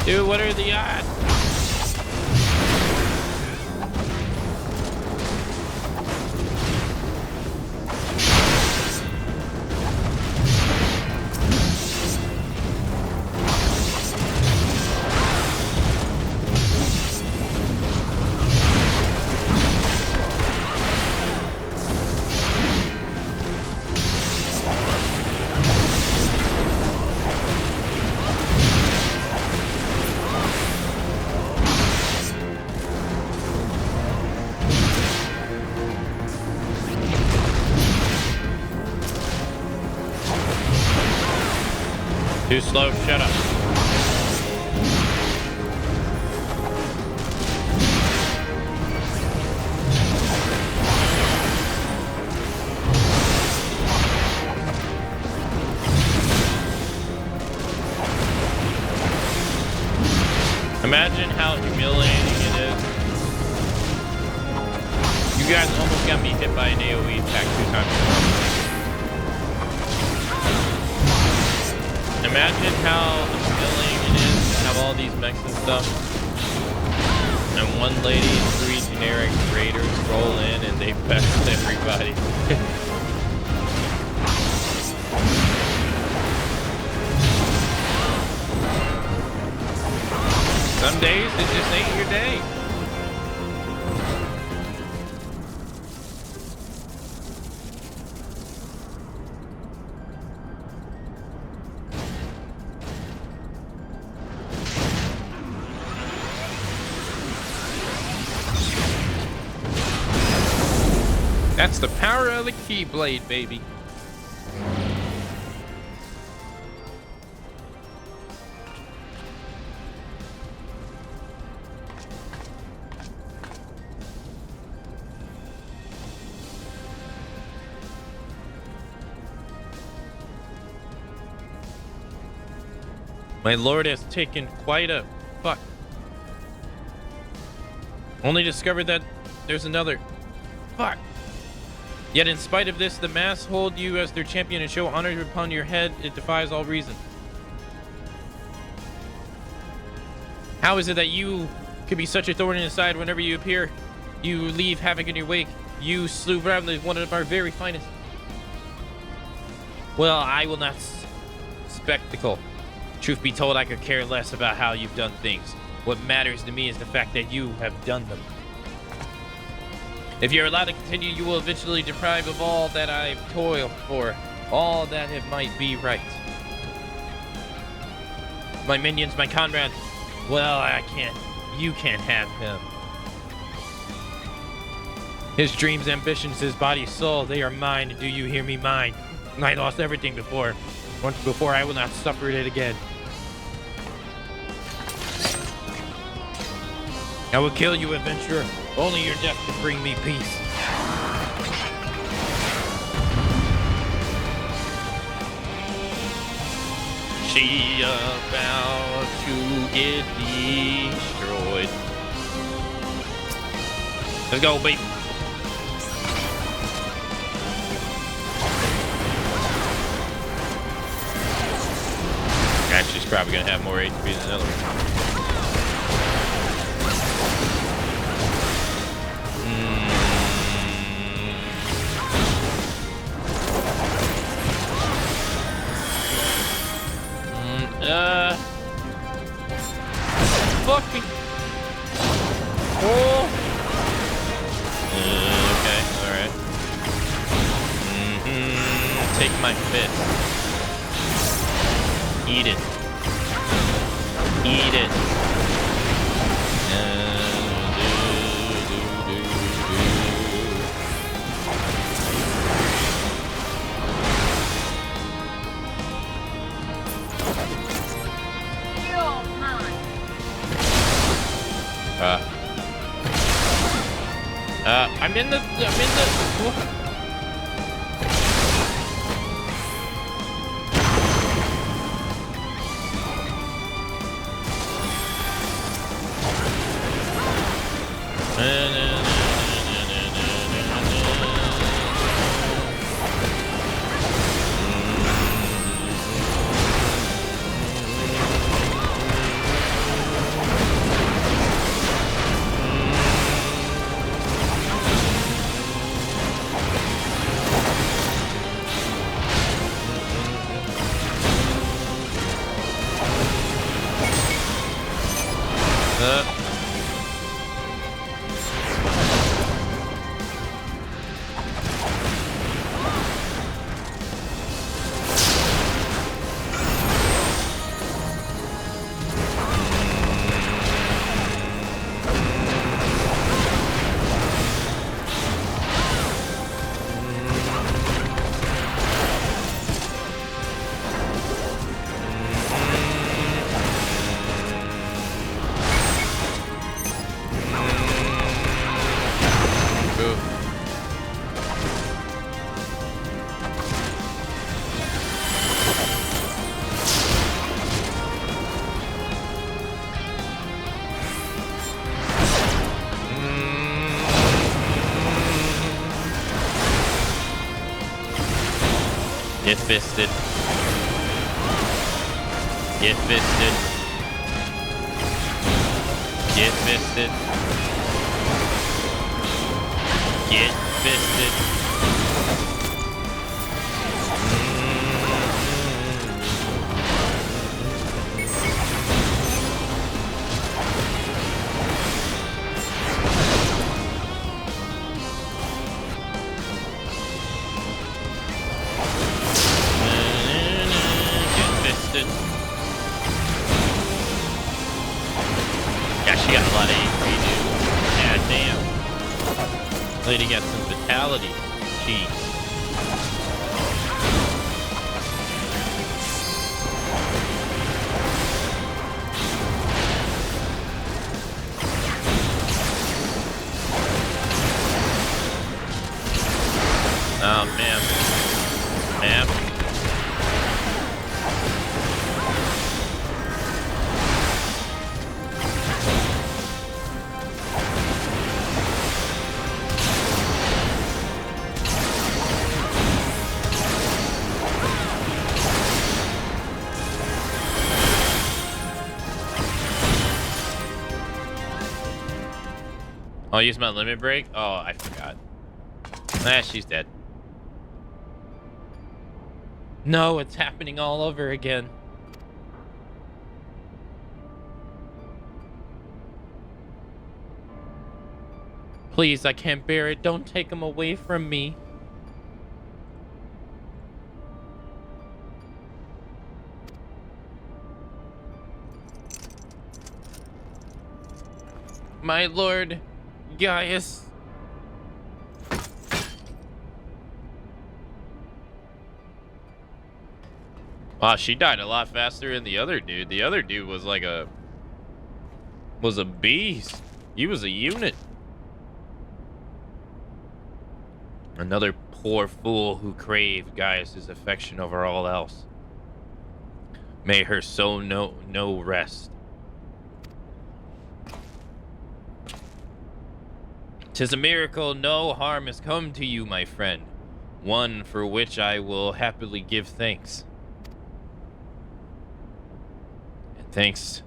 Dude, what are the odds? Too slow, shut up. Imagine how humiliating it is. You guys almost got me hit by an AoE attack 2 times in a row. Imagine how humiliating it is to have all these mechs and stuff, and one lady and 3 generic raiders roll in and they best everybody. Some days it just ain't your day. That's the power of the Keyblade, baby. My lord has taken quite a fuck. Only discovered that there's another fuck. Yet in spite of this, the mass hold you as their champion and show honor upon your head. It defies all reason. How is it that you could be such a thorn in the side whenever you appear? You leave havoc in your wake. You slew bravely one of our very finest. Well, I will not spectacle. Truth be told, I could care less about how you've done things. What matters to me is the fact that you have done them. If you're allowed to continue, you will eventually deprive of all that I've toiled for, all that it might be right. My minions, my comrades, well, I can't. You can't have him. His dreams, ambitions, his body, soul, they are mine. Do you hear me? Mine. I lost everything before. Once before, I will not suffer it again. I will kill you, adventurer. Only your death can bring me peace. She about to get destroyed. Let's go, baby. Actually, she's probably gonna have more HP than the other one. Fucking. Oh. Okay, alright. Take my fist. Eat it. Eat it. I'm in the. Get fisted. Get fisted. Get fisted. Get fisted. Yeah, she got a lot of AP, dude. God damn. Lady got some vitality. Jeez. Oh, man. Man. I'll use my limit break. Oh, I forgot. Ah, she's dead. No, it's happening all over again. Please, I can't bear it. Don't take him away from me. My lord, Gaius. Wow, she died a lot faster than the other dude. The other dude was like a beast. He was a unit. Another poor fool who craved Gaius' affection over all else. May her soul know no rest. 'Tis a miracle no harm has come to you, my friend. One for which I will happily give thanks. And thanks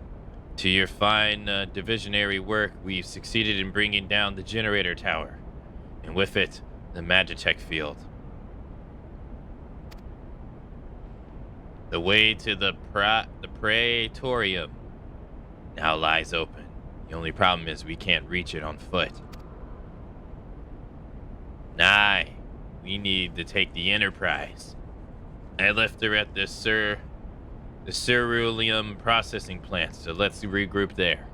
to your fine divisionary work, we've succeeded in bringing down the generator tower, and with it, the Magitech field. The way to the Praetorium now lies open. The only problem is we can't reach it on foot. Nah, we need to take the Enterprise. I left her at the ceruleum processing plant, so let's regroup there.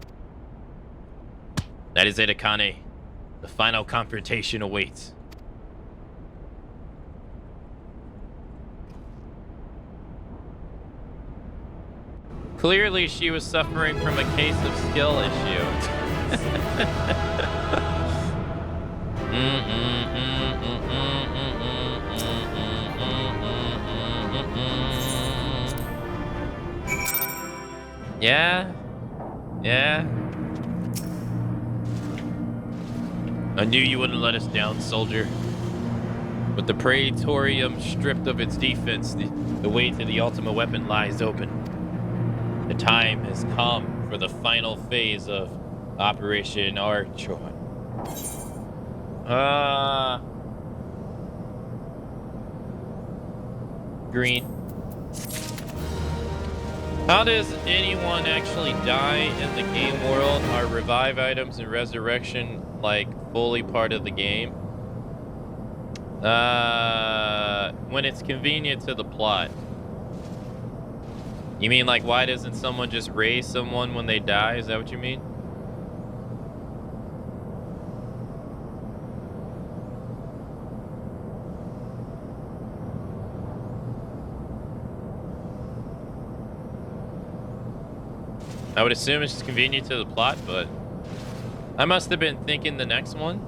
That is it, Akane. The final confrontation awaits. Clearly, she was suffering from a case of skill issue. Yeah? Yeah? I knew you wouldn't let us down, soldier. With the Praetorium stripped of its defense, the way to the ultimate weapon lies open. The time has come for the final phase of Operation Archon. Green. How does anyone actually die in the game world? Are revive items and resurrection like fully part of the game? When it's convenient to the plot. You mean like why doesn't someone just raise someone when they die? Is that what you mean? I would assume it's convenient to the plot, but I must have been thinking the next one.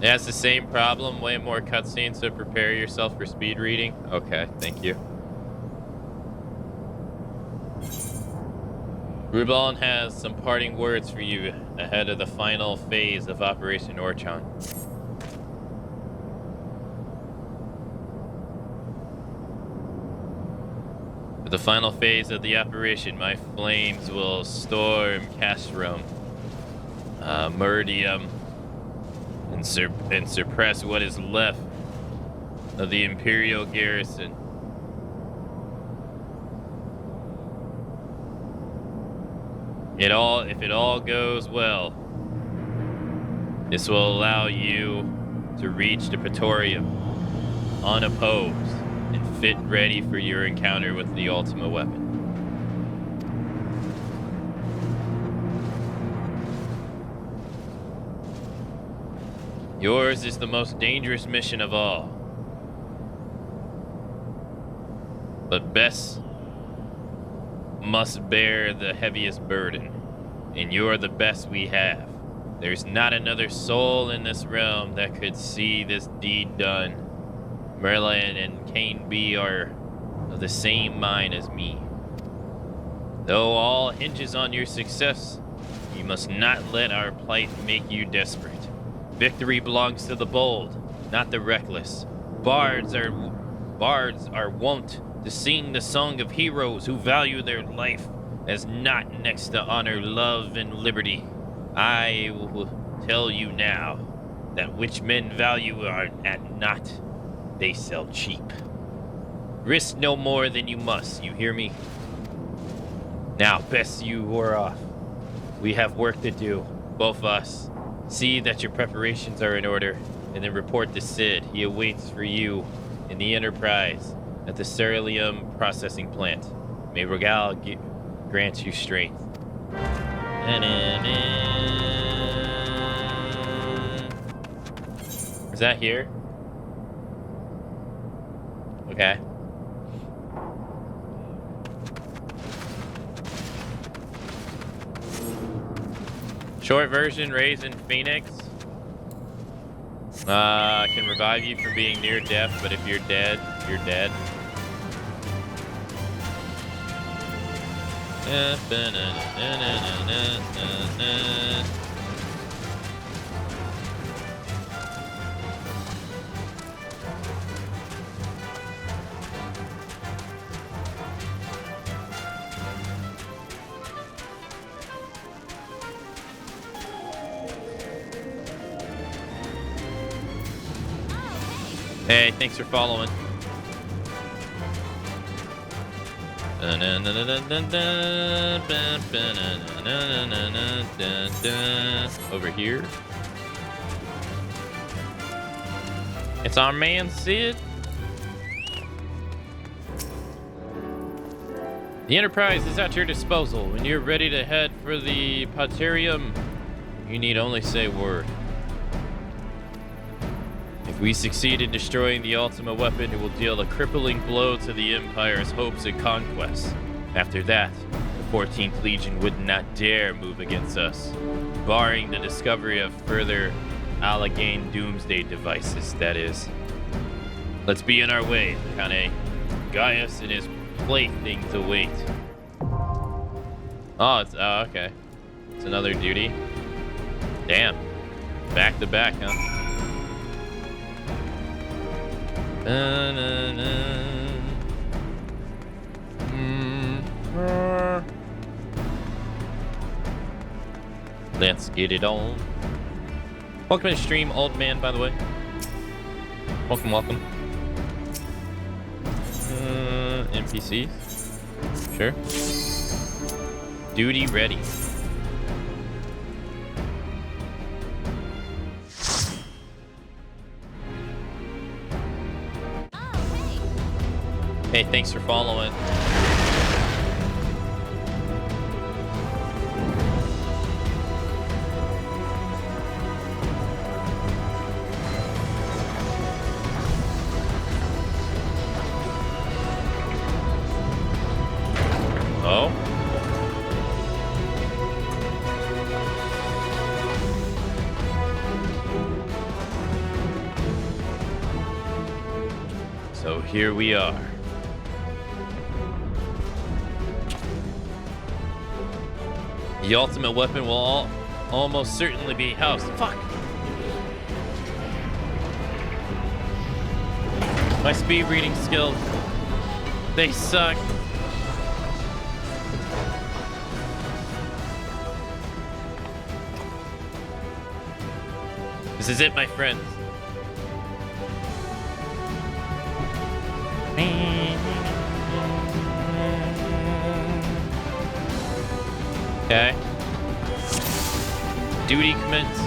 It has the same problem, way more cutscenes, so prepare yourself for speed reading. Okay, thank you. Rubalon has some parting words for you ahead of the final phase of Operation Orchon. For the final phase of the operation, my flames will storm Castrum, Meridium, and suppress what is left of the Imperial garrison. If it all goes well, this will allow you to reach the Praetorium unopposed and fit ready for your encounter with the ultimate weapon. Yours is the most dangerous mission of all. But Bess must bear the heaviest burden, and you're the best we have. There's not another soul in this realm that could see this deed done. Merlin and Kane B are of the same mind as me. Though all hinges on your success, you must not let our plight make you desperate. Victory belongs to the bold, not the reckless. Bards are wont to sing the song of heroes who value their life as not next to honor, love, and liberty. I will tell you now that which men value are at naught, they sell cheap. Risk no more than you must, you hear me? Now, best you are off. We have work to do, both of us. See that your preparations are in order, and then report to Sid. He awaits for you in the Enterprise at the ceruleum processing plant. May Regal grant you strength. Is that here? Okay. Short version, Raisin Phoenix. Can revive you from being near death, but if you're dead, you're dead. Hey, thanks for following. Over here. It's our man Sid. The Enterprise is at your disposal. When you're ready to head for the Patarium, you need only say word. If we succeed in destroying the ultimate weapon, it will deal a crippling blow to the Empire's hopes and conquests. After that, the 14th Legion would not dare move against us, barring the discovery of further Alleghane doomsday devices, that is. Let's be on our way, Kane. Gaius and his playthings await. Oh, okay. It's another duty. Damn. Back to back, huh? Let's get it on. Welcome to the stream, old man, by the way. Welcome, welcome. NPCs. Sure. Duty ready. Hey, thanks for following. Oh. So here we are. The ultimate weapon will almost certainly be housed. Fuck! My speed reading skills, they suck. This is it, my friends. Okay. Duty commence.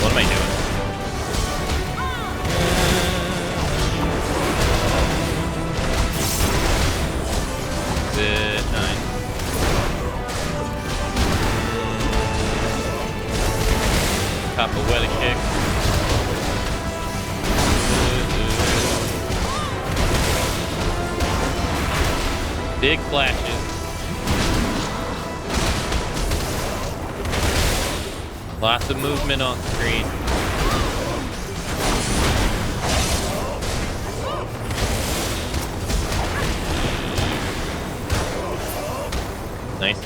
What am I doing? Capoeira kick. Big flashes. Lots of movement on screen. Nice.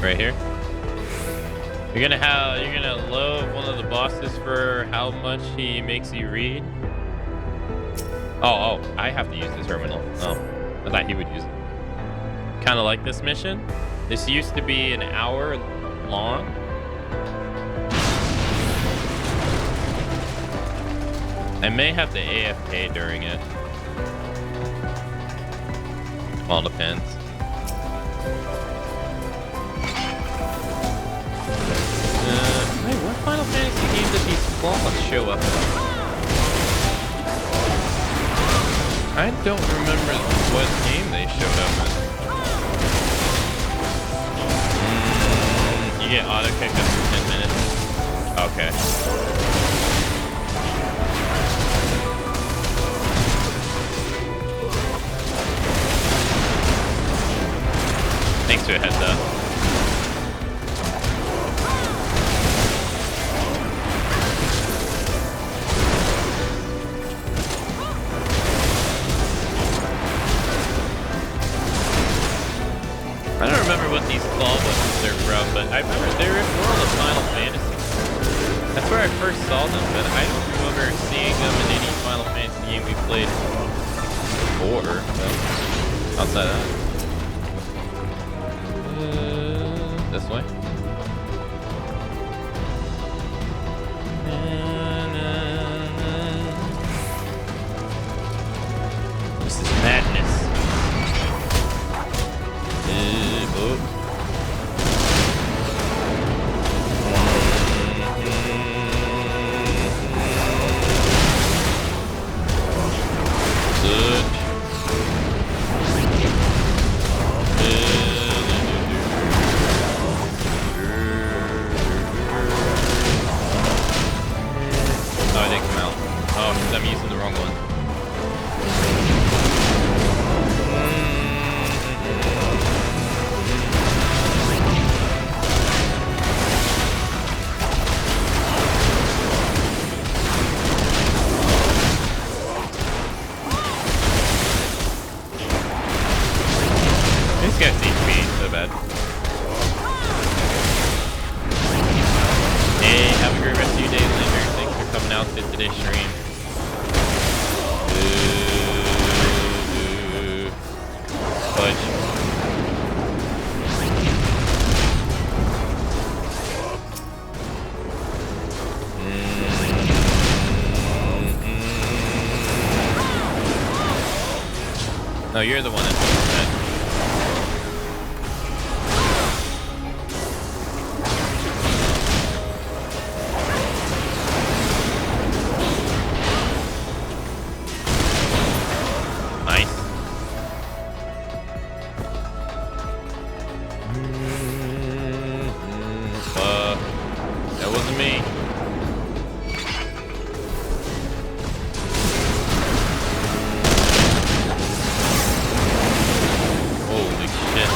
Right here. You're gonna load one of the bosses for how much he makes you read. Oh, I have to use the terminal. Oh, I thought he would use it. Kind of like this mission. This used to be an hour long. I may have to AFK during it. All depends. claws show up? I don't remember what game they showed up in. You get auto kick after 10 minutes. Okay. Thanks for a heads up. I don't remember what these claw buttons are from, but I remember they were in World of Final Fantasy. That's where I first saw them, but I don't remember seeing them in any Final Fantasy game we played before. So, outside of that. This way. This is madness. I'm using the wrong one. This guy's HP ain't so bad. Hey, have a great rest of your day, Lander. Thanks for coming out to today's stream. Fudge. No, you're the one that's upset. That wasn't me. Holy shit.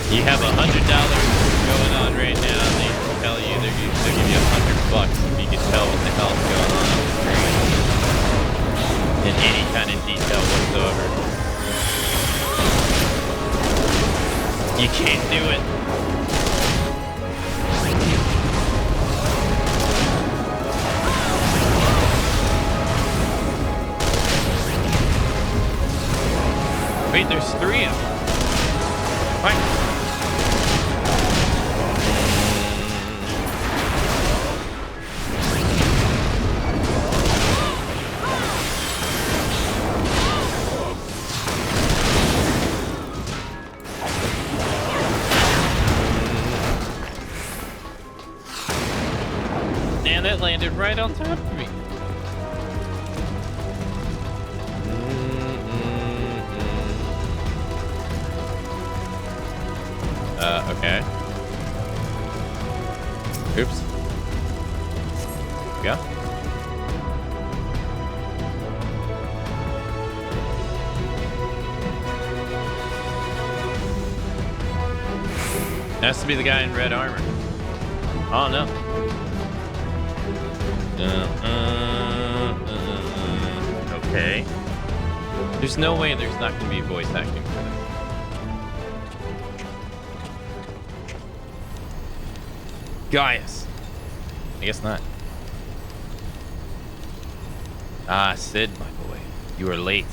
You have $100 going on right now. They tell you they'll give you $100 if you can tell what the hell's going on the screen in any kind of detail whatsoever. You can't do it. Wait, there's 3 of them. What? Damn, that landed right on top of me. Okay. Oops. Yeah. Has to be the guy in red armor. Oh no. Okay. There's no way there's not going to be voice acting for this. Gaius. I guess not. Ah, Sid, my boy. You are late.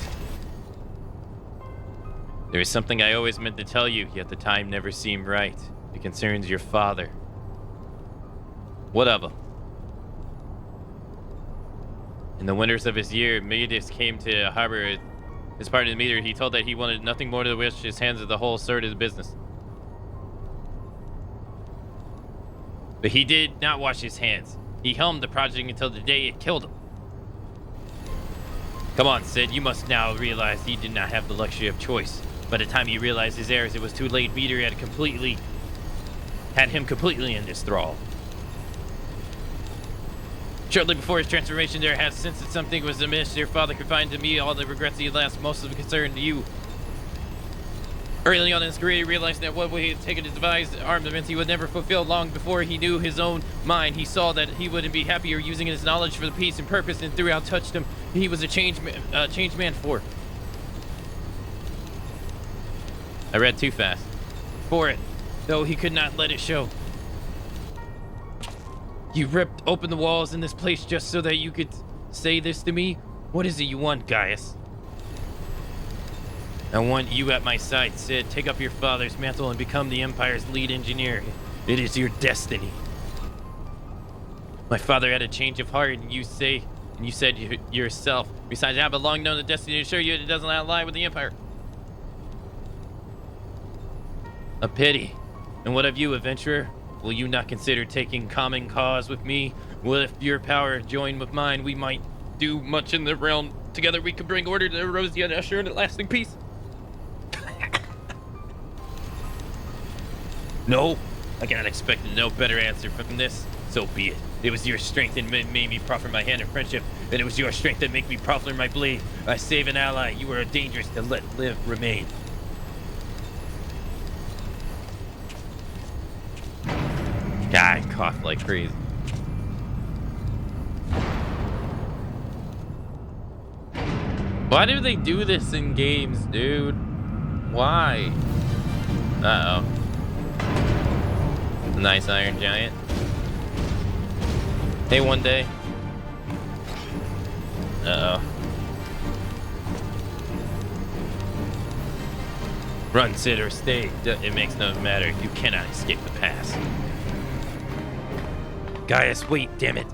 There is something I always meant to tell you, yet the time never seemed right. It concerns your father. What of him? In the winters of his year, Midas came to harbor as part of the meter. He told that he wanted nothing more to wash his hands of the whole sort of the business. But he did not wash his hands. He helmed the project until the day it killed him. Come on, Sid, you must now realize he did not have the luxury of choice. By the time he realized his errors, it was too late. Meter had him completely in his thrall. Shortly before his transformation, there had sensed that something was amiss. Your father confided to me all the regrets he left, most of them concerned you. Early on in his career, he realized that what he had taken to devise armaments he would never fulfill. Long before he knew his own mind, he saw that he wouldn't be happier using his knowledge for the peace and purpose, and throughout touched him. He was a changed man for. I read too fast. For it, though he could not let it show. You ripped open the walls in this place just so that you could say this to me? What is it you want, Gaius? I want you at my side, Sid. Take up your father's mantle and become the Empire's lead engineer. It is your destiny. My father had a change of heart, and you said yourself. Besides, I have a long known the destiny to assure you it does not lie with the Empire. A pity. And what of you, adventurer? Will you not consider taking common cause with me? Well, if your power joined with mine, we might do much in the realm. Together we could bring order to Erosia and assure a lasting peace. No, I cannot expect no better answer from this. So be it. It was your strength that made me proffer my hand in friendship, and it was your strength that made me proffer my blade. I save an ally. You are dangerous to let live remain. God, coughed like crazy. Why do they do this in games, dude? Why? Uh-oh. Nice iron giant. Hey, one day. Uh-oh. Run, Sid, or stay. It makes no matter. You cannot escape the past. Gaius, wait, damn it.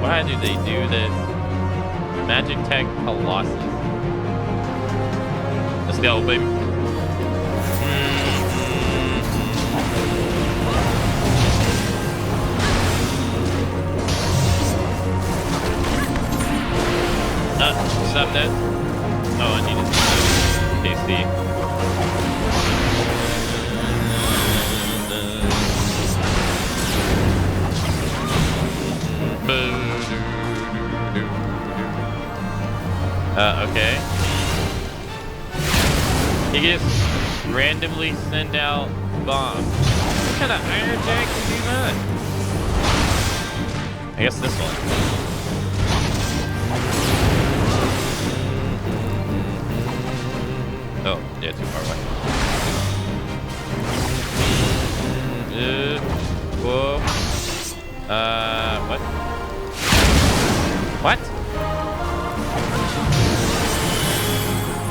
Why do they do this? Magic Tech Colossus. Let's go, baby. Stop that. Oh, I needed KC. Okay. He just randomly send out bombs. What kind of Iron Jack can do that? I guess this one. Oh, yeah, too far away. Whoa. What? What?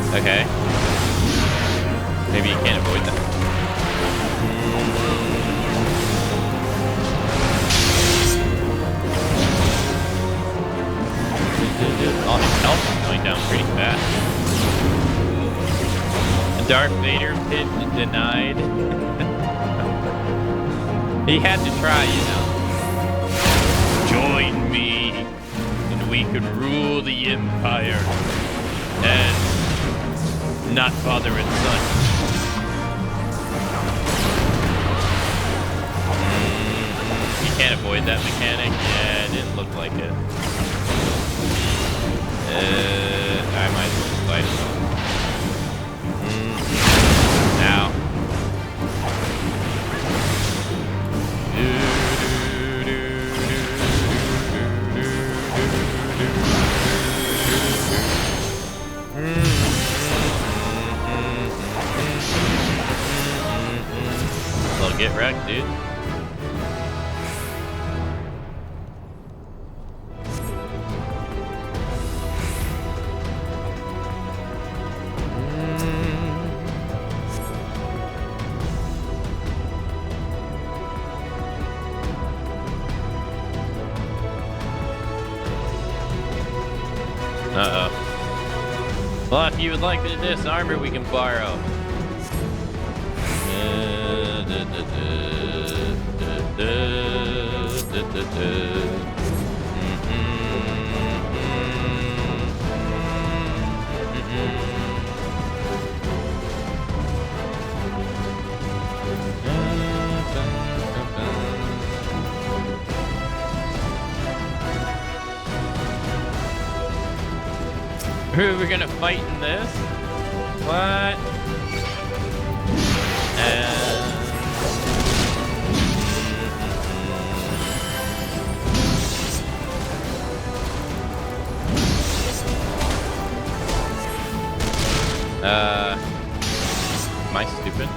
Okay. Maybe you can't avoid that. Oh, his health is going down pretty fast. Darth Vader pit denied. He had to try, you know. Join me, and we could rule the Empire as not father and son. You can't avoid that mechanic. Yeah, it didn't look like it. I might as well slide it on. Now. Uh-oh. Well, if you would like this armor, we can borrow. Who are we gonna fight in this? What? Am I stupid?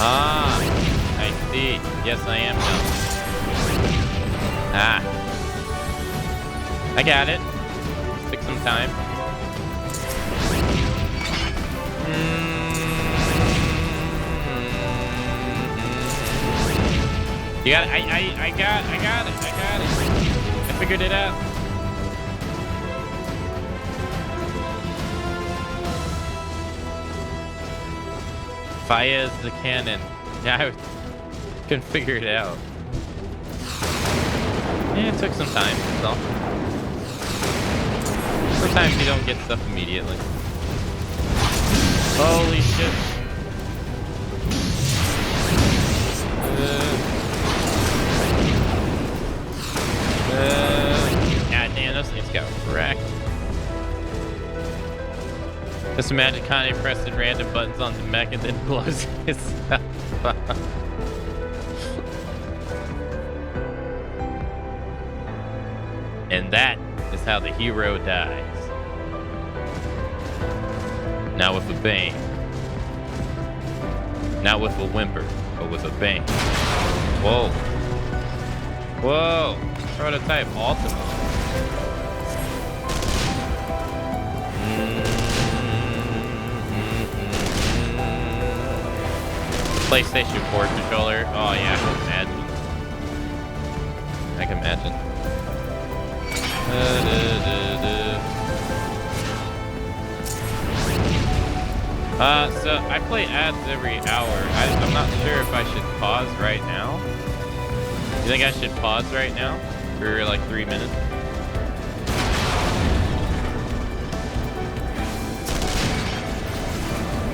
Ah, I see. Yes, I am now. Ah. I got it. Took some time. You got it. I got it. I figured it out. Fire is the cannon. Yeah, I couldn't figure it out. Yeah, it took some time, so. Sometimes you don't get stuff immediately. Holy shit. God damn, those things got wrecked. Just imagine Kanye pressing random buttons on the mech and then blows himself up. And that is how the hero dies. Not with a bang. Not with a whimper, but with a bang. Whoa. Whoa. Prototype ultimate. PlayStation 4 controller. Oh yeah, I can imagine. So I play ads every hour. I'm not sure if I should pause right now. You think I should pause right now for like 3 minutes?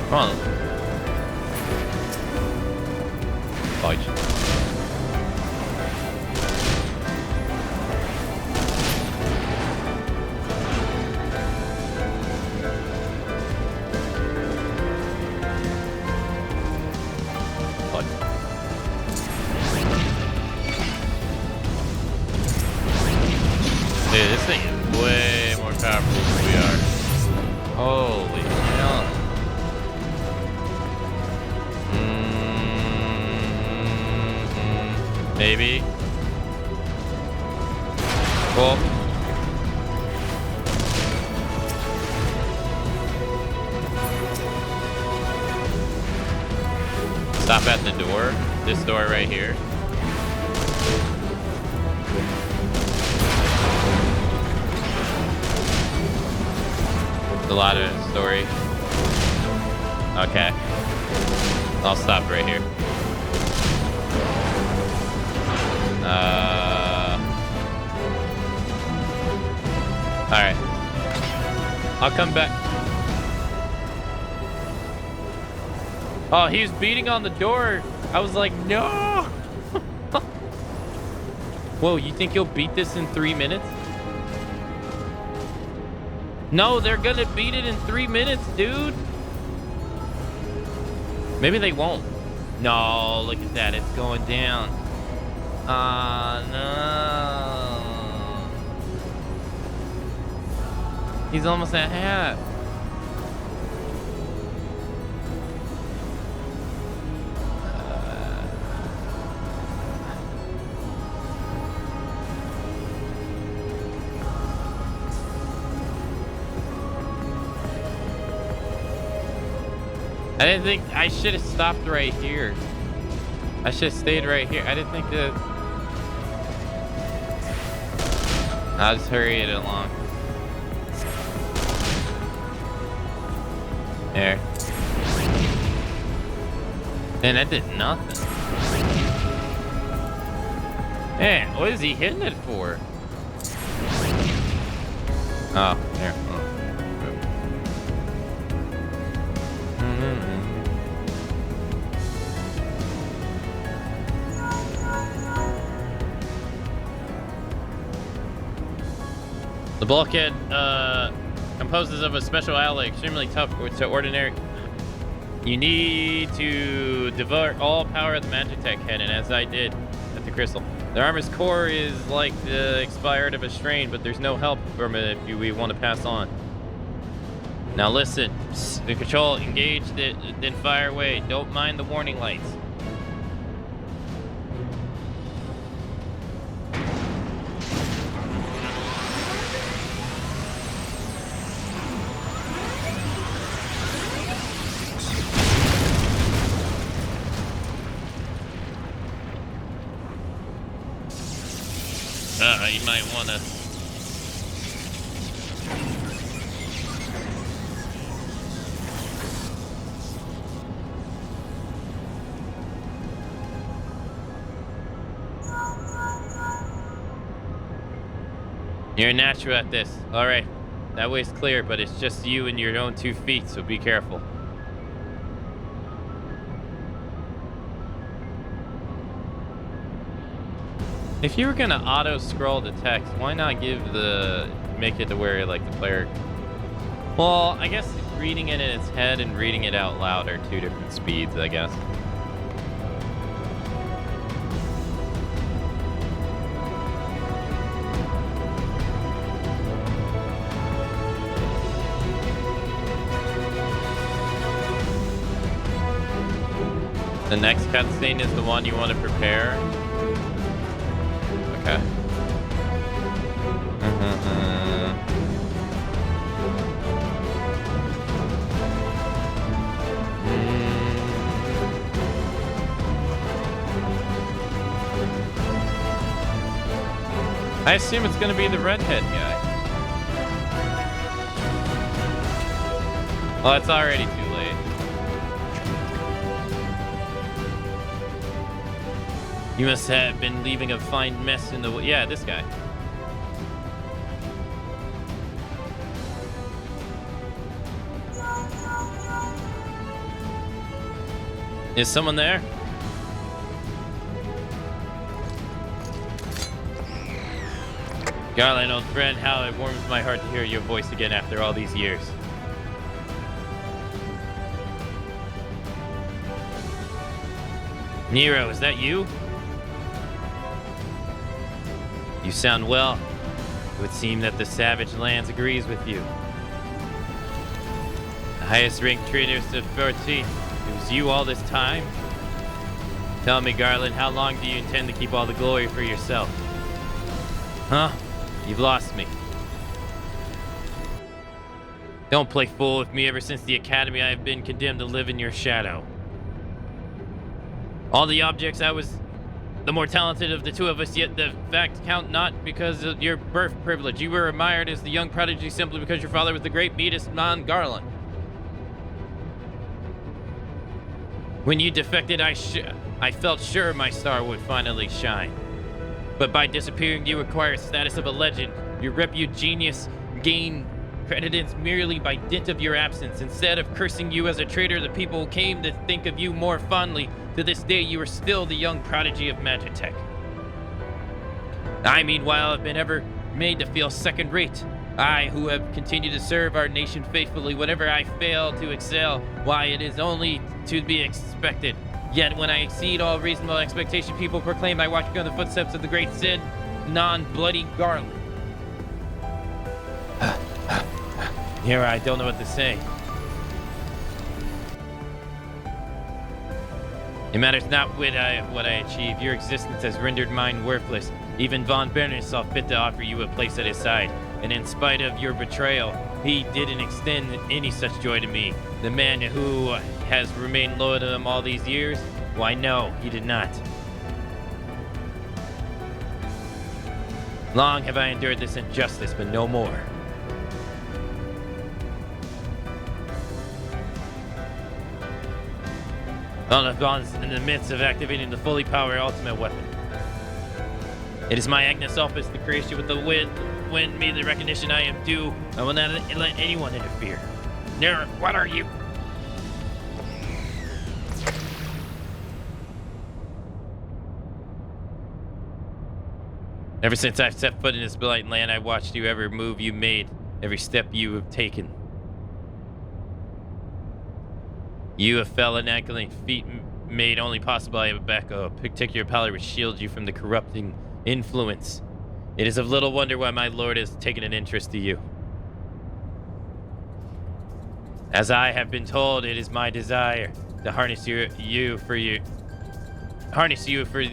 Come on. Fight. Dude, this thing is way more powerful than we are. Holy hell. Maybe. Cool. Stop at the door. This door right here. A lot of story. Okay. I'll stop right here. Alright. I'll come back. Oh, he was beating on the door. I was like, no! Whoa, you think you'll beat this in 3 minutes? No, they're gonna beat it in 3 minutes, dude. Maybe they won't. No, look at that. It's going down. No. He's almost at half. I didn't think I should have stopped right here. I should have stayed right here. I didn't think that. I'll just hurry it along. There. Man, that did nothing. Man, what is he hitting it for? Oh, there. Oh. The bulkhead composes of a special alloy, extremely tough to ordinary. You need to divert all power of the Magitech head, and as I did at the crystal. The armor's core is like the expired of a strain, but there's no help from it if we want to pass on. Now listen, the control engaged it, then fire away. Don't mind the warning lights. You might want to. You're a natural at this. All right. That way's clear, but it's just you and your own 2 feet, so be careful. If you were gonna auto-scroll the text, why not make it to where like the player? Well, I guess reading it in its head and reading it out loud are 2 different speeds, I guess. The next cutscene is the one you want to prepare. Okay. I assume it's going to be the redhead guy. Well, it's already too late. You must have been leaving a fine mess in the... Yeah, this guy. Is someone there? Garland, old friend, how it warms my heart to hear your voice again after all these years. Nero, is that you? You sound well. It would seem that the Savage Lands agrees with you. The highest ranked traitors of 14. It was you all this time? Tell me, Garland, how long do you intend to keep all the glory for yourself? Huh? You've lost me. Don't play fool with me. Ever since the Academy, I have been condemned to live in your shadow. All the objects, I was the more talented of the 2 of us, yet the fact count not because of your birth privilege. You were admired as the young prodigy simply because your father was the great Beatus non Garland. When you defected, I felt sure my star would finally shine. But by disappearing, you acquire status of a legend. Your repute genius gained credence merely by dint of your absence. Instead of cursing you as a traitor, the people came to think of you more fondly. To this day, you are still the young prodigy of Magitech. I, meanwhile, have been ever made to feel second-rate. I, who have continued to serve our nation faithfully, whenever I fail to excel, why, it is only to be expected. Yet when I exceed all reasonable expectation, people proclaim I walk on the footsteps of the great Sid, non-bloody Garland. Here, I don't know what to say. It matters not what I achieve. Your existence has rendered mine worthless. Even Von Berner saw fit to offer you a place at his side. And in spite of your betrayal, he didn't extend any such joy to me. The man who has remained loyal to him all these years, Why, no, he did not. Long have I endured this injustice, but no more. Bonds in the midst of activating the fully powered ultimate weapon. It is my Agnes Opus, the creation with the win me the recognition I am due. I will not let anyone interfere. Nerd, what are you? Ever since I've set foot in this blight land, I watched you every move you made, every step you have taken. You have fell an ankling feat made only possible by a particular power which shields you from the corrupting influence. It is of little wonder why my lord has taken an interest to you. As I have been told, it is my desire to harness you for the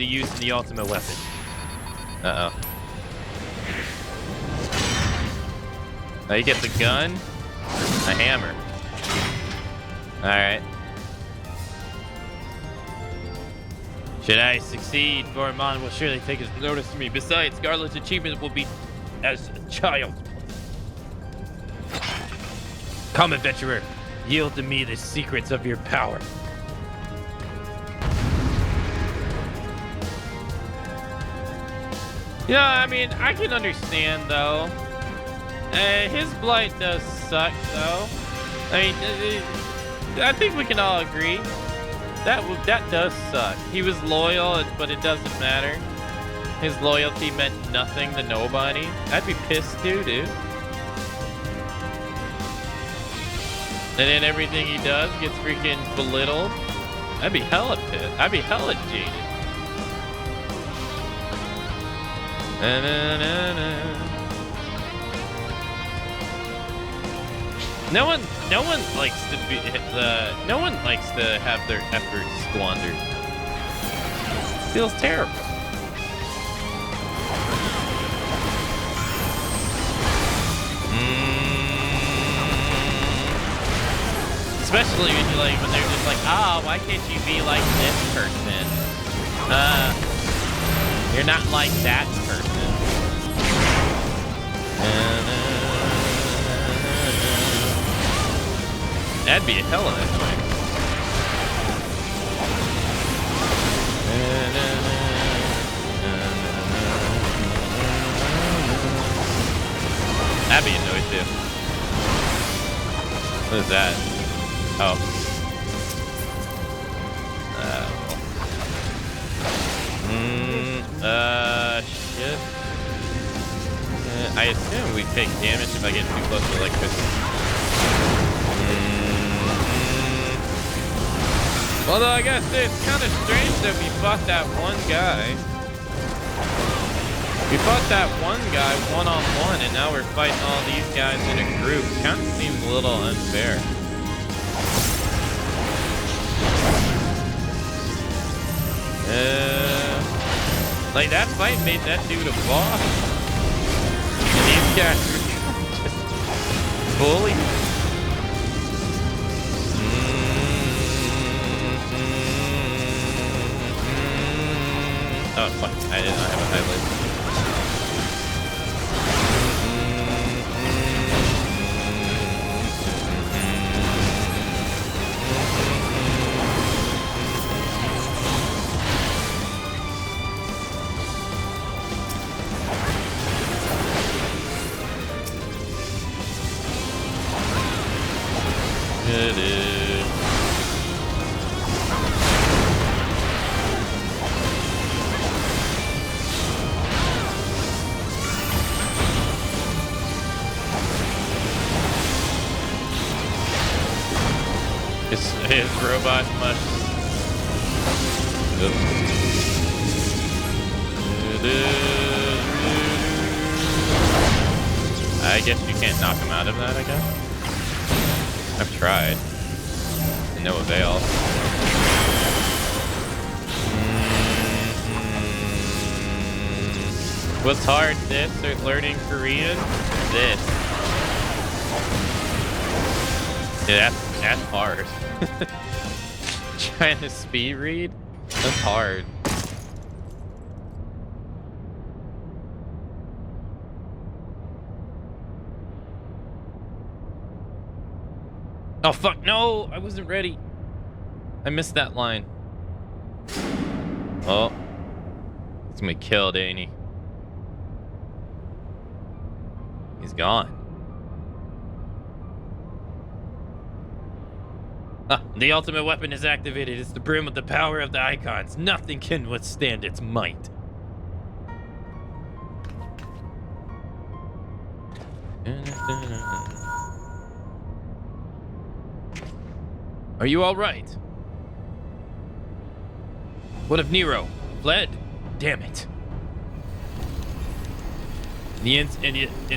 use of the ultimate weapon. Uh-oh. Oh, you get the gun? A hammer. Alright. Should I succeed, Gorman will surely take his notice of me. Besides, Scarlet's achievement will be as a child. Come, adventurer. Yield to me the secrets of your power. Yeah, I mean, I can understand, though. His blight does suck, though. I mean, I think we can all agree. That does suck. He was loyal, but it doesn't matter. His loyalty meant nothing to nobody. I'd be pissed too, dude. And then everything he does gets freaking belittled. I'd be hella pissed. I'd be hella jaded. No one likes to be no one likes to have their efforts squandered. Feels terrible. Especially when they're just like, oh, why can't you be like this person? You're not like that person. That'd be a hella annoying. That'd be annoying too. What is that? Oh. Shit. I assume we take damage if I get too close to electricity. Although I guess it's kind of strange that we fought that one guy. We fought that one guy one-on-one, and now we're fighting all these guys in a group. Kind of seems a little unfair. Like that fight made that dude a boss. And these guys were just bullies. Oh fuck, I did not have a highlight. It is. His robot must. I guess you can't knock him out of that, I guess. I've tried. To no avail. What's hard? This or learning Korean? This. Yeah, that's hard. Trying to speed read? That's hard. Oh fuck, no! I wasn't ready. I missed that line. Oh. He's gonna be killed, ain't he? He's gone. Ah, the ultimate weapon is activated. It's the brim with the power of the icons. Nothing can withstand its might. Are you all right? What if Nero fled? Damn it. In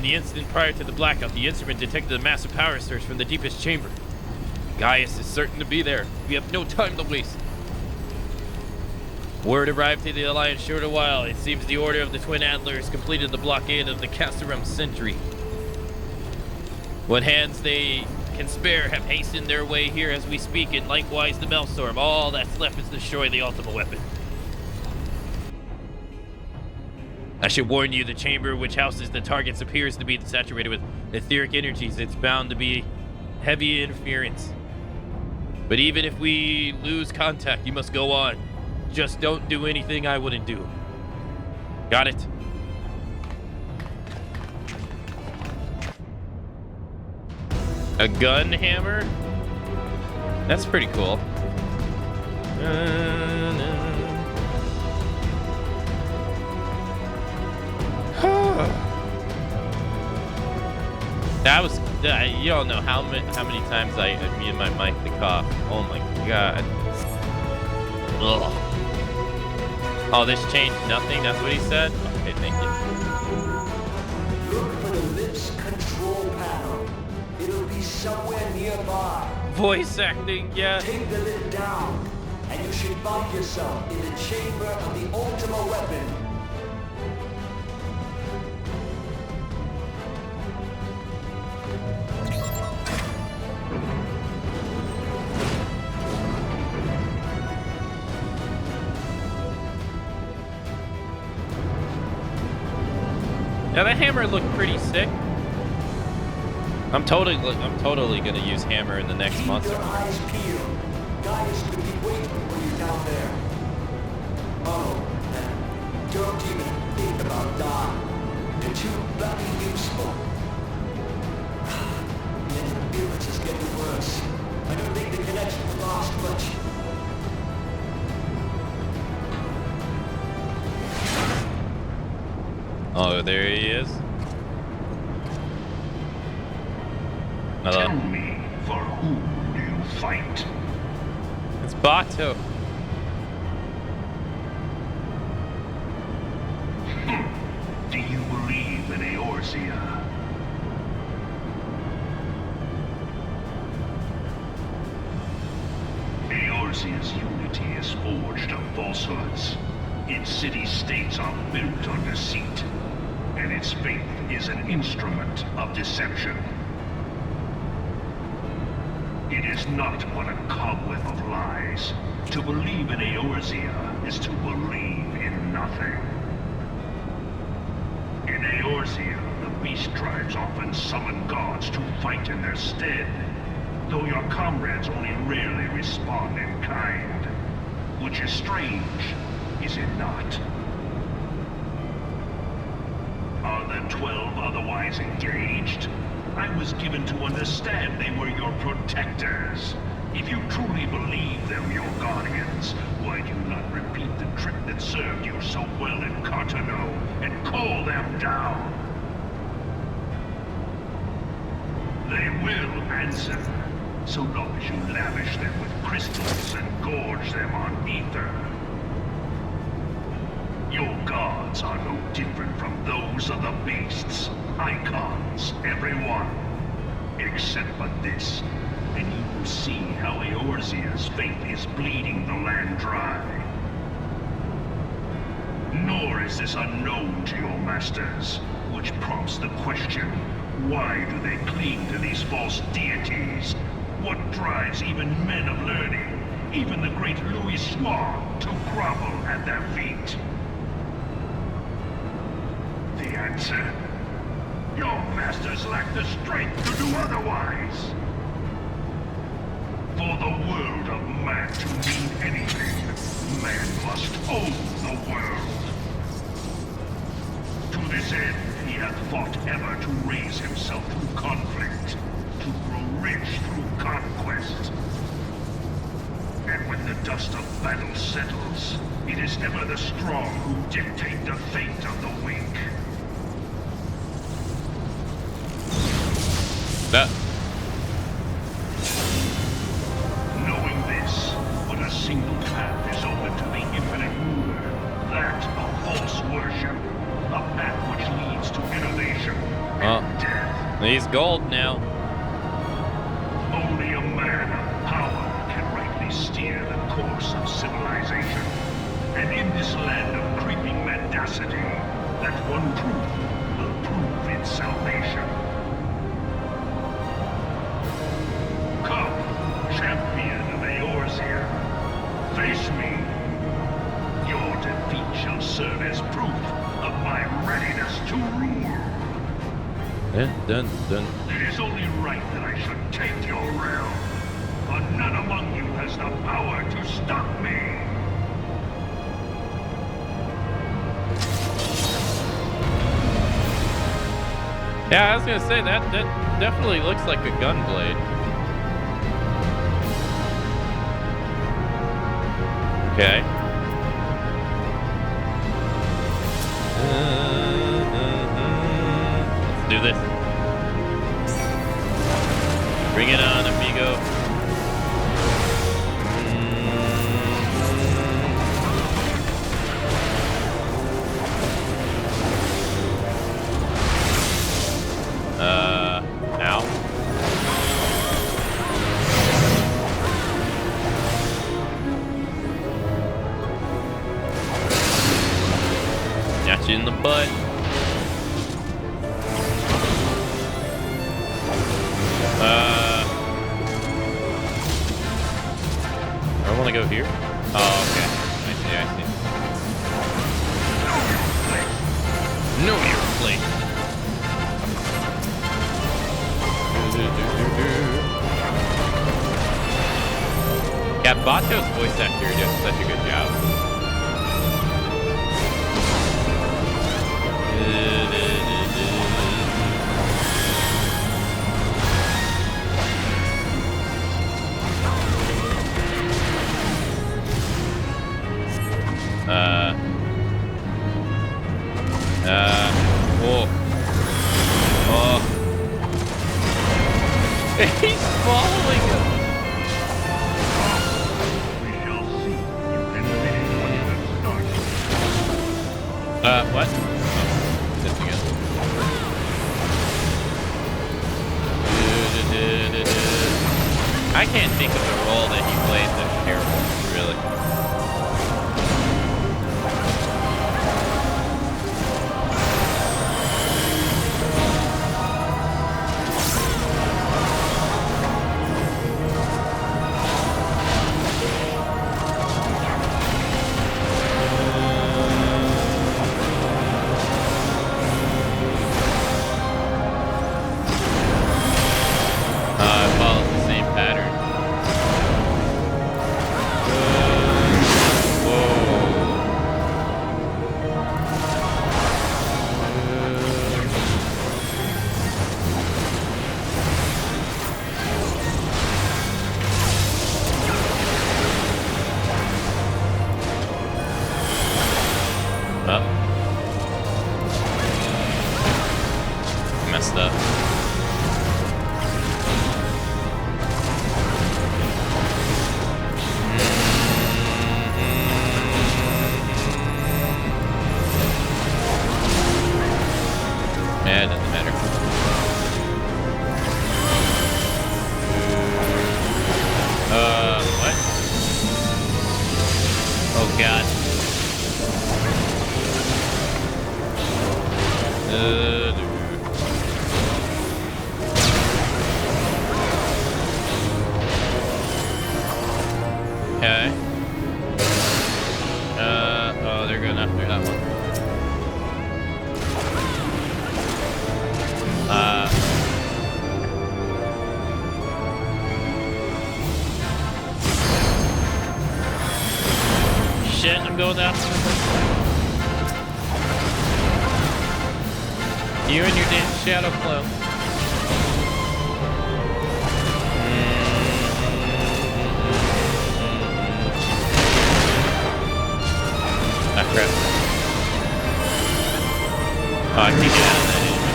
the instant prior to the blackout, the instrument detected a massive power surge from the deepest chamber. Gaius is certain to be there. We have no time to waste. Word arrived to the Alliance short a while. It seems the Order of the Twin Antlers completed the blockade of the Casterham Sentry. What hands they can spare have hastened their way here as we speak, and likewise the Maelstrom. All that's left is to destroy the ultimate weapon. I should warn you, the chamber which houses the targets appears to be saturated with etheric energies. It's bound to be heavy interference. But even if we lose contact, you must go on. Just don't do anything I wouldn't do. Got it? A gun hammer? That's pretty cool. That was, you all know how many times me and my mic the cough. Oh my god. Ugh. Oh, this changed nothing? That's what he said? Okay, thank you. Look for the lips control panel. It'll be somewhere nearby. Voice acting, yeah. Take the lid down, and you should find yourself in the chamber of the ultimate weapon. Now that hammer looked pretty sick. I'm totally gonna use hammer in the next monster. Keep your eyes peeled. Gaius could be waiting for you down there. Oh, and don't even think about dying. You're too bloody useful. The interference is getting worse. I don't think the connection will last much. Oh, there he is. Hello. Tell me, for whom do you fight? It's Bato. Do you believe in Eorzea? Eorzea's unity is forged of falsehoods. Its city-states are built on deceit, and its faith is an instrument of deception. It is not but a cobweb of lies. To believe in Eorzea is to believe in nothing. In Eorzea, the beast tribes often summon gods to fight in their stead, though your comrades only rarely respond in kind, which is strange, is it not? Are the 12 otherwise engaged? I was given to understand they were your protectors. If you truly believe them your guardians, why do you not repeat the trick that served you so well in Cartano and call them down? They will answer, so long as you lavish them with crystals and gorge them on ether. Your gods are no different from those of the beasts. Icons, everyone. Except for this, and you will see how Eorzea's faith is bleeding the land dry. Nor is this unknown to your masters, which prompts the question, why do they cling to these false deities? What drives even men of learning, even the great Louis Swan to grovel at their feet. The answer? Your masters lack the strength to do otherwise. For the world of man to mean anything, man must own the world. To this end, he hath fought ever to raise himself through conflict, to grow rich through conquest. And when the dust of battle settles, it is ever the strong who dictate the fate of the weak. Knowing this, but a single path is open to the infinite ruler, that of false worship, a path which leads to innovation and death. He's gold now. Only a man of power can rightly steer the course of civilization. And in this land of creeping mendacity, that one truth will prove its salvation. Come, champion of Eorzea, face me. Your defeat shall serve as proof of my readiness to rule. Dun. It is only right that I should take your realm, but none among you has the power to stop me. Yeah, I was gonna say that definitely looks like a gun blade. Okay. Let's do this. Bring it on, amigo. Ow. Got you in the butt. I want to go here. Oh, okay. I see. Know your place. Yeah, Bato's voice actor does such a good job. Whoa. Oh. He's following him. We shall see. You can finish what you have started. What? Oh, this again. I can't think of the role that he played this character, really. It follows the same pattern. Messed up. Yeah, it doesn't matter. What? Oh god. Okay. Oh, they're going after that one. Shit, I'm going down. You and your damn shadow clone. Ah, crap. Oh, I can't get out of that anymore.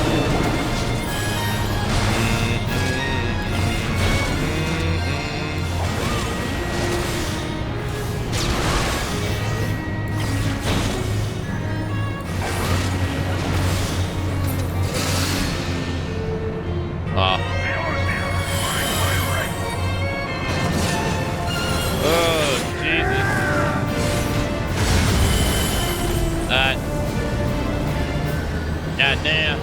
Oh. Oh, Jesus. God damn.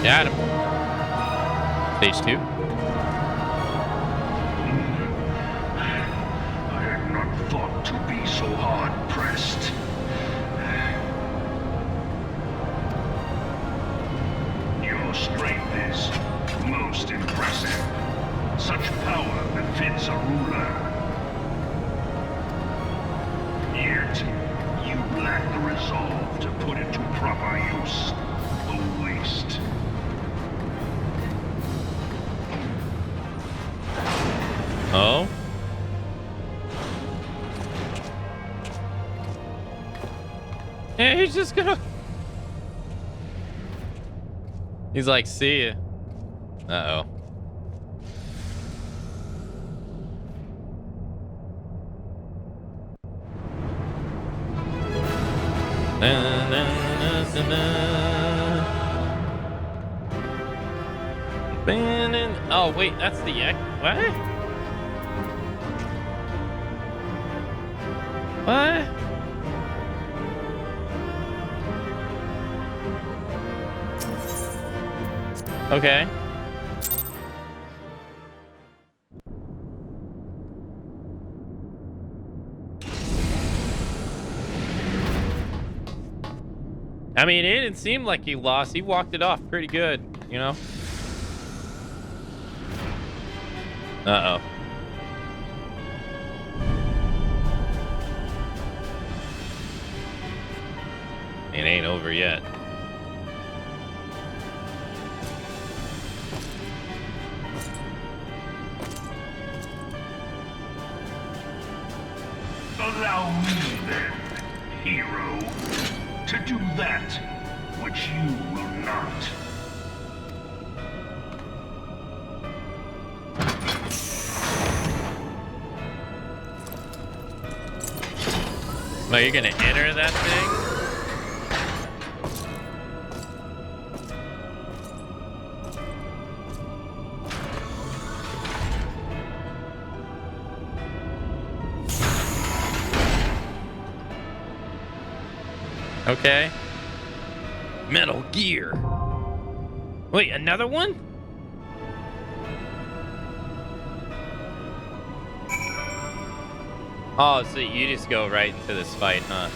Got him. Stage 2. I had not thought to be so hard-pressed. Your strength is most impressive. Such power befits a ruler. Yet, you lack the resolve to put it to proper use. A waste. Oh? Yeah, he's just gonna... He's like, see ya. Uh-oh. Oh, wait, that's the... What? What? Okay. I mean, it didn't seem like he lost. He walked it off pretty good, you know? Uh-oh. It ain't over yet. Allow me then, hero, to do that which you will not. Well, you're gonna enter that thing? Okay. Metal Gear. Wait, another one? Oh, so you just go right into this fight, huh?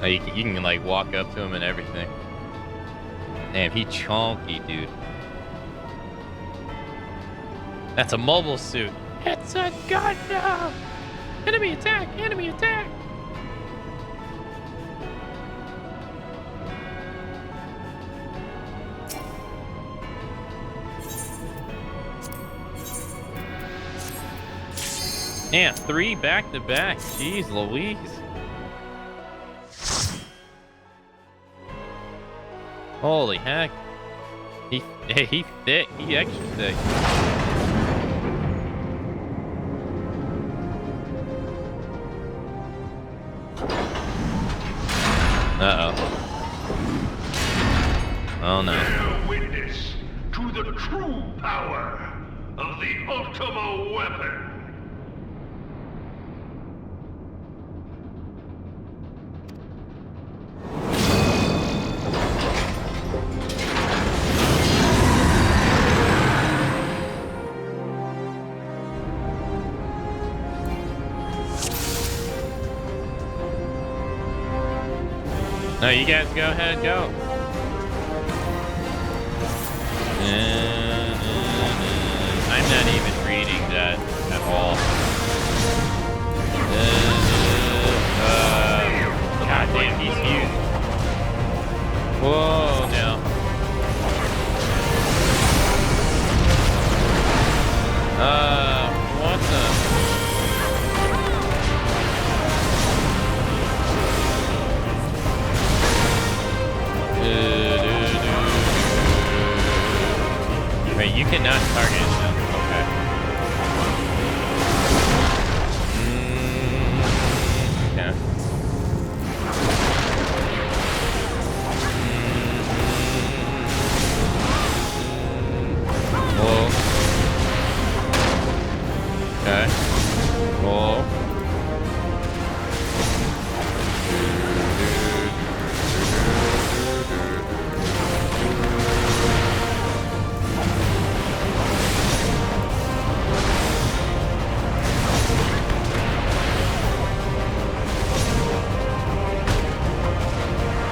Oh, you can like walk up to him and everything. Damn, he chonky, dude. That's a mobile suit. It's a gun now! Enemy attack! Enemy attack! Yeah, 3 back-to-back. Jeez Louise. Holy heck. He thick. He extra thick. Uh-oh. Oh no. Bear witness to the true power of the Ultima weapon. No, you guys go ahead, go. I'm not even reading that at all. God damn, he's huge. Whoa, no. What the? Right, you cannot target them. Okay. Yeah. Whoa. Okay. Whoa.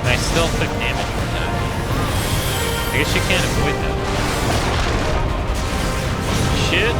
I still took damage from that. I guess you can't avoid that. Shit.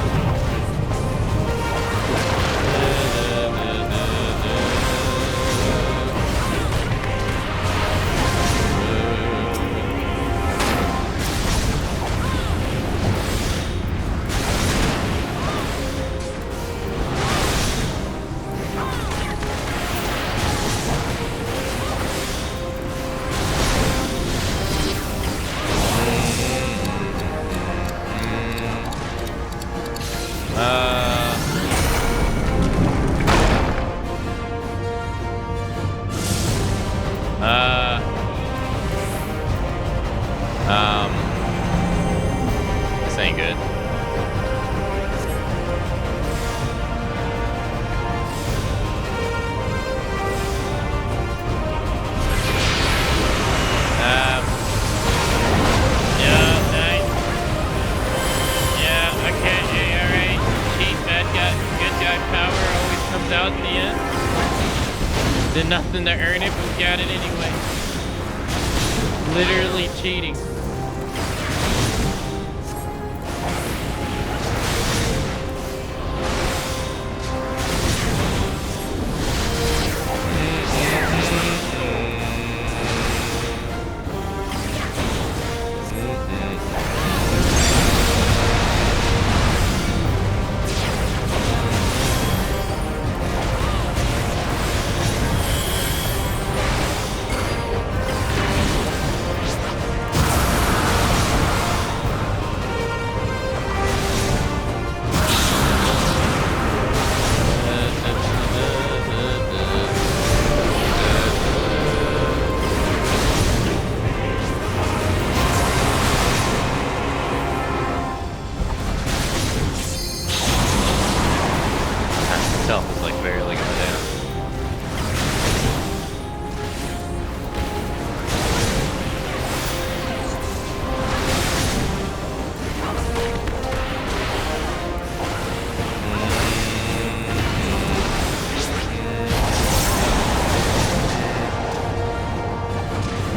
This ain't good. Out in the end. Did nothing to earn it, but we got it anyway. Literally cheating. Itself is like barely going down.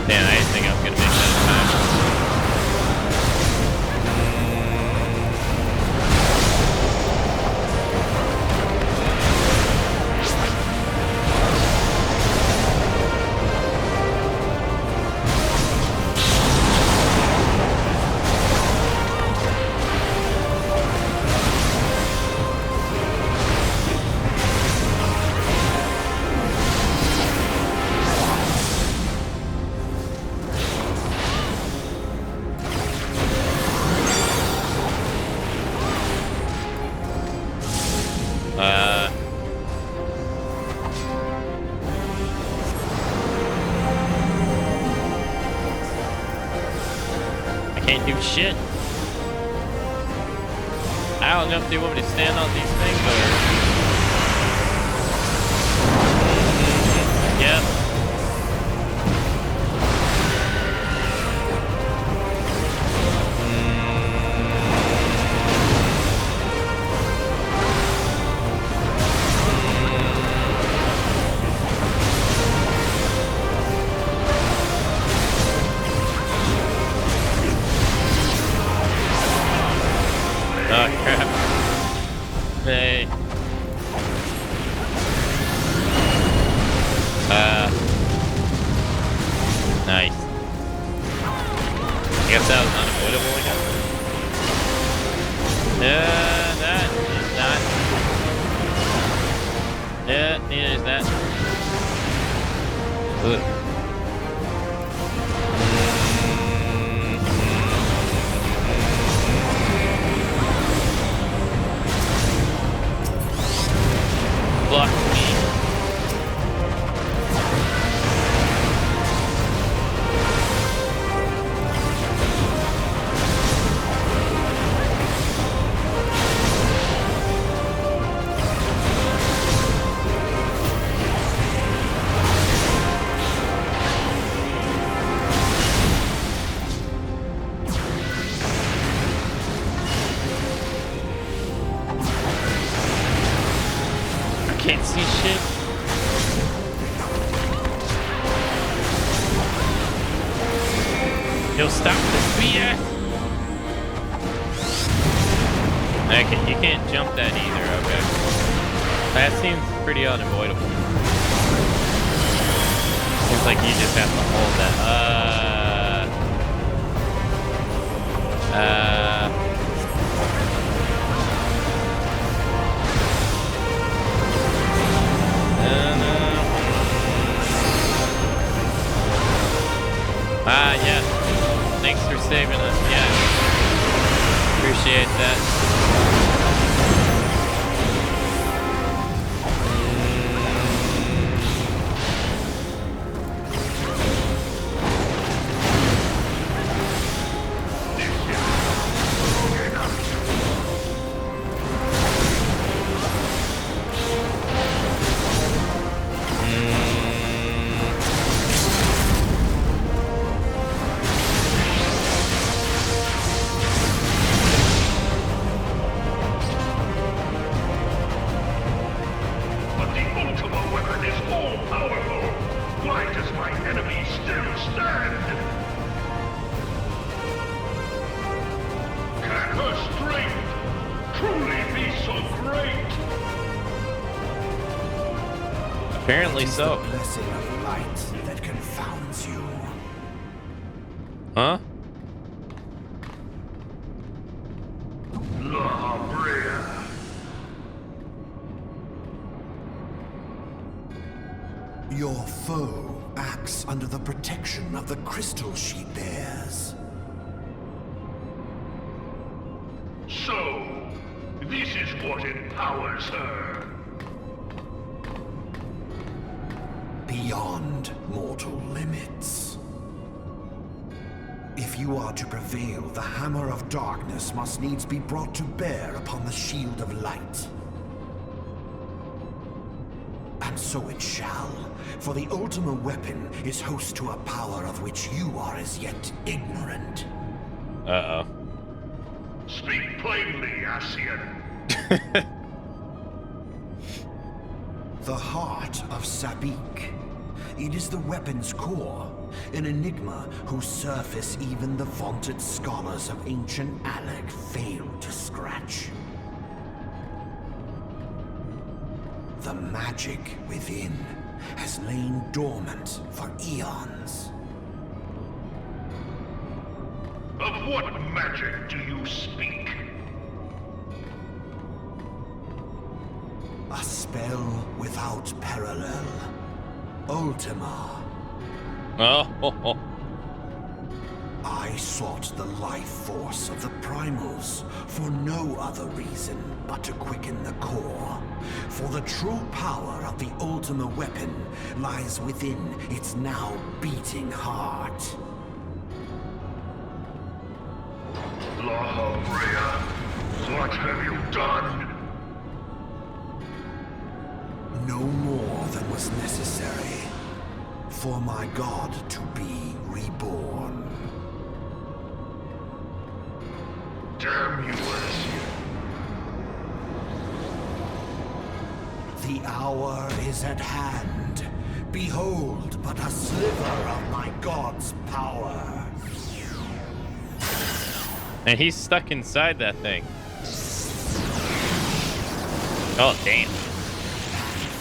Damn, I didn't think I was gonna make that in time. I can't do shit. I don't know if they want me to stand on these things or... Yep. Hey. Nice. I guess that was unavoidable again. That is not. Yeah, neither is that. Ugh. Block me. Can't see shit. Yo, stop this BS. Okay, you can't jump that either, okay. That seems pretty unavoidable. Seems like you just have to hold that. Yeah. Thanks for saving us. Yeah. Appreciate that. Apparently so. The blessing of light that confounds you. Huh? Your foe acts under the protection of the crystal she bears. So, this is what empowers her. Beyond mortal limits. If you are to prevail, the hammer of darkness must needs be brought to bear upon the shield of light. And so it shall, for the Ultima weapon is host to a power of which you are as yet ignorant. Uh-oh. Speak plainly, Ascian. The heart of Sabik. It is the weapon's core, an enigma whose surface even the vaunted scholars of ancient Alec failed to scratch. The magic within has lain dormant for eons. Of what magic do you speak? A spell without parallel. Ultima. Oh. I sought the life force of the primals for no other reason but to quicken the core. For the true power of the Ultima weapon lies within its now beating heart. La Brea, what have you done? No more than was necessary for my god to be reborn. Damn you, Ascian. The hour is at hand. Behold but a sliver of my god's power. And he's stuck inside that thing. Oh, damn.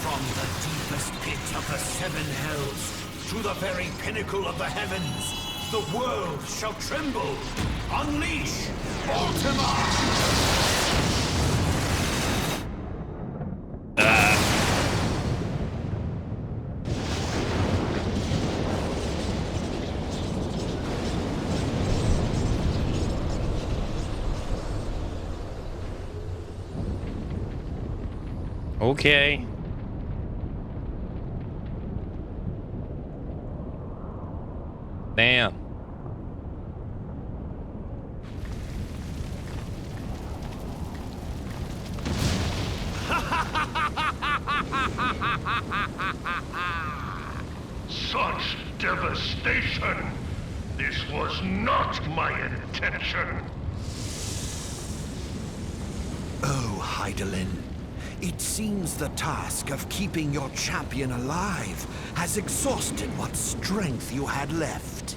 From the deepest pit of the seven hells to the very pinnacle of the heavens, the world shall tremble. Unleash Ultima! Okay. Damn. Such devastation! This was not my intention! Oh, Hydaelyn. It seems the task of keeping your champion alive has exhausted what strength you had left.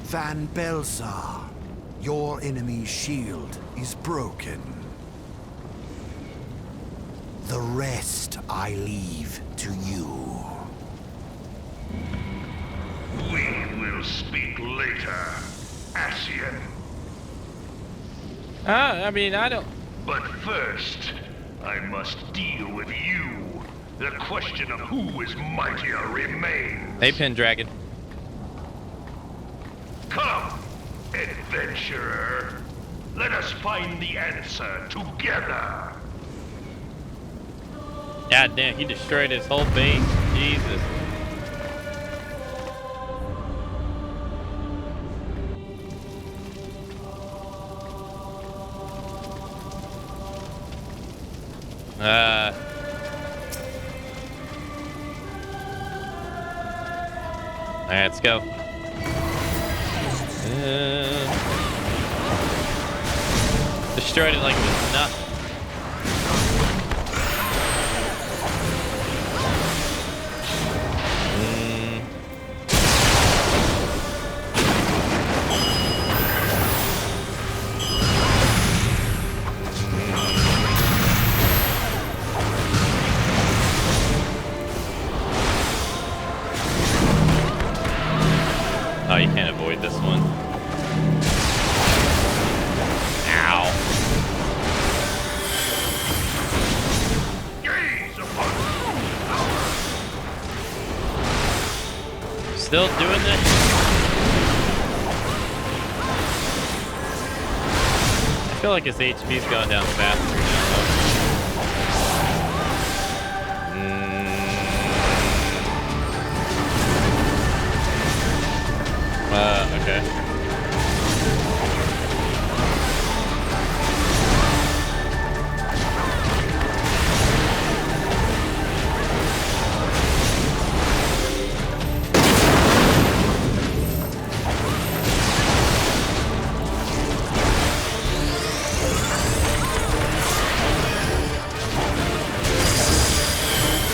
Van Belsar, your enemy's shield is broken. The rest I leave to you. We will speak later, Ascian. I mean, I don't... But first, I must deal with you. The question of who is mightier remains. Hey, Pendragon. Come, adventurer. Let us find the answer together. God damn, he destroyed his whole base. Jesus. Alright, let's go. Destroyed it like it was nothing. Oh, you can't avoid this one. Ow. Still doing this? I feel like his HP's going down faster now. Okay.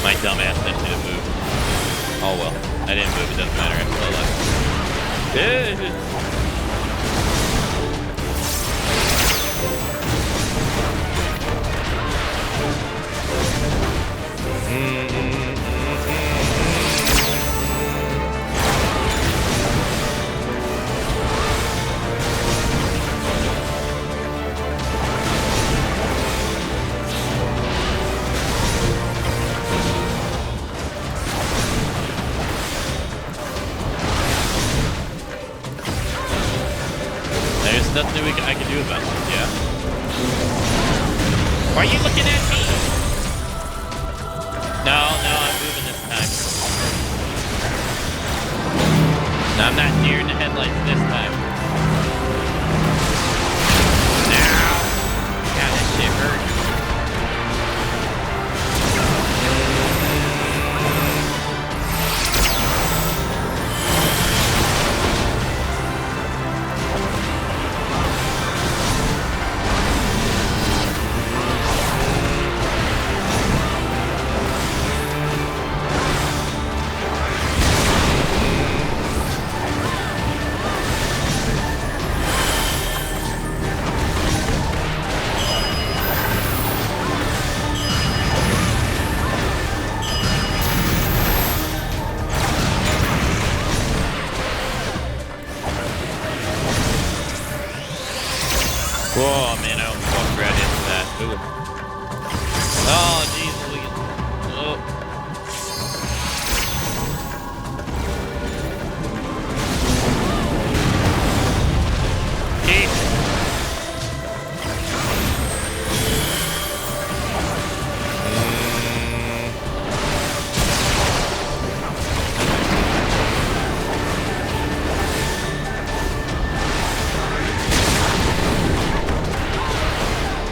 My dumbass, I should have moved. Oh well, I didn't move, it doesn't matter, I'm still alive. There's nothing I can do about this, yeah. Why are you looking at me? No, I'm moving this time. No, I'm not deer in the headlights this time. Now! God, that shit hurts. Ooh. Oh, jeez. Oh. Jeez.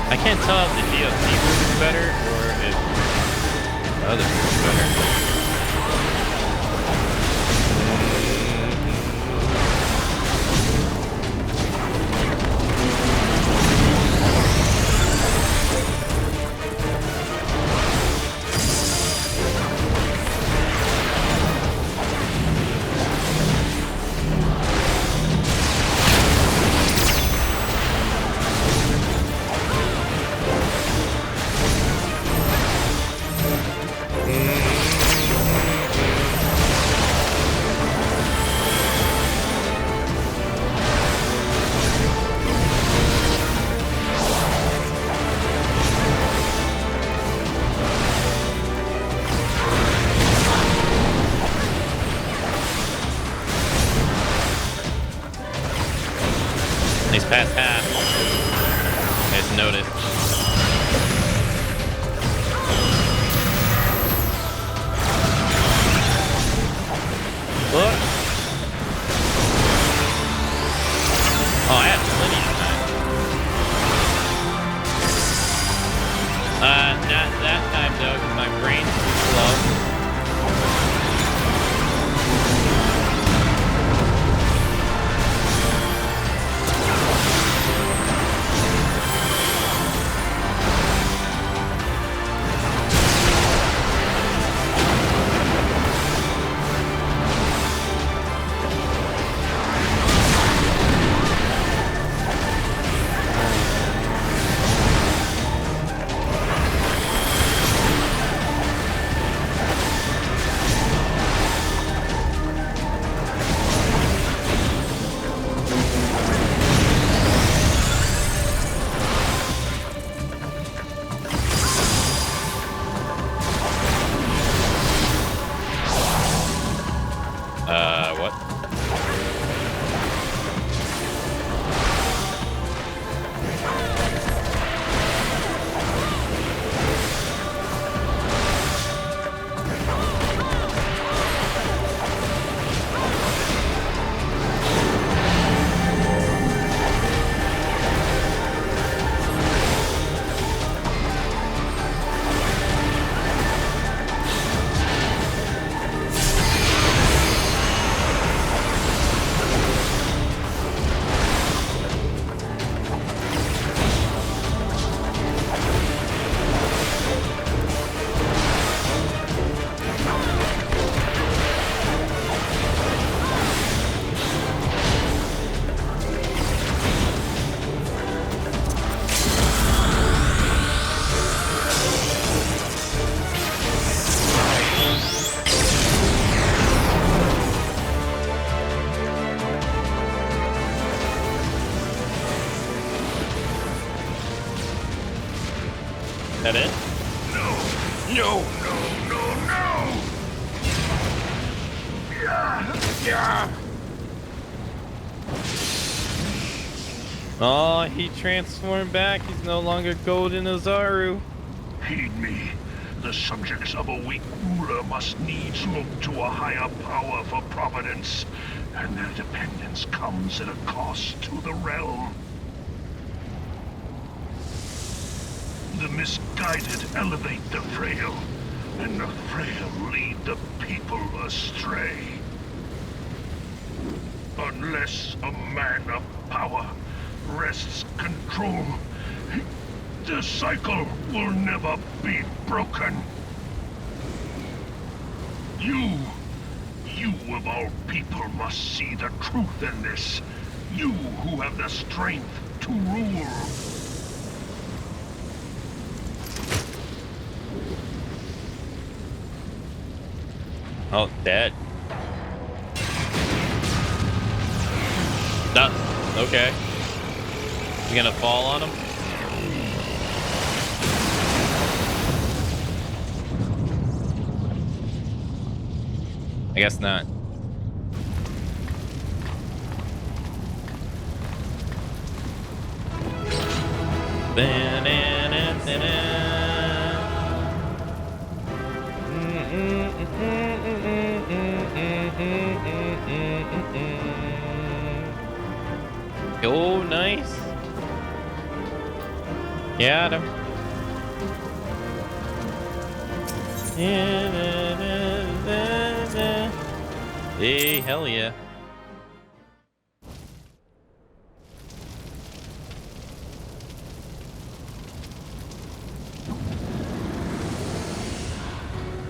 I can't tell if the DLC move is better or if the other move is better. He's past half. I just noticed. Look. Oh, I have plenty of time. Not that time though, because my brain's too slow. What? That it? No! Yeah! Oh, he transformed back. He's no longer Golden Ozaru. Heed me. The subjects of a weak ruler must needs look to a higher power for providence, and their dependence comes at a cost to the realm. The misguided elevate the frail, and the frail lead the people astray. Unless a man of power wrests control, the cycle will never be broken. You of all people must see the truth in this. You who have the strength to rule. Oh, dead. No. Okay. You gonna fall on him? I guess not. Oh, nice. Got him. Hey, hell yeah.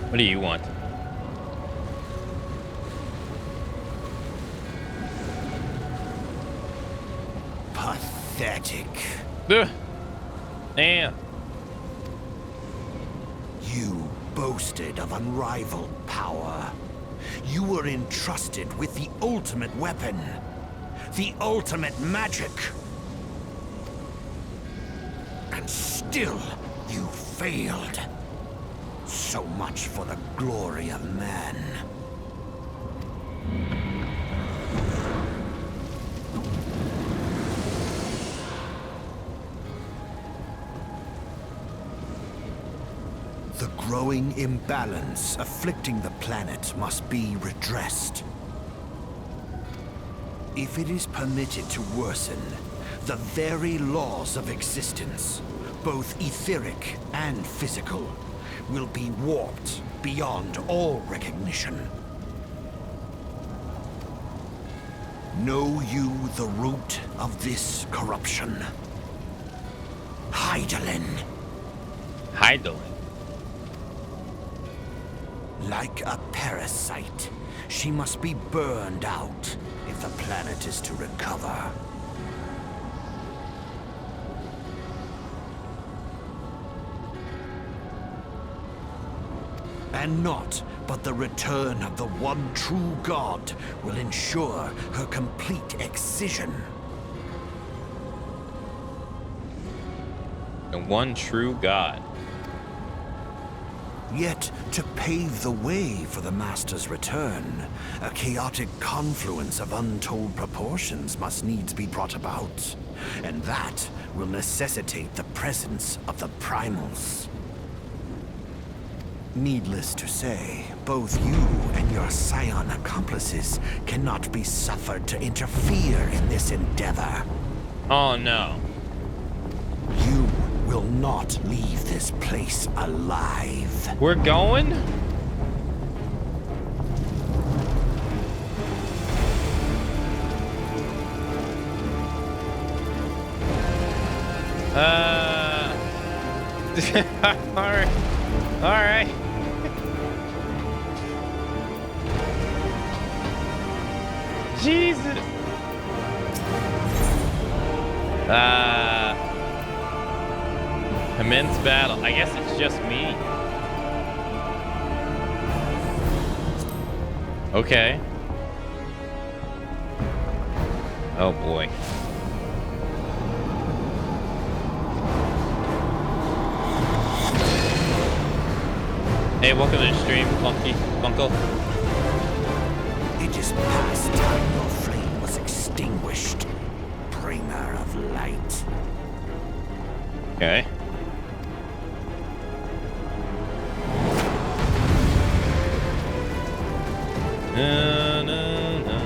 What do you want? Pathetic. Ugh. Damn. You boasted of unrivaled power. You were entrusted with the ultimate weapon. The ultimate magic. And still, you failed. So much for the glory of man. The growing imbalance afflicting the planet must be redressed. If it is permitted to worsen, the very laws of existence, both etheric and physical, will be warped beyond all recognition. Know you the root of this corruption? Hydaelyn. Hydaelyn? Like a parasite, she must be burned out if the planet is to recover. And naught but the return of the one true god will ensure her complete excision. The one true god. Yet, to pave the way for the Master's return, a chaotic confluence of untold proportions must needs be brought about. And that will necessitate the presence of the primals. Needless to say, both you and your scion accomplices cannot be suffered to interfere in this endeavor. Oh no. You will not leave this place alive. We're going? Alright. Alright. Jesus. Commence battle. I guess it's just me. Okay. Oh boy. Hey, welcome to the stream, Uncle. It is past time your flame was extinguished, bringer of light. Okay. No, no, no.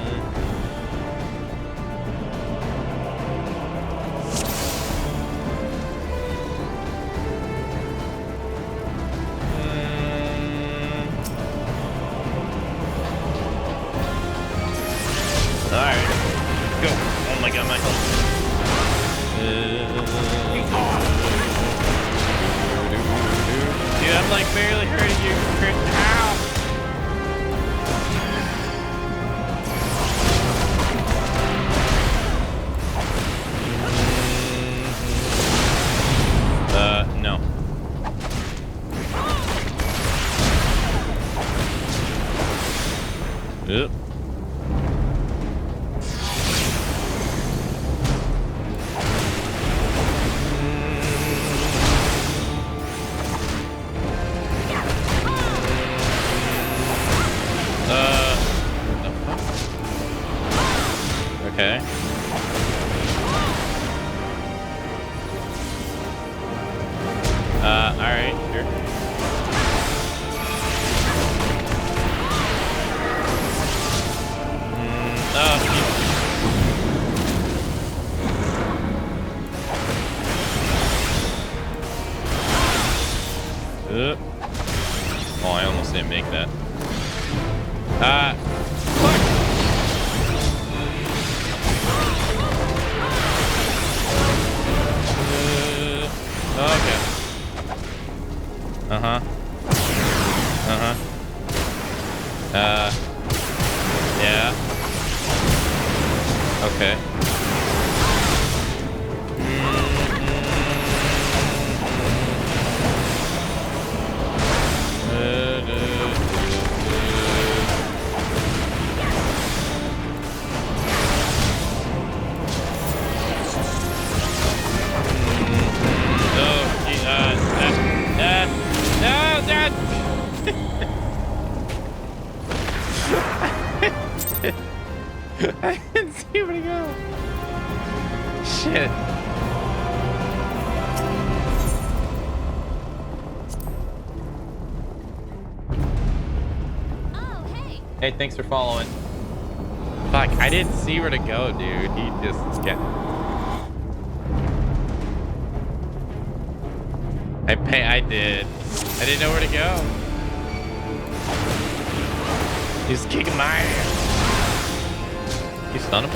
Alright. Go. Oh my god, my health. Dude, I'm like barely hurting you, Chris. Ow! No. Yep. Alright, sure. Oh, I almost didn't make that. Fuck! Okay. Uh-huh. Uh-huh. Yeah. Okay. No, Dad! I didn't see where to go. Shit. Oh, hey. Hey, thanks for following. Fuck, I didn't see where to go, dude. He just get. I did. I didn't know where to go. He's kicking my ass. You stun him?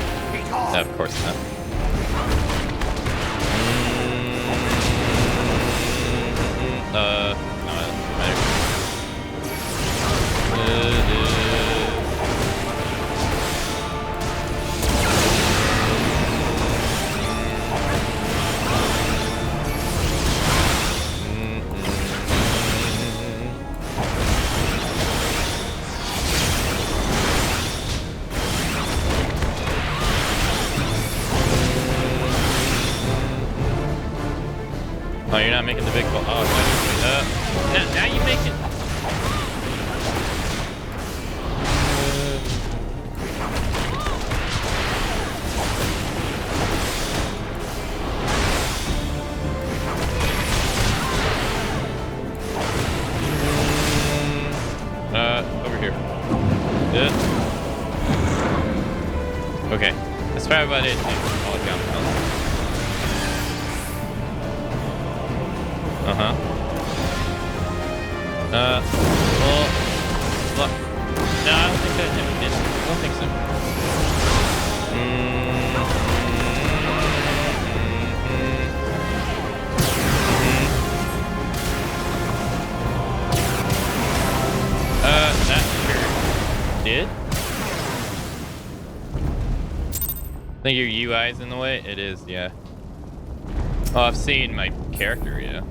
No, of course not. No, it doesn't matter. Oh, you're not making the big ball. Oh, now you make it. Over here. Good. Okay. That's probably about it. All account. Uh-huh. Well, look. No, I don't think that did. I don't think so. That sure did. I think your UI is in the way? It is, yeah. Oh, I've seen my character, yeah.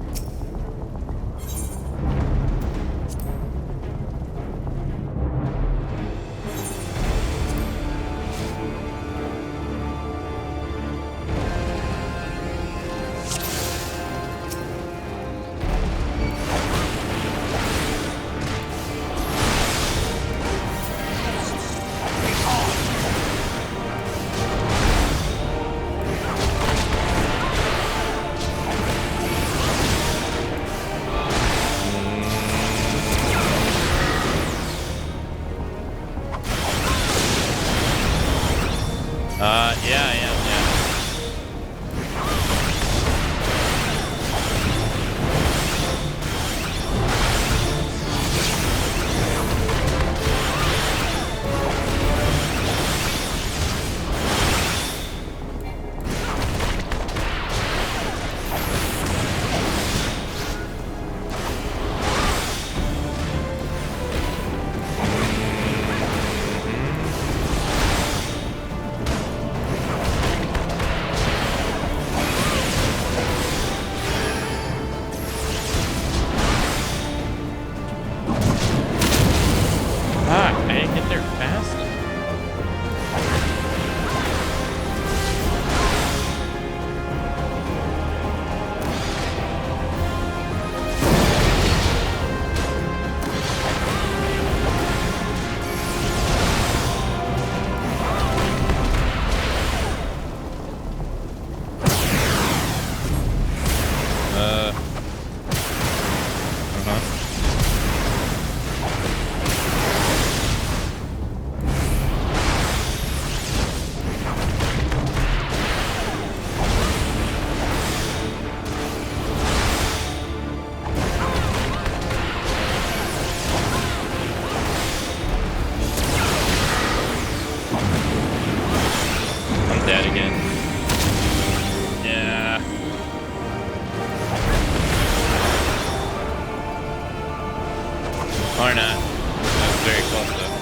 Or not. That was very close though.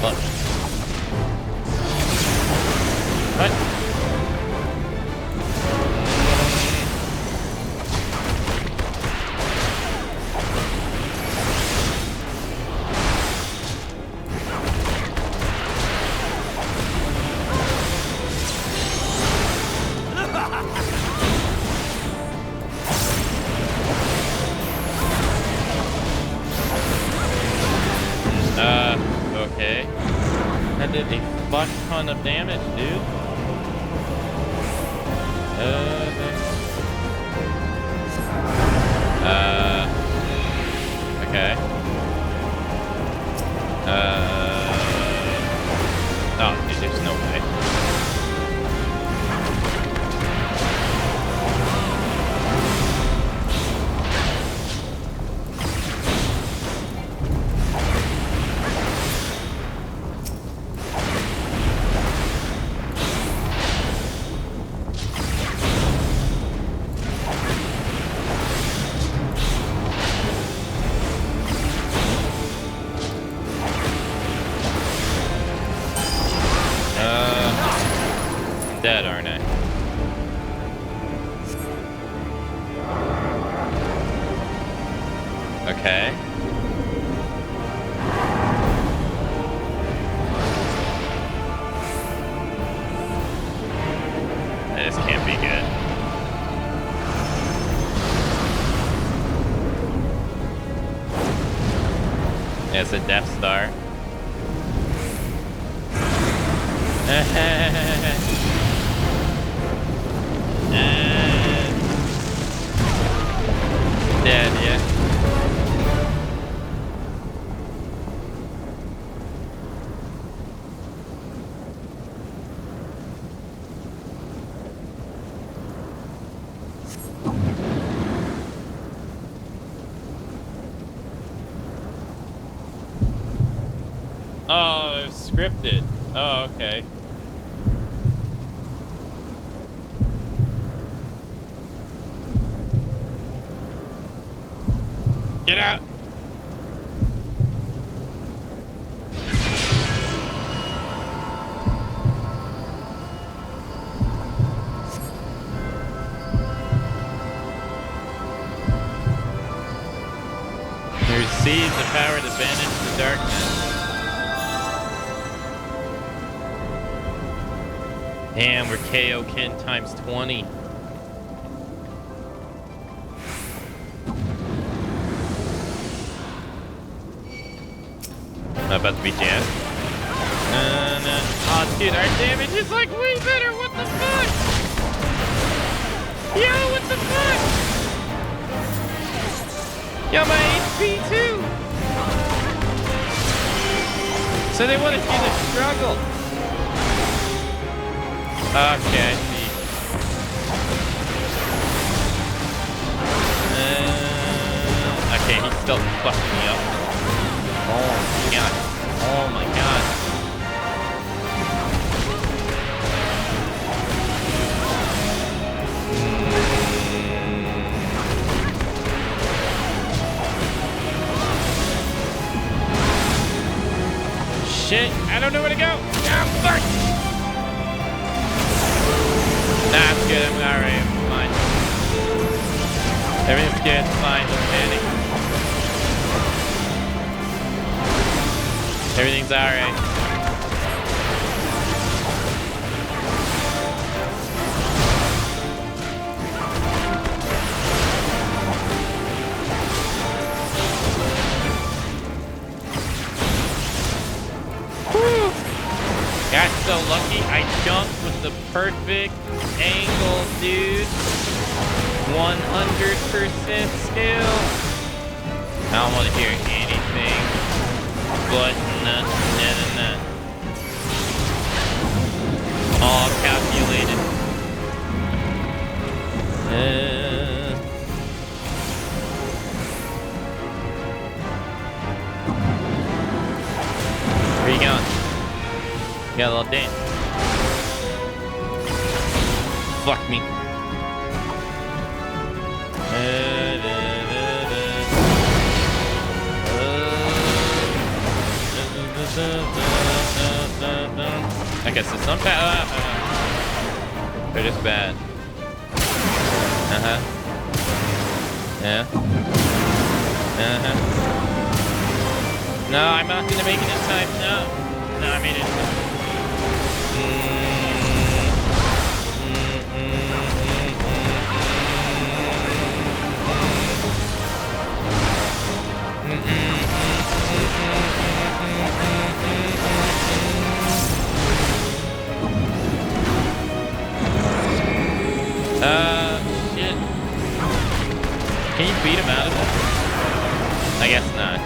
What? What? Okay. That did a fuck ton of damage, dude. Okay. Oh, dude, there's no way. Dead, aren't I? Okay. This can't be good. It's a Death Star. Dead, yeah. Oh, it's scripted. Oh, okay. Get out! Receive the power to banish the darkness. Damn, we're KO Kin times 20. About to be jammed. No. Oh, dude, our damage is like way better. What the fuck? Yo, what the fuck? Yo, my HP too. So they want to see the struggle. Okay, I see. Okay, he's still fucking me up. Oh my god. Oh my god. Shit, I don't know where to go. Ah, fuck. Nah, it's good. I'm alright. I'm fine. Everything's good. It's fine. Don't panic. Everything's alright. Whew. Got so lucky. I jumped with the perfect angle, dude. 100% skill. I don't want to hear anything. But nah. All calculated. got a little dance. Fuck me. I guess it's not bad. They're just bad. Yeah. No, I'm not gonna make it in time. No, I made it. Shit. Can you beat him out of it? I guess not.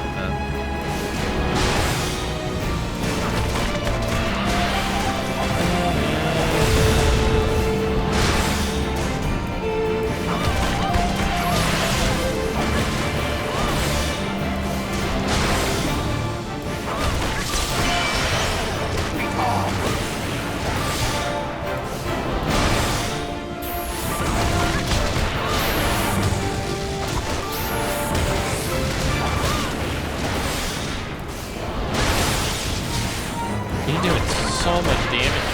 You're doing so much damage.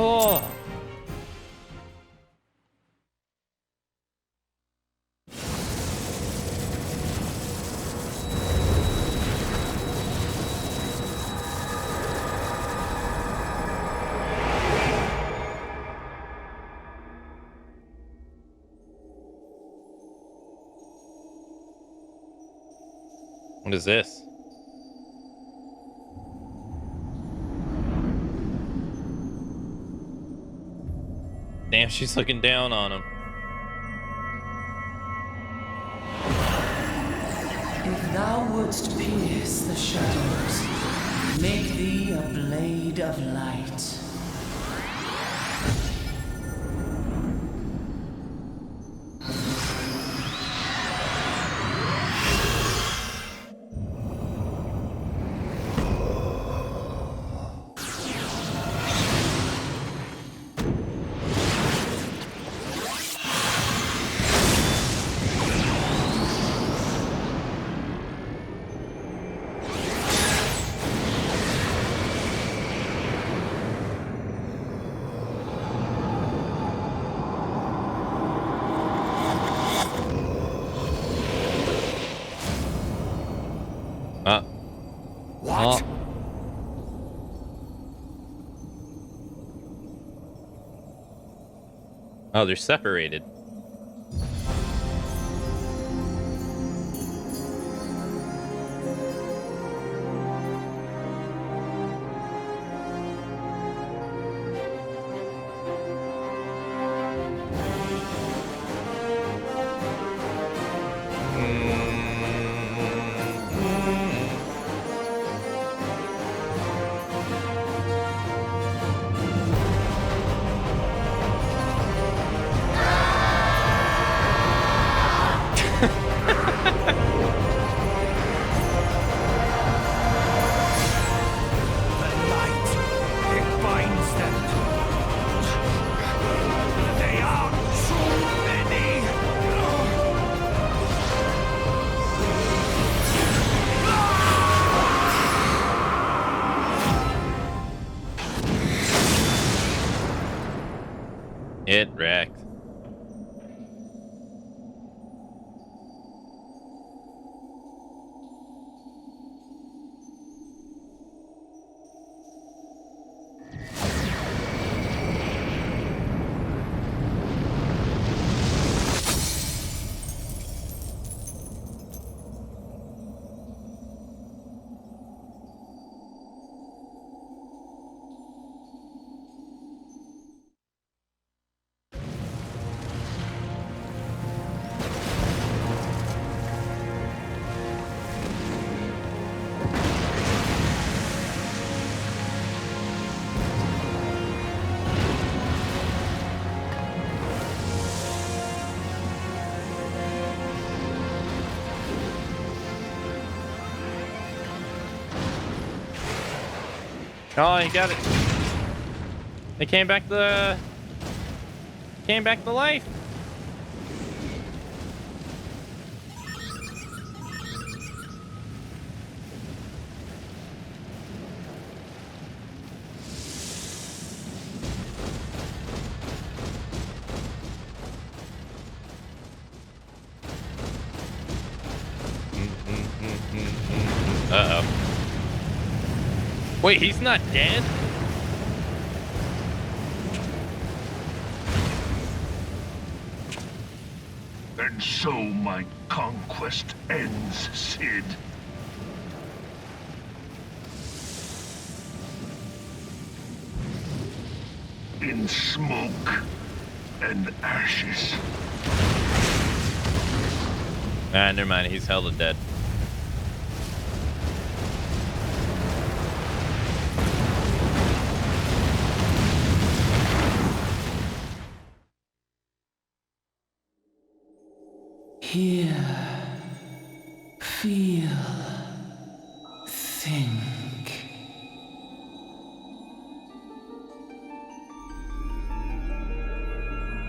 Oh. What is this? Damn, she's looking down on him. If thou wouldst pierce the shadows, make thee a blade of light. What? Oh, they're separated. It wrecked. Oh, he got it. They came back to life. Uh-oh. Wait, he's not dead? And so my conquest ends, Cid. In smoke and ashes. Ah, never mind. He's hella dead. Hear, feel, think.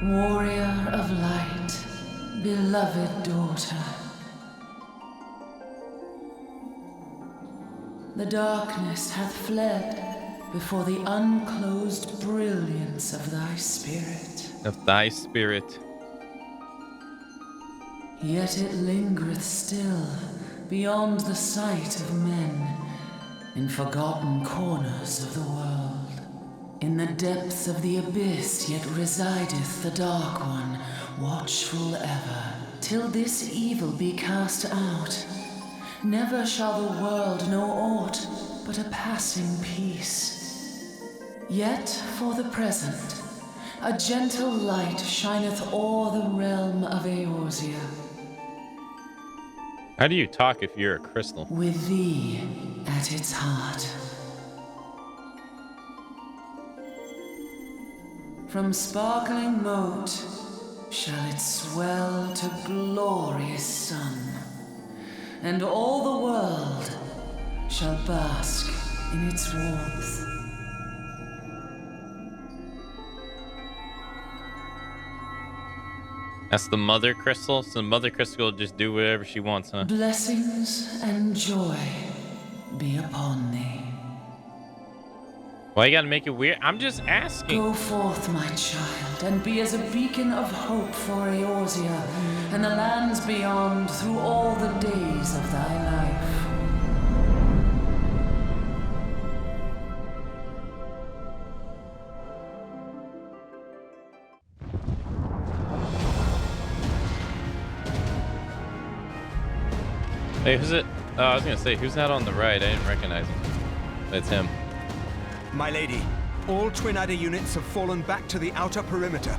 Warrior of light, beloved daughter. The darkness hath fled before the unclosed brilliance of thy spirit. Of thy spirit. Yet it lingereth still, beyond the sight of men, in forgotten corners of the world. In the depths of the abyss yet resideth the Dark One, watchful ever, till this evil be cast out. Never shall the world know aught but a passing peace. Yet for the present, a gentle light shineth o'er the realm of Eorzea. How do you talk if you're a crystal? With thee at its heart. From sparkling moat shall it swell to glorious sun, and all the world shall bask in its warmth. That's the mother crystal, so the mother crystal will just do whatever she wants, huh? Blessings and joy be upon thee. Why you gotta make it weird? I'm just asking. Go forth, my child, and be as a beacon of hope for Eorzea and the lands beyond through all the days of thy life. Hey, who's it? Oh, I was gonna say, who's that on the right? I didn't recognize him. It's him. My lady, all Twin Adder units have fallen back to the outer perimeter.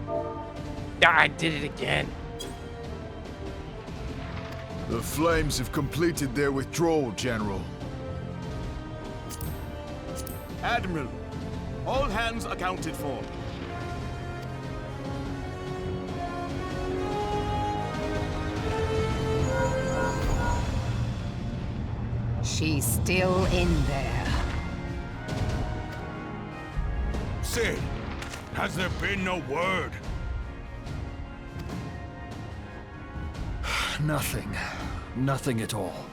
Ah, I did it again. The Flames have completed their withdrawal, General. Admiral, all hands accounted for. She's still in there. Cid, has there been no word? Nothing. Nothing at all.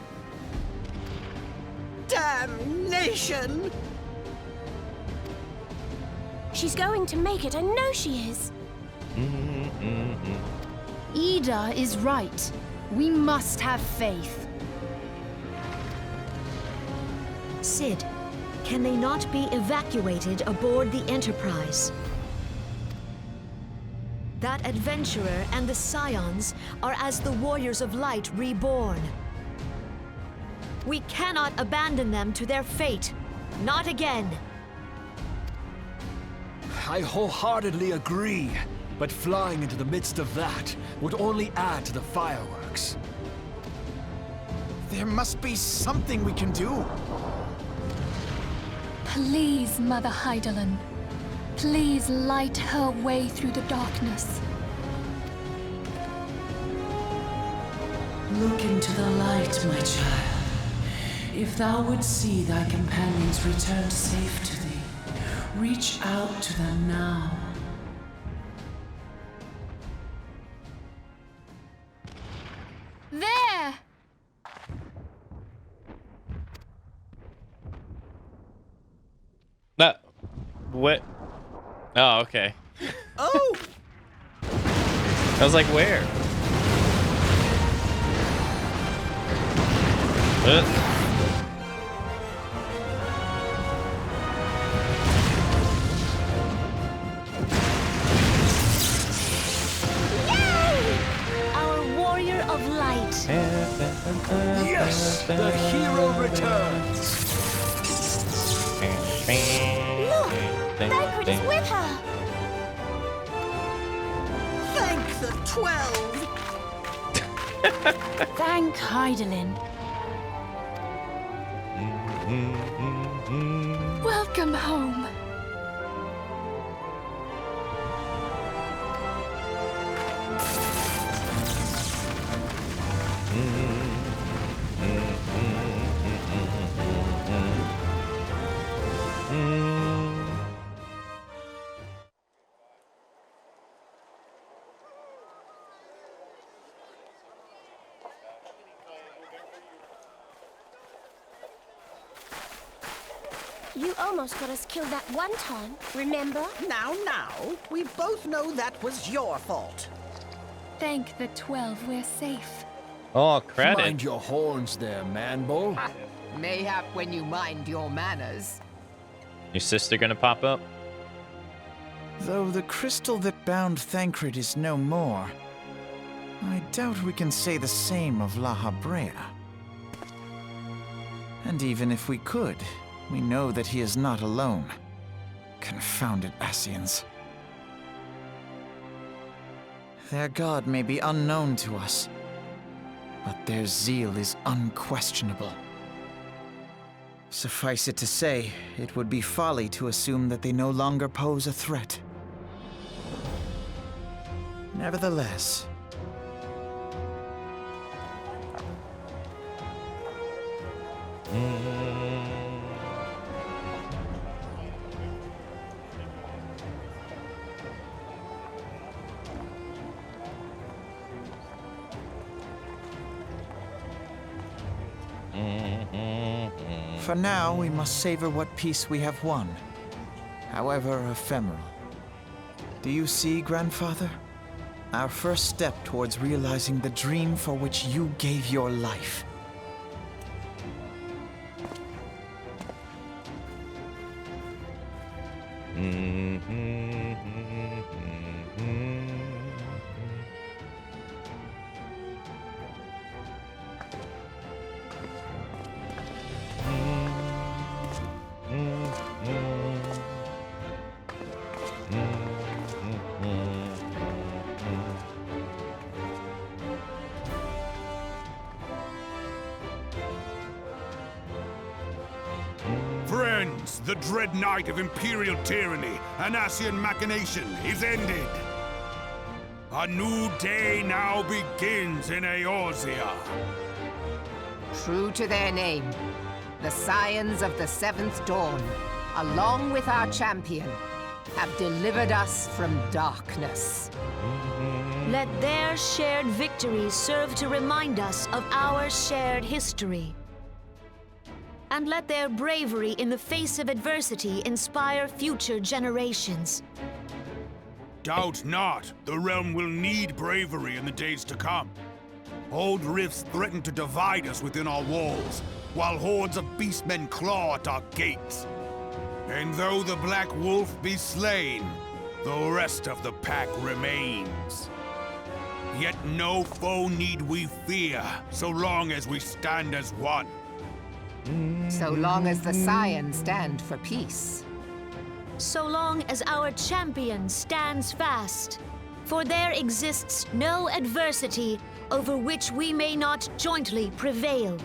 Damnation! She's going to make it, I know she is. Ida is right. We must have faith. Cid, can they not be evacuated aboard the Enterprise? That adventurer and the Scions are as the Warriors of Light reborn. We cannot abandon them to their fate. Not again. I wholeheartedly agree, but flying into the midst of that would only add to the fireworks. There must be something we can do. Please, Mother Hydaelyn. Please light her way through the darkness. Look into the light, my child. If thou would see thy companions return safe to thee, reach out to them now. There! What? Oh, okay. Oh! I was like, where? Our warrior of light. Yes, the hero returns. Look! Thancred is with her! Thank the 12! Thank Heidelin. Welcome home. You almost got us killed that one time, remember? Now, we both know that was your fault. Thank the 12, we're safe. Oh, credit. Mind your horns there, man-bull. Mayhap when you mind your manners. Your sister gonna pop up? Though the crystal that bound Thancred is no more, I doubt we can say the same of La Habrea. And even if we could, we know that he is not alone. Confounded Ascians. Their god may be unknown to us, but their zeal is unquestionable. Suffice it to say, it would be folly to assume that they no longer pose a threat. Nevertheless, for now, we must savor what peace we have won, however ephemeral. Do you see, Grandfather? Our first step towards realizing the dream for which you gave your life. Friends, the dread night of Imperial tyranny and Ascian machination is ended. A new day now begins in Eorzea. True to their name, the Scions of the Seventh Dawn, along with our champion, have delivered us from darkness. Let their shared victories serve to remind us of our shared history. And let their bravery in the face of adversity inspire future generations. Doubt not, the realm will need bravery in the days to come. Old rifts threaten to divide us within our walls, while hordes of beastmen claw at our gates. And though the Black Wolf be slain, the rest of the pack remains. Yet no foe need we fear, so long as we stand as one. So long as the Scions stand for peace. So long as our champion stands fast. For there exists no adversity over which we may not jointly prevail.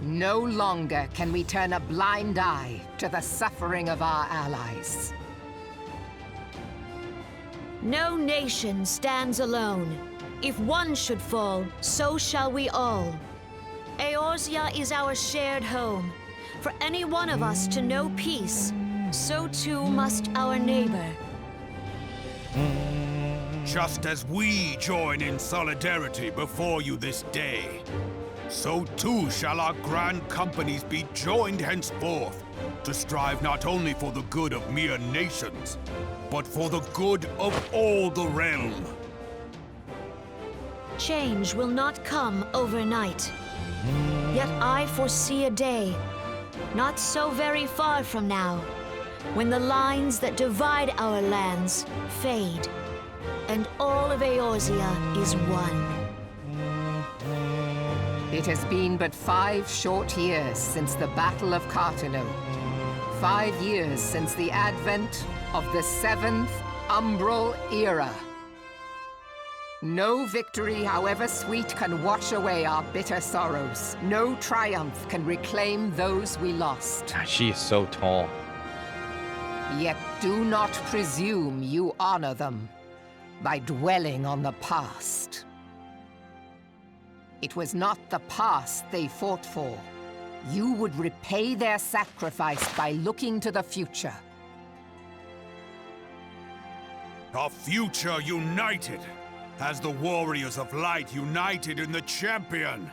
No longer can we turn a blind eye to the suffering of our allies. No nation stands alone. If one should fall, so shall we all. Eorzea is our shared home. For any one of us to know peace, so too must our neighbor. Just as we join in solidarity before you this day, so too shall our grand companies be joined henceforth to strive not only for the good of mere nations, but for the good of all the realm. Change will not come overnight. Yet I foresee a day, not so very far from now, when the lines that divide our lands fade, and all of Eorzea is one. It has been but 5 short years since the Battle of Cartino. 5 years since the advent of the 7th Umbral Era. No victory, however sweet, can wash away our bitter sorrows. No triumph can reclaim those we lost. God, she is so tall. Yet do not presume you honor them by dwelling on the past. It was not the past they fought for. You would repay their sacrifice by looking to the future. A future united, as the warriors of light united in the champion.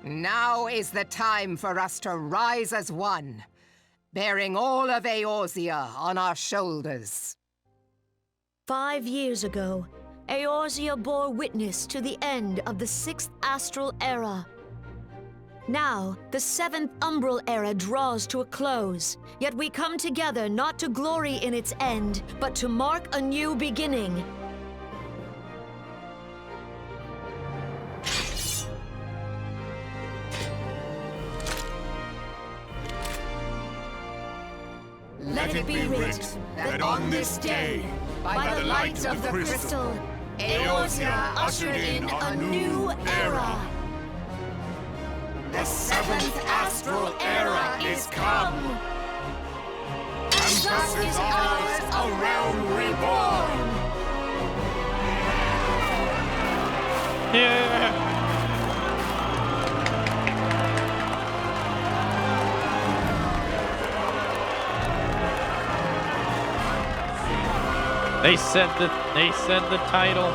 Now is the time for us to rise as one, bearing all of Eorzea on our shoulders. 5 years ago, Eorzea bore witness to the end of the 6th Astral Era. Now, the 7th Umbral Era draws to a close, yet we come together not to glory in its end, but to mark a new beginning. Let it be writ that on this day, by the light of the crystal, Eorzea ushered in a new era. The 7th Astral Era is come! And thus is ours a realm reborn! Yeah! They said the title.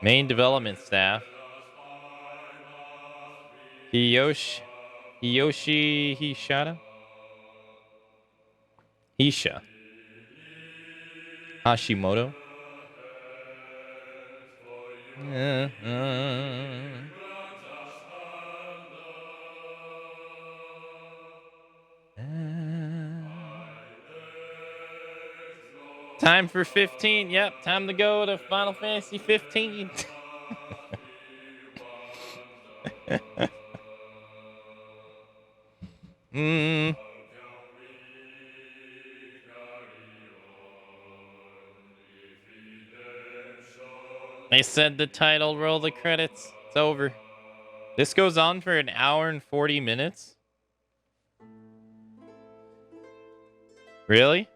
Main development staff. Hiyoshi Hisha. Hashimoto. Time for 15. Yep, time to go to Final Fantasy 15. They said the title, roll the credits. It's over. This goes on for an hour and 40 minutes? Really?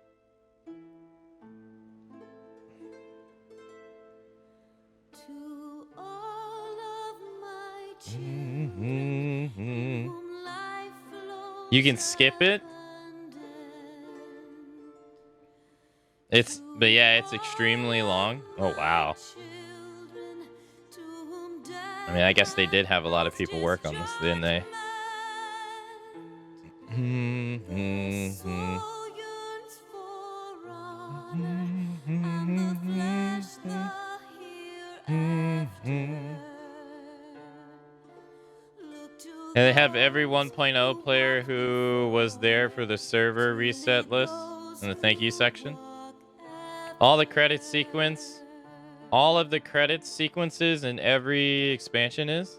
You can skip it. But yeah, it's extremely long. Oh, wow. I mean, I guess they did have a lot of people work on this, didn't they? And they have every 1.0 player who was there for the server reset list in the thank you section. All the credits sequence. All of the credits sequences in every expansion is.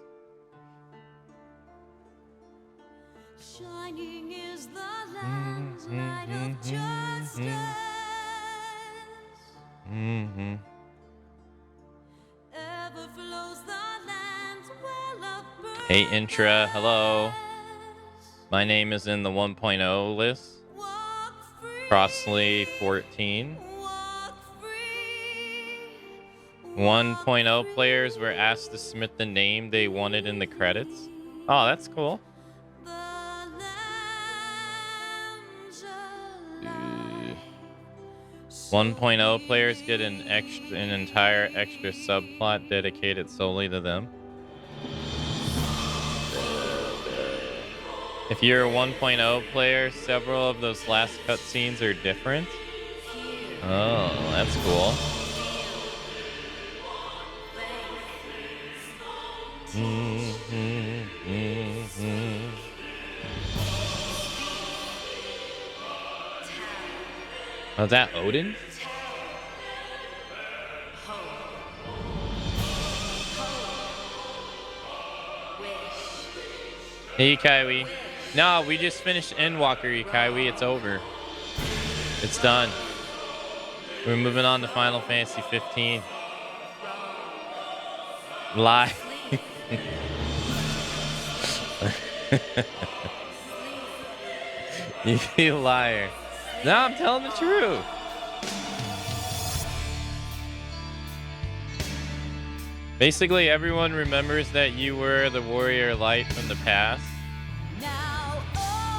Shining is the land's light of justice. Ever flows the land's well of birth. Hey Intra, hello. My name is in the 1.0 list. Crossley 14. 1.0 players were asked to submit the name they wanted in the credits. Oh, that's cool. 1.0 players get an entire extra subplot dedicated solely to them. If you're a 1.0 player, several of those last cutscenes are different. Oh, that's cool. Oh, is that Odin? Hey, Kaiwi. No, we just finished Endwalker, Kaiwi. It's over. It's done. We're moving on to Final Fantasy XV. Lie. You liar. No, I'm telling the truth. Basically, everyone remembers that you were the warrior light from the past.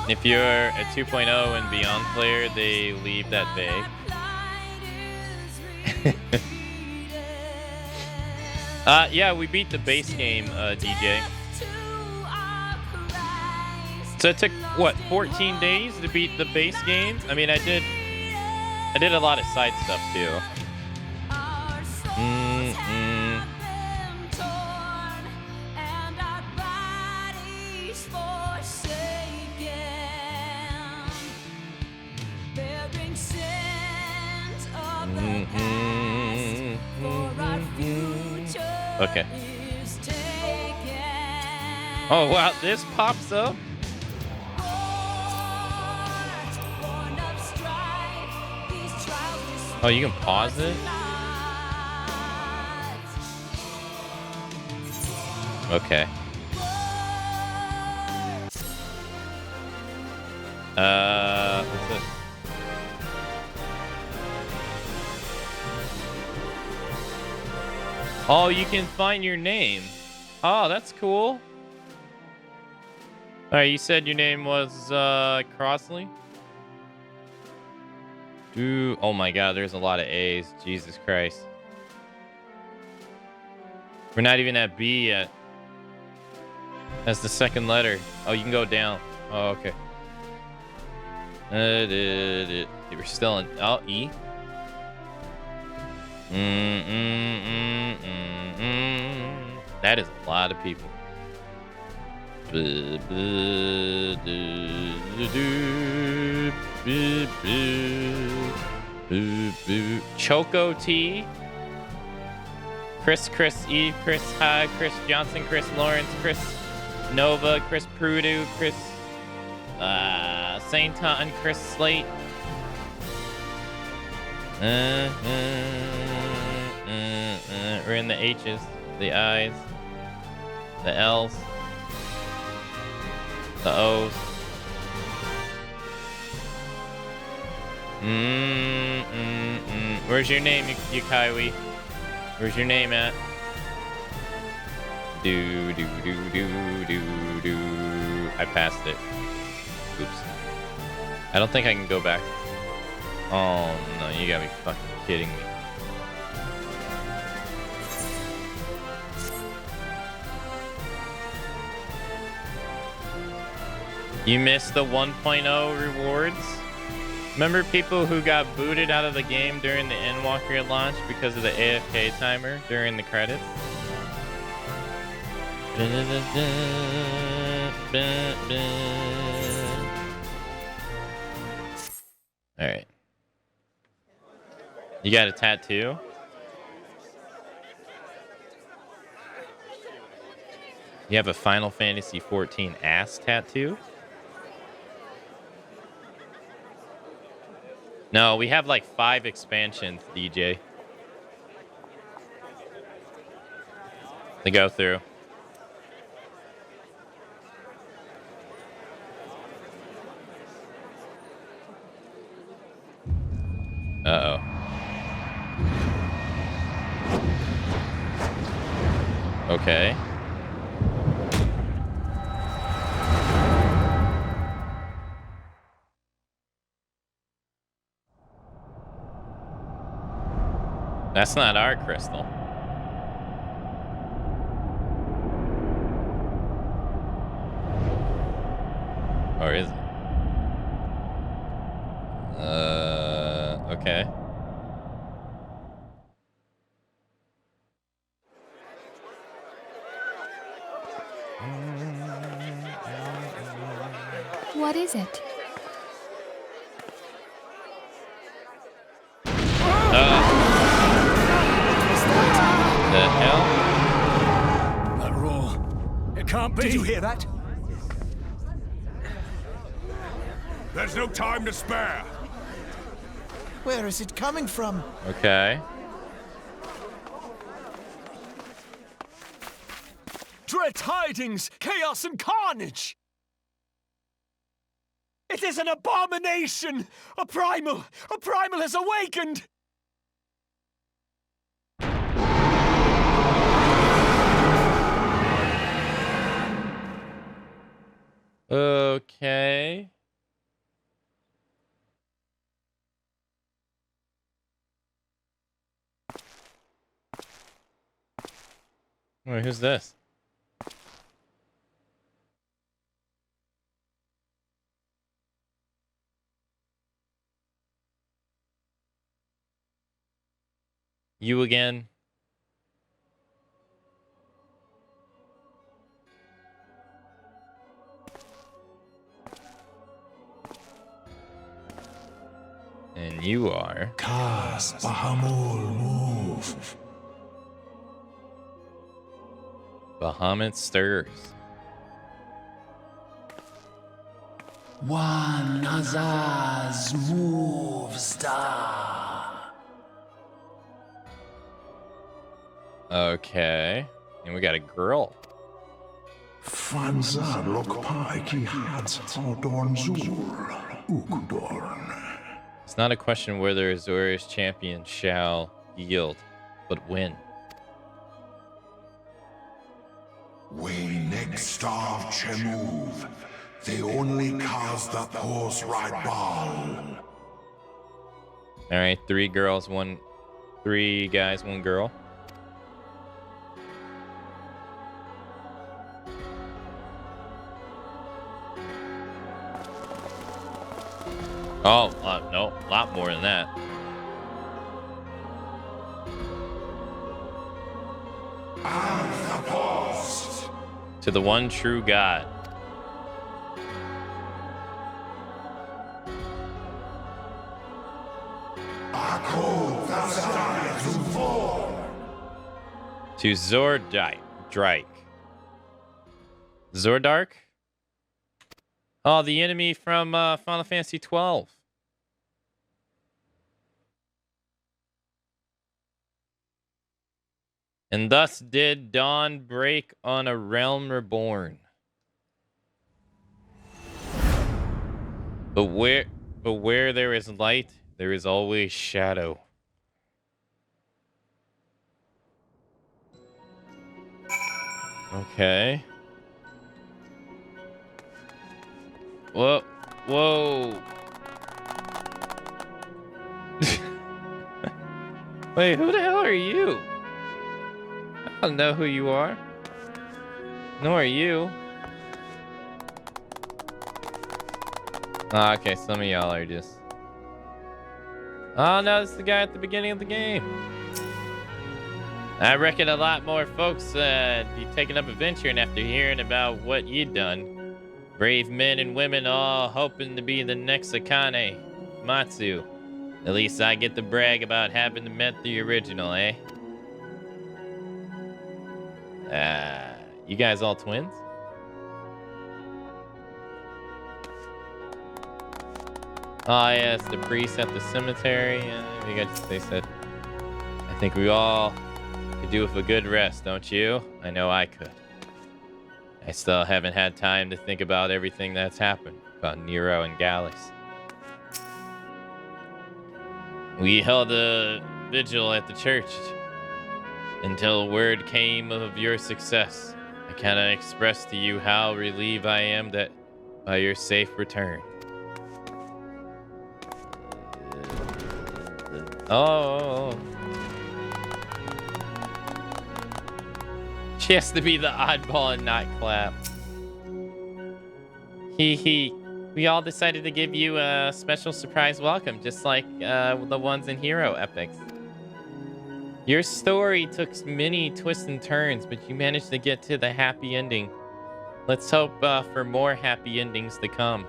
If you're a 2.0 and beyond player, they leave that vague. Yeah, we beat the base game, DJ. So it took, what, 14 days to beat the base game? I mean, I did a lot of side stuff, too. Okay. Oh, wow, this pops up? Oh, you can pause it? Okay. What's this? Oh, you can find your name. Oh, that's cool. Alright, you said your name was, Crossley? Dude, oh my god, there's a lot of A's. Jesus Christ. We're not even at B yet. That's the second letter. Oh, you can go down. Oh, okay. We're still in, oh, E. That is a lot of people. Choco T. Chris E. Chris High. Chris Johnson. Chris Lawrence. Chris Nova. Chris Prudu. Chris Saint Ton. Chris Slate. We're in the H's, the I's, the L's, the O's. Where's your name, Yukaiwi? Where's your name at? Do. I passed it. Oops. I don't think I can go back. Oh no, you gotta be fucking kidding me. You missed the 1.0 rewards? Remember people who got booted out of the game during the Endwalker launch because of the AFK timer during the credits? Alright. You got a tattoo? You have a Final Fantasy XIV ass tattoo? No, we have like 5 expansions, DJ. To go through. Uh-oh. Okay. That's not our crystal. Or is it? Okay. What is it? The hell? That roar. It can't be. Did you hear that? There's no time to spare. Where is it coming from? Okay. Dread tidings, chaos and carnage! It is an abomination! A primal has awakened! Okay. Wait, who's this? You again? And you are? Kas Bahamul move. Bahamut stirs. One Nazaz moves da. Okay. And we got a girl. Fanza lokpai ki hats Aldorn Zur. Ukudorn. It's not a question whether Azorius champion shall yield, but when. We next starve Chemuv. They only cause the horse ride ball. All right, 3 guys, 1 girl. Oh, no, a lot more than that. To the one true God. To Zordark. Zordark? Oh, the enemy from Final Fantasy XII. And thus did dawn break on a realm reborn. But where there is light, there is always shadow. Okay. Whoa. Whoa. Wait, who the hell are you? I don't know who you are. Nor are you. Okay, some of y'all are just... Oh no, this is the guy at the beginning of the game. I reckon a lot more folks be taking up adventuring after hearing about what you'd done. Brave men and women all hoping to be the next Akamatzu. At least I get to brag about having met the original, eh? You guys all twins? Oh yes, the priest at the cemetery. They said, I think we all could do with a good rest, don't you? I know I could. I still haven't had time to think about everything that's happened. About Nero and Gallus. We held a vigil at the church until word came of your success. I cannot express to you how relieved I am that by your safe return. Oh. She has to be the oddball and not clap. Hee. We all decided to give you a special surprise welcome, just like the ones in Hero Epics. Your story took many twists and turns, but you managed to get to the happy ending. Let's hope for more happy endings to come.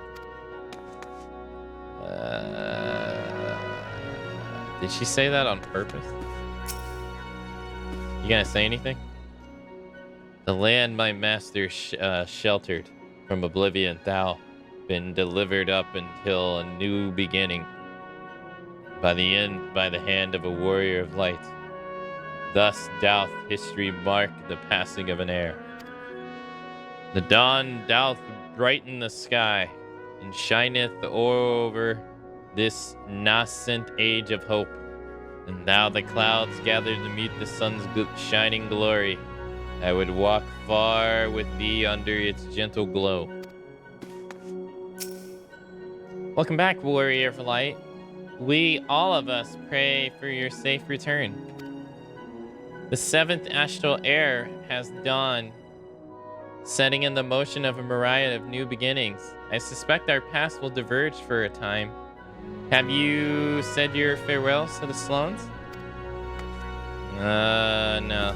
Did she say that on purpose? You gonna say anything? The land my master sheltered from oblivion, thou been delivered up until a new beginning. By the end, by the hand of a warrior of light. Thus doth history mark the passing of an heir. The dawn doth brighten the sky, and shineth over this nascent age of hope. And thou the clouds gather to meet the sun's shining glory. I would walk far with thee under its gentle glow. Welcome back, Warrior of Light. We, all of us, pray for your safe return. The 7th astral heir has dawned, setting in the motion of a myriad of new beginnings. I suspect our paths will diverge for a time. Have you said your farewells to the Sloans? No.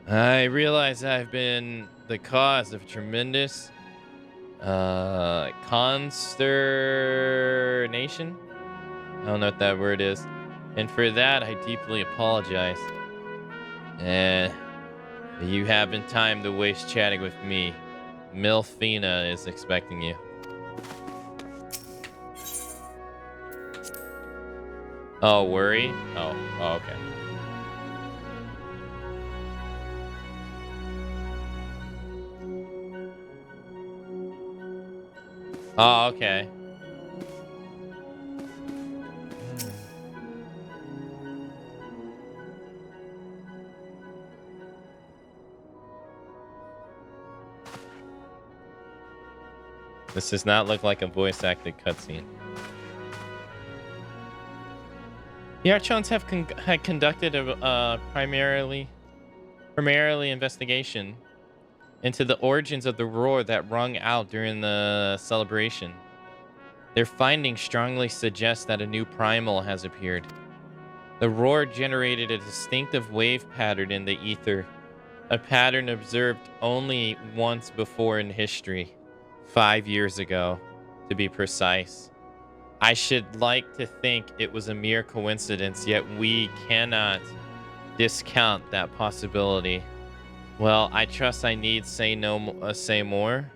I realize I've been the cause of tremendous consternation. I don't know what that word is. And for that, I deeply apologize. You haven't time to waste chatting with me. Milfina is expecting you. Oh, worry? Oh, okay. Oh, okay. This does not look like a voice-acted cutscene. The Archons have conducted a primarily investigation into the origins of the roar that rung out during the celebration. Their findings strongly suggest that a new primal has appeared. The roar generated a distinctive wave pattern in the ether, a pattern observed only once before in history, 5 years ago, to be precise. I should like to think it was a mere coincidence, yet we cannot discount that possibility. Well, I trust I need say more.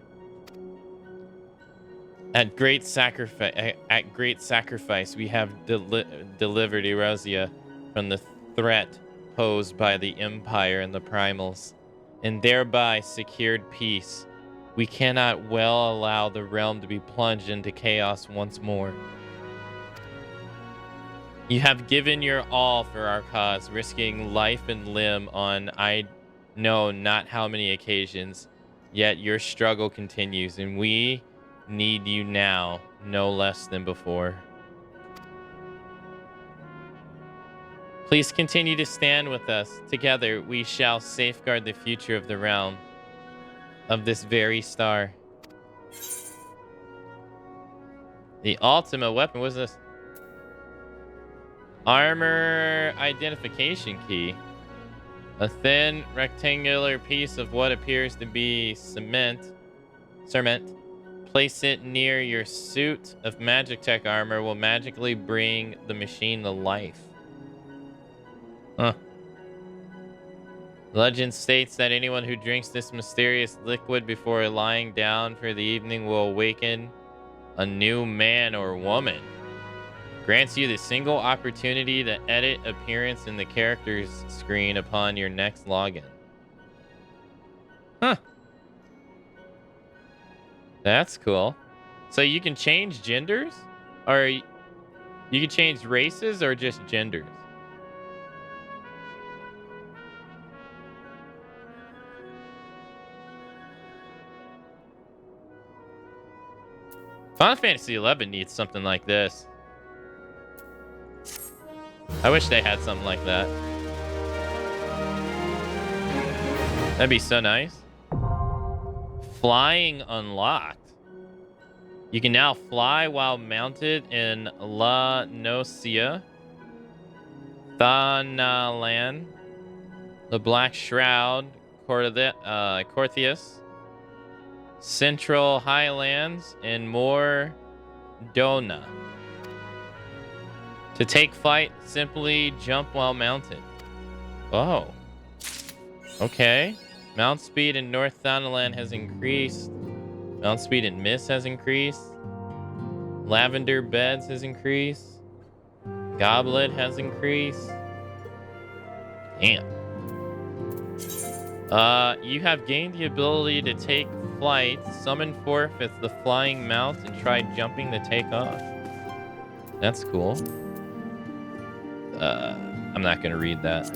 At great sacrifice, we have delivered Erosia from the threat posed by the Empire and the Primals, and thereby secured peace. We cannot well allow the realm to be plunged into chaos once more. You have given your all for our cause, risking life and limb on I know not how many occasions, yet your struggle continues, and we need you now, no less than before. Please continue to stand with us. Together, we shall safeguard the future of the realm, of this very star. The ultimate weapon, what is this? Armor identification key. A thin, rectangular piece of what appears to be cement. Place it near your suit of magic tech armor will magically bring the machine to life. Huh. Legend states that anyone who drinks this mysterious liquid before lying down for the evening will awaken a new man or woman. Grants you the single opportunity to edit appearance in the characters screen upon your next login. Huh. That's cool. So you can change genders? Or You can change races or just genders. Final Fantasy XI needs something like this. I wish they had something like that. That'd be so nice. Flying unlocked. You can now fly while mounted in La Nocia, Thanalan, the Black Shroud, Corthius, Central Highlands, and more Dona. To take flight, simply jump while mounted. Oh. Okay. Mount speed in North Thanalan has increased. Mount speed in Mist has increased. Lavender Beds has increased. Goblet has increased. Damn. You have gained the ability to take flight, summon forfeits the flying mount, and try jumping to take off. That's cool. I'm not gonna read that.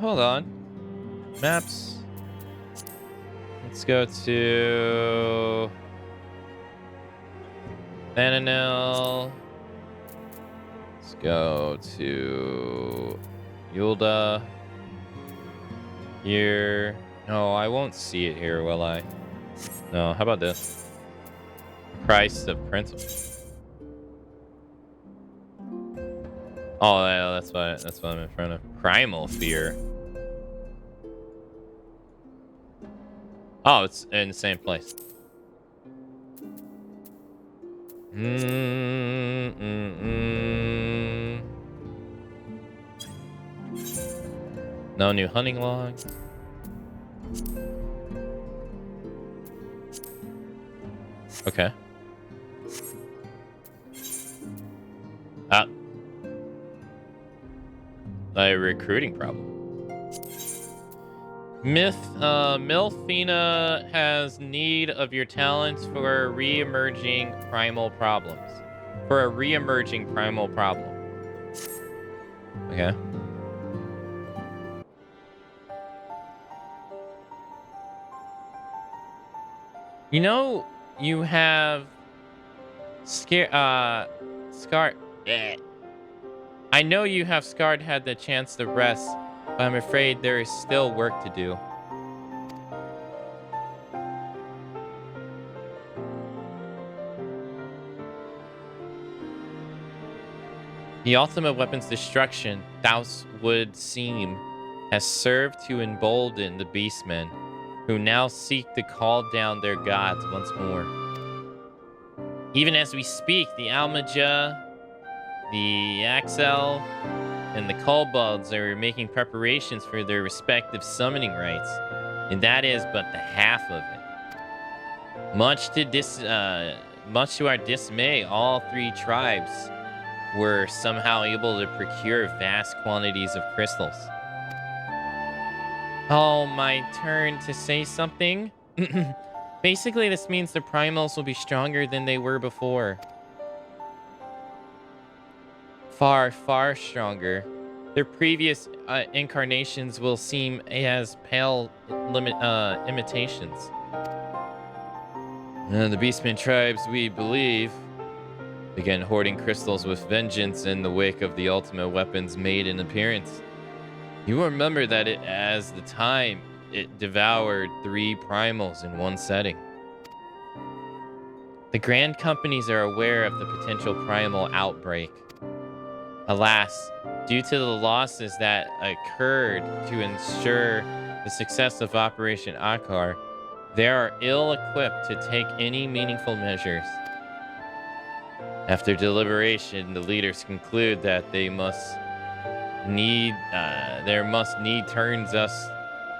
Hold on. Maps. Let's go to Thananel. Let's go to Yulda. Here. No, I won't see it here, will I? No, how about this? Christ of Principle. Oh, yeah, that's what I'm in front of. Primal Fear. Oh, it's in the same place. No new hunting log. Okay. A recruiting problem. Milfina has need of your talents for re-emerging primal problems. For a re-emerging primal problem. Okay. You know, you have Scar. I know you have Scarred had the chance to rest, but I'm afraid there is still work to do. The ultimate weapon's destruction, thou would seem, has served to embolden the beastmen, who now seek to call down their gods once more. Even as we speak, the Almaja, the Axel, and the Kobolds are making preparations for their respective summoning rites, and that is but the half of it. Much to our dismay, all three tribes were somehow able to procure vast quantities of crystals. Oh, my turn to say something? Basically, this means the primals will be stronger than they were before. Far, far stronger. Their previous incarnations will seem as pale imitations. The Beastmen tribes, we believe, began hoarding crystals with vengeance in the wake of the ultimate weapons made an appearance. You remember that it devoured 3 primals in one setting. The Grand Companies are aware of the potential primal outbreak. Alas, due to the losses that occurred to ensure the success of Operation Akar, they are ill-equipped to take any meaningful measures. After deliberation, the leaders conclude that there must need turns us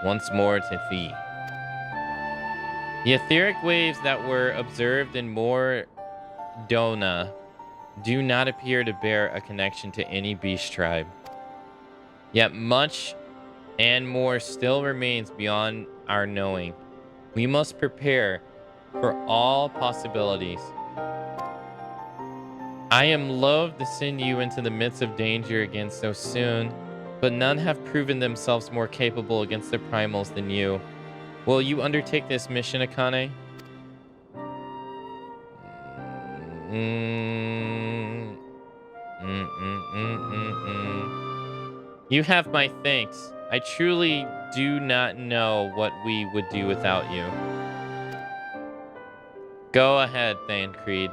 once more to thee. The etheric waves that were observed in Dona do not appear to bear a connection to any beast tribe. Yet much and more still remains beyond our knowing. We must prepare for all possibilities. I am loath to send you into the midst of danger again so soon, but none have proven themselves more capable against the primals than you. Will you undertake this mission, Akane? You have my thanks. I truly do not know what we would do without you. Go ahead, Thancred.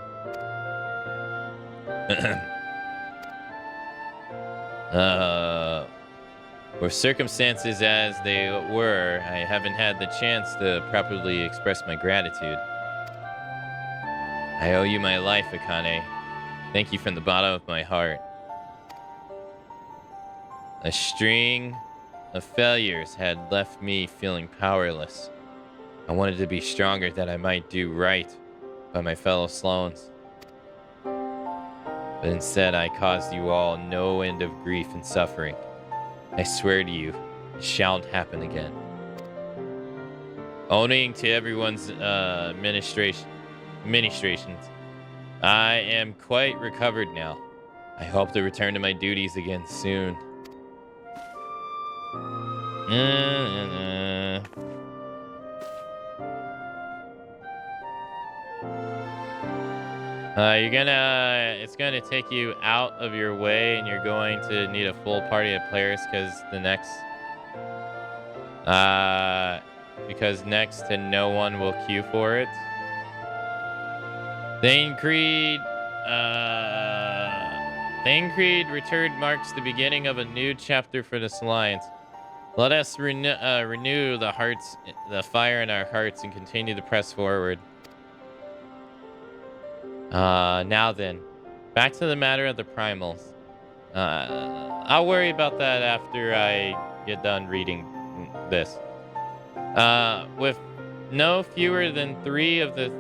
For circumstances as they were, I haven't had the chance to properly express my gratitude. I owe you my life, Akane. Thank you from the bottom of my heart. A string of failures had left me feeling powerless. I wanted to be stronger that I might do right by my fellow Sloanes. But instead, I caused you all no end of grief and suffering. I swear to you, it shan't happen again. Owing to everyone's ministrations, I am quite recovered now. I hope to return to my duties again soon. It's gonna take you out of your way, and you're going to need a full party of players because next to no one will queue for it. Thancred return marks the beginning of a new chapter for this alliance. Let us renew the fire in our hearts, and continue to press forward. Now then, back to the matter of the primals. I'll worry about that after I get done reading this. With no fewer than 3 of the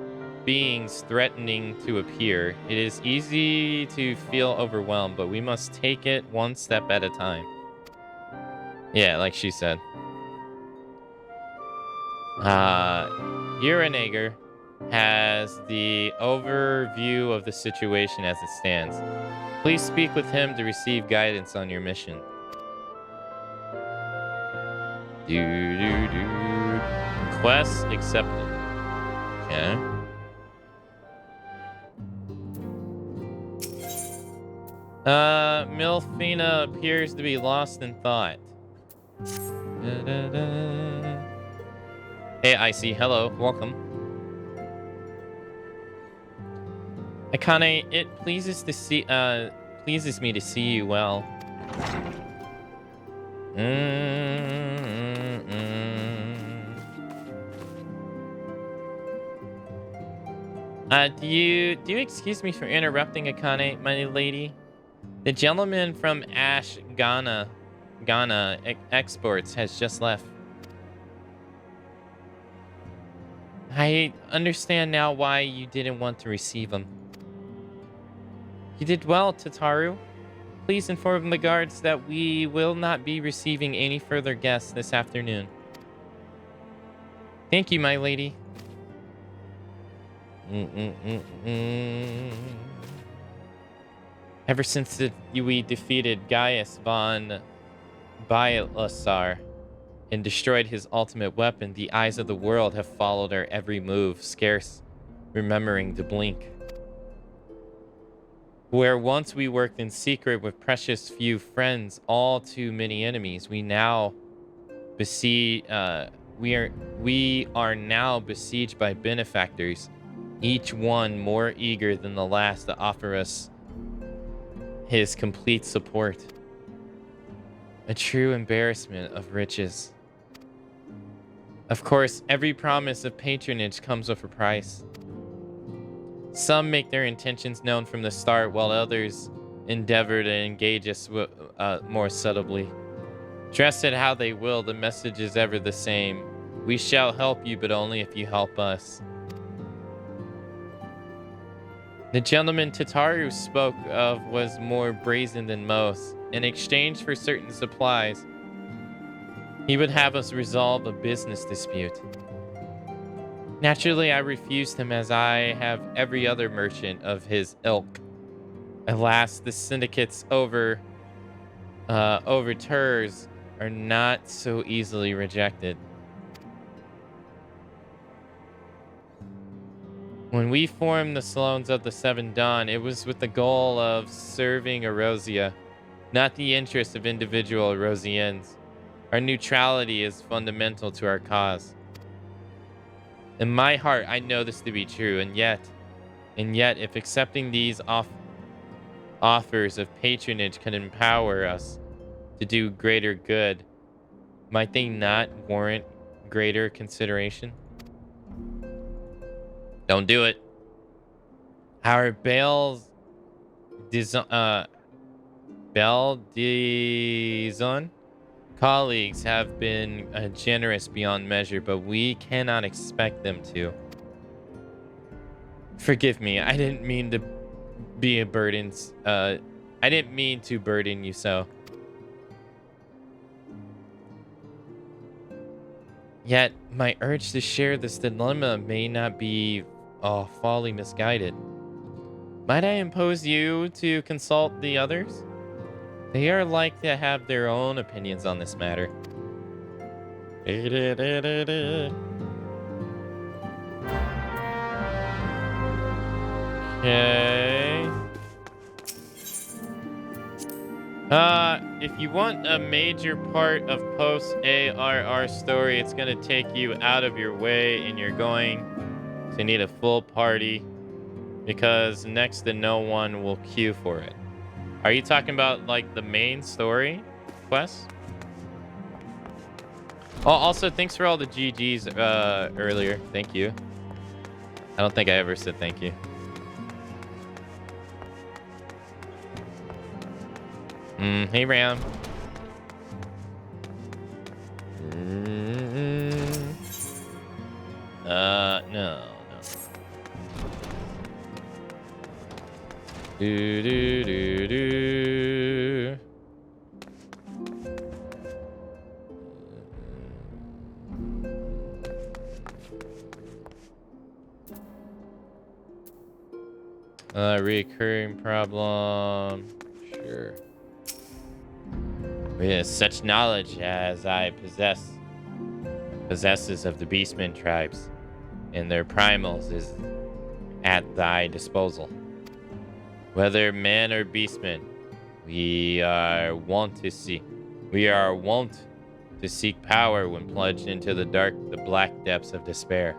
beings threatening to appear, it is easy to feel overwhelmed, but we must take it one step at a time. Yeah, like she said. Uranager has the overview of the situation as it stands. Please speak with him to receive guidance on your mission. Quest accepted. Okay. Milfina appears to be lost in thought. Hey, Icy. Hello. Welcome. Akane, it pleases me to see you well. Do you excuse me for interrupting, Akane, my lady? The gentleman from Ash Ghana Exports has just left. I understand now why you didn't want to receive him. You did well, Tataru. Please inform the guards that we will not be receiving any further guests this afternoon. Thank you, my lady. Ever since we defeated Gaius von Bailasar and destroyed his ultimate weapon, the eyes of the world have followed our every move, scarce remembering to blink. Where once we worked in secret with precious few friends, all too many enemies, we are now besieged by benefactors, each one more eager than the last to offer us his complete support. A true embarrassment of riches. Of course, every promise of patronage comes with a price. Some make their intentions known from the start, while others endeavor to engage us more subtly. Dress it how they will, the message is ever the same. We shall help you, but only if you help us. The gentleman Tataru spoke of was more brazen than most. In exchange for certain supplies, he would have us resolve a business dispute. Naturally, I refused him, as I have every other merchant of his ilk. Alas, the syndicates overtures are not so easily rejected. When we formed the Saloons of the Seven Dawn, it was with the goal of serving Erosia, not the interests of individual Erosians. Our neutrality is fundamental to our cause. In my heart, I know this to be true, and yet, if accepting these offers of patronage can empower us to do greater good, might they not warrant greater consideration? Don't do it. Our Bel's Beldizon colleagues have been generous beyond measure, but we cannot expect them to. Forgive me, I didn't mean to be a burden. I didn't mean to burden you so. Yet, my urge to share this dilemma may not be wholly misguided. Might I impose you to consult the others? They are like to have their own opinions on this matter. Okay. If you want a major part of post ARR story, it's gonna take you out of your way, and you're going to need a full party because next to no one will queue for it. Are you talking about like the main story quest? Oh, also thanks for all the GGs earlier. Thank you. I don't think I ever said thank you. Hey, Ram. No. Do. Recurring problem. Sure. With such knowledge as I possesses of the Beastmen tribes, and their primals is at thy disposal. Whether man or beastman, we are wont to seek power when plunged into the black depths of despair.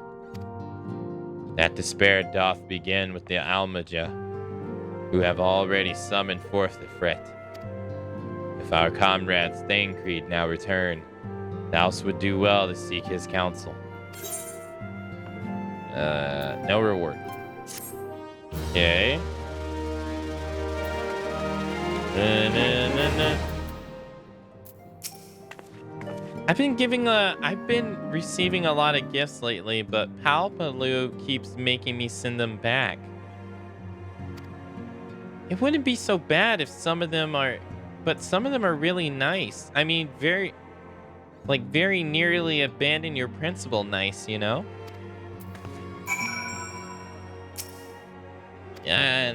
That despair doth begin with the Almaja, who have already summoned forth the threat. If our comrade Thancred now return, thou would do well to seek his counsel. No reward. Okay. I've been receiving a lot of gifts lately, but Palpaloo keeps making me send them back. It wouldn't be so bad if some of them are really nice. I mean, very nearly abandon your principle nice, you know? Yeah,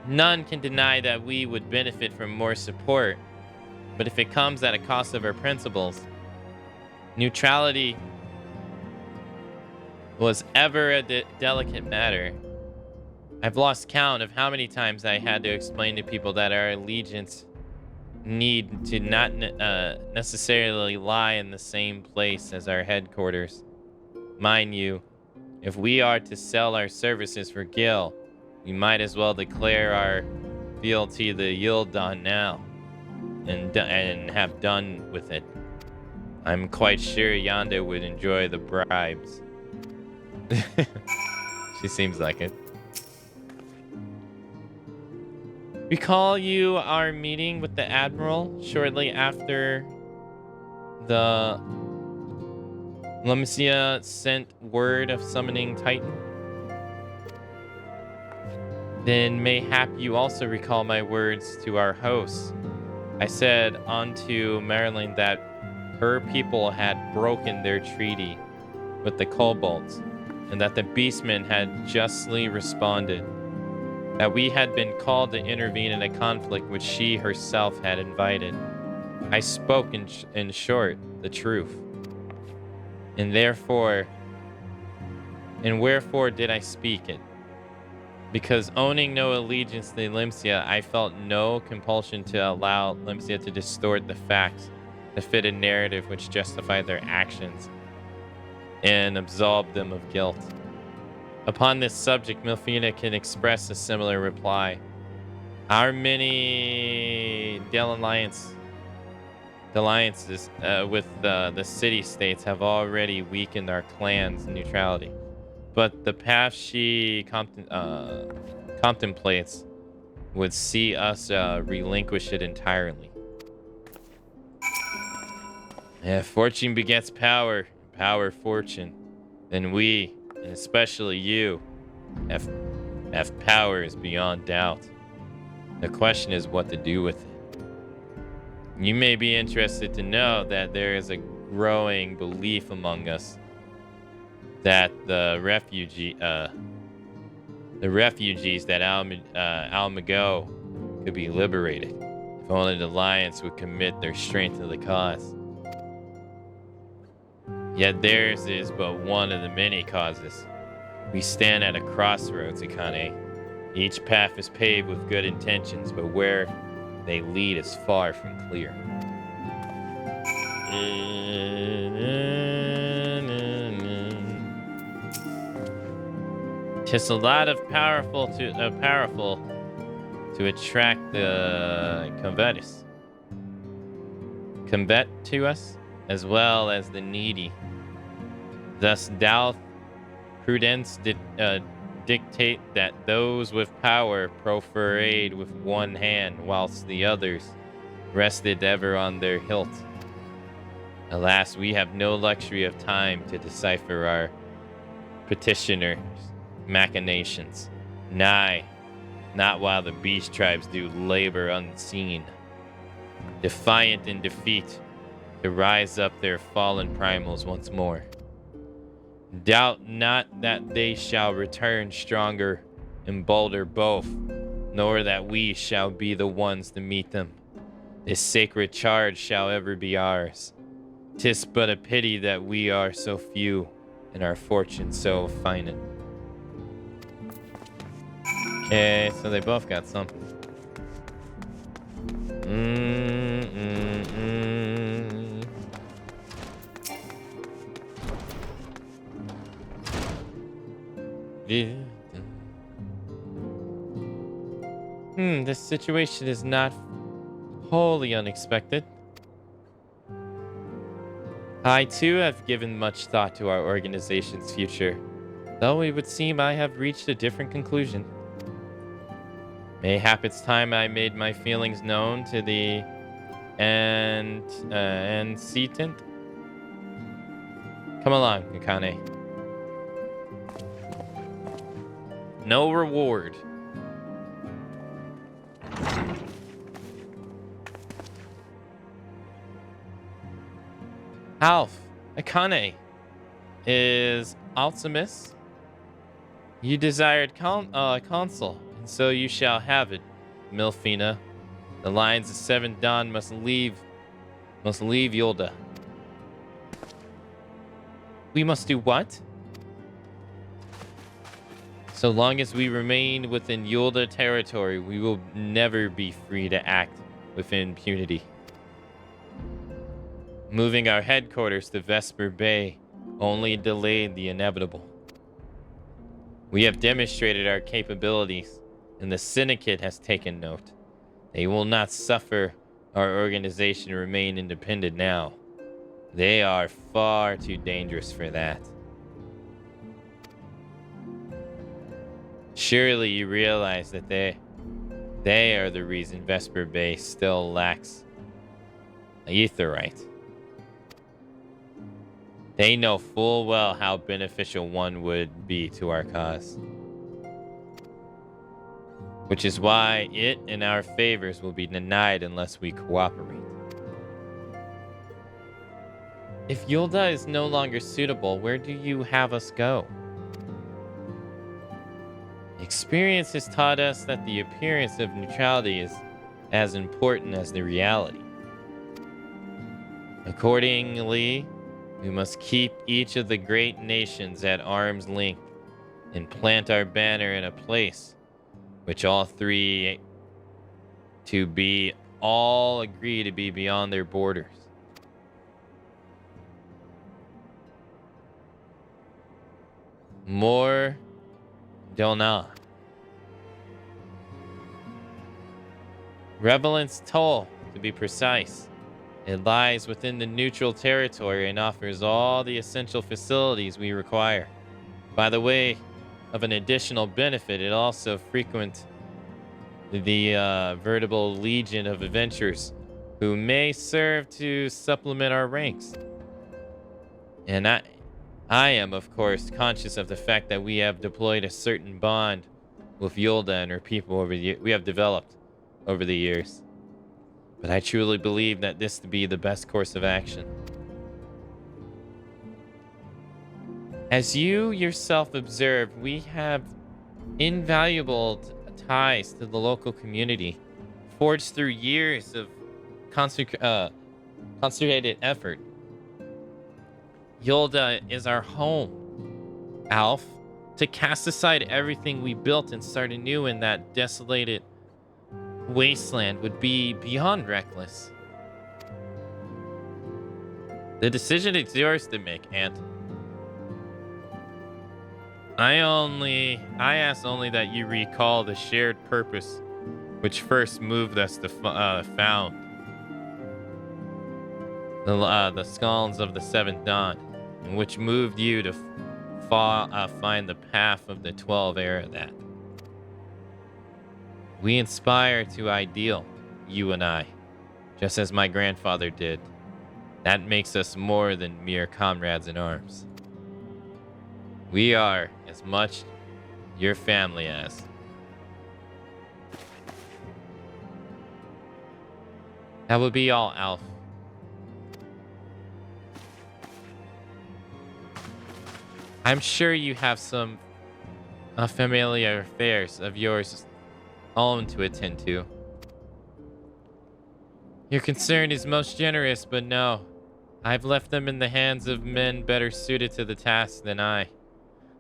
none can deny that we would benefit from more support, but if it comes at a cost of our principles, neutrality was ever a delicate matter. I've lost count of how many times I had to explain to people that our allegiance need to not necessarily lie in the same place as our headquarters. Mind you, if we are to sell our services for Gil, we might as well declare our fealty to Yul'dan now and have done with it. I'm quite sure Yonda would enjoy the bribes. She seems like it. Recall you our meeting with the Admiral shortly after the Lemsia sent word of summoning Titan, then mayhap you also recall my words to our host. I said unto Marilyn that her people had broken their treaty with the kobolds, and that the beastmen had justly responded, that we had been called to intervene in a conflict which she herself had invited. I spoke in short the truth, and wherefore did I speak it? Because owning no allegiance to Limsia, I felt no compulsion to allow Limsia to distort the facts to fit a narrative which justified their actions and absolved them of guilt. Upon this subject, Milfina can express a similar reply. Our many alliances with the city-states have already weakened our clan's neutrality. But the path she contemplates would see us relinquish it entirely. If fortune begets power, power fortune, then we, and especially you, have powers beyond doubt. The question is what to do with it. You may be interested to know that there is a growing belief among us that the refugees that Almago could be liberated if only the Alliance would commit their strength to the cause. Yet theirs is but one of the many causes. We stand at a crossroads, Akane. Each path is paved with good intentions, but where they lead is far from clear. 'Tis a lot of powerful to attract the covetous, as well as the needy. Thus doth prudence dictate that those with power proffer aid with one hand, whilst the others rested ever on their hilt. Alas, we have no luxury of time to decipher our petitioners' machinations. Nay, not while the beast tribes do labor unseen, defiant in defeat, to rise up their fallen primals once more. Doubt not that they shall return stronger and bolder both, nor that we shall be the ones to meet them. This sacred charge shall ever be ours. 'Tis but a pity that we are so few and our fortune so finite. Okay, so they both got something. This situation is not wholly unexpected. I too have given much thought to our organization's future, though it would seem I have reached a different conclusion. Mayhap it's time I made my feelings known to the antecedent. Come along, Akane. No reward. Alf, Akane, is Alcimus? You desired consul, and so you shall have it, Milfina. The Lions of Seven Dawn must leave Yulda. We must do what? So long as we remain within Yulda territory, we will never be free to act with impunity. Moving our headquarters to Vesper Bay only delayed the inevitable. We have demonstrated our capabilities, and the Syndicate has taken note. They will not suffer our organization to remain independent now. They are far too dangerous for that. Surely you realize that they are the reason Vesper Bay still lacks aetherite. They know full well how beneficial one would be to our cause. Which is why it and our favors will be denied unless we cooperate. If Yulda is no longer suitable, where do you have us go? Experience has taught us that the appearance of neutrality is as important as the reality. Accordingly, we must keep each of the great nations at arm's length and plant our banner in a place which all three all agree to be beyond their borders. More Dona. Revelant's Toll, to be precise. It lies within the neutral territory and offers all the essential facilities we require. By the way of an additional benefit, it also frequents the veritable legion of adventurers who may serve to supplement our ranks. And I am, of course, conscious of the fact that we have deployed a certain bond with Yulda and her people we have developed over the years. But I truly believe that this to be the best course of action. As you yourself observe, we have invaluable ties to the local community, forged through years of concentrated effort. Yulda is our home, Alf. To cast aside everything we built and start anew in that desolated wasteland would be beyond reckless. The decision is yours to make, Ant. I ask only that you recall the shared purpose which first moved us to found the Skulls of the Seventh Dawn, and which moved you to find the path of the 12 era that. We inspire to ideal, you and I, just as my grandfather did. That makes us more than mere comrades in arms. We are as much your family as. That would be all, Alf. I'm sure you have some familiar affairs of yours own to attend to. Your concern is most generous, but no. I've left them in the hands of men better suited to the task than I.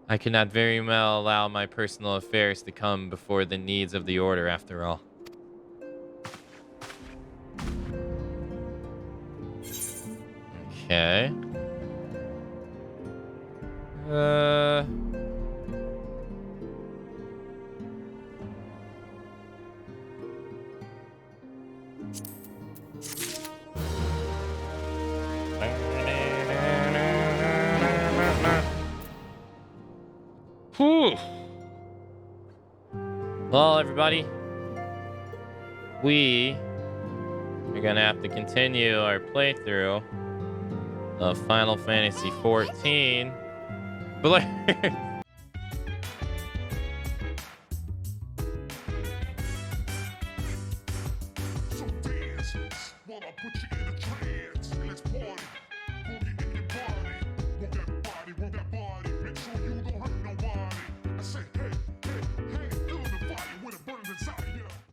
I cannot very well allow my personal affairs to come before the needs of the Order, after all. Okay. Whew. Well, everybody, we are gonna have to continue our playthrough of Final Fantasy XIV. But So dance, while I put you in a trance.